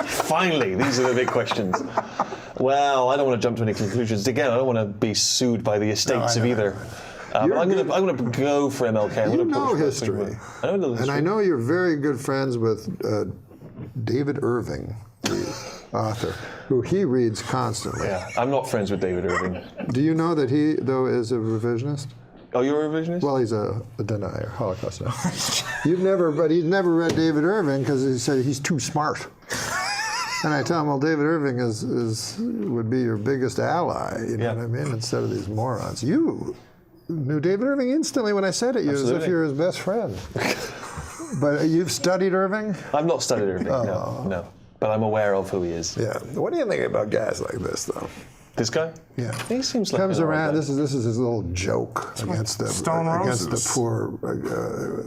Speaker 13: Finally, these are the big questions. Well, I don't want to jump to any conclusions. Again, I don't want to be sued by the estates of either. But I'm going to go for MLK.
Speaker 2: You know history.
Speaker 13: I know history.
Speaker 2: And I know you're very good friends with David Irving, the author, who he reads constantly.
Speaker 13: Yeah, I'm not friends with David Irving.
Speaker 2: Do you know that he, though, is a revisionist?
Speaker 13: Oh, you're a revisionist?
Speaker 2: Well, he's a denier, Holocaust denier. He's never read David Irving because he said he's too smart. And I tell him, well, David Irving would be your biggest ally, you know what I mean, instead of these morons. You knew David Irving instantly when I said it, as if you're his best friend. But you've studied Irving?
Speaker 13: I've not studied Irving, no. But I'm aware of who he is.
Speaker 2: Yeah. What do you think about guys like this, though?
Speaker 13: This guy?
Speaker 2: Yeah.
Speaker 13: He seems like
Speaker 2: comes around. This is his little joke against the poor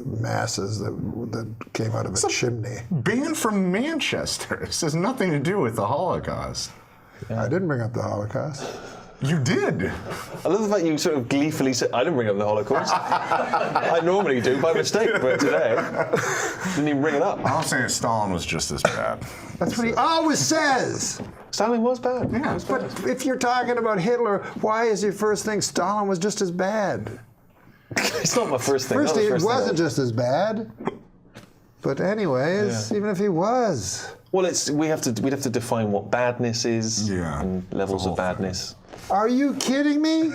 Speaker 2: masses that came out of a chimney.
Speaker 14: Being from Manchester, this has nothing to do with the Holocaust.
Speaker 2: Yeah. I didn't bring up the Holocaust.
Speaker 14: You did.
Speaker 13: I love the fact you sort of gleefully said, I didn't bring up the Holocaust. I normally do by mistake, but today, didn't even bring it up.
Speaker 14: I'm saying Stalin was just as bad.
Speaker 2: That's what he always says.
Speaker 13: Stalin was bad.
Speaker 14: Yeah.
Speaker 2: But if you're talking about Hitler, why is your first thing Stalin was just as bad?
Speaker 13: It's not my first thing.
Speaker 2: First, he wasn't just as bad. But anyways, even if he was.
Speaker 13: Well, we'd have to define what badness is and levels of badness.
Speaker 2: Are you kidding me?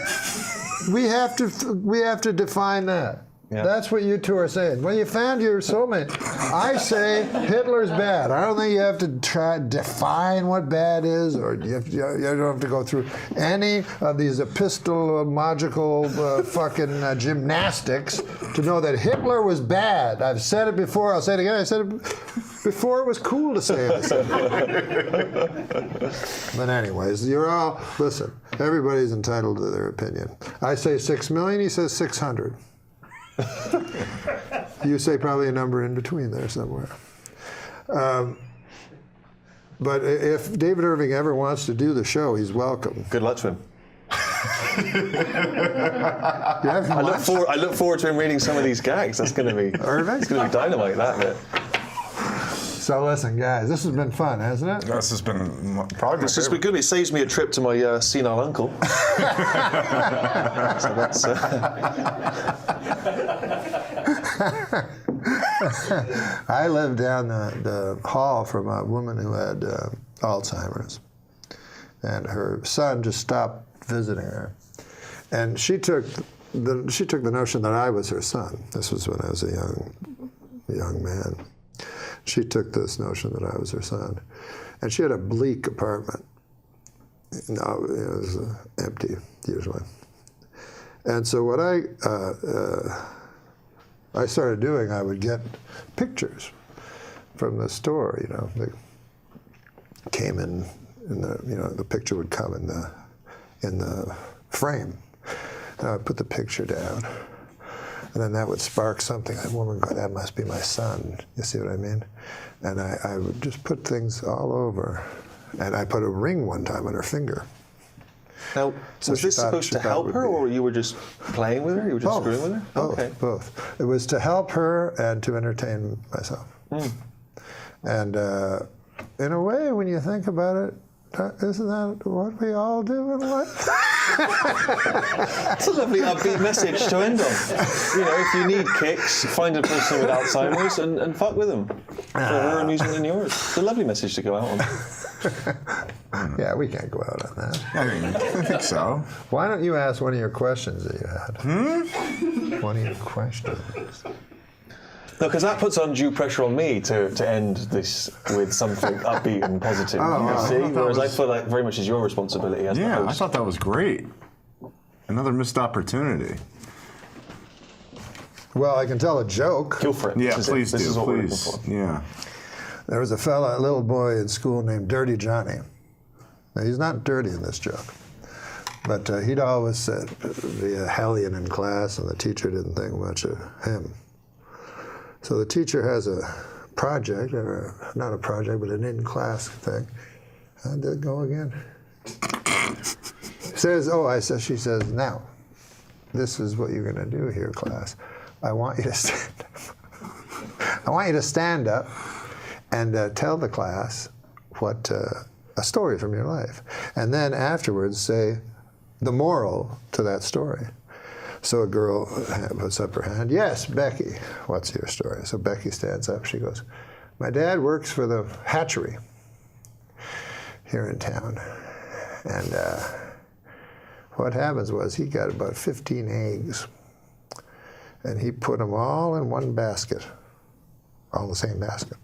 Speaker 2: we have to define that. Yeah. That's what you two are saying. Well, you found your soulmate. I say Hitler's bad. I don't think you have to try to define what bad is, or you don't have to go through any of these epistemological fucking gymnastics to know that Hitler was bad. I've said it before. I'll say it again. I said it before it was cool to say it. But anyways, listen, everybody's entitled to their opinion. I say 6 million, he says 600. You say probably a number in between there somewhere. But if David Irving ever wants to do the show, he's welcome.
Speaker 13: Good luck to him. I look forward to him reading some of these gags. That's going to be
Speaker 2: Irving?
Speaker 13: It's going to be dynamite, that bit.
Speaker 2: So listen, guys, this has been fun, hasn't it?
Speaker 14: This has been probably my favorite.
Speaker 13: Good. It saves me a trip to my senile uncle. So that's.
Speaker 2: I lived down the hall from a woman who had Alzheimer's, and her son just stopped visiting her, and she took
Speaker 1: she took the notion that I was her son. This was when I was a young man. She took this notion that I was her son. And she had a bleak apartment. No, it was empty, usually. And so what I started doing, I would get pictures from the store, you know. They came in the, you know, the picture would come in the frame. And I would put the picture down. And then that would spark something. That woman, God, that must be my son. You see what I mean? And I would just put things all over. And I put a ring one time on her finger.
Speaker 13: Now,
Speaker 1: So
Speaker 13: was this supposed to help her, or you were just playing with her? You were just screwing with her? Okay.
Speaker 1: Both. It was to help her and to entertain myself. And in a way, when you think about it, isn't that what we all do in life?
Speaker 13: It's a lovely upbeat message to end on. You know, if you need kicks, find a person with Alzheimer's and fuck with them. For her amusement and yours. It's a lovely message to go out on.
Speaker 1: Yeah, we can't go out on that.
Speaker 14: I think so.
Speaker 1: Why don't you ask one of your questions that you had? One of your questions.
Speaker 13: No, because that puts undue pressure on me to end this with something upbeat and positive. You see? Whereas I feel like very much is your responsibility as the host.
Speaker 14: I thought that was great. Another missed opportunity.
Speaker 1: Well, I can tell a joke.
Speaker 13: Go for it.
Speaker 14: Yeah,
Speaker 13: This
Speaker 14: please
Speaker 13: is
Speaker 14: do.
Speaker 13: what we're looking
Speaker 14: Please.
Speaker 13: for.
Speaker 14: Yeah.
Speaker 1: There was a little boy in school named Dirty Johnny. Now, he's not dirty in this joke, but he'd always be a hellion in class, and the teacher didn't think much of him. So the teacher has a project, or not a project, but an in-class thing. How did it go again? She says, now, this is what you're going to do here, class. I want you to stand up. I want you to stand up and tell the class what a story from your life. And then afterwards say the moral to that story. So a girl puts up her hand. Yes, Becky, what's your story? So Becky stands up. She goes, my dad works for the hatchery here in town. And what happens was he got about 15 eggs. And he put them all in one basket, all in the same basket.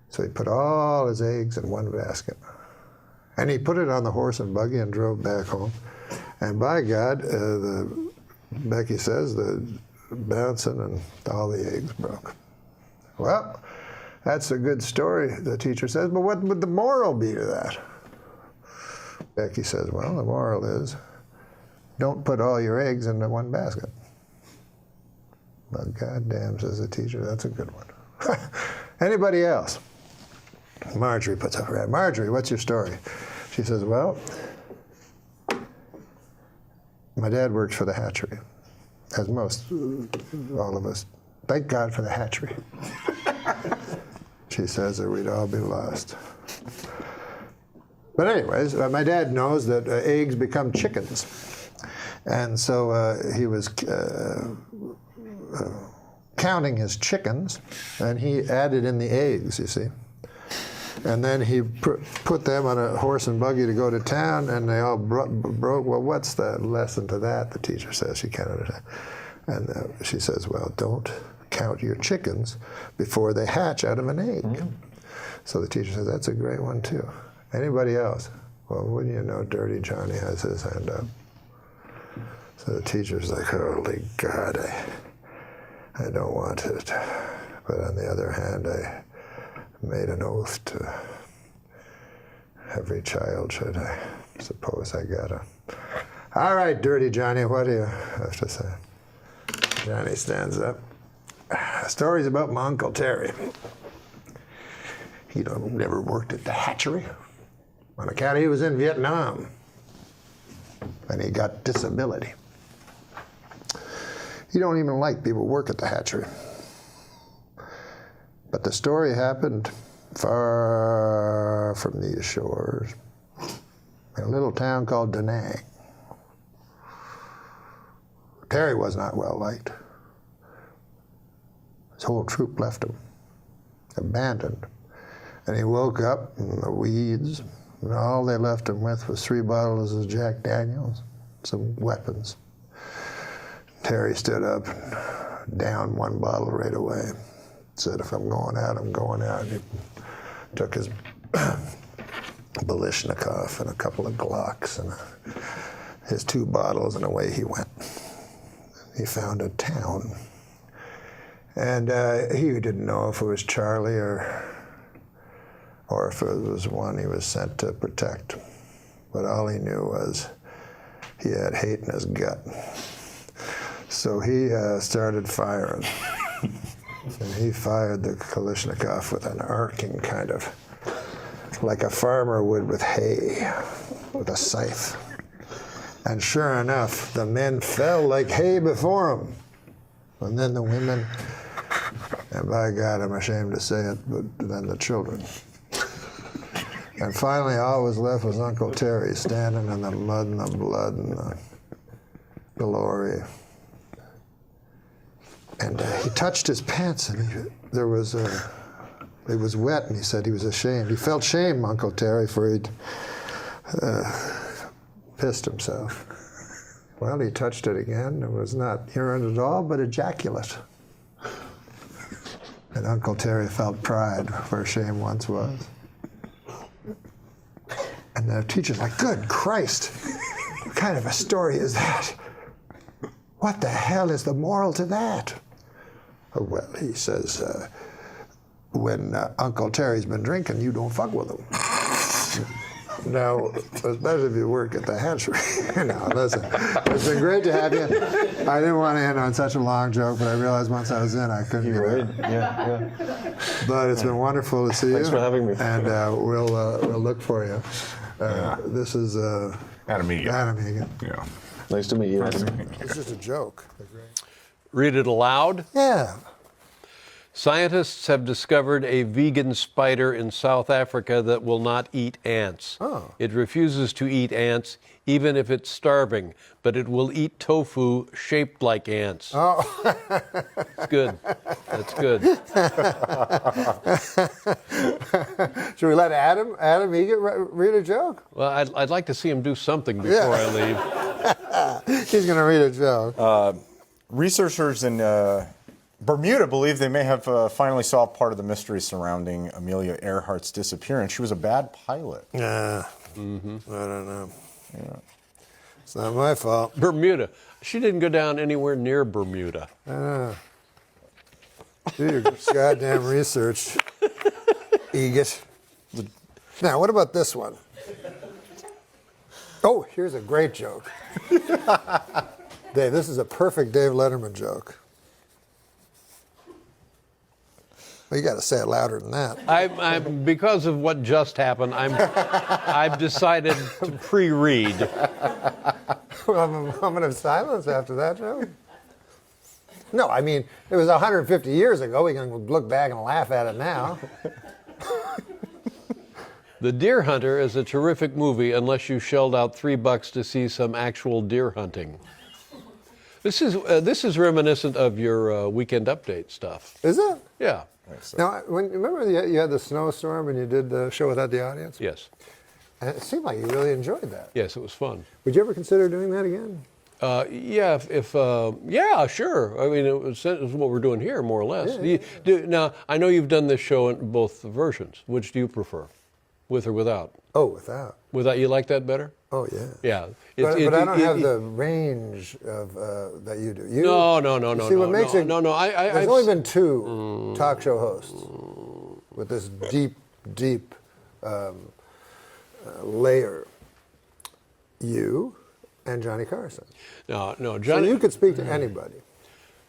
Speaker 1: So he put all his eggs in one basket. And he put it on the horse and buggy and drove back home. And by God, Becky says, the bouncing and all the eggs broke. Well, that's a good story, the teacher says, but what would the moral be to that? Becky says, well, the moral is, don't put all your eggs into one basket. But goddamn, says the teacher, that's a good one. Anybody else? Marjorie puts up her hand. Marjorie, what's your story? She says, well, my dad works for the hatchery, as most, all of us. Thank God for the hatchery. She says, or we'd all be lost. But anyways, my dad knows that eggs become chickens. And so he was counting his chickens, and he added in the eggs, you see. And then he put them on a horse and buggy to go to town, and they all broke. Well, what's the lesson to that? The teacher says she can't understand. And she says, well, don't count your chickens before they hatch out of an egg. Mm-hmm. So the teacher says, that's a great one, too. Anybody else? Well, wouldn't you know, Dirty Johnny has his hand up. So the teacher's like, holy God, I don't want it. But on the other hand, I made an oath to every child, should I suppose I gotta. All right, Dirty Johnny, what do you have to say? Johnny stands up. Stories about my Uncle Terry. He never worked at the hatchery. On account he was in Vietnam. And he got disability. He don't even like people who work at the hatchery. But the story happened far from these shores, in a little town called Da Nang. Terry was not well liked. His whole troop left him, abandoned. And he woke up in the weeds, and all they left him with was 3 bottles of Jack Daniels, some weapons. Terry stood up and downed one bottle right away. Said, if I'm going out, I'm going out. He took his Balishnikov and a couple of Glocks and his 2 bottles, and away he went. He found a town. And he didn't know if it was Charlie or if it was one he was sent to protect. But all he knew was he had hate in his gut. So he started firing. And he fired the Kalashnikov with an arcing kind of, like a farmer would with hay, with a scythe. And sure enough, the men fell like hay before him. And then the women, and by God, I'm ashamed to say it, but then the children. And finally, all was left was Uncle Terry standing in the mud and the blood and the glory. And he touched his pants, and it was wet, and he said he was ashamed. He felt shame, Uncle Terry, for he'd pissed himself. Well, he touched it again. It was not urine at all, but ejaculate. And Uncle Terry felt pride where shame once was. And the teacher's like, good Christ, what kind of a story is that? What the hell is the moral to that? Well, he says, when Uncle Terry's been drinking, you don't fuck with him. Now, especially if you work at the hatchery. No, listen, it's been great to have you. I didn't want to end on such a long joke, but I realized once I was in, I couldn't get out.
Speaker 13: Yeah.
Speaker 1: But it's been wonderful to see you.
Speaker 13: Thanks for having me.
Speaker 1: And we'll look for you. This is
Speaker 14: Adam Egan.
Speaker 1: Adam Egan.
Speaker 14: Yeah.
Speaker 13: Nice to meet you.
Speaker 1: It's just a joke.
Speaker 12: Read it aloud?
Speaker 1: Yeah.
Speaker 12: Scientists have discovered a vegan spider in South Africa that will not eat ants.
Speaker 1: Oh.
Speaker 12: It refuses to eat ants, even if it's starving, but it will eat tofu shaped like ants.
Speaker 1: Oh.
Speaker 12: It's good. That's good.
Speaker 1: Should we let Adam Egan read a joke?
Speaker 12: Well, I'd like to see him do something before I leave.
Speaker 1: He's going to read a joke.
Speaker 15: Researchers in Bermuda believe they may have finally solved part of the mystery surrounding Amelia Earhart's disappearance. She was a bad pilot.
Speaker 1: Yeah.
Speaker 12: Mm-hmm.
Speaker 1: I don't know. Yeah. It's not my fault.
Speaker 12: Bermuda. She didn't go down anywhere near Bermuda.
Speaker 1: Do your goddamn research, Egot. Now, what about this one? Oh, here's a great joke. Dave, this is a perfect Dave Letterman joke. Well, you got to say it louder than that.
Speaker 12: I'm because of what just happened. I've decided to pre-read.
Speaker 1: Well, I'm a moment of silence after that joke. No, I mean it was 150 years ago. We can look back and laugh at it now.
Speaker 12: The Deer Hunter is a terrific movie unless you shelled out $3 to see some actual deer hunting. This is reminiscent of your Weekend Update stuff.
Speaker 1: Is it?
Speaker 12: Yeah.
Speaker 1: Now, remember you had the snowstorm and you did the show without the audience?
Speaker 12: Yes.
Speaker 1: And it seemed like you really enjoyed that.
Speaker 12: Yes, it was fun.
Speaker 1: Would you ever consider doing that again?
Speaker 12: Yeah, yeah, sure. I mean, it was what we're doing here, more or less.
Speaker 1: Yeah.
Speaker 12: Now, I know you've done this show in both versions. Which do you prefer, with or without?
Speaker 1: Oh, without.
Speaker 12: Without, you like that better?
Speaker 1: Oh, yeah.
Speaker 12: Yeah.
Speaker 1: But I don't have the range of that you do.
Speaker 12: No.
Speaker 1: See, what makes it?
Speaker 12: No.
Speaker 1: There's only been 2 talk show hosts with this deep layer. You and Johnny Carson.
Speaker 12: No, Johnny.
Speaker 1: So you could speak to anybody.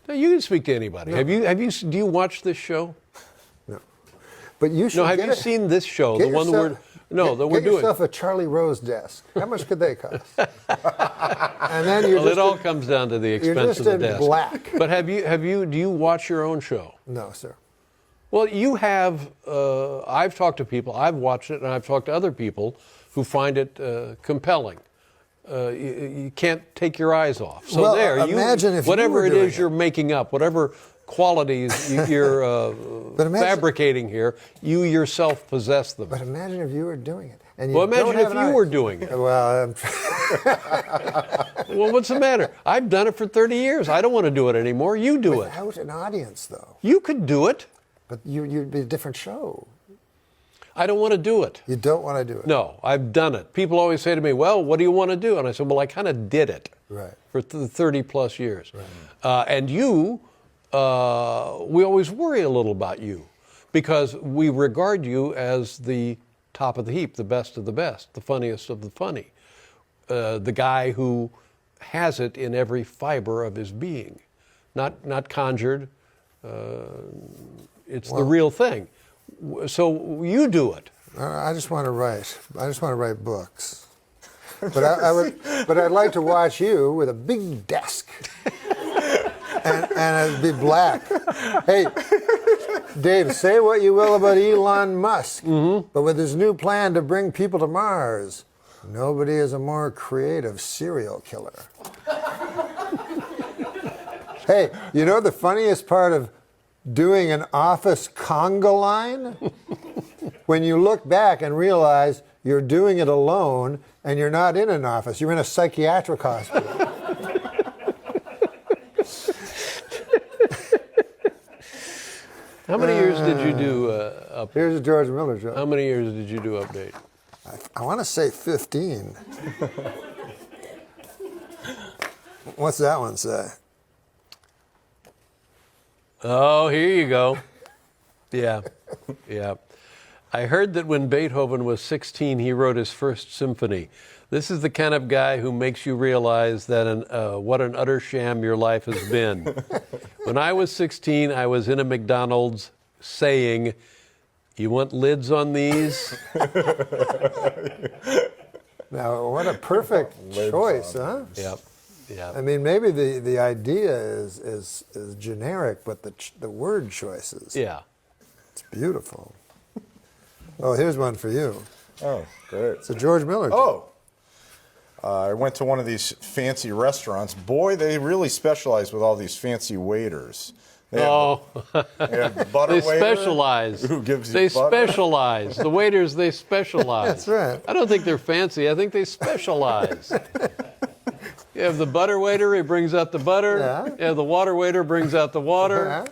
Speaker 12: No, you can speak to anybody.
Speaker 1: No.
Speaker 12: Do you watch this show?
Speaker 1: No. But you should.
Speaker 12: No, have you seen this show? The one that we're doing.
Speaker 1: Get yourself a Charlie Rose desk. How much could they cost? And then
Speaker 12: it all comes down to the expense of the desk.
Speaker 1: You're just in black.
Speaker 12: But do you watch your own show?
Speaker 1: No, sir.
Speaker 12: Well, you have. I've talked to people. I've watched it, and I've talked to other people who find it compelling. You can't take your eyes off. So whatever it is you're making up, whatever qualities you're fabricating here, you yourself possess them.
Speaker 1: But imagine if you were doing it. And
Speaker 12: imagine if you were doing it.
Speaker 1: Well,
Speaker 12: Well, what's the matter? I've done it for 30 years. I don't want to do it anymore. You do it.
Speaker 2: Without an audience, though.
Speaker 12: You could do it.
Speaker 2: But you'd be a different show.
Speaker 12: I don't want to do it.
Speaker 2: You don't want to do it?
Speaker 12: No, I've done it. People always say to me, well, what do you want to do? And I said, well, I kind of did it for 30 plus years. Right. And you, we always worry a little about you because we regard you as the top of the heap, the best of the best, the funniest of the funny, the guy who has it in every fiber of his being, not conjured. It's the real thing. So you do it.
Speaker 2: I just want to write. I just want to write books. But I'd like to watch you with a big desk, and it'd be black. Hey, Dave, say what you will about Elon Musk, but with his new plan to bring people to Mars, nobody is a more creative serial killer. Hey, you know the funniest part of doing an office conga line? When you look back and realize you're doing it alone and you're not in an office, you're in a psychiatric hospital.
Speaker 12: How many years did you do Update?
Speaker 2: Here's a George Miller joke.
Speaker 12: How many years did you do Update?
Speaker 2: I want to say 15. What's that one say?
Speaker 12: Oh, here you go. Yeah. I heard that when Beethoven was 16, he wrote his first symphony. This is the kind of guy who makes you realize that what an utter sham your life has been. When I was 16, I was in a McDonald's saying, "You want lids on these?"
Speaker 2: Now, what a perfect choice, huh?
Speaker 12: Yep. Yeah.
Speaker 2: I mean, maybe the idea is generic, but the word choices.
Speaker 12: Yeah.
Speaker 2: It's beautiful. Oh, here's one for you.
Speaker 15: Oh, great.
Speaker 2: It's a George Miller joke.
Speaker 15: I went to one of these fancy restaurants. Boy, they really specialize with all these fancy waiters. They have the butter
Speaker 12: they
Speaker 15: waiter
Speaker 12: specialize.
Speaker 15: Who gives you
Speaker 12: They
Speaker 15: butter.
Speaker 12: specialize. The waiters, they specialize.
Speaker 2: That's right.
Speaker 12: I don't think they're fancy. I think they specialize. You have the butter waiter, he brings out the butter. Yeah. You have the water waiter, brings out the water.
Speaker 2: Yeah.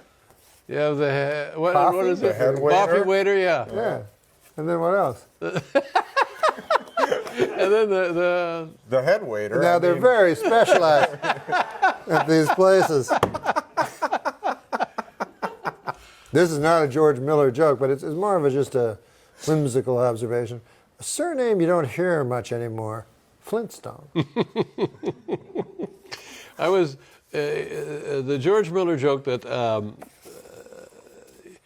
Speaker 12: You have the what is
Speaker 15: The
Speaker 12: it?
Speaker 15: head waiter.
Speaker 12: Coffee waiter, yeah.
Speaker 2: Yeah. And then what else?
Speaker 12: And then
Speaker 15: the head waiter.
Speaker 2: Now, they're very specialized at these places. This is not a George Miller joke, but it's more of just a whimsical observation. A surname you don't hear much anymore, Flintstone.
Speaker 12: I was the George Miller joke that.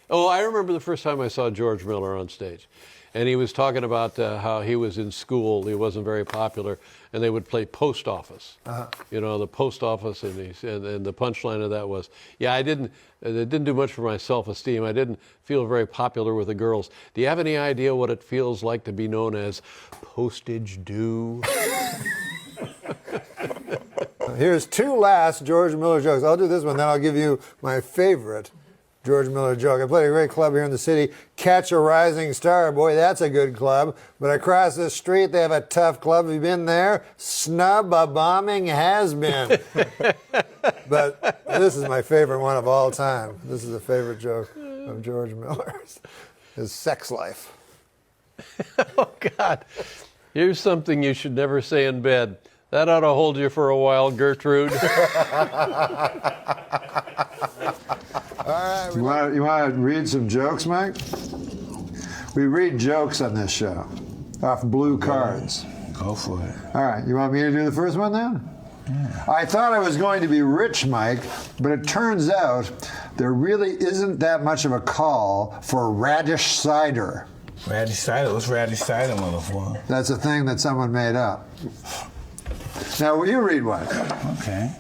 Speaker 12: I remember the first time I saw George Miller on stage, and he was talking about how he was in school. He wasn't very popular, and they would play post office. You know, the post office, and the punchline of that was, "Yeah, it didn't do much for my self-esteem. I didn't feel very popular with the girls. Do you have any idea what it feels like to be known as postage due?"
Speaker 2: Here's two last George Miller jokes. I'll do this one, then I'll give you my favorite George Miller joke. I played a great club here in the city, Catch a Rising Star. Boy, that's a good club. But across the street, they have a tough club. Have you been there? Snub a bombing has been. But this is my favorite one of all time. This is a favorite joke of George Miller's. His sex life.
Speaker 12: Oh, God. Here's something you should never say in bed. That ought to hold you for a while, Gertrude.
Speaker 2: All right.
Speaker 1: You want to read some jokes, Mike? We read jokes on this show off blue cards.
Speaker 4: Go for it.
Speaker 1: All right. You want me to do the first one then? Yeah. I thought I was going to be rich, Mike, but it turns out there really isn't that much of a call for radish cider.
Speaker 4: Radish cider? What's radish cider, motherfucker?
Speaker 1: That's a thing that someone made up. Now, you read one.
Speaker 4: Okay.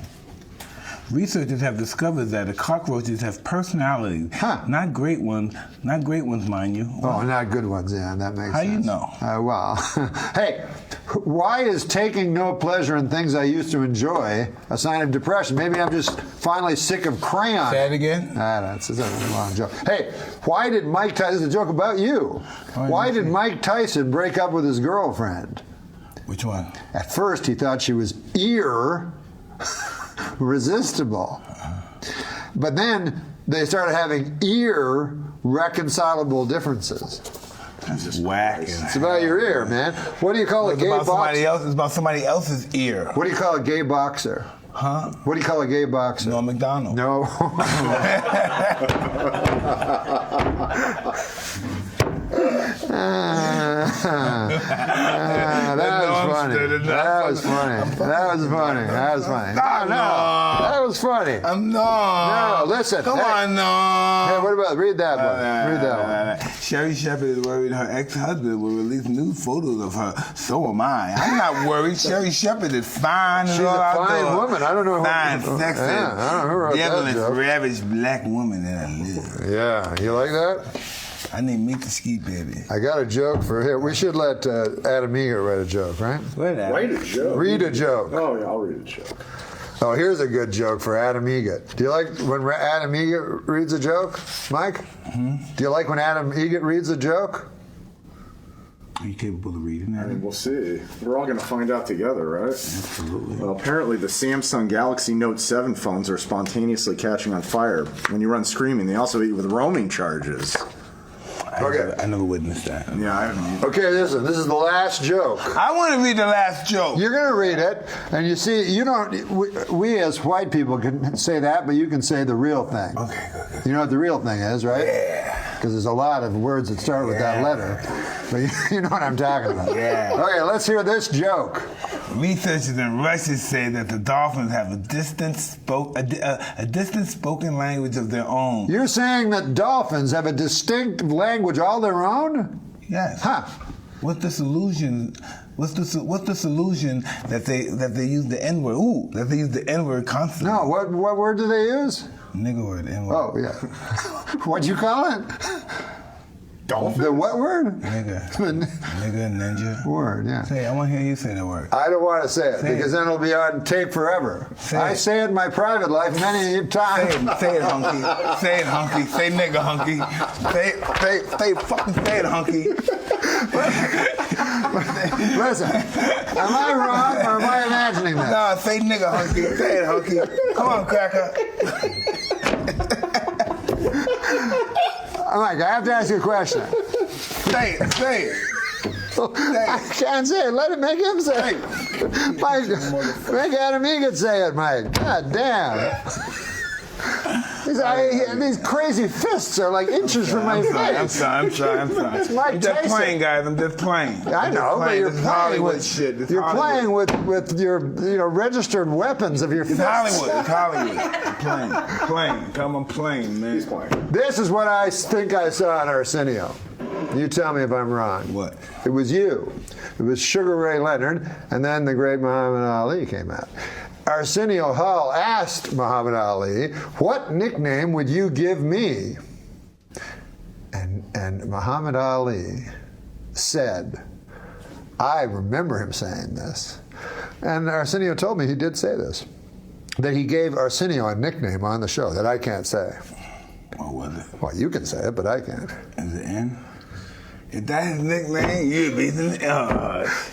Speaker 4: Researchers have discovered that the cockroaches have personalities. Not great ones, mind you.
Speaker 1: Oh, not good ones, yeah, that makes sense.
Speaker 4: How you know?
Speaker 1: Well, hey, why is taking no pleasure in things I used to enjoy a sign of depression? Maybe I'm just finally sick of crayons.
Speaker 4: Say it again?
Speaker 1: That's a long joke. Hey, why did Mike Tyson, this is a joke about you. Why did Mike Tyson break up with his girlfriend?
Speaker 4: Which one?
Speaker 2: At first, he thought she was irresistible. But then they started having irreconcilable differences.
Speaker 4: That's just whack.
Speaker 2: It's about your ear, man. What do you call a gay boxer?
Speaker 4: It's about somebody else's ear.
Speaker 2: What do you call a gay boxer?
Speaker 4: Huh?
Speaker 2: What do you call a gay boxer?
Speaker 4: Norm Macdonald.
Speaker 2: No. That was funny. That was funny. That was funny. That was funny. No, that was funny. No, listen.
Speaker 4: Come on, no.
Speaker 2: Hey, what about read that one? Read that one.
Speaker 4: Sherry Shepherd is worried her ex-husband will release new photos of her. So am I. I'm not worried. Sherry Shepherd is fine.
Speaker 2: She's a fine woman. I don't know.
Speaker 4: Fine, sexy,
Speaker 2: I don't know who wrote
Speaker 4: devilish,
Speaker 2: that joke.
Speaker 4: ravaged black woman that I live.
Speaker 2: Yeah, you like that?
Speaker 4: I need meet the ski baby.
Speaker 2: I got a joke for here. We should let Adam Eager write a joke, right?
Speaker 4: Write
Speaker 2: a joke. Read a joke.
Speaker 6: Oh, yeah, I'll read a joke.
Speaker 2: Oh, here's a good joke for Adam Egget. Do you like when Adam Egget reads a joke, Mike?
Speaker 4: Mm-hmm.
Speaker 2: Do you like when Adam Egget reads a joke?
Speaker 4: Are you capable of reading that?
Speaker 6: I mean, we'll see. We're all going to find out together, right?
Speaker 4: Absolutely.
Speaker 6: Well, apparently the Samsung Galaxy Note 7 phones are spontaneously catching on fire. When you run screaming, they also hit you with roaming charges.
Speaker 4: I never witnessed that.
Speaker 6: Yeah, I haven't.
Speaker 2: Okay, listen. This is the last joke.
Speaker 4: I want to read the last joke.
Speaker 2: You're going to read it, and you see, you don't. We as white people can say that, but you can say the real thing.
Speaker 4: Okay, good.
Speaker 2: You know what the real thing is, right?
Speaker 4: Yeah.
Speaker 2: Because there's a lot of words that start with that letter. But you know what I'm talking about.
Speaker 4: Yeah.
Speaker 2: Okay, let's hear this joke.
Speaker 4: Researchers in Russia say that the dolphins have a distant spoken language of their own.
Speaker 2: You're saying that dolphins have a distinct language all their own?
Speaker 4: Yes.
Speaker 2: Huh.
Speaker 4: What's the solution? What's the solution that they use the N-word? Ooh, that they use the N-word constantly.
Speaker 2: No, what word do they use?
Speaker 4: Nigger word, N-word.
Speaker 2: Oh, yeah. What'd you call it?
Speaker 6: Dolphins?
Speaker 2: The what word?
Speaker 4: Nigger. Nigger, ninja.
Speaker 2: Word, yeah.
Speaker 4: Say it. I want to hear you say the word.
Speaker 2: I don't want to say it because then it'll be on tape forever. I say it in my private life many times.
Speaker 4: Say it, hunky. Say it, hunky. Say nigger, hunky. Fucking say it, hunky.
Speaker 2: Listen, am I wrong or am I imagining that?
Speaker 4: No, say nigger, hunky. Say it, hunky. Come on, cracker.
Speaker 2: Mike, I have to ask you a question.
Speaker 4: Say it.
Speaker 2: I can't say it. Let him make him say it. Mike, make Adam Egan say it, Mike. God damn. These crazy fists are like inches from my face.
Speaker 4: I'm sorry.
Speaker 2: It's Mike
Speaker 4: I'm just
Speaker 2: Tyson.
Speaker 4: playing, guys. I'm just playing.
Speaker 2: I know, but you're playing with
Speaker 4: shit.
Speaker 2: You're playing with your registered weapons of your fists.
Speaker 4: It's Hollywood. I'm playing. I'm playing, man.
Speaker 6: He's playing.
Speaker 2: This is what I think I saw on Arsenio. You tell me if I'm wrong.
Speaker 4: What?
Speaker 2: It was you. It was Sugar Ray Leonard, and then the great Muhammad Ali came out. Arsenio Hall asked Muhammad Ali, "What nickname would you give me?" And Muhammad Ali said, I remember him saying this, and Arsenio told me he did say this, that he gave Arsenio a nickname on the show that I can't say.
Speaker 4: What was it?
Speaker 2: Well, you can say it, but I can't.
Speaker 4: Is it in? If that's his nickname, you'd be the.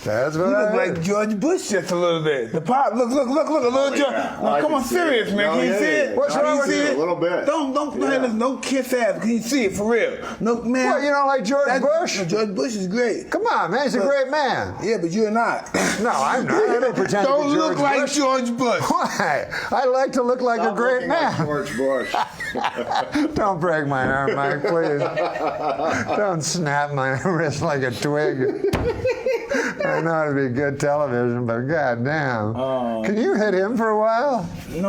Speaker 2: That's what
Speaker 4: you
Speaker 2: I
Speaker 4: look
Speaker 2: heard.
Speaker 4: like George Bush just a little bit. The pop, look, a little George. No, come on, serious, man. Can you see it?
Speaker 2: What's wrong with you?
Speaker 6: A little bit.
Speaker 4: Don't kiss ass. Can you see it for real? No, man.
Speaker 2: What, you don't like George Bush?
Speaker 4: No, George Bush is great.
Speaker 2: Come on, man. He's a great man.
Speaker 4: Yeah, but you're not.
Speaker 2: No, I'm not. I don't pretend
Speaker 4: Don't
Speaker 2: to be George
Speaker 4: look like
Speaker 2: Bush.
Speaker 4: George Bush.
Speaker 2: Why? I like to look like a great man.
Speaker 6: Like George Bush.
Speaker 2: Don't break my arm, Mike, please. Don't snap my wrist like a twig. I know it'd be good television, but goddamn. Can you hit him for a while?
Speaker 4: No.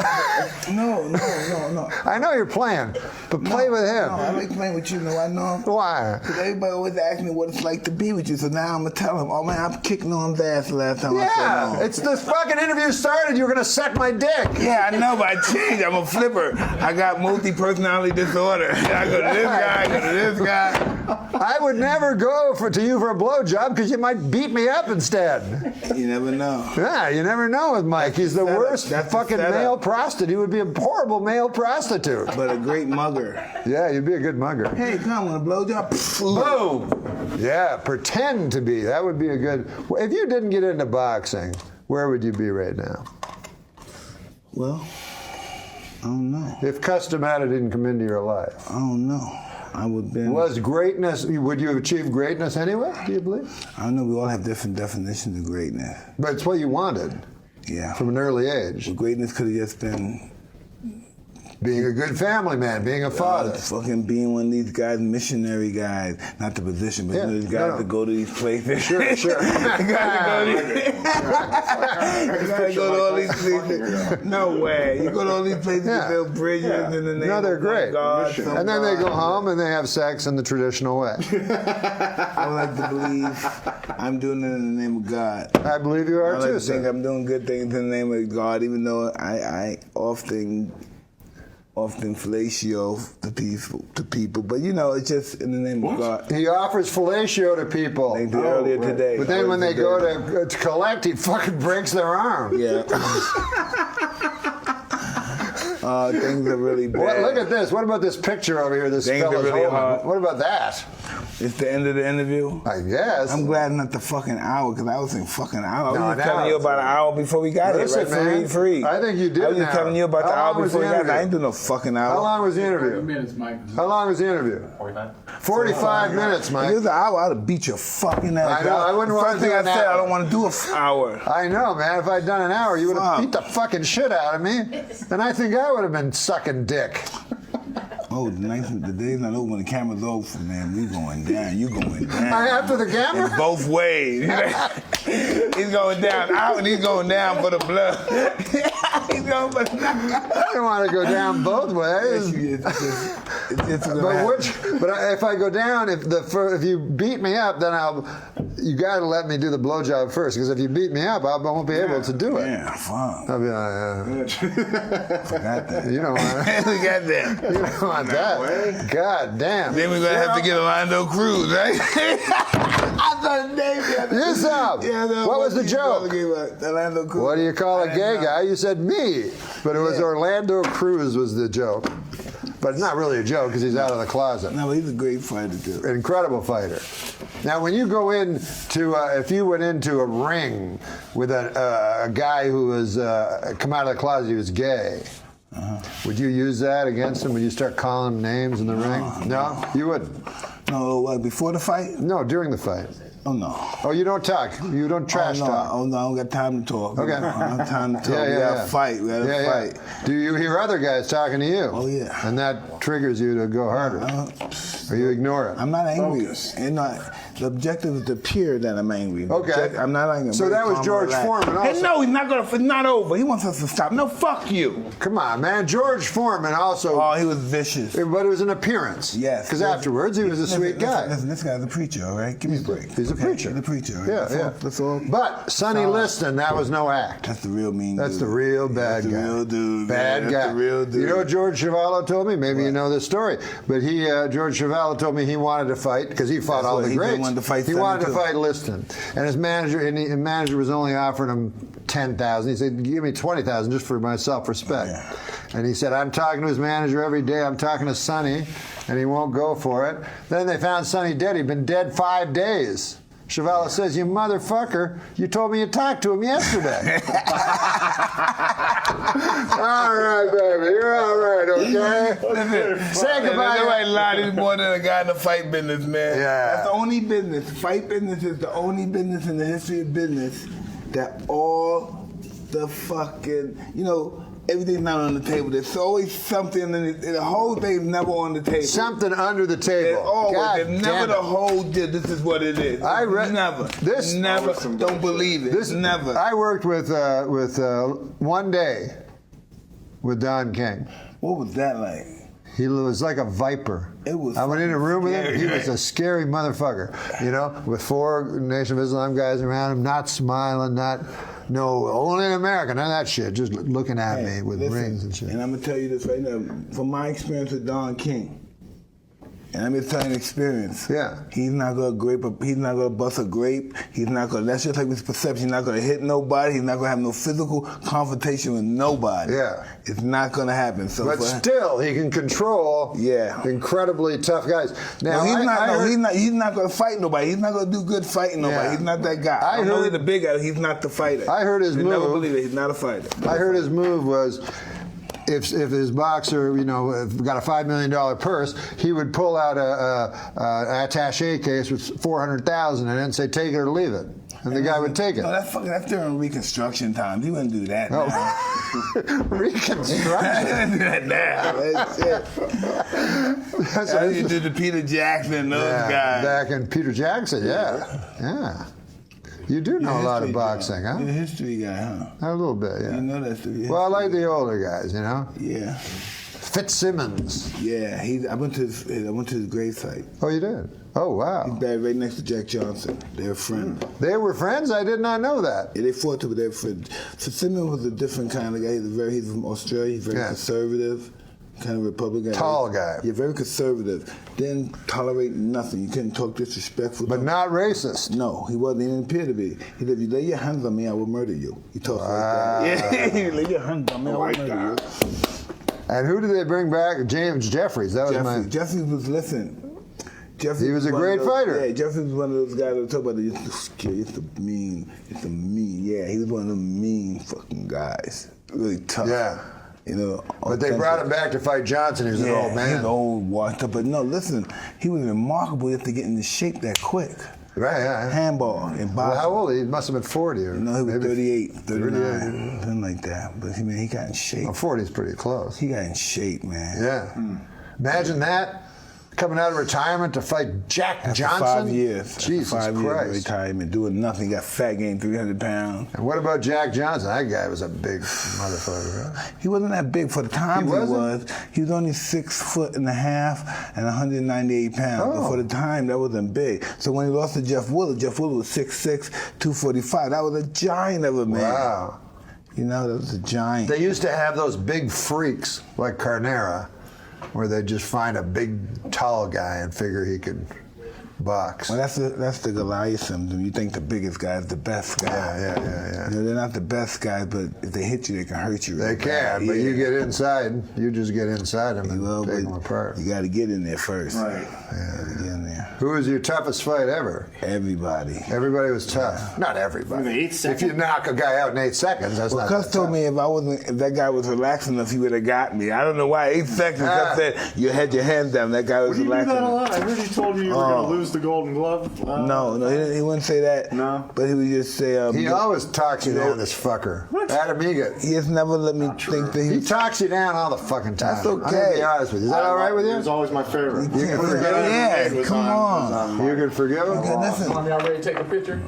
Speaker 2: I know you're playing, but play with him.
Speaker 4: No, I like playing with you. No, I know.
Speaker 2: Why?
Speaker 4: Because everybody always asks me what it's like to be with you, so now I'm going to tell him, oh man, I'm kicking on his ass last time I said no.
Speaker 2: It's this fucking interview started, you were going to suck my dick.
Speaker 4: Yeah, I know, but I changed. I'm a flipper. I got multi-personality disorder. I go to this guy, I go to this guy.
Speaker 2: I would never go to you for a blowjob because you might beat me up
Speaker 1: up instead.
Speaker 8: You never know.
Speaker 1: Yeah, you never know with Mike. He's the worst fucking male prostitute. He would be a horrible male prostitute.
Speaker 8: But a great mugger.
Speaker 1: Yeah, you'd be a good mugger.
Speaker 8: Hey, come on, a blowjob.
Speaker 1: Boom. Yeah, pretend to be. That would be a good. If you didn't get into boxing, where would you be right now?
Speaker 8: Well, I don't know.
Speaker 1: If Customata didn't come into your life,
Speaker 8: I don't know. I would be.
Speaker 1: Was greatness? Would you have achieved greatness anyway? Do you believe?
Speaker 8: I don't know. We all have different definitions of greatness.
Speaker 1: But it's what you wanted.
Speaker 8: Yeah.
Speaker 1: From an early age.
Speaker 8: Well, greatness could have just been
Speaker 1: being a good family man, being a father.
Speaker 8: Fucking being one of these guys, missionary guys. Not the position, but these guys that go to these places.
Speaker 1: Sure.
Speaker 8: You gotta go to all these places. No way. You go to all these places to build bridges in the name of
Speaker 1: they're great.
Speaker 8: God.
Speaker 1: And then they go home and they have sex in the traditional way.
Speaker 8: I like to believe I'm doing it in the name of God.
Speaker 1: I believe you are
Speaker 8: I like
Speaker 1: too,
Speaker 8: to think I'm doing good things in the name of God, even though I often fellatio to people, but it's just in the name of God.
Speaker 1: He offers fellatio to people.
Speaker 8: Earlier today.
Speaker 1: But then when they go to collect, he fucking breaks their arm.
Speaker 8: Yeah. Things are really bad.
Speaker 1: Well, look at this. What about this picture over here? This
Speaker 8: Things are
Speaker 1: fella's
Speaker 8: really
Speaker 1: holding.
Speaker 8: hard.
Speaker 1: What about that?
Speaker 8: It's the end of the interview?
Speaker 1: I guess.
Speaker 8: I'm glad not the fucking hour, because I was saying fucking hour. I was just
Speaker 1: now
Speaker 8: telling you about an hour before we got here, right?
Speaker 1: man,
Speaker 8: Free.
Speaker 1: I think you did.
Speaker 8: I was just telling you about the hour before we got here. I ain't doing no fucking hour.
Speaker 1: How long was the interview?
Speaker 8: 30 minutes, Mike.
Speaker 1: How long was the interview? 45 minutes, Mike.
Speaker 8: If it was an hour, I'd have beat your fucking ass.
Speaker 1: I know. I wouldn't want to do
Speaker 8: First thing I said,
Speaker 1: hour.
Speaker 8: I don't want to do an hour.
Speaker 1: I know, man. If I'd done an hour, you would have beat the fucking shit out of me. And I think I would have been sucking dick.
Speaker 8: Oh, the day's not over when the camera's over, man. We going down. You going down.
Speaker 1: After the camera?
Speaker 8: It's both ways. He's going down out and he's going down for the blood. He's going for the
Speaker 1: I don't want to go down both ways. But if I go down, if you beat me up, then you got to let me do the blowjob first, because if you beat me up, I won't be able to do it.
Speaker 8: Yeah, fuck.
Speaker 1: I'll be like,
Speaker 8: Forgot that.
Speaker 1: You don't want that.
Speaker 8: Forgot that.
Speaker 1: You don't want that. God damn.
Speaker 8: Then we're going to have to get Orlando Cruz, right? I thought the name the other.
Speaker 1: You saw. What was the joke?
Speaker 8: Orlando Cruz.
Speaker 1: What do you call a gay guy? You said me. But it was Orlando Cruz was the joke. But it's not really a joke because he's out of the closet.
Speaker 8: No, but he's a great fighter, too.
Speaker 1: Incredible fighter. Now, when you go into, if you went into a ring with a guy who was come out of the closet, he was gay, would you use that against him? Would you start calling names in the ring? No, you wouldn't.
Speaker 8: No, what, before the fight?
Speaker 1: No, during the fight.
Speaker 8: Oh, no.
Speaker 1: Oh, you don't talk? You don't trash talk?
Speaker 8: Oh, no, I don't got time to talk.
Speaker 1: Okay.
Speaker 8: I don't have time to talk.
Speaker 1: Yeah,
Speaker 8: We got to fight. We got to fight.
Speaker 1: Do you hear other guys talking to you?
Speaker 8: Oh, yeah.
Speaker 1: And that triggers you to go harder? Or you ignore it?
Speaker 8: I'm not angry. And the objective is to appear that I'm angry.
Speaker 1: Okay.
Speaker 8: I'm not angry.
Speaker 1: So that was George Foreman also.
Speaker 8: Hey, no, he's not going to. It's not over. He wants us to stop. No, fuck you.
Speaker 1: Come on, man. George Foreman also.
Speaker 8: Oh, he was vicious.
Speaker 1: But it was an appearance.
Speaker 8: Yes.
Speaker 1: Because afterwards, he was a sweet guy.
Speaker 8: Listen, this guy's a preacher, all right? Give me a break.
Speaker 1: He's a preacher.
Speaker 8: He's a preacher. Right?
Speaker 1: Yeah.
Speaker 8: That's all.
Speaker 1: But Sonny Liston, that was no act.
Speaker 8: That's the real mean
Speaker 1: That's
Speaker 8: dude.
Speaker 1: the real bad guy.
Speaker 8: That's the real dude.
Speaker 1: Bad
Speaker 8: man.
Speaker 1: guy.
Speaker 8: That's the real dude.
Speaker 1: You know what George Chuvalo told me? Maybe you know this story. But George Chuvalo told me he wanted to fight because he fought all the greats.
Speaker 8: He
Speaker 1: wanted to fight Liston. And his manager was only offering him $10,000. He said, give me $20,000 just for my self-respect. And he said, I'm talking to his manager every day. I'm talking to Sonny, and he won't go for it. Then they found Sonny dead. He'd been dead 5 days. Chuvalo says, you motherfucker, you told me you talked to him yesterday. All right, baby, you're all right, okay? Say goodbye.
Speaker 8: Nobody lied. He's more than a guy in the fight business, man.
Speaker 1: Yeah.
Speaker 8: That's the only business. Fight business is the only business in the history of business that all the fucking, everything's not on the table. There's always something, and the whole thing's never on the table.
Speaker 1: Something under the table.
Speaker 8: There's never the whole deal. This is what it is. Never. Don't believe it. Never.
Speaker 1: I worked with One Day with Don King.
Speaker 8: What was that like?
Speaker 1: He was like a viper. I went in a room with him. He was a scary motherfucker, with 4 Nation of Islam guys around him, not smiling, only in America, none of that shit, just looking at me with rings and shit.
Speaker 8: And I'm going to tell you this right now, from my experience with Don King, And I'm just telling you experience.
Speaker 1: Yeah.
Speaker 8: He's not gonna he's not gonna bust a grape. He's not gonna. That's just like his perception. He's not gonna hit nobody. He's not gonna have no physical confrontation with nobody.
Speaker 1: Yeah.
Speaker 8: It's not gonna happen. So,
Speaker 1: but still, he can control. Incredibly tough guys. Now
Speaker 8: he's not gonna fight nobody. He's not gonna do good fighting nobody. He's not that guy. I know he's the big guy. He's not the fighter.
Speaker 1: I heard his move.
Speaker 8: Never believe it. He's not a fighter.
Speaker 1: I heard his move was, if his boxer, got a $5 million purse, he would pull out an attaché case with $400,000 and then say, "Take it or leave it," and the guy would take it.
Speaker 8: No, that's during Reconstruction times. He wouldn't do that. Now.
Speaker 1: Reconstruction.
Speaker 8: He wouldn't do that now. That's how you did the Peter Jackson, those guys.
Speaker 1: Back in Peter Jackson, yeah. You do know a lot of boxing, huh?
Speaker 8: You're a history guy, huh?
Speaker 1: A little bit, yeah.
Speaker 8: You know that's the
Speaker 1: Well, I like the older guys,
Speaker 8: Yeah.
Speaker 1: Fitzsimmons.
Speaker 8: Yeah, I went to his gravesite.
Speaker 1: Oh, you did? Oh, wow.
Speaker 8: He's buried right next to Jack Johnson. They were friends.
Speaker 1: They were friends? I did not know that.
Speaker 8: Yeah, they fought too, but they were friends. Fitzsimmons was a different kind of guy. He's from Australia. He's very conservative. Kind of Republican.
Speaker 1: Tall guy.
Speaker 8: You're very conservative. Didn't tolerate nothing. You couldn't talk disrespectful.
Speaker 1: But not racist.
Speaker 8: No, he wasn't. He didn't appear to be. He said, "If you lay your hands on me, I will murder you." He talks like that. Yeah, lay your hands on me, I will murder you.
Speaker 1: And who did they bring back? James Jeffries. That was
Speaker 8: Jeffries was
Speaker 1: he was a great fighter.
Speaker 8: Yeah, Jeffries was one of those guys that talk about the mean. Yeah, he was one of them mean fucking guys. Really tough.
Speaker 1: Yeah. But they brought him back to fight Johnson. He was an old man.
Speaker 8: He was old, washed up. But no, listen, he was remarkable to get into shape that quick.
Speaker 1: Right, yeah.
Speaker 8: Handball and boxing.
Speaker 1: Well, how old? He must have been 40 or
Speaker 8: no, he was
Speaker 1: maybe
Speaker 8: 38, 39, something like that. But he got in shape.
Speaker 1: Well, 40 is pretty close.
Speaker 8: He got in shape, man.
Speaker 1: Yeah. Imagine that. Coming out of retirement to fight Jack Johnson?
Speaker 8: 5 years.
Speaker 1: Jesus Christ.
Speaker 8: 5 years of retirement, doing nothing. He got fat, gained 300 pounds.
Speaker 1: And what about Jack Johnson? That guy was a big motherfucker, right?
Speaker 8: He wasn't that big for the time he was. He was only 6'1.5" and 198 pounds.
Speaker 1: Oh.
Speaker 8: But for the time, that wasn't big. So when he lost to Jeff Willard was 6'6", 245. That was a giant of a man.
Speaker 1: Wow.
Speaker 8: That was a giant.
Speaker 1: They used to have those big freaks like Carnera, where they just find a big, tall guy and figure he could box.
Speaker 8: Well, that's the Goliath symptom. You think the biggest guy is the best guy.
Speaker 1: Yeah.
Speaker 8: They're not the best guys, but if they hit you, they can hurt you.
Speaker 1: They can, but you get inside. You just get inside them and take them apart.
Speaker 8: You got to get in there first.
Speaker 1: Right.
Speaker 8: Yeah, get in there.
Speaker 1: Who was your toughest fight ever?
Speaker 8: Everybody.
Speaker 1: Everybody was tough. Yeah. Not everybody.
Speaker 8: 8 seconds.
Speaker 1: If you knock a guy out in 8 seconds, that's not.
Speaker 8: Cus told me if that guy was relaxed enough, he would have got me. I don't know why. 8 seconds. Cus said you had your hands down. That guy was relaxed enough.
Speaker 6: You do that a lot. I heard he told you were going to lose the Golden Glove.
Speaker 8: No, he wouldn't say that.
Speaker 6: No.
Speaker 8: But he would just say.
Speaker 1: He always talks you down, this fucker.
Speaker 6: What?
Speaker 1: Adam Egan.
Speaker 8: He has never let me think that
Speaker 1: he talks you down all the fucking time.
Speaker 8: That's okay.
Speaker 1: I'm gonna be honest with you. Is that all right with you?
Speaker 6: He was always my favorite.
Speaker 1: You can forgive him?
Speaker 8: Yeah, come on.
Speaker 1: You can forgive him?
Speaker 8: Okay, listen.
Speaker 6: Y'all ready to take a picture?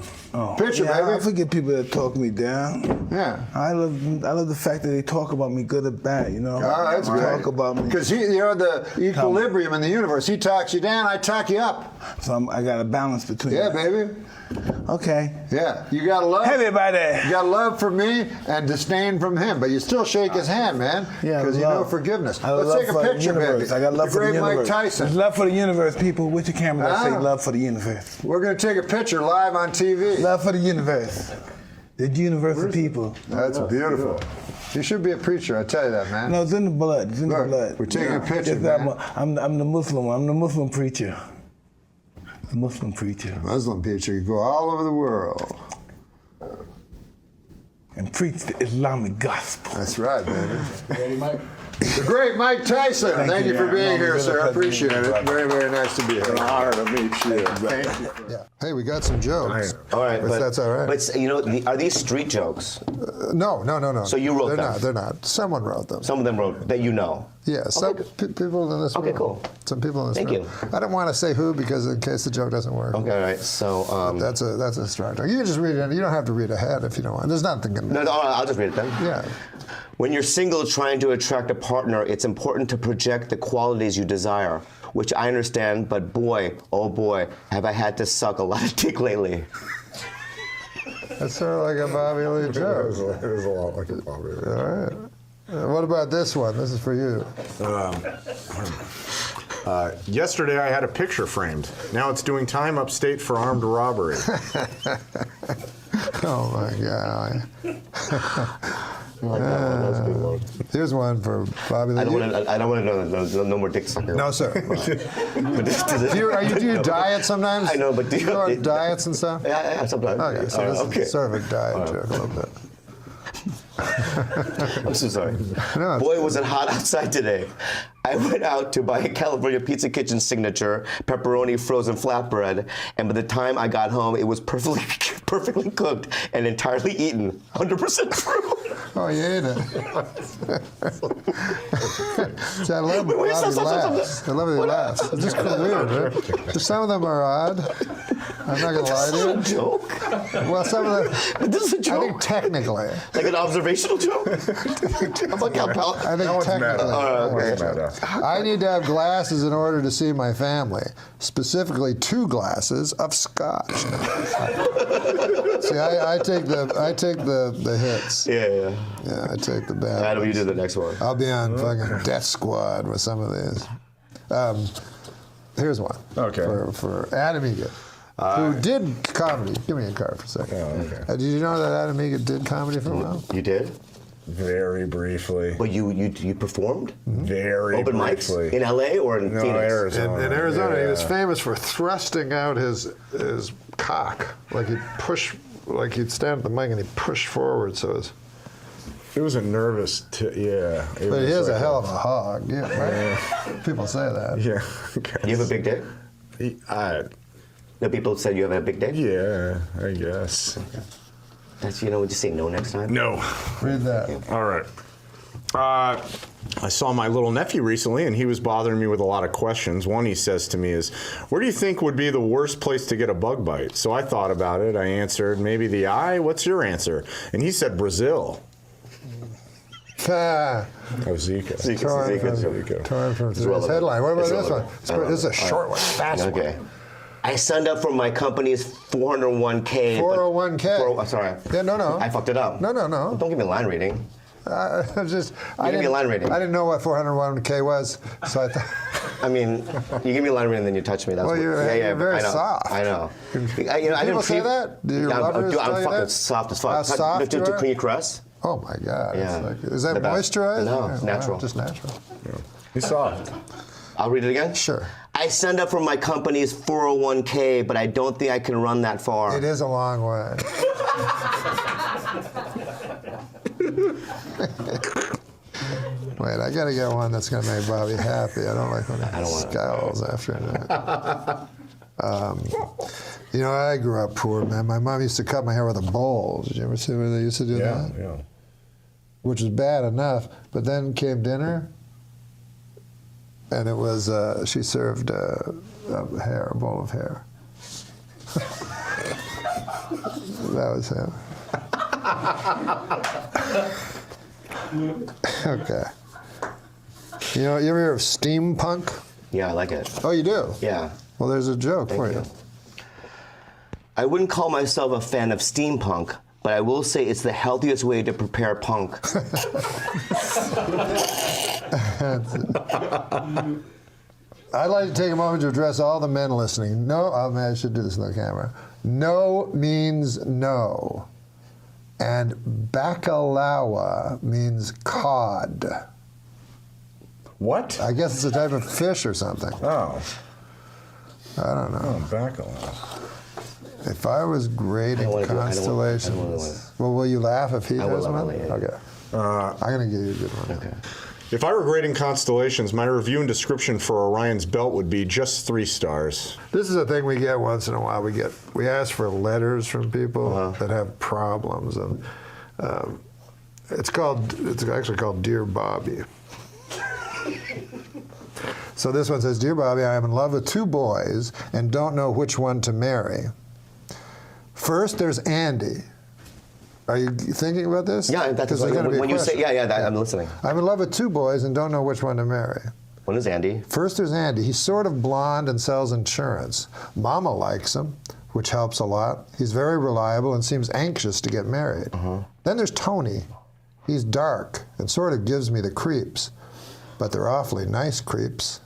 Speaker 1: Picture, baby.
Speaker 8: I forget people that talk me down.
Speaker 1: Yeah.
Speaker 8: I love the fact that they talk about me good or bad.
Speaker 1: Oh, that's great.
Speaker 8: Talk about me.
Speaker 1: Because the equilibrium in the universe. He talks you down, I talk you up.
Speaker 8: So I got a balance between.
Speaker 1: Yeah, baby.
Speaker 8: Okay.
Speaker 1: Yeah, you got love.
Speaker 8: Everybody.
Speaker 1: You got love from me and disdain from him, but you still shake his hand, man.
Speaker 8: Yeah,
Speaker 1: because you know forgiveness. Let's take a picture, baby.
Speaker 8: I got love for the universe.
Speaker 1: Mike Tyson.
Speaker 8: Love for the universe, people. With your camera, let's say love for the universe.
Speaker 1: We're gonna take a picture live on TV.
Speaker 8: Love for the universe. The universe of people.
Speaker 1: That's beautiful. You should be a preacher, I tell you that, man.
Speaker 8: No, it's in the blood. It's in the blood.
Speaker 1: We're taking a picture, man.
Speaker 8: I'm the Muslim one. I'm the Muslim preacher. The Muslim preacher.
Speaker 1: Muslim preacher. You go all over the world.
Speaker 8: And preach the Islamic gospel.
Speaker 1: That's right, baby.
Speaker 6: Ready, Mike?
Speaker 1: The great Mike Tyson. Thank you for being here, sir. I appreciate it. Very, very nice to be here.
Speaker 6: An honor to meet you. Thank you.
Speaker 1: Yeah. Hey, we got some jokes.
Speaker 16: All right,
Speaker 1: if that's all right.
Speaker 16: But are these street jokes?
Speaker 1: No.
Speaker 16: So you wrote them?
Speaker 1: They're not. Someone wrote them.
Speaker 16: Some of them wrote that you know.
Speaker 1: Yeah, some people in this room.
Speaker 16: Okay, cool.
Speaker 1: Some people in this room.
Speaker 16: Thank you.
Speaker 1: I don't want to say who because in case the joke doesn't work.
Speaker 16: Okay, all right. So
Speaker 1: that's a strike. You can just read it. You don't have to read ahead if you don't want. There's nothing.
Speaker 16: No, I'll just read it then.
Speaker 1: Yeah.
Speaker 16: When you're single trying to attract a partner, it's important to project the qualities you desire, which I understand, but boy, oh boy, have I had to suck a lot of dick lately.
Speaker 1: That's sort of like a Bobby Lee joke.
Speaker 6: It is a lot like a Bobby Lee.
Speaker 1: All right. What about this one? This is for you.
Speaker 14: Yesterday I had a picture framed. Now it's doing time upstate for armed robbery.
Speaker 2: Oh my God.
Speaker 16: That's a good one.
Speaker 2: Here's one for Bobby.
Speaker 16: I don't want to know no more dick sucker.
Speaker 2: No, sir. Do you diet sometimes?
Speaker 16: I know, but do you
Speaker 2: go on diets and stuff?
Speaker 16: Yeah, sometimes.
Speaker 2: Okay, so this is sort of a diet joke a little bit.
Speaker 16: I'm so sorry.
Speaker 2: No,
Speaker 16: Boy, was it hot outside today. I went out to buy a California Pizza Kitchen signature pepperoni frozen flatbread, and by the time I got home, it was perfectly cooked and entirely eaten. 100% true.
Speaker 2: Oh, you ate it. See, I love
Speaker 16: Wait,
Speaker 2: how he
Speaker 16: stop.
Speaker 2: laughs. I love how he laughs. It's just weird, right? Some of them are odd. I'm not going to lie to you.
Speaker 16: This is a joke.
Speaker 2: Well, some of them.
Speaker 16: But this is a joke.
Speaker 2: I think technically.
Speaker 16: Like an observational joke?
Speaker 2: I think technically. I need to have glasses in order to see my family. Specifically, 2 glasses of scotch. See, I take the hits.
Speaker 16: Yeah.
Speaker 2: Yeah, I take the bad.
Speaker 16: Adam, you do the next one.
Speaker 2: I'll be on fucking Death Squad with some of these. Here's one.
Speaker 14: Okay.
Speaker 2: For Adam Egan, who did comedy. Give me a card for a second.
Speaker 14: Oh, okay.
Speaker 2: Did you know that Adam Egan did comedy for a while?
Speaker 16: You did?
Speaker 14: Very briefly.
Speaker 16: But you performed?
Speaker 14: Very
Speaker 16: Open
Speaker 14: briefly.
Speaker 16: mics? In LA or in Phoenix?
Speaker 14: Arizona.
Speaker 2: In Arizona,
Speaker 14: yeah.
Speaker 2: he was famous for thrusting out his cock. Like he'd push, like he'd stand at the mic and he'd push forward so his...
Speaker 14: It was a nervous,
Speaker 2: But he has a hell of a hog, yeah, right? People say that.
Speaker 14: Yeah.
Speaker 16: You have a big dick? No, people said you have a big dick?
Speaker 14: Yeah, I guess.
Speaker 16: That's, would you say no next time?
Speaker 14: No.
Speaker 2: Read that.
Speaker 14: All right. I saw my little nephew recently, and he was bothering me with a lot of questions. One he says to me is, where do you think would be the worst place to get a bug bite? So I thought about it. I answered, maybe the eye. What's your answer? And he said Brazil. Zika.
Speaker 2: Torn from today's headline. What about this one? This is a short one. Fast one.
Speaker 16: Okay. I signed up for my company's 401k.
Speaker 2: 401k?
Speaker 16: Sorry.
Speaker 2: Yeah, no.
Speaker 16: I fucked it up.
Speaker 2: No.
Speaker 16: Don't give me line reading.
Speaker 2: I
Speaker 16: give me a line reading.
Speaker 2: I didn't know what 401k was, so I thought.
Speaker 16: I mean, you give me a line reading, then you touch me. That's
Speaker 2: you're very soft.
Speaker 16: I know.
Speaker 2: People say that? Do your lovers tell
Speaker 16: I'm
Speaker 2: you
Speaker 16: fucking
Speaker 2: that?
Speaker 16: soft as fuck.
Speaker 2: How soft you are?
Speaker 16: Can you caress?
Speaker 2: Oh my God.
Speaker 16: Yeah.
Speaker 2: Is that moisturized?
Speaker 16: No, it's natural.
Speaker 2: Wow, just natural.
Speaker 14: Yeah. He's soft.
Speaker 16: I'll read it again?
Speaker 2: Sure.
Speaker 16: I signed up for my company's 401k, but I don't think I can run that far.
Speaker 2: It is a long way. Wait, I gotta get one that's gonna make Bobby happy. I don't like when he scowls after that. I grew up poor, man. My mom used to cut my hair with a bowl. Did you ever see where they used to do that?
Speaker 14: Yeah.
Speaker 2: Which was bad enough, but then came dinner, and it was she served a bowl of hair. That was him. Okay. You ever hear of steampunk?
Speaker 16: Yeah, I like it.
Speaker 2: Oh, you do?
Speaker 16: Yeah.
Speaker 2: Well, there's a joke for you.
Speaker 16: I wouldn't call myself a fan of steampunk, but I will say it's the healthiest way to prepare punk.
Speaker 2: I'd like to take a moment to address all the men listening. I should do this on the camera. No means no. And bacalawa means cod.
Speaker 14: What?
Speaker 2: I guess it's a type of fish or something.
Speaker 14: Oh.
Speaker 2: I don't know.
Speaker 14: Oh, bacalawa.
Speaker 2: If I was grading constellations, well, will you laugh if he does one? Okay. I'm going to give you a good one.
Speaker 16: Okay.
Speaker 14: If I were grading constellations, my review and description for Orion's belt would be just 3 stars.
Speaker 2: This is a thing we get once in a while. We ask for letters from people that have problems, and it's actually called Dear Bobby. So this one says, Dear Bobby, I am in love with 2 boys and don't know which one to marry. First, there's Andy. Are you thinking about this?
Speaker 16: Yeah, that's when you say, I'm listening.
Speaker 2: I'm in love with 2 boys and don't know which one to marry.
Speaker 16: One is Andy.
Speaker 2: First, there's Andy. He's sort of blonde and sells insurance. Mama likes him, which helps a lot. He's very reliable and seems anxious to get married. Then there's Tony. He's dark and sort of gives me the creeps, but they're awfully nice creeps.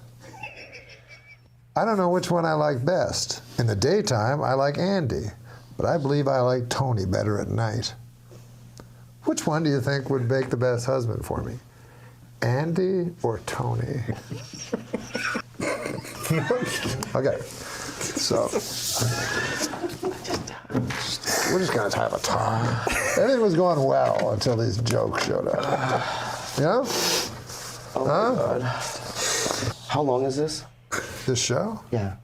Speaker 3: I don't know which one I like best. In the daytime, I like Andy, but I believe I like Tony better at night. Which one do you think would make the best husband for me? Andy or Tony? Okay, so we're just gonna have a talk. Everything was going well until these jokes showed up. Yeah?
Speaker 16: Oh my God. How long is this?
Speaker 3: This show?
Speaker 16: Yeah.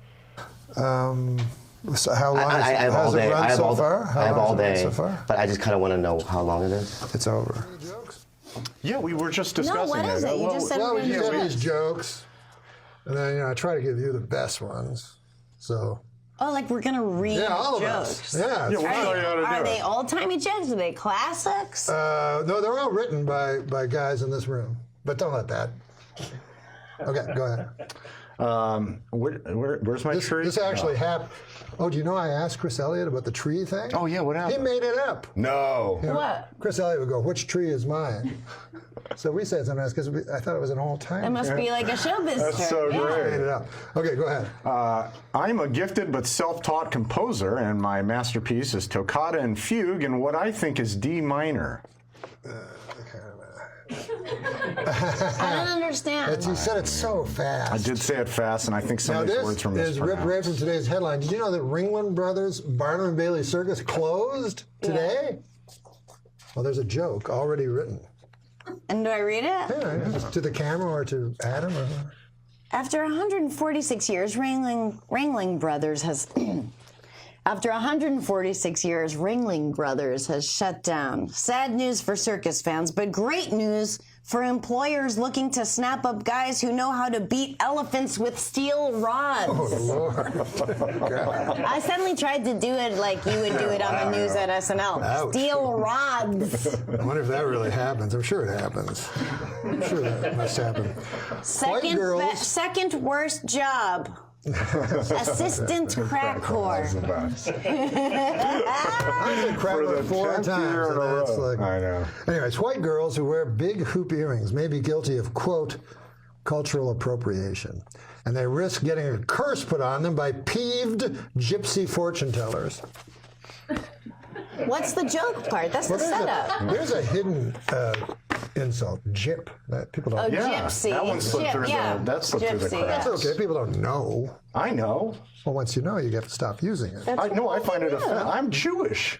Speaker 3: So how long
Speaker 16: I have all day.
Speaker 3: I have
Speaker 16: all day.
Speaker 3: So far?
Speaker 16: But I just kind of want to know how long it is.
Speaker 3: It's over.
Speaker 14: Yeah, we were just discussing
Speaker 11: what is it? You just said
Speaker 3: we
Speaker 11: we're
Speaker 3: get
Speaker 11: doing
Speaker 3: these jokes, and then I try to give you the best ones. So.
Speaker 11: Oh, like we're gonna read
Speaker 3: all of
Speaker 11: jokes.
Speaker 3: us. Yeah,
Speaker 14: we'll show you how to do
Speaker 11: Are
Speaker 14: it.
Speaker 11: they old-timey jokes? Are they classics?
Speaker 3: No, they're all written by guys in this room. But don't let that. Okay, go ahead.
Speaker 14: Where's my tree?
Speaker 3: This actually happened. Oh, do you know I asked Chris Elliott about the tree thing?
Speaker 14: Oh, yeah, what happened?
Speaker 3: He made it up.
Speaker 14: No.
Speaker 11: What?
Speaker 3: Chris Elliott would go, which tree is mine? So we said something else because I thought it was an all-time.
Speaker 11: It must be like a show business.
Speaker 14: That's so
Speaker 11: term.
Speaker 14: great.
Speaker 3: I made it up. Okay, go ahead.
Speaker 14: I'm a gifted but self-taught composer, and my masterpiece is Toccata and Fugue in what I think is D minor.
Speaker 11: I don't understand.
Speaker 3: You said it so fast.
Speaker 14: I did say it fast, and I think some
Speaker 3: Now
Speaker 14: of these words from
Speaker 3: this
Speaker 14: this
Speaker 3: is ripped right from today's headline. Did you know that Ringling Brothers Barnum and Bailey Circus closed today? Well, there's a joke already written.
Speaker 11: And do I read it?
Speaker 3: Yeah, just to the camera or to Adam. Or...
Speaker 11: After 146 years, Ringling Brothers has... After 146 years, Ringling Brothers has shut down. Sad news for circus fans, but great news for employers looking to snap up guys who know how to beat elephants with steel rods.
Speaker 3: Oh, Lord.
Speaker 11: I suddenly tried to do it like you would do it on the news at SNL.
Speaker 3: Ouch.
Speaker 11: Steel rods.
Speaker 3: I wonder if that really happens. I'm sure it happens. I'm sure that must happen.
Speaker 11: Second worst job. Assistant crack whore.
Speaker 3: I said crack whore 4 times. And that's like,
Speaker 14: I know.
Speaker 3: Anyways, white girls who wear big hoop earrings may be guilty of, quote, cultural appropriation. And they risk getting a curse put on them by peeved gypsy fortune tellers.
Speaker 11: What's the joke part? That's the setup.
Speaker 3: There's a hidden insult, gyp, that people don't.
Speaker 11: Oh, gypsy.
Speaker 14: That one slipped through
Speaker 11: Gypsy,
Speaker 14: the cracks.
Speaker 3: That's okay. People don't know.
Speaker 14: I know.
Speaker 3: Well, once you know, you have to stop using it.
Speaker 14: I know. I find it offensive. I'm Jewish.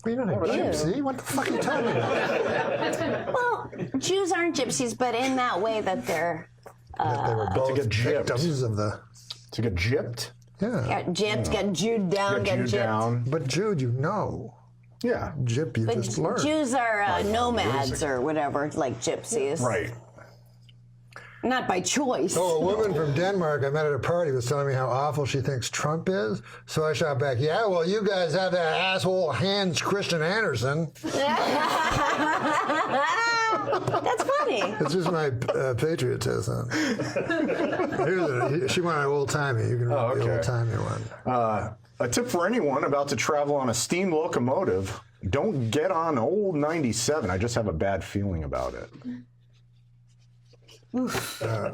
Speaker 3: Well, you're not a gypsy. What the fuck are you talking about?
Speaker 11: Well, Jews aren't gypsies, but in that way that they're...
Speaker 3: that they were both victims of the...
Speaker 14: To get gypped?
Speaker 3: Yeah.
Speaker 11: Got gypped, got Jewed down, got gypped.
Speaker 3: But Jude, you know.
Speaker 14: Yeah.
Speaker 3: Gyp, you
Speaker 11: But
Speaker 3: just learned.
Speaker 11: Jews are nomads or whatever, like gypsies.
Speaker 14: Right.
Speaker 11: Not by choice.
Speaker 3: Oh, a woman from Denmark I met at a party was telling me how awful she thinks Trump is. So I shot back, yeah, well, you guys have that asshole Hans Christian Andersen.
Speaker 11: That's funny.
Speaker 3: It's just my patriotism. She wanted old-timey. You can read the old-timey one.
Speaker 14: A tip for anyone about to travel on a steam locomotive, don't get on old 97. I just have a bad feeling about it.
Speaker 3: Oh,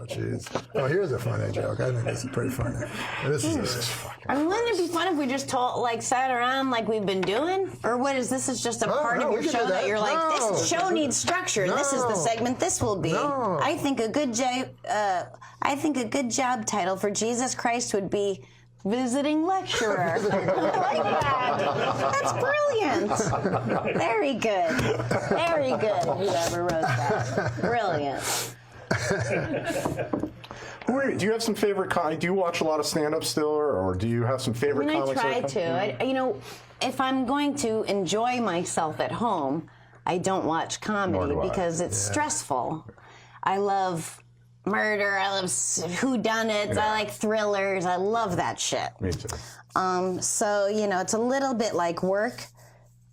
Speaker 3: jeez. Oh, here's a funny joke. I think this is pretty funny. This is fucking...
Speaker 11: I mean, wouldn't it be fun if we just sat around like we've been doing? Or what is this is just a part of your show that you're like, this show needs structure. This is the segment this will be. I think a good job title for Jesus Christ would be Visiting Lecturer. I like that. That's brilliant. Very good. Very good, whoever wrote that. Brilliant.
Speaker 14: Do you have some favorite do you watch a lot of stand-up still, or do you have some favorite comics?
Speaker 11: I try to. If I'm going to enjoy myself at home, I don't watch comedy because it's stressful. I love murder. I love whodunits. I like thrillers. I love that shit.
Speaker 14: Me too.
Speaker 11: So, it's a little bit like work,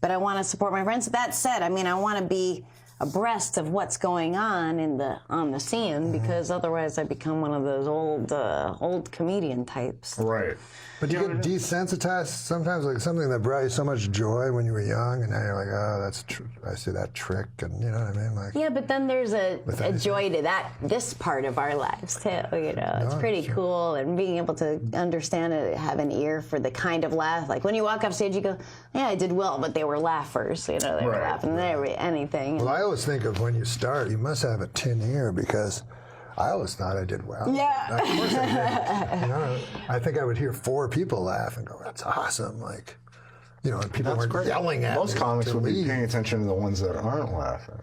Speaker 11: but I want to support my friends. That said, I want to be abreast of what's going on on the scene because otherwise I become one of those old comedian types.
Speaker 14: Right.
Speaker 3: But you get desensitized sometimes, like something that brought you so much joy when you were young, and now you're like, oh, that's I see that trick, and you know what I mean? Like,
Speaker 18: yeah, but then there's a joy to this part of our lives too. It's pretty cool, and being able to understand it, have an ear for the kind of laugh. Like when you walk off stage, you go, yeah, I did well, but they were laughers. They were laughing at anything.
Speaker 3: Well, I always think of when you start, you must have a tin ear, because I always thought I did well.
Speaker 18: Yeah.
Speaker 3: Of course I did. I think I would hear 4 people laugh and go, that's awesome. Like, and people weren't yelling at me.
Speaker 14: Most comics would be paying attention to the ones that aren't laughing.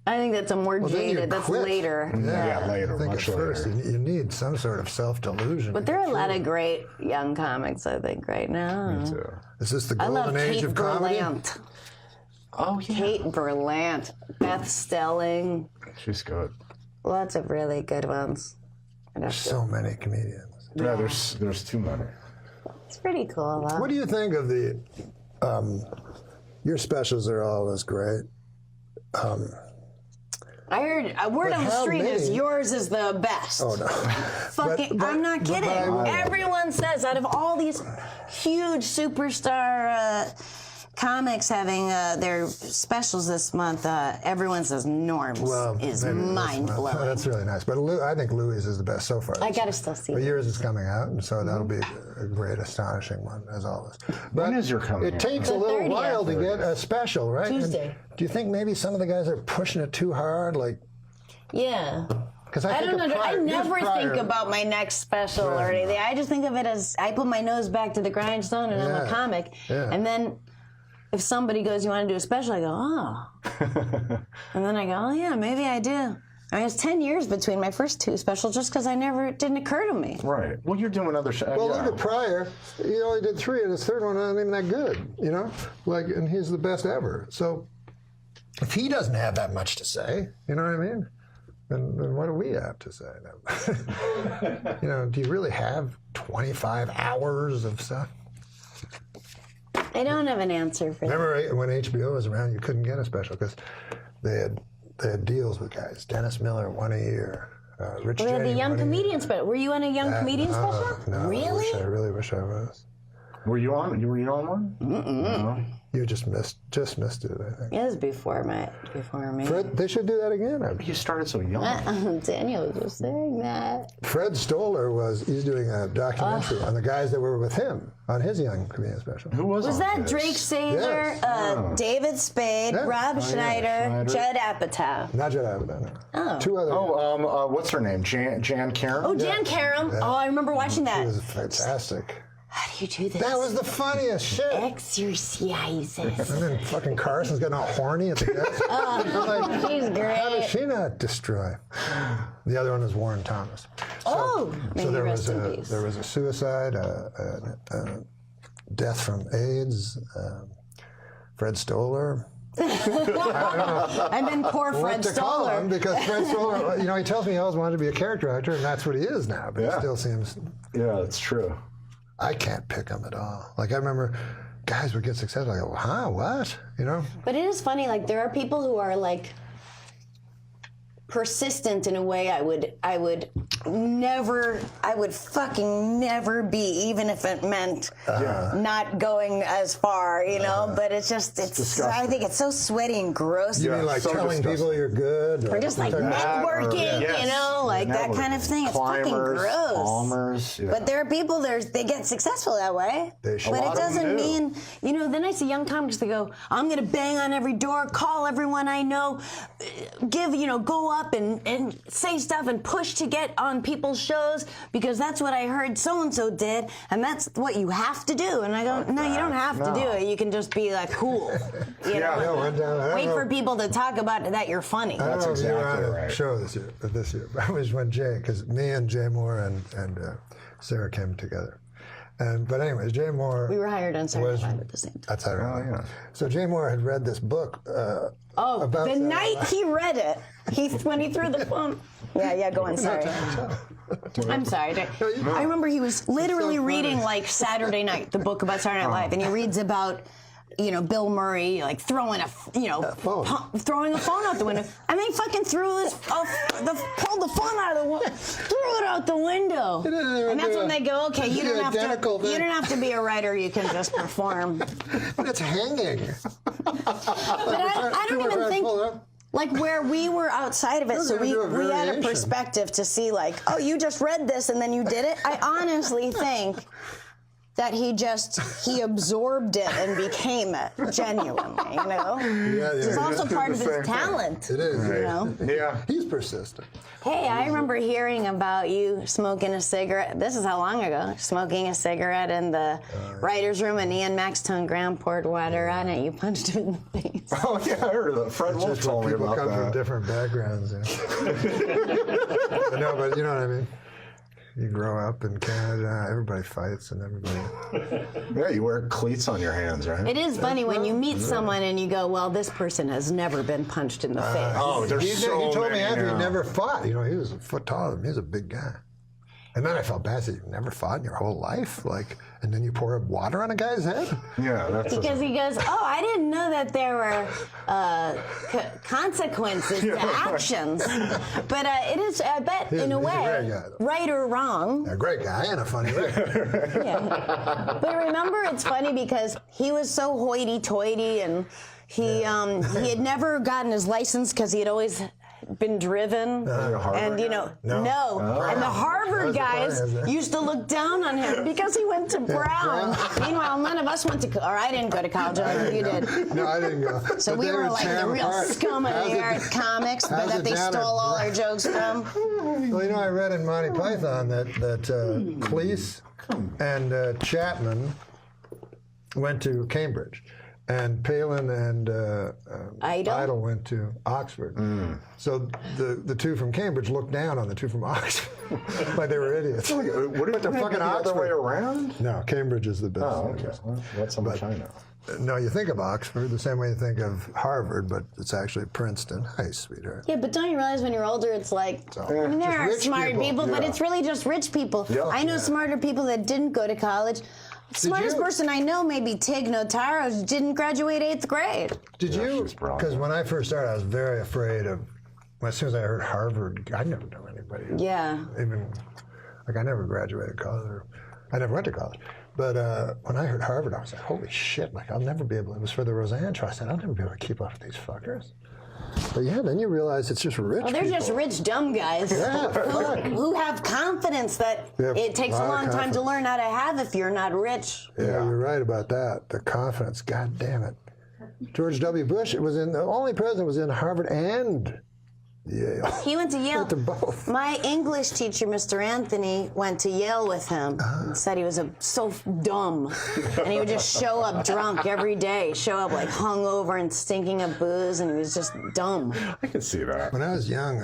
Speaker 18: I think that's a more jaded. That's later.
Speaker 14: Yeah, later.
Speaker 3: I think
Speaker 14: much
Speaker 3: at first you need some sort of self-delusion.
Speaker 18: But there are a lot of great young comics, I think, right now.
Speaker 3: Me too. Is this the golden age of comedy?
Speaker 18: Berlant. Oh, yeah. Kate Berlant, Beth Stelling.
Speaker 14: She's good.
Speaker 18: Lots of really good ones.
Speaker 3: There's so many comedians.
Speaker 14: Yeah, there's too many.
Speaker 18: It's pretty cool.
Speaker 3: What do you think of the? Your specials are always great.
Speaker 18: I heard a word on the street is yours is the best.
Speaker 3: Oh no!
Speaker 18: I'm not kidding. Everyone says out of all these huge superstar comics having their specials this month, everyone says Norm's is mind blowing.
Speaker 3: That's really nice. But I think Louis is the best so far.
Speaker 18: I gotta still see.
Speaker 3: But yours is coming out, and so that'll be a great, astonishing one as always. But
Speaker 14: when is your coming?
Speaker 3: It takes a little while to get a special, right?
Speaker 18: Tuesday.
Speaker 3: And do you think maybe some of the guys are pushing it too hard? Like,
Speaker 18: yeah.
Speaker 3: Because
Speaker 18: I don't know. I never think about my next special or anything. I just think of it as I put my nose back to the grindstone, and I'm a comic, and then. If somebody goes, you want to do a special? I go, oh. And then I go, oh, yeah, maybe I do. I mean, it's 10 years between my first 2 specials just because it didn't occur to me.
Speaker 14: Right. Well, you're doing other shows.
Speaker 3: Well, look at Pryor. He only did 3, and his third one wasn't even that good, and he's the best ever. So if he doesn't have that much to say, you know what I mean? Then what do we have to say? Do you really have 25 hours of stuff?
Speaker 18: I don't have an answer for that.
Speaker 3: Remember when HBO was around, you couldn't get a special because they had deals with guys. Dennis Miller, 1 a year. Rich
Speaker 18: We had the Young Comedian special. Were you on a Young Comedian special?
Speaker 3: No,
Speaker 18: really?
Speaker 3: I really wish I was.
Speaker 14: Were you on one?
Speaker 18: No.
Speaker 3: You just missed it, I think.
Speaker 18: It was before me.
Speaker 3: Fred, they should do that again.
Speaker 14: You started so young.
Speaker 18: Daniel was just saying that.
Speaker 3: Fred Stoller he's doing a documentary on the guys that were with him on his Young Comedian special.
Speaker 14: Who was
Speaker 18: that? Drake Sazer, David Spade, Rob Schneider, Judd Apatow.
Speaker 3: Not Judd Apatow, no.
Speaker 18: Oh.
Speaker 3: 2 other guys.
Speaker 14: What's her name? Jan Karam?
Speaker 18: Oh, Jan Karam. Yeah. Oh, I remember watching that.
Speaker 3: It was fantastic.
Speaker 18: How do you do this?
Speaker 3: That was the funniest shit.
Speaker 18: Exercises.
Speaker 3: And then fucking Carson's getting all horny at the desk.
Speaker 18: She's great.
Speaker 3: How did she not destroy? The other one was Warren Thomas.
Speaker 18: So
Speaker 3: there was a suicide, a death from AIDS, Fred Stoller.
Speaker 18: And then poor Fred Stoller.
Speaker 3: Because Fred Stoller, he tells me he always wanted to be a character actor, and that's what he is now. But he still seems.
Speaker 14: Yeah, that's true.
Speaker 3: I can't pick him at all. Like I remember, guys would get successful. I go, what?
Speaker 18: But it is funny. Like there are people who are like persistent in a way I would fucking never be, even if it meant not going as far, but it's I think it's so sweaty and gross.
Speaker 3: You mean like telling people you're good?
Speaker 18: Or just like networking, that kind of thing. It's fucking gross.
Speaker 14: Plumbers,
Speaker 18: But there are people, they get successful that way. But it doesn't mean, then I see young comics that go, I'm going to bang on every door, call everyone I know, go up and say stuff and push to get on people's shows because that's what I heard so-and-so did, and that's what you have to do. And I go, no, you don't have to do it. You can just be like cool. Wait for people to talk about that you're funny.
Speaker 3: That's exactly right. Show this year. I was when because me and Jay Moore and Sarah came together. But anyways, Jay Moore.
Speaker 18: We were hired on Saturday Night at the same time.
Speaker 3: That's how So Jay Moore had read this book. About
Speaker 18: the night he read it, when he threw the phone. Yeah, go on. Sorry. I'm sorry. I remember he was literally reading like Saturday Night, the book about Saturday Night Live, and he reads about Bill Murray, like throwing a phone out the window, and they fucking pulled the phone out of the window, threw it out the window, and that's when they go, okay, you don't have to be a writer, you can just perform.
Speaker 2: But it's hanging.
Speaker 18: But I don't even think. Like where we were outside of it, so we had a perspective to see like, oh, you just read this and then you did it. I honestly think that he absorbed it and became it genuinely, It's also part of his talent.
Speaker 2: It is,
Speaker 14: Yeah.
Speaker 2: He's persistent.
Speaker 18: Hey, I remember hearing about you smoking a cigarette. This is how long ago? Smoking a cigarette in the writer's room, and Ian Maxtone Graham poured water on it. You punched him in the face.
Speaker 14: Oh yeah, I heard that. Fred Wolf told me about that.
Speaker 2: People come from different backgrounds. No, but you know what I mean. You grow up in Canada, everybody fights and everybody...
Speaker 14: Yeah, you wear cleats on your hands, right?
Speaker 18: It is funny when you meet someone and you go, well, this person has never been punched in the face.
Speaker 14: Oh, there's
Speaker 2: he
Speaker 14: so
Speaker 2: told me
Speaker 14: many
Speaker 2: after
Speaker 14: now.
Speaker 2: he never fought. He was a foot taller than me. He was a big guy. And then I felt bad that you never fought in your whole life. And then you pour water on a guy's head?
Speaker 14: Yeah, that's...
Speaker 18: Because he goes, oh, I didn't know that there were consequences to actions. But it is, I bet, in a way, right or wrong.
Speaker 2: A great guy and a funny guy.
Speaker 18: Yeah. But remember, it's funny because he was so hoity-toity, and he had never gotten his license because he had always been driven, and no. And the Harvard guys used to look down on him because he went to Brown. Meanwhile, none of us went to, or I didn't go to college. You did.
Speaker 2: No, I didn't go.
Speaker 18: So we were like the real scum of the art comics, but that they stole all our jokes from.
Speaker 2: Well, I read in Monty Python that Cleese and Chapman went to Cambridge. And Palin and Idle went to Oxford. So the two from Cambridge looked down on the two from Oxford like they were idiots.
Speaker 14: Wouldn't it fucking the other way around?
Speaker 2: No, Cambridge is the best.
Speaker 14: Oh, okay. Well, that's how much I know.
Speaker 2: No, you think of Oxford the same way you think of Harvard, but it's actually Princeton. Hi, sweetheart.
Speaker 18: Yeah, but don't you realize when you're older, it's like, there are smart people, but it's really just rich people.
Speaker 2: Yep.
Speaker 18: I know smarter people that didn't go to college. Smartest person I know, maybe Tig Notaro, didn't graduate 8th grade.
Speaker 2: Did you? Because when I first started, I was very afraid of. As soon as I heard Harvard, I never knew anybody.
Speaker 18: Yeah.
Speaker 2: Even I never graduated college. I never went to college. But when I heard Harvard, I was like, holy shit! I'll never be able. It was for the Roseanne trial. I said, I'll never be able to keep up with these fuckers. But yeah, then you realize it's just rich.
Speaker 18: Well, they're
Speaker 2: people.
Speaker 18: just rich, dumb guys who have confidence that it takes a long time to learn how to have if you're not rich.
Speaker 2: Yeah, you're right about that. The confidence, God damn it. George W. Bush, the only president was in Harvard and Yale.
Speaker 18: He went to Yale.
Speaker 2: Went to both.
Speaker 18: My English teacher, Mr. Anthony, went to Yale with him and said he was so dumb. And he would just show up drunk every day, show up like hungover and stinking of booze, and he was just dumb.
Speaker 14: I can see that.
Speaker 2: When I was young,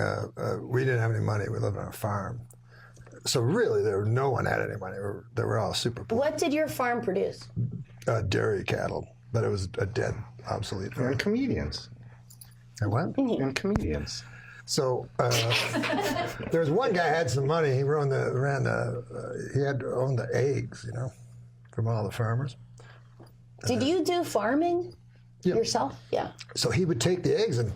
Speaker 2: we didn't have any money. We lived on a farm. So really, no one had any money. They were all super poor.
Speaker 18: What did your farm produce?
Speaker 2: Dairy cattle, but it was a dead, obsolete farm.
Speaker 14: And comedians.
Speaker 2: And what?
Speaker 14: And comedians.
Speaker 2: So there was one guy had some money. He owned the eggs, from all the farmers.
Speaker 18: Did you do farming yourself? Yeah.
Speaker 2: So he would take the eggs and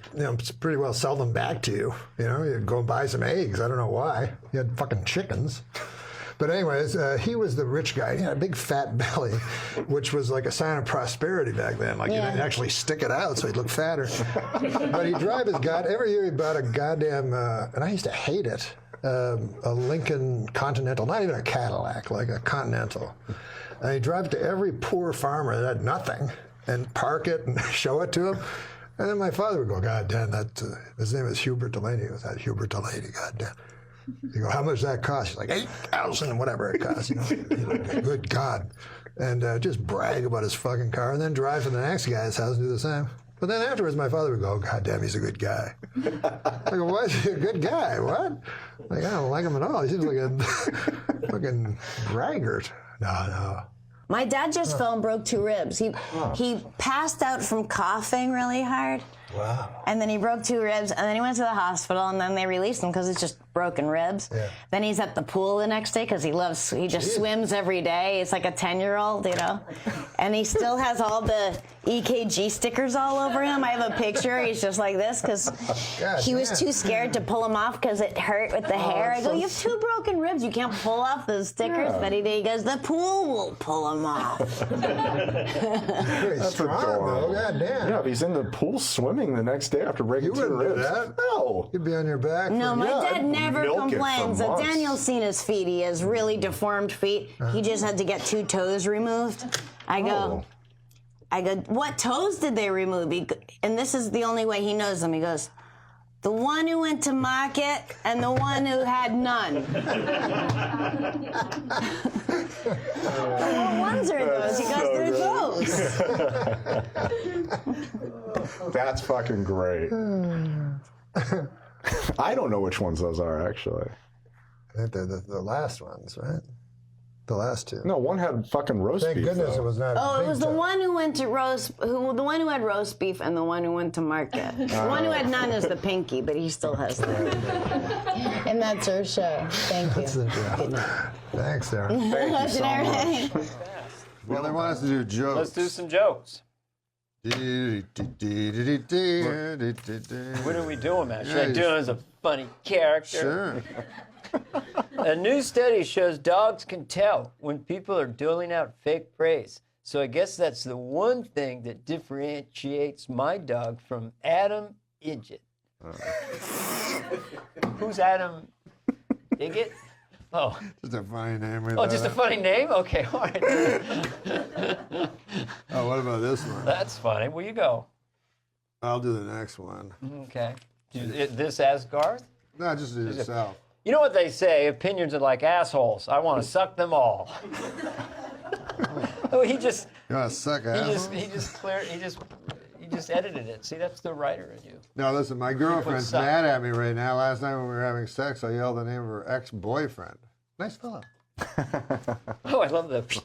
Speaker 2: pretty well sell them back to you. You'd go and buy some eggs. I don't know why. He had fucking chickens. But anyways, he was the rich guy. He had a big fat belly, which was like a sign of prosperity back then. Like you didn't actually stick it out, so he'd look fatter. But he'd drive every year he bought a goddamn, and I used to hate it, a Lincoln Continental, not even a Cadillac, like a Continental. And he'd drive it to every poor farmer that had nothing and park it and show it to him. And then my father would go, God damn, his name is Hubert Delaney. It was that Hubert Delaney, God damn. You go, how much does that cost? He's like, 8,000, whatever it costs. Good God. And just brag about his fucking car and then drive to the next guy's house and do the same. But then afterwards, my father would go, God damn, he's a good guy. I go, why is he a good guy? What? Like, I don't like him at all. He seems like a fucking braggart. No.
Speaker 18: My dad just fell and broke 2 ribs. He passed out from coughing really hard.
Speaker 2: Wow.
Speaker 18: And then he broke 2 ribs, and then he went to the hospital, and then they released him because it's just broken ribs.
Speaker 1: Yeah.
Speaker 18: Then he's at the pool the next day because he just swims every day. He's like a 10-year-old, you know? And he still has all the EKG stickers all over him. I have a picture. He's just like this because he was too scared to pull them off because it hurt with the hair. I go, you have 2 broken ribs. You can't pull off those stickers. But he goes, the pool will pull them off.
Speaker 6: That's adorable.
Speaker 1: God damn.
Speaker 6: Yeah, if he's in the pool swimming the next day after breaking 2 ribs.
Speaker 1: That?
Speaker 6: No.
Speaker 1: You'd be on your back.
Speaker 18: No, my dad never
Speaker 6: milk it for
Speaker 18: complains. So
Speaker 6: months.
Speaker 18: Daniel's seen his feet. He has really deformed feet. He just had to get 2 toes removed. I go, what toes did they remove? And this is the only way he knows them. He goes, the one who went to market and the one who had none. What ones are those? He goes, they're those.
Speaker 6: That's fucking great. I don't know which ones those are, actually.
Speaker 1: I think they're the last ones, right? The last 2.
Speaker 6: No, one had fucking roast beef.
Speaker 1: Thank goodness it was not.
Speaker 18: Oh, it was the one who went to the one who had roast beef and the one who went to market. The one who had none is the pinky, but he still has that. And that's our show. Thank you. Good night.
Speaker 1: Thanks, Sarah.
Speaker 6: Thank you so much.
Speaker 1: Well, they want us to do jokes.
Speaker 19: Let's do some jokes.
Speaker 1: What
Speaker 19: What are we doing, man? Should I do it as a funny character?
Speaker 1: Sure.
Speaker 19: A new study shows dogs can tell when people are doling out fake praise. So I guess that's the one thing that differentiates my dog from Adam Idget. Who's Adam Idget? Oh.
Speaker 1: Just a funny name.
Speaker 19: Oh, just a funny name? Okay, all right.
Speaker 1: Oh, what about this one?
Speaker 19: That's funny. Where you go?
Speaker 1: I'll do the next one.
Speaker 19: Okay. This as Garth?
Speaker 1: No, just do yourself.
Speaker 19: You know what they say, opinions are like assholes. I want to suck them all. Oh, he just...
Speaker 1: You want to suck assholes?
Speaker 19: He just edited it. See, that's the writer in you.
Speaker 1: No, listen, my girlfriend's mad at me right now. Last night when we were having sex, I yelled the name of her ex-boyfriend. Nice fella.
Speaker 19: Oh, I love that.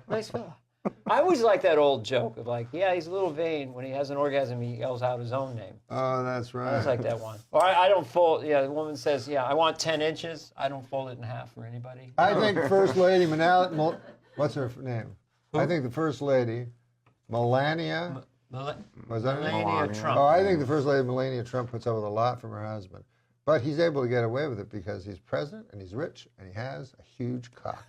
Speaker 19: Nice fella. I always like that old joke of like, yeah, he's a little vain. When he has an orgasm, he yells out his own name.
Speaker 1: Oh, that's right.
Speaker 19: I always like that one. Or I don't fold. Yeah, the woman says, yeah, I want 10 inches. I don't fold it in half for anybody.
Speaker 1: I think First Lady what's her name? Who? I think the First Lady, Melania. Was that
Speaker 19: Melania Trump.
Speaker 1: Oh, I think the First Lady, Melania Trump, puts up with a lot from her husband. But he's able to get away with it because he's president and he's rich and he has a huge cock.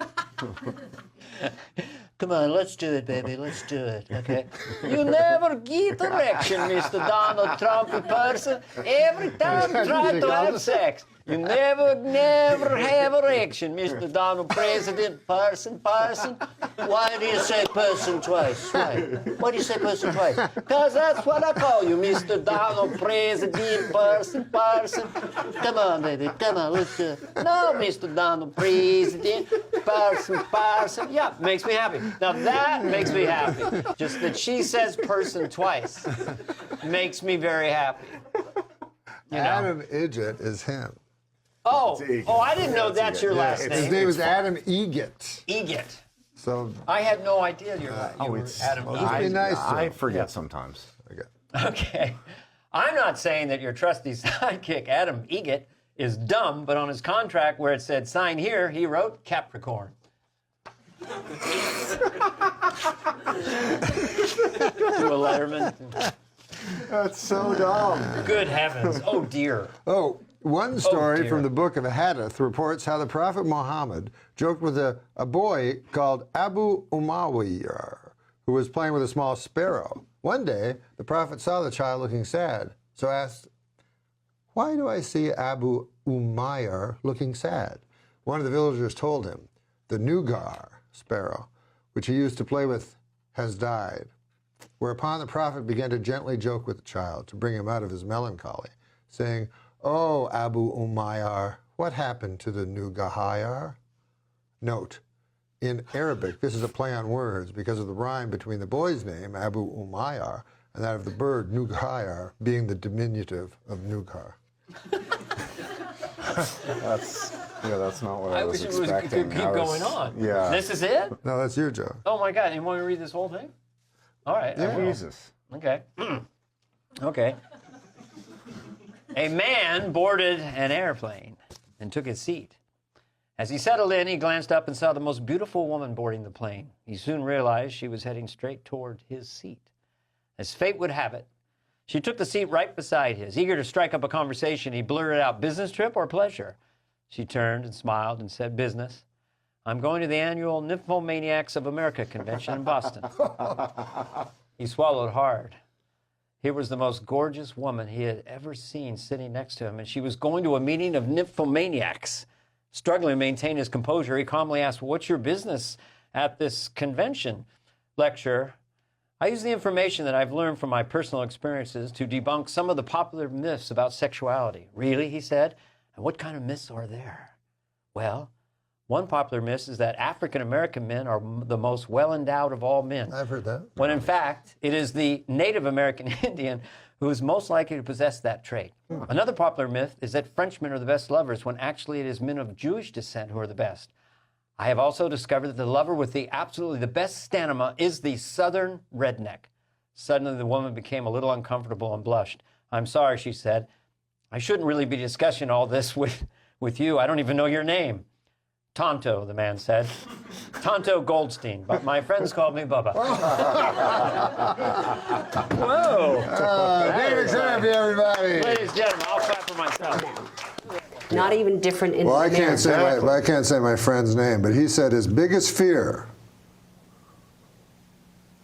Speaker 19: Come on, let's do it, baby. Let's do it, okay? You never get erection, Mr. Donald Trump person. Every time you try to have sex, you never have erection, Mr. Donald President person. Why do you say person twice? Why do you say person twice? Because that's what I call you, Mr. Donald President person. Come on, baby, come on, let's do it. No, Mr. Donald President person. Yeah, makes me happy. Now that makes me happy. Just that she says person twice makes me very happy.
Speaker 1: Adam Idget is him.
Speaker 19: Oh, I didn't know that's your last name.
Speaker 1: His name is Adam Egget.
Speaker 19: Egget.
Speaker 1: So
Speaker 19: I had no idea you were Adam Egget.
Speaker 6: I forget sometimes.
Speaker 19: Okay. I'm not saying that your trusty sidekick, Adam Egget, is dumb, but on his contract where it said sign here, he wrote Capricorn. To a letterman.
Speaker 1: That's so dumb.
Speaker 19: Good heavens. Oh, dear.
Speaker 1: Oh, one story from the book of Hadith reports how the Prophet Muhammad joked with a boy called Abu Umayyah, who was playing with a small sparrow. One day, the Prophet saw the child looking sad, so asked, "Why do I see Abu Umayyah looking sad?" One of the villagers told him, "The Nugar sparrow, which he used to play with, has died." Whereupon the Prophet began to gently joke with the child to bring him out of his melancholy, saying, "Oh, Abu Umayyah, what happened to the Nugar?" Note, in Arabic, this is a play on words because of the rhyme between the boy's name, Abu Umayyah, and that of the bird, Nugar, being the diminutive of Nugar.
Speaker 6: That's not what I was expecting.
Speaker 19: I wish it could keep going on.
Speaker 6: Yeah.
Speaker 19: This is it?
Speaker 1: No, that's your joke.
Speaker 19: Oh, my God. You want me to read this whole thing? All right.
Speaker 6: Yeah. Jesus.
Speaker 19: Okay. Okay. A man boarded an airplane and took his seat. As he settled in, he glanced up and saw the most beautiful woman boarding the plane. He soon realized she was heading straight toward his seat. As fate would have it, she took the seat right beside his. Eager to strike up a conversation, he blurted out, "Business trip or pleasure?" She turned and smiled and said, "Business. I'm going to the annual Nymphomaniacs of America convention in Boston." He swallowed hard. Here was the most gorgeous woman he had ever seen sitting next to him, and she was going to a meeting of nymphomaniacs. Struggling to maintain his composure, he calmly asked, "What's your business at this convention?" "Lecture. I use the information that I've learned from my personal experiences to debunk some of the popular myths about sexuality." "Really?" he said. "And what kind of myths are there?" "Well, one popular myth is that African-American men are the most well-endowed of all men.
Speaker 3: I've heard that.
Speaker 19: When in fact, it is the Native American Indian who is most likely to possess that trait. Another popular myth is that Frenchmen are the best lovers, when actually it is men of Jewish descent who are the best. I have also discovered that the lover with the absolutely the best stamina is the Southern redneck." Suddenly, the woman became a little uncomfortable and blushed. "I'm sorry," she said. "I shouldn't really be discussing all this with you. I don't even know your name." "Tonto," the man said. "Tonto Goldstein, but my friends called me Bubba." Whoa.
Speaker 3: David Therapy, everybody.
Speaker 19: Ladies and gentlemen, I'll clap for myself.
Speaker 20: Not even different in
Speaker 3: Well, I
Speaker 20: America.
Speaker 3: can't say my friend's name, but he said his biggest fear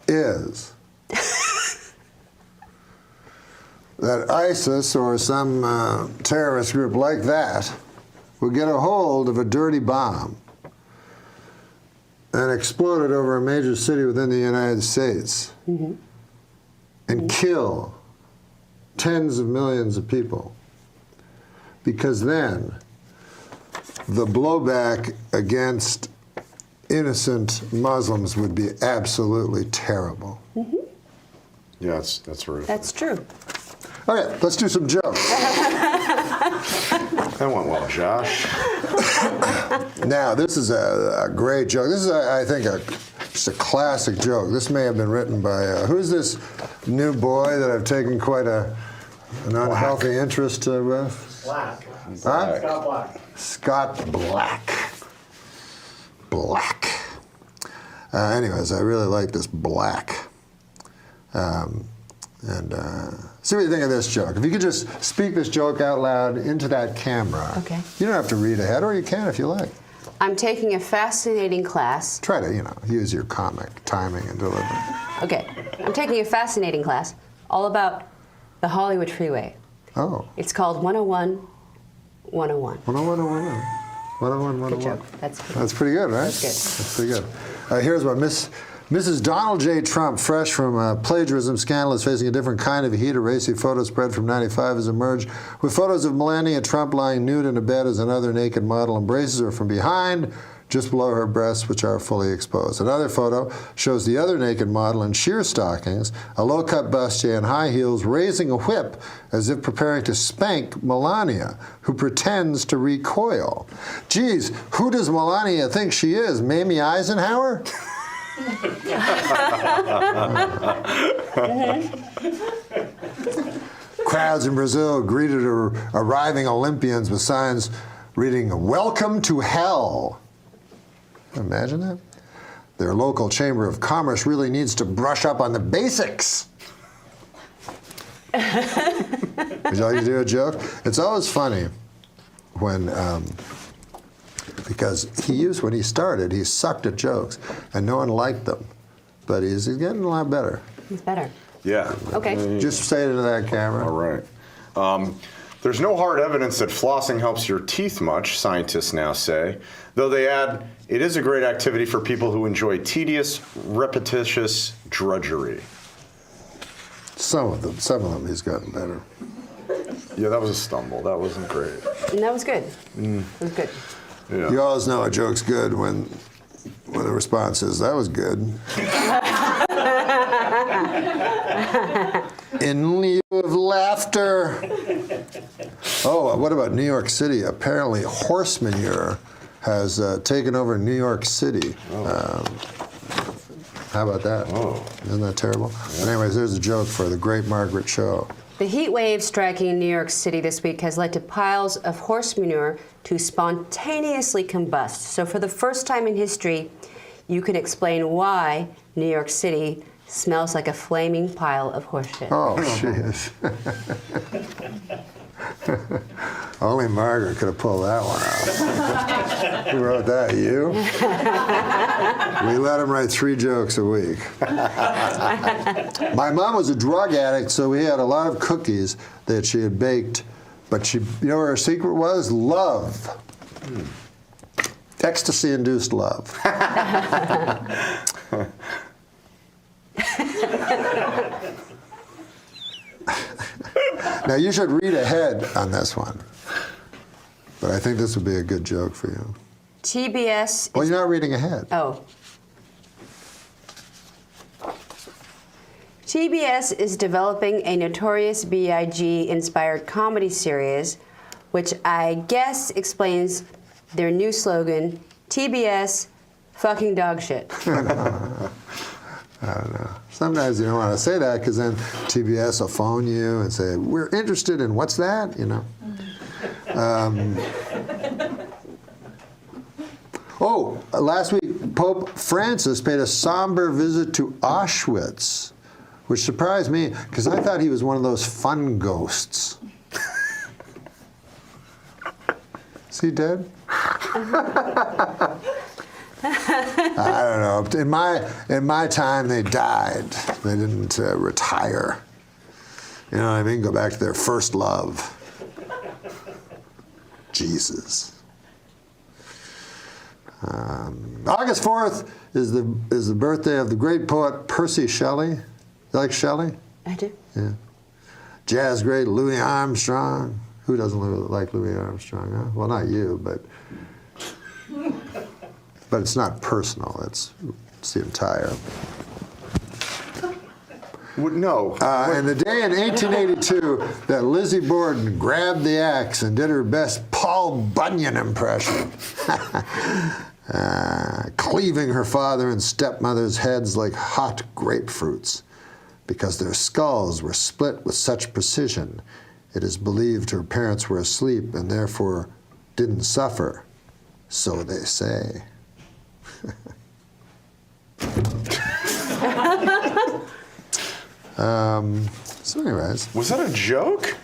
Speaker 3: is that ISIS or some terrorist group like that will get a hold of a dirty bomb and explode it over a major city within the United States and kill tens of millions of people. Because then the blowback against innocent Muslims would be absolutely terrible.
Speaker 14: Yeah, that's horrific.
Speaker 20: That's true.
Speaker 3: All right, let's do some jokes.
Speaker 14: That went well, Josh.
Speaker 3: Now, this is a great joke. This is, I think, just a classic joke. This may have been written by, who's this new boy that I've taken quite an unhealthy interest with?
Speaker 21: Black.
Speaker 3: Huh?
Speaker 21: Scott Black.
Speaker 3: Scott Black. Black. Anyways, I really like this Black. See what you think of this joke. If you could just speak this joke out loud into that camera.
Speaker 20: Okay.
Speaker 3: You don't have to read ahead, or you can if you like.
Speaker 20: I'm taking a fascinating class.
Speaker 3: Try to, use your comic timing and delivery.
Speaker 20: Okay. I'm taking a fascinating class all about the Hollywood freeway.
Speaker 3: Oh.
Speaker 20: It's called 101 101.
Speaker 3: 101 101. 101 101.
Speaker 20: Good joke.
Speaker 3: That's pretty good, right?
Speaker 20: That's good.
Speaker 3: That's pretty good. Here's what Mrs. Donald J. Trump, fresh from a plagiarism scandal, is facing a different kind of heat. A racy photo spread from 95 has emerged with photos of Melania Trump lying nude in a bed as another naked model embraces her from behind, just below her breasts, which are fully exposed. Another photo shows the other naked model in sheer stockings, a low-cut bustier, and high heels, raising a whip as if preparing to spank Melania, who pretends to recoil. Geez, who does Melania think she is, Mamie Eisenhower? Crowds in Brazil greeted arriving Olympians with signs reading, "Welcome to Hell." Imagine that. Their local Chamber of Commerce really needs to brush up on the basics. Would you like to do a joke? It's always funny when, because when he started, he sucked at jokes, and no one liked them. But he's getting a lot better.
Speaker 20: He's better.
Speaker 14: Yeah.
Speaker 20: Okay.
Speaker 3: Just say it into that camera.
Speaker 14: All right. There's no hard evidence that flossing helps your teeth much, scientists now say, though they add, it is a great activity for people who enjoy tedious, repetitious drudgery.
Speaker 3: Some of them he's gotten better.
Speaker 14: Yeah, that was a stumble. That wasn't great.
Speaker 20: And that was good. It was good.
Speaker 14: Yeah.
Speaker 3: You always know a joke's good when the response is, "That was good." In lieu of laughter. Oh, what about New York City? Apparently, horse manure has taken over New York City. How about that?
Speaker 14: Oh.
Speaker 3: Isn't that terrible? Yeah. But anyways, there's a joke for the great Margaret Cho.
Speaker 20: The heat wave striking New York City this week has led to piles of horse manure to spontaneously combust. So for the first time in history, you can explain why New York City smells like a flaming pile of horse shit.
Speaker 1: Oh, jeez. Only Margaret could have pulled that one out. Who wrote that? You? We let him write 3 jokes a week. My mom was a drug addict, so we had a lot of cookies that she had baked. But she, you know what her secret was? Love. Ecstasy-induced love. Now, you should read ahead on this one. But I think this would be a good joke for you.
Speaker 20: TBS...
Speaker 1: Well, you're not reading ahead.
Speaker 20: Oh. TBS is developing a Notorious B.I.G. inspired comedy series, which I guess explains their new slogan, TBS, fucking dog shit.
Speaker 1: I don't know. Sometimes you don't want to say that because then TBS will phone you and say, we're interested in what's that, you know. Last week, Pope Francis paid a somber visit to Auschwitz, which surprised me because I thought he was one of those fun ghosts. Is he dead? I don't know. In my time, they died. They didn't retire. You know what I mean? Go back to their first love. Jesus. August 4th is the birthday of the great poet Percy Shelley. You like Shelley?
Speaker 20: I do.
Speaker 1: Yeah. Jazz great Louis Armstrong. Who doesn't like Louis Armstrong? Huh? Well, not you, but it's not personal. It's the entire.
Speaker 14: No.
Speaker 1: And the day in 1882 that Lizzie Borden grabbed the axe and did her best Paul Bunyan impression, cleaving her father and stepmother's heads like hot grapefruits, because their skulls were split with such precision. It is believed her parents were asleep and therefore didn't suffer. So they say. So anyways.
Speaker 14: Was that a joke?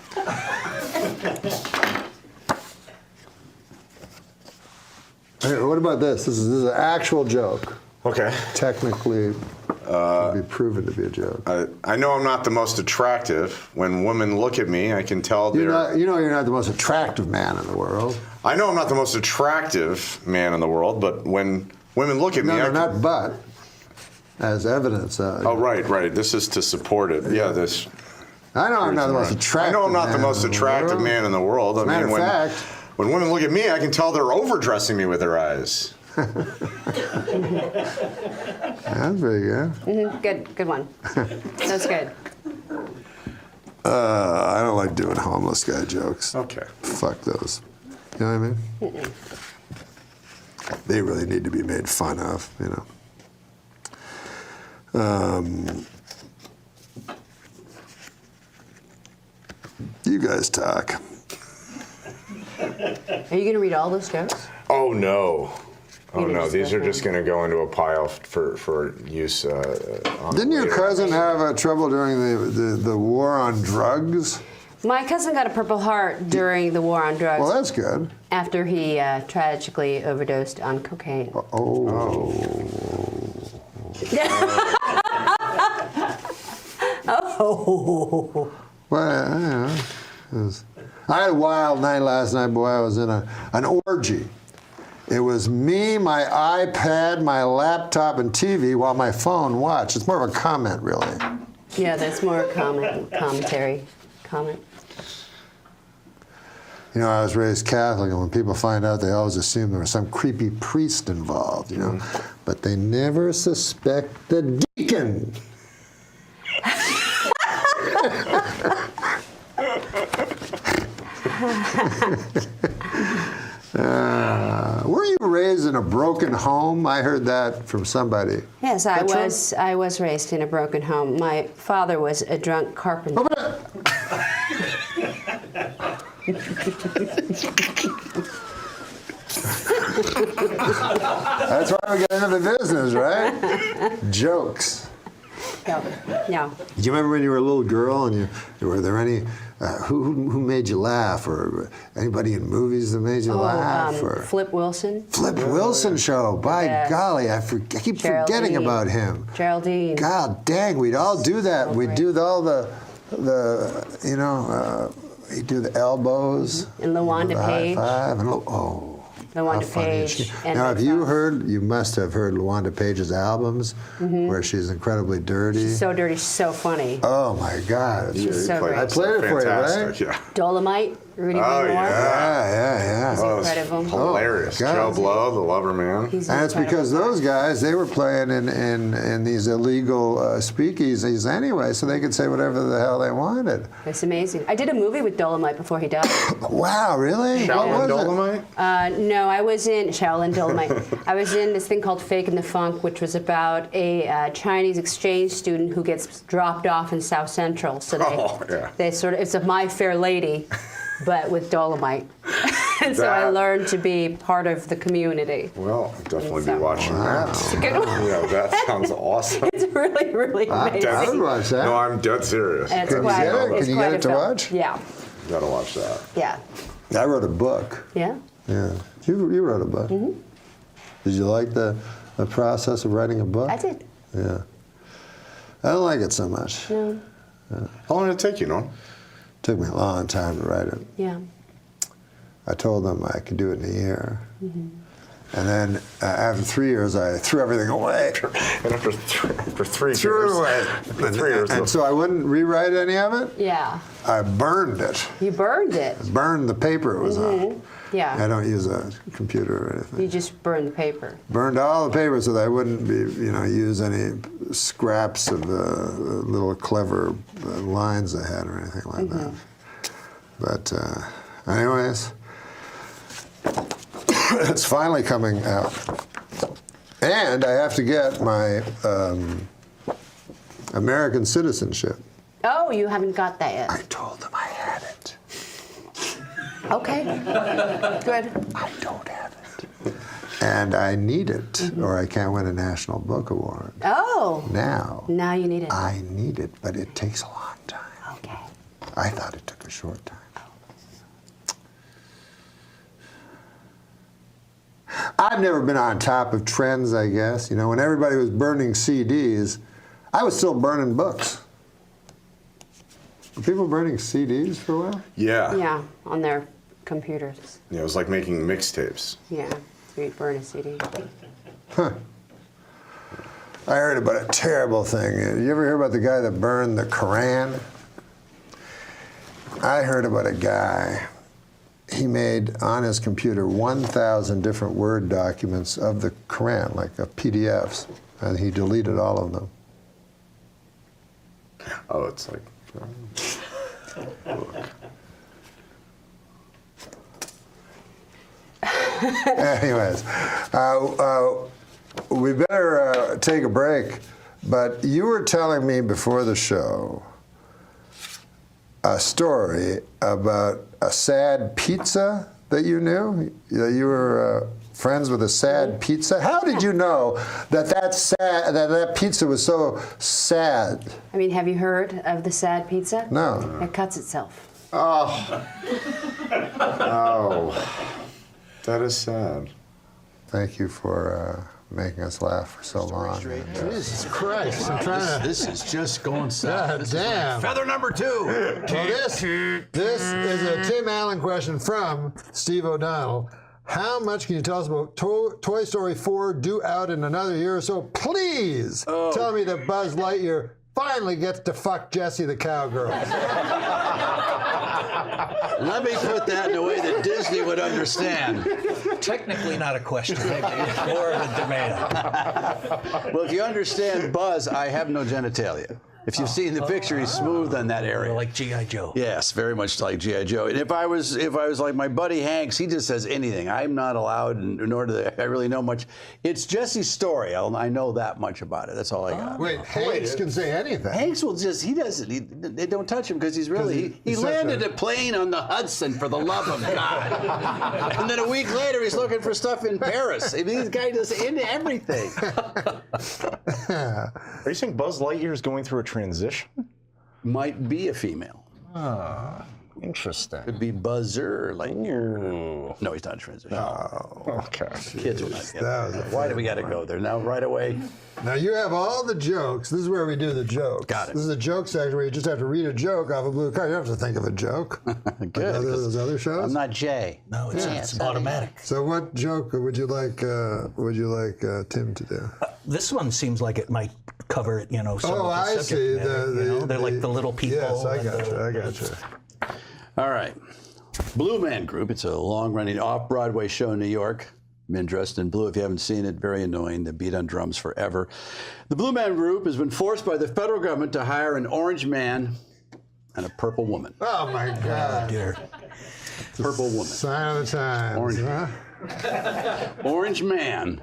Speaker 1: Hey, what about this? This is an actual joke.
Speaker 14: Okay.
Speaker 1: Technically, be proven to be a joke.
Speaker 14: I know I'm not the most attractive. When women look at me, I can tell they're...
Speaker 1: you're not the most attractive man in the world.
Speaker 14: I know I'm not the most attractive man in the world, but when women look at me...
Speaker 1: not but. As evidence.
Speaker 14: Oh, right. This is to support it. Yeah, this...
Speaker 1: I know I'm not the most attractive man.
Speaker 14: I know I'm not the most attractive man in the world.
Speaker 1: As a matter of fact...
Speaker 14: When women look at me, I can tell they're overdressing me with their eyes.
Speaker 1: That's very good.
Speaker 20: Mm-hmm. Good one. That's good.
Speaker 1: I don't like doing homeless guy jokes.
Speaker 14: Okay.
Speaker 1: Fuck those. You know what I mean?
Speaker 20: Mm-mm.
Speaker 1: They really need to be made fun of, you know. You guys talk.
Speaker 20: Are you going to read all those jokes?
Speaker 14: Oh, no. Oh, no. These are just going to go into a pile for use.
Speaker 1: Didn't your cousin have trouble during the war on drugs?
Speaker 20: My cousin got a Purple Heart during the war on drugs.
Speaker 1: Well, that's good.
Speaker 20: After he tragically overdosed on cocaine.
Speaker 1: Oh. Well, I had a wild night last night, boy. I was in an orgy. It was me, my iPad, my laptop, and TV while my phone watched. It's more of a comment, really.
Speaker 20: Yeah, that's more commentary. Comment.
Speaker 1: You know, I was raised Catholic, and when people find out, they always assume there was some creepy priest involved, you know. But they never suspect the deacon. Were you raised in a broken home? I heard that from somebody.
Speaker 20: Yes, I was raised in a broken home. My father was a drunk carpenter.
Speaker 1: That's why we get into the business, right? Jokes.
Speaker 20: No.
Speaker 1: Do you remember when you were a little girl and were there any who made you laugh, or anybody in movies that made you laugh? Or
Speaker 20: Flip Wilson.
Speaker 1: Flip Wilson show. By golly, I keep forgetting about him.
Speaker 20: Geraldine.
Speaker 1: God dang, we'd all do that. We'd do all the he'd do the elbows.
Speaker 20: And LaWanda
Speaker 1: the
Speaker 20: Page.
Speaker 1: High five. And,
Speaker 20: LaWanda Page.
Speaker 1: Now, have you heard? You must have heard LaWanda Page's albums, where she's incredibly dirty.
Speaker 20: She's so dirty. She's so funny.
Speaker 1: Oh my God!
Speaker 20: She's so great.
Speaker 1: I played it for you, right?
Speaker 14: Yeah.
Speaker 20: Dolomite. Rudy Ray Moore.
Speaker 1: Yeah.
Speaker 20: He's incredible.
Speaker 14: Hilarious. Joe Blow, the Lover Man.
Speaker 20: He's
Speaker 1: and it's because those guys, they were playing in these illegal speakeasies anyway, so they could say whatever the hell they wanted.
Speaker 20: It's amazing. I did a movie with Dolomite before he died.
Speaker 1: Wow, really?
Speaker 14: Shaolin Dolomite?
Speaker 20: No, I was in Shaolin Dolomite. I was in this thing called Faking the Funk, which was about a Chinese exchange student who gets dropped off in South Central. So they sort of, it's a My Fair Lady, but with Dolomite. And so I learned to be part of the community.
Speaker 14: Well, I'll definitely be watching that.
Speaker 20: It's a good one.
Speaker 14: Yeah, that sounds awesome.
Speaker 20: It's really, really amazing.
Speaker 1: I would watch that.
Speaker 14: No, I'm dead serious.
Speaker 20: And
Speaker 1: Can you get it to watch?
Speaker 20: Yeah.
Speaker 14: You gotta watch that.
Speaker 20: Yeah.
Speaker 1: I wrote a book.
Speaker 20: Yeah?
Speaker 1: Yeah. You wrote a book.
Speaker 20: Mm-hmm.
Speaker 1: Did you like the process of writing a book?
Speaker 20: I did.
Speaker 1: Yeah. I don't like it so much.
Speaker 20: No.
Speaker 14: How long did it take you, Norm?
Speaker 1: Took me a long time to write it.
Speaker 20: Yeah.
Speaker 1: I told them I could do it in a year. And then after 3 years, I threw everything away.
Speaker 14: And after 3 years.
Speaker 1: Threw it away.
Speaker 14: After 3 years.
Speaker 1: And so I wouldn't rewrite any of it.
Speaker 20: Yeah.
Speaker 1: I burned it.
Speaker 20: You burned it.
Speaker 1: Burned the paper it was on.
Speaker 20: Yeah.
Speaker 1: I don't use a computer or anything.
Speaker 20: You just burned the paper.
Speaker 1: Burned all the paper so that I wouldn't be, use any scraps of little clever lines I had or anything like that. But anyways, it's finally coming out. And I have to get my American citizenship.
Speaker 20: Oh, you haven't got that yet.
Speaker 1: I told them I had it.
Speaker 20: Okay. Good.
Speaker 1: I don't have it. And I need it, or I can't win a National Book Award.
Speaker 20: Oh.
Speaker 1: Now
Speaker 20: you need it.
Speaker 1: I need it, but it takes a long time.
Speaker 20: Okay.
Speaker 1: I thought it took a short time. I've never been on top of trends, I guess. When everybody was burning CDs, I was still burning books. Were people burning CDs for a while?
Speaker 14: Yeah.
Speaker 20: Yeah, on their computers.
Speaker 14: Yeah, it was like making mixtapes.
Speaker 20: Yeah, so you'd burn a CD.
Speaker 1: Huh. I heard about a terrible thing. You ever hear about the guy that burned the Koran? I heard about a guy. He made on his computer 1,000 different Word documents of the Koran, like PDFs, and he deleted all of them.
Speaker 14: Oh, it's like...
Speaker 1: Anyways, we better take a break, but you were telling me before the show a story about a sad pizza that you knew, that you were friends with a sad pizza. How did you know that pizza was so sad?
Speaker 20: I mean, have you heard of the sad pizza?
Speaker 1: No.
Speaker 20: It cuts itself.
Speaker 14: Oh. Oh. That is sad.
Speaker 1: Thank you for making us laugh for so long.
Speaker 2: Jesus Christ, I'm trying to...
Speaker 17: This is just going south.
Speaker 2: God damn.
Speaker 17: Feather number 2.
Speaker 2: Well, this is a Tim Allen question from Steve O'Donnell. How much can you tell us about Toy Story 4 due out in another year or so? Please tell me that Buzz Lightyear finally gets to fuck Jessie the cowgirl.
Speaker 17: Let me put that in a way that Disney would understand. Technically not a question, more of a demand. Well, if you understand Buzz, I have no genitalia. If you've seen the picture, he's smooth on that area.
Speaker 19: Like G.I. Joe.
Speaker 17: Yes, very much like G.I. Joe. And if I was like my buddy Hanks, he just says anything. I'm not allowed, nor do I really know much. It's Jesse's story. I know that much about it. That's all I got.
Speaker 2: Wait, Hanks can say anything.
Speaker 17: Hanks will just, they don't touch him because he's really, he landed a plane on the Hudson, for the love of God. And then a week later, he's looking for stuff in Paris. I mean, this guy does into everything.
Speaker 15: Are you saying Buzz Lightyear is going through a transition?
Speaker 17: Might be a female.
Speaker 15: Ah, interesting.
Speaker 17: Could be Buzzer Lightyear. No, he's not a transition.
Speaker 15: Oh, okay.
Speaker 17: Kids will not get that. Why do we got to go there now? Right away.
Speaker 2: Now you have all the jokes. This is where we do the jokes.
Speaker 17: Got it.
Speaker 2: This is a joke section where you just have to read a joke off a blue card. You don't have to think of a joke.
Speaker 17: Good.
Speaker 2: Like those other shows.
Speaker 17: I'm not Jay.
Speaker 19: No, it's automatic.
Speaker 2: So what joke would you like? Tim to do?
Speaker 19: This one seems like it might cover, some of the
Speaker 2: I
Speaker 19: subject
Speaker 2: see.
Speaker 19: matter, they're like the little people.
Speaker 2: Yes, I got you.
Speaker 17: All right. Blue Man Group. It's a long-running off-Broadway show in New York. Men dressed in blue. If you haven't seen it, very annoying. They beat on drums forever. The Blue Man Group has been forced by the federal government to hire an orange man and a purple woman.
Speaker 2: Oh, my God.
Speaker 19: Oh, dear.
Speaker 17: Purple woman.
Speaker 2: Sign of the times.
Speaker 17: Orange,
Speaker 2: huh?
Speaker 17: Orange man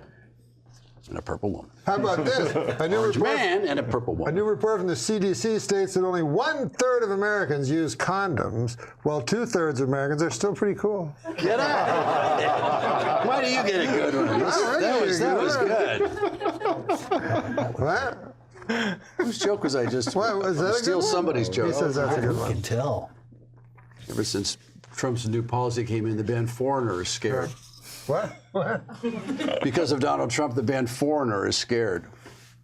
Speaker 17: and a purple woman.
Speaker 2: How about this?
Speaker 17: Orange man and a purple woman.
Speaker 2: A new report from the CDC states that only 1/3 of Americans use condoms, while 2/3 of Americans are still pretty cool.
Speaker 17: Get out! Why do you get a good one? That was good.
Speaker 2: What?
Speaker 17: Whose joke was I just?
Speaker 2: What, was that
Speaker 17: steal somebody's joke.
Speaker 2: He says that's a good one.
Speaker 19: You can tell.
Speaker 17: Ever since Trump's new policy came in, the band Foreigner is scared.
Speaker 2: What?
Speaker 17: Because of Donald Trump, the band Foreigner is scared.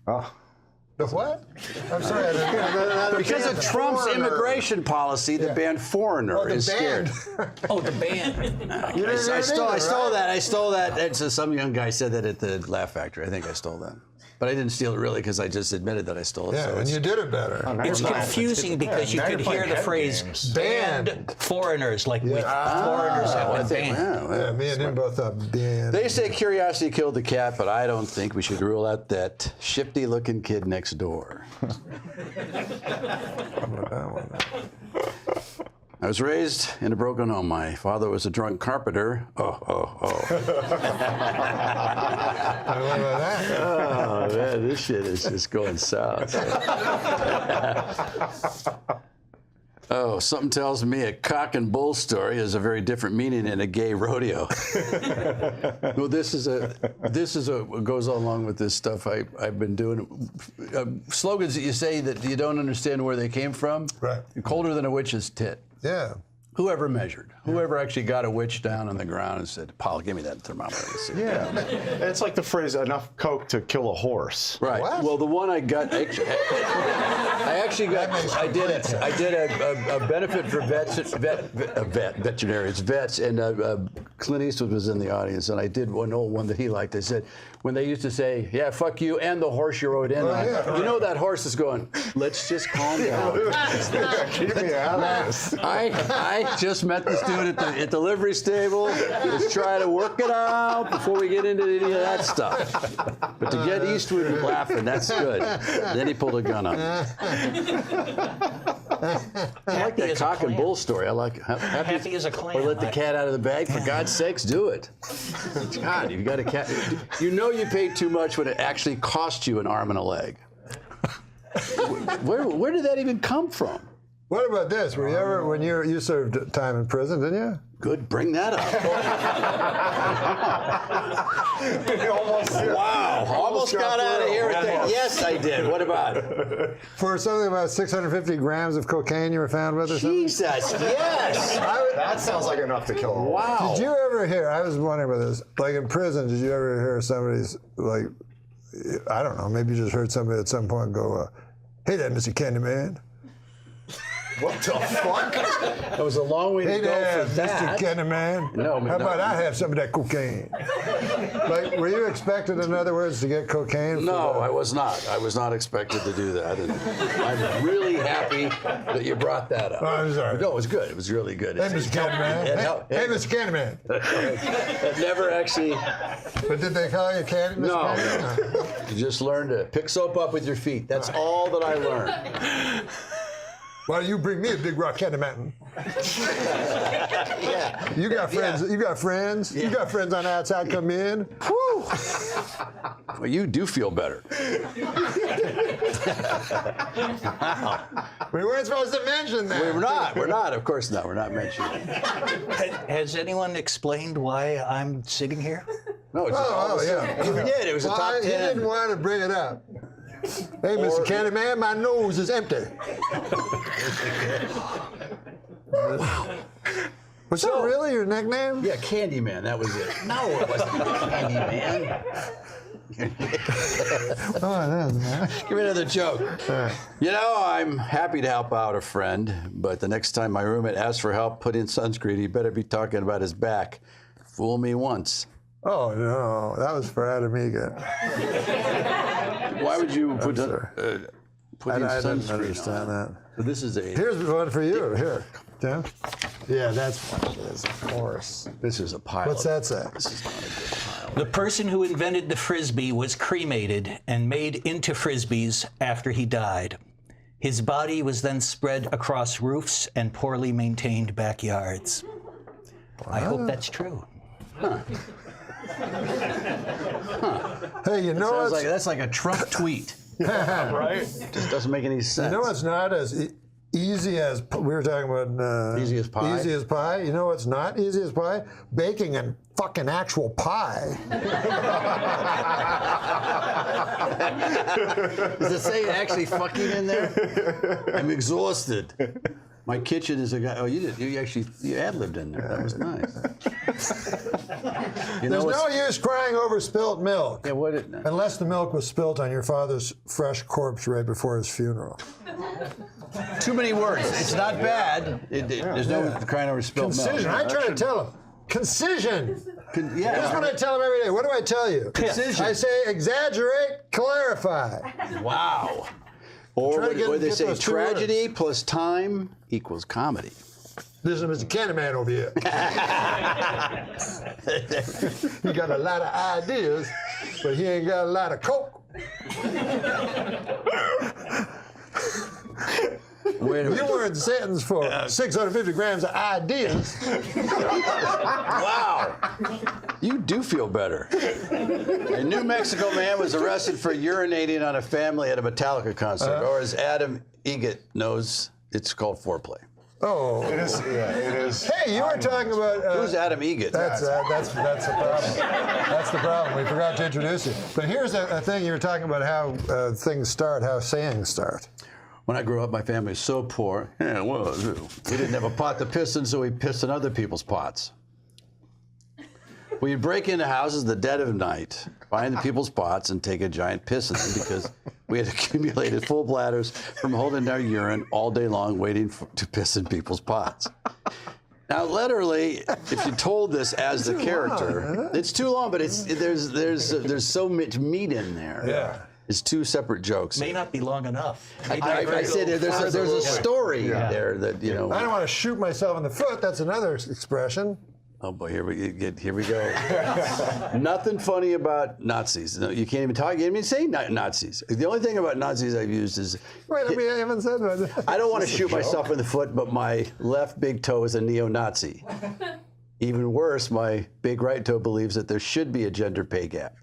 Speaker 2: Oh. The what? I'm sorry. I
Speaker 17: because of Trump's immigration policy, the band Foreigner is scared.
Speaker 19: Oh, the band.
Speaker 17: I stole that. It's some young guy said that at the Laugh Factory. I think I stole that. But I didn't steal it really because I just admitted that I stole it.
Speaker 2: Yeah, and you did it better.
Speaker 19: It's confusing because you could hear the phrase banned foreigners, like with foreigners that were banned.
Speaker 2: Yeah, me and him both thought banned.
Speaker 17: They say curiosity killed the cat, but I don't think we should rule out that shifty-looking kid next door. I was raised in a broken home. My father was a drunk carpenter. Oh, man, this shit is just going south. Oh, something tells me a cock and bull story has a very different meaning in a gay rodeo. Well, this goes along with this stuff I've been doing. Slogans that you say that you don't understand where they came from.
Speaker 2: Right.
Speaker 17: Colder than a witch's tit.
Speaker 2: Yeah.
Speaker 17: Whoever measured, whoever actually got a witch down on the ground and said, "Paul, give me that thermometer."
Speaker 15: Yeah, it's like the phrase "enough coke to kill a horse."
Speaker 17: Right.
Speaker 2: What?
Speaker 17: Well, the one I got, I did a benefit for veterinarians, vets, and Clint Eastwood was in the audience, and I did one old one that he liked. I said, when they used to say, "Yeah, fuck you and the horse you rode in on," you know that horse is going, "Let's just calm down."
Speaker 15: Keep me out of this.
Speaker 17: I just met this dude at the livery stable. Let's try to work it out before we get into any of that stuff. But to get Eastwood laughing, that's good. Then he pulled a gun on me. I like that cock and bull story. I like it.
Speaker 19: Happy as a clam.
Speaker 17: Or let the cat out of the bag. For God's sakes, do it. God, you got a cat. You know you paid too much when it actually cost you an arm and a leg. Where did that even come from?
Speaker 2: What about this? Were you ever, when you served time in prison, didn't you?
Speaker 17: Good, bring that up. Wow, almost got out of here with that. Yes, I did. What about it?
Speaker 2: For something about 650 grams of cocaine you were found with or something?
Speaker 17: Jesus, yes.
Speaker 15: That sounds like enough to kill a horse.
Speaker 17: Wow.
Speaker 2: Did you ever hear, I was wondering about this, like in prison, did you ever hear somebody's, like, I don't know, maybe you just heard somebody at some point go, "Hey there, Mr. Candyman."
Speaker 17: What the fuck? That was a long way to go for that.
Speaker 3: Mr. Candyman.
Speaker 17: No,
Speaker 3: how about I have some of that cocaine? Like, were you expected, in other words, to get cocaine?
Speaker 17: No, I was not. I was not expected to do that. And I'm really happy that you brought that up.
Speaker 3: Oh, I'm sorry.
Speaker 17: No, it was good. It was really good.
Speaker 3: Hey, Mr. Candyman. Hey, Mr. Candyman.
Speaker 17: It never actually.
Speaker 3: But did they call you Candy, Mr. Candyman?
Speaker 17: No. You just learned to pick soap up with your feet. That's all that I learned.
Speaker 3: Why do you bring me a big rock candy mountain?
Speaker 17: Yeah.
Speaker 3: You got friends. Yeah. You got friends. Yeah. You got friends on the outside come in. Woo!
Speaker 17: Well, you do feel better.
Speaker 3: We weren't supposed to mention that.
Speaker 17: We're not. We're not. Of course not. We're not mentioning it.
Speaker 19: Has anyone explained why I'm sitting here?
Speaker 17: No, it's
Speaker 3: yeah.
Speaker 17: You did. It was a top 10.
Speaker 3: He didn't want to bring it up. Hey, Mr. Candyman, my nose is empty.
Speaker 17: Wow.
Speaker 3: Was that really your nickname?
Speaker 17: Yeah, Candyman. That was it. No, it wasn't Candyman.
Speaker 3: Oh, that was nice.
Speaker 17: Give me another joke. You know, I'm happy to help out a friend, but the next time my roommate asks for help putting sunscreen, he better be talking about his back. Fool me once.
Speaker 3: Oh, no. That was for Adam Egan.
Speaker 17: Why would you put in
Speaker 3: I didn't
Speaker 17: sunscreen
Speaker 3: understand that.
Speaker 17: So this is a...
Speaker 3: Here's one for you. Here, Tim. Yeah, that's what it is, of course.
Speaker 17: This is a pile.
Speaker 3: What's that say?
Speaker 17: This is not a good pile.
Speaker 19: The person who invented the Frisbee was cremated and made into Frisbees after he died. His body was then spread across roofs and poorly maintained backyards. I hope that's true.
Speaker 17: Huh.
Speaker 3: Hey, you know
Speaker 19: that's like a Trump tweet.
Speaker 3: Right?
Speaker 17: Just doesn't make any sense.
Speaker 3: You know what's not as easy as we were talking about?
Speaker 17: Easy as pie.
Speaker 3: Easy as pie. You know what's not easy as pie? Baking a fucking actual pie.
Speaker 17: Does it say actually fucking in there? I'm exhausted. My kitchen is a guy. Oh, you did. You ad-libbed in there. That was nice.
Speaker 3: There's no use crying over spilt milk.
Speaker 17: Yeah, what?
Speaker 3: Unless the milk was spilt on your father's fresh corpse right before his funeral.
Speaker 17: Too many words. It's not bad. There's no crying over spilt milk.
Speaker 3: Concision. I try to tell him. Concision.
Speaker 17: Yeah.
Speaker 3: That's what I tell him every day. What do I tell you?
Speaker 17: Concision.
Speaker 3: I say exaggerate, clarify.
Speaker 17: Wow. Or what they say, tragedy plus time equals comedy.
Speaker 3: This is Mr. Candyman over here. He got a lot of ideas, but he ain't got a lot of coke. You weren't sentenced for 650 grams of ideas.
Speaker 17: Wow. You do feel better. A New Mexico man was arrested for urinating on a family at a Metallica concert, or as Adam Egan knows, it's called foreplay.
Speaker 3: Oh,
Speaker 14: it is. Yeah, it is.
Speaker 3: Hey, you were talking about
Speaker 17: who's Adam Egan?
Speaker 3: That's the problem. That's the problem. We forgot to introduce you. But here's a thing you were talking about: how things start, how sayings start.
Speaker 17: When I grew up, my family was so poor. Yeah, well, we didn't have a pot to piss in, so we pissed in other people's pots. We'd break into houses in the dead of night, find the people's pots, and take a giant piss in them because we had accumulated full bladders from holding our urine all day long, waiting to piss in people's pots. Now, literally, if you told this as the character, it's too long, but there's so much meat in there.
Speaker 3: Yeah.
Speaker 17: It's two separate jokes.
Speaker 19: May not be long enough.
Speaker 17: I said there's a story there that, you know.
Speaker 3: I don't want to shoot myself in the foot. That's another expression.
Speaker 17: Oh boy, here we go. Nothing funny about Nazis. No, you can't even talk. You can't even say Nazis. The only thing about Nazis I've used is.
Speaker 3: Wait, I haven't said that.
Speaker 17: I don't want to shoot myself in the foot, but my left big toe is a neo-Nazi. Even worse, my big right toe believes that there should be a gender pay gap.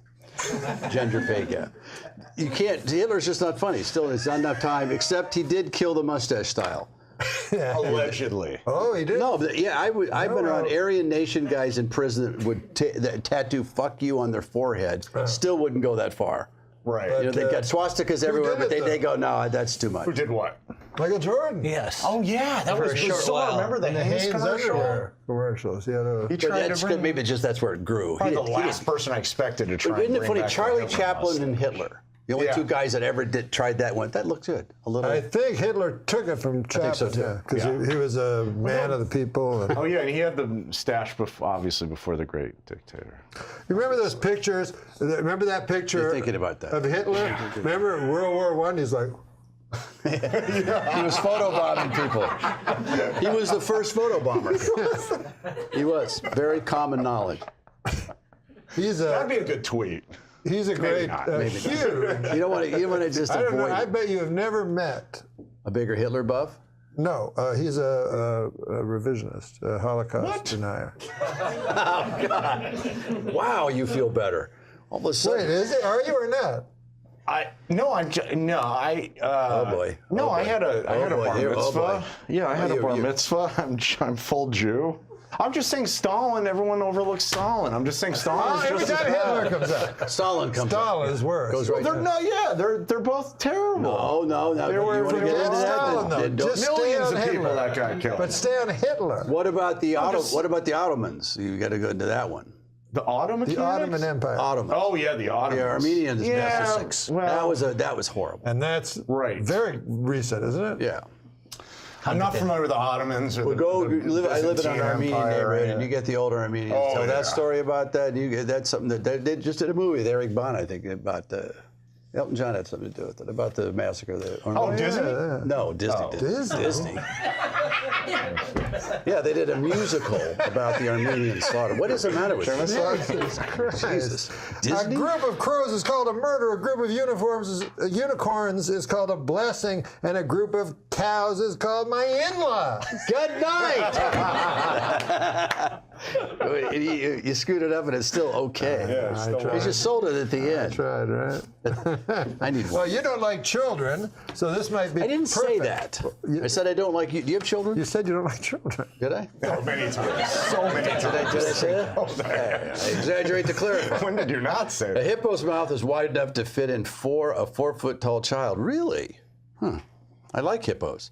Speaker 17: You can't. Hitler's just not funny. Still, it's not enough time. Except he did kill the mustache style.
Speaker 14: Allegedly.
Speaker 3: Oh, he did?
Speaker 17: No, but yeah, I've been around Aryan Nation guys in prison that would tattoo "fuck you" on their forehead. Still wouldn't go that far.
Speaker 14: Right.
Speaker 17: You know, they got swastikas everywhere, but they go, no, that's too much.
Speaker 14: Who did what?
Speaker 3: Michael Jordan.
Speaker 19: Yes.
Speaker 14: Oh yeah, that was bizarre. Remember the Hanes commercial?
Speaker 3: Commercials. Yeah.
Speaker 14: He tried to bring.
Speaker 17: Maybe just that's where it grew.
Speaker 14: Probably the last person I expected to try.
Speaker 17: Isn't
Speaker 14: and
Speaker 17: it
Speaker 14: bring
Speaker 17: funny?
Speaker 14: back
Speaker 17: Charlie
Speaker 14: the
Speaker 17: Chaplin and Hitler. The only two guys that ever tried that went, that looked good. A little.
Speaker 3: I think Hitler took it from Chaplin.
Speaker 17: I think so too.
Speaker 3: Because he was a man of the people. And
Speaker 6: oh yeah, and he had the stash obviously before the great dictator.
Speaker 3: You remember those pictures? Remember that picture?
Speaker 17: You're thinking about that.
Speaker 3: Of Hitler? Remember World War I? He's like.
Speaker 17: He was photobombing people. He was the first photobomber. He was. Very common knowledge.
Speaker 6: That'd be a good tweet.
Speaker 3: He's a great, huge.
Speaker 17: You don't want to just
Speaker 3: I don't
Speaker 17: avoid.
Speaker 3: know. I bet you have never met
Speaker 17: a bigger Hitler buff.
Speaker 3: No, he's a revisionist, a Holocaust denier.
Speaker 17: Oh God! Wow, you feel better. All of a sudden.
Speaker 3: Wait, is it? Are you or not?
Speaker 17: Oh boy.
Speaker 6: No, I had a bar mitzvah.
Speaker 17: Yeah,
Speaker 6: I had a bar mitzvah. I'm full Jew. I'm just saying Stalin. Everyone overlooks Stalin. I'm just saying Stalin is
Speaker 3: every
Speaker 6: just
Speaker 3: time
Speaker 6: as bad.
Speaker 3: Hitler comes up.
Speaker 17: Stalin comes up.
Speaker 3: Stalin's worse.
Speaker 17: Goes right
Speaker 6: They're both terrible.
Speaker 17: No.
Speaker 6: They were
Speaker 17: you want to get into
Speaker 3: Stalin, though.
Speaker 17: that?
Speaker 3: Just
Speaker 6: Millions
Speaker 3: stay on
Speaker 6: of people
Speaker 3: Hitler.
Speaker 6: that guy killed.
Speaker 3: But stay on Hitler.
Speaker 17: What about the Ottomans? You got to go into that one.
Speaker 6: The Ottoman.
Speaker 3: The Ottoman Empire.
Speaker 17: Ottomans.
Speaker 6: Oh yeah, the Ottomans.
Speaker 17: The Armenians.
Speaker 6: Yeah, well,
Speaker 17: that was horrible.
Speaker 3: And that's very recent, isn't it?
Speaker 17: Yeah.
Speaker 6: I'm not familiar with the Ottomans. Or
Speaker 17: I live in an Armenian
Speaker 6: Empire,
Speaker 17: neighborhood, and you get the older Armenians tell that
Speaker 6: yeah.
Speaker 17: story about that. That's something that they just did a movie with Eric Bana, I think, about Elton John had something to do with it, about the massacre.
Speaker 6: Disney?
Speaker 17: No, Disney.
Speaker 6: Oh.
Speaker 17: Disney. Yeah, they did a musical about the Armenian slaughter. What is the matter with you?
Speaker 3: Jesus Christ.
Speaker 17: Jesus. Disney?
Speaker 3: A group of crows is called a murder, a group of unicorns is called a blessing, and a group of cows is called my in-law.
Speaker 17: Good night! You screwed it up and it's still okay.
Speaker 3: Yeah,
Speaker 17: you just sold it at the end.
Speaker 3: I tried, right?
Speaker 17: I need one.
Speaker 3: Well, you don't like children, so this might be
Speaker 17: I didn't say that. I said I don't like you. Do you have children?
Speaker 3: You said you don't like children.
Speaker 17: Did I?
Speaker 6: Oh, many times. So many times.
Speaker 17: Did I say that? I exaggerate to clarify.
Speaker 6: When did you not say that?
Speaker 17: A hippo's mouth is wide enough to fit in a 4-foot tall child. Really? Huh. I like hippos.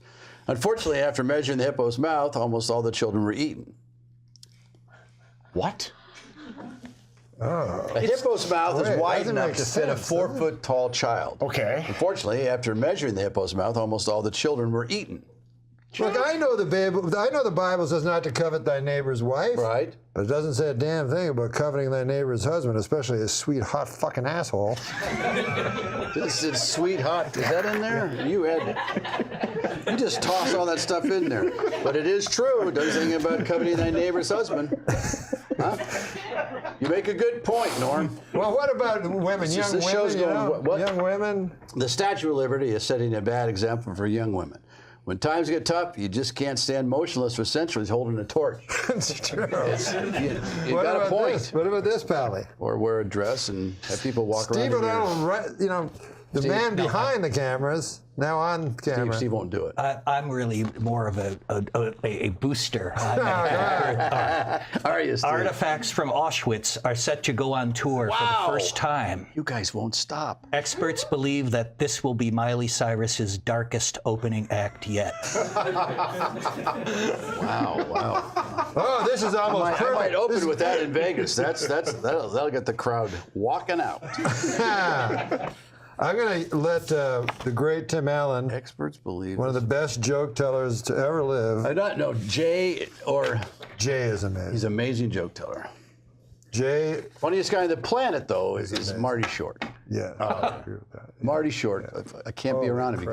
Speaker 17: Unfortunately, after measuring the hippo's mouth, almost all the children were eaten.
Speaker 6: What?
Speaker 3: Oh.
Speaker 17: A hippo's mouth is wide
Speaker 3: doesn't
Speaker 17: enough
Speaker 3: make
Speaker 17: to fit a
Speaker 3: sense,
Speaker 17: 4-foot tall child.
Speaker 6: Okay.
Speaker 17: Unfortunately, after measuring the hippo's mouth, almost all the children were eaten.
Speaker 3: Look, I know the Bible says not to covet thy neighbor's wife.
Speaker 17: Right.
Speaker 3: But it doesn't say a damn thing about coveting thy neighbor's husband, especially a sweet, hot fucking asshole.
Speaker 17: This is sweet hot. Is that in there? You just toss all that stuff in there. But it is true. It doesn't say anything about coveting thy neighbor's husband. Huh? You make a good point, Norm.
Speaker 3: Well, what about women, young women? Young women?
Speaker 17: The Statue of Liberty is setting a bad example for young women. When times get tough, you just can't stand motionless for centuries holding a torch.
Speaker 3: It's true.
Speaker 17: You got a point.
Speaker 3: What about this, Pally?
Speaker 17: Or wear a dress and have people walk around.
Speaker 3: Steve O'Donnell, the man behind the cameras, now on camera.
Speaker 17: Steve won't do it.
Speaker 9: I'm really more of a booster.
Speaker 17: Are you, Steve?
Speaker 9: Artifacts from Auschwitz are set to go on tour for the first time.
Speaker 17: You guys won't stop.
Speaker 9: Experts believe that this will be Miley Cyrus's darkest opening act yet.
Speaker 17: Wow.
Speaker 3: Oh, this is almost perfect.
Speaker 17: I might open with that in Vegas. That'll get the crowd walking out.
Speaker 3: I'm going to let the great Tim Allen,
Speaker 17: experts believe,
Speaker 3: one of the best joke tellers to ever live.
Speaker 17: I don't know, Jay
Speaker 3: is amazing.
Speaker 17: He's an amazing joke teller.
Speaker 3: Jay.
Speaker 17: Funniest guy on the planet, though, is Marty Short.
Speaker 3: Yeah, I agree with that.
Speaker 17: Marty Short. Yeah. I can't be around him. He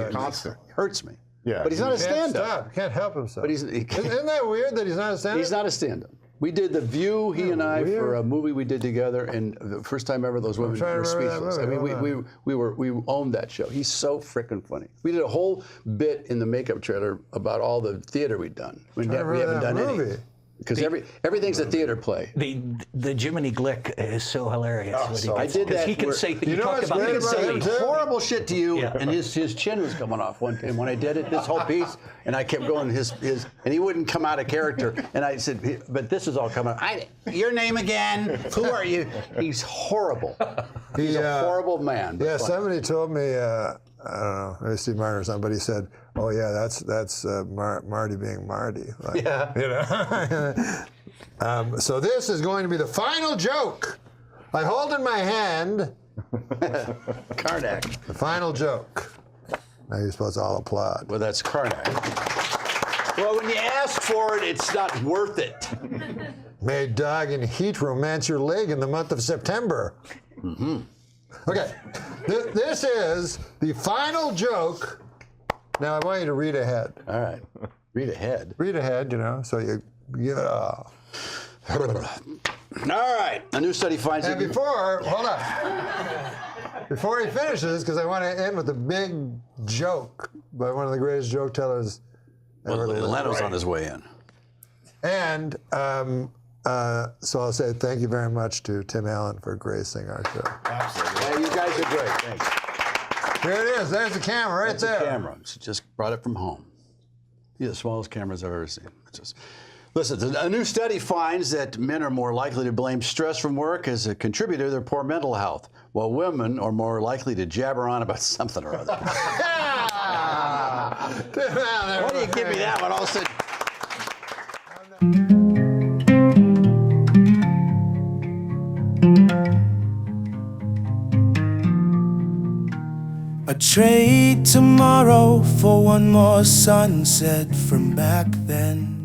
Speaker 17: hurts me.
Speaker 3: Yeah,
Speaker 17: but he's not a stand-up.
Speaker 3: He can't help himself.
Speaker 17: But
Speaker 3: isn't that weird that he's not a stand-up?
Speaker 17: He's not a stand-up. We did The View, he and I, for a movie we did together, and the first time ever those women were speechless. I mean, we owned that show. He's so freaking funny. We did a whole bit in the makeup trailer about all the theater we'd done. We haven't done any. Because everything's a theater play.
Speaker 9: The Jiminy Glick is so hilarious.
Speaker 17: I did that.
Speaker 9: He can say he can
Speaker 17: say horrible shit to you, and his chin was coming off one time when I did it. This whole piece, and I kept going and he wouldn't come out of character. And I said, but this is all coming out. Your name again? Who are you? He's horrible. He's a horrible man.
Speaker 3: Yeah, somebody told me. I don't know, maybe Steve Martin or something, but he said, "Oh yeah, that's Marty being Marty." Like, so this is going to be the final joke. I hold in my hand
Speaker 17: Karnak.
Speaker 3: The final joke. Now you're supposed to all applaud.
Speaker 17: Well, that's Karnak. Well, when you ask for it, it's not worth it.
Speaker 3: May dog in heat romance your leg in the month of September.
Speaker 17: Mm-hmm.
Speaker 3: Okay, this is the final joke. Now I want you to read ahead.
Speaker 17: All right, read ahead.
Speaker 3: Read ahead, so you give it a...
Speaker 17: All right, a new study finds
Speaker 3: and hold on. Before he finishes, because I want to end with a big joke by one of the greatest joke tellers ever lived.
Speaker 17: Leno's on his way in.
Speaker 3: And so I'll say thank you very much to Tim Allen for gracing our show.
Speaker 17: Absolutely. Yeah, you guys are great. Thanks.
Speaker 3: Here it is. There's the camera right there.
Speaker 17: The camera. She just brought it from home. The smallest cameras I've ever seen. Listen, a new study finds that men are more likely to blame stress from work as a contributor to their poor mental health, while women are more likely to jabber on about something or other. Why do you give me that one all of a sudden?
Speaker 7: I'd trade tomorrow for one more sunset from back then.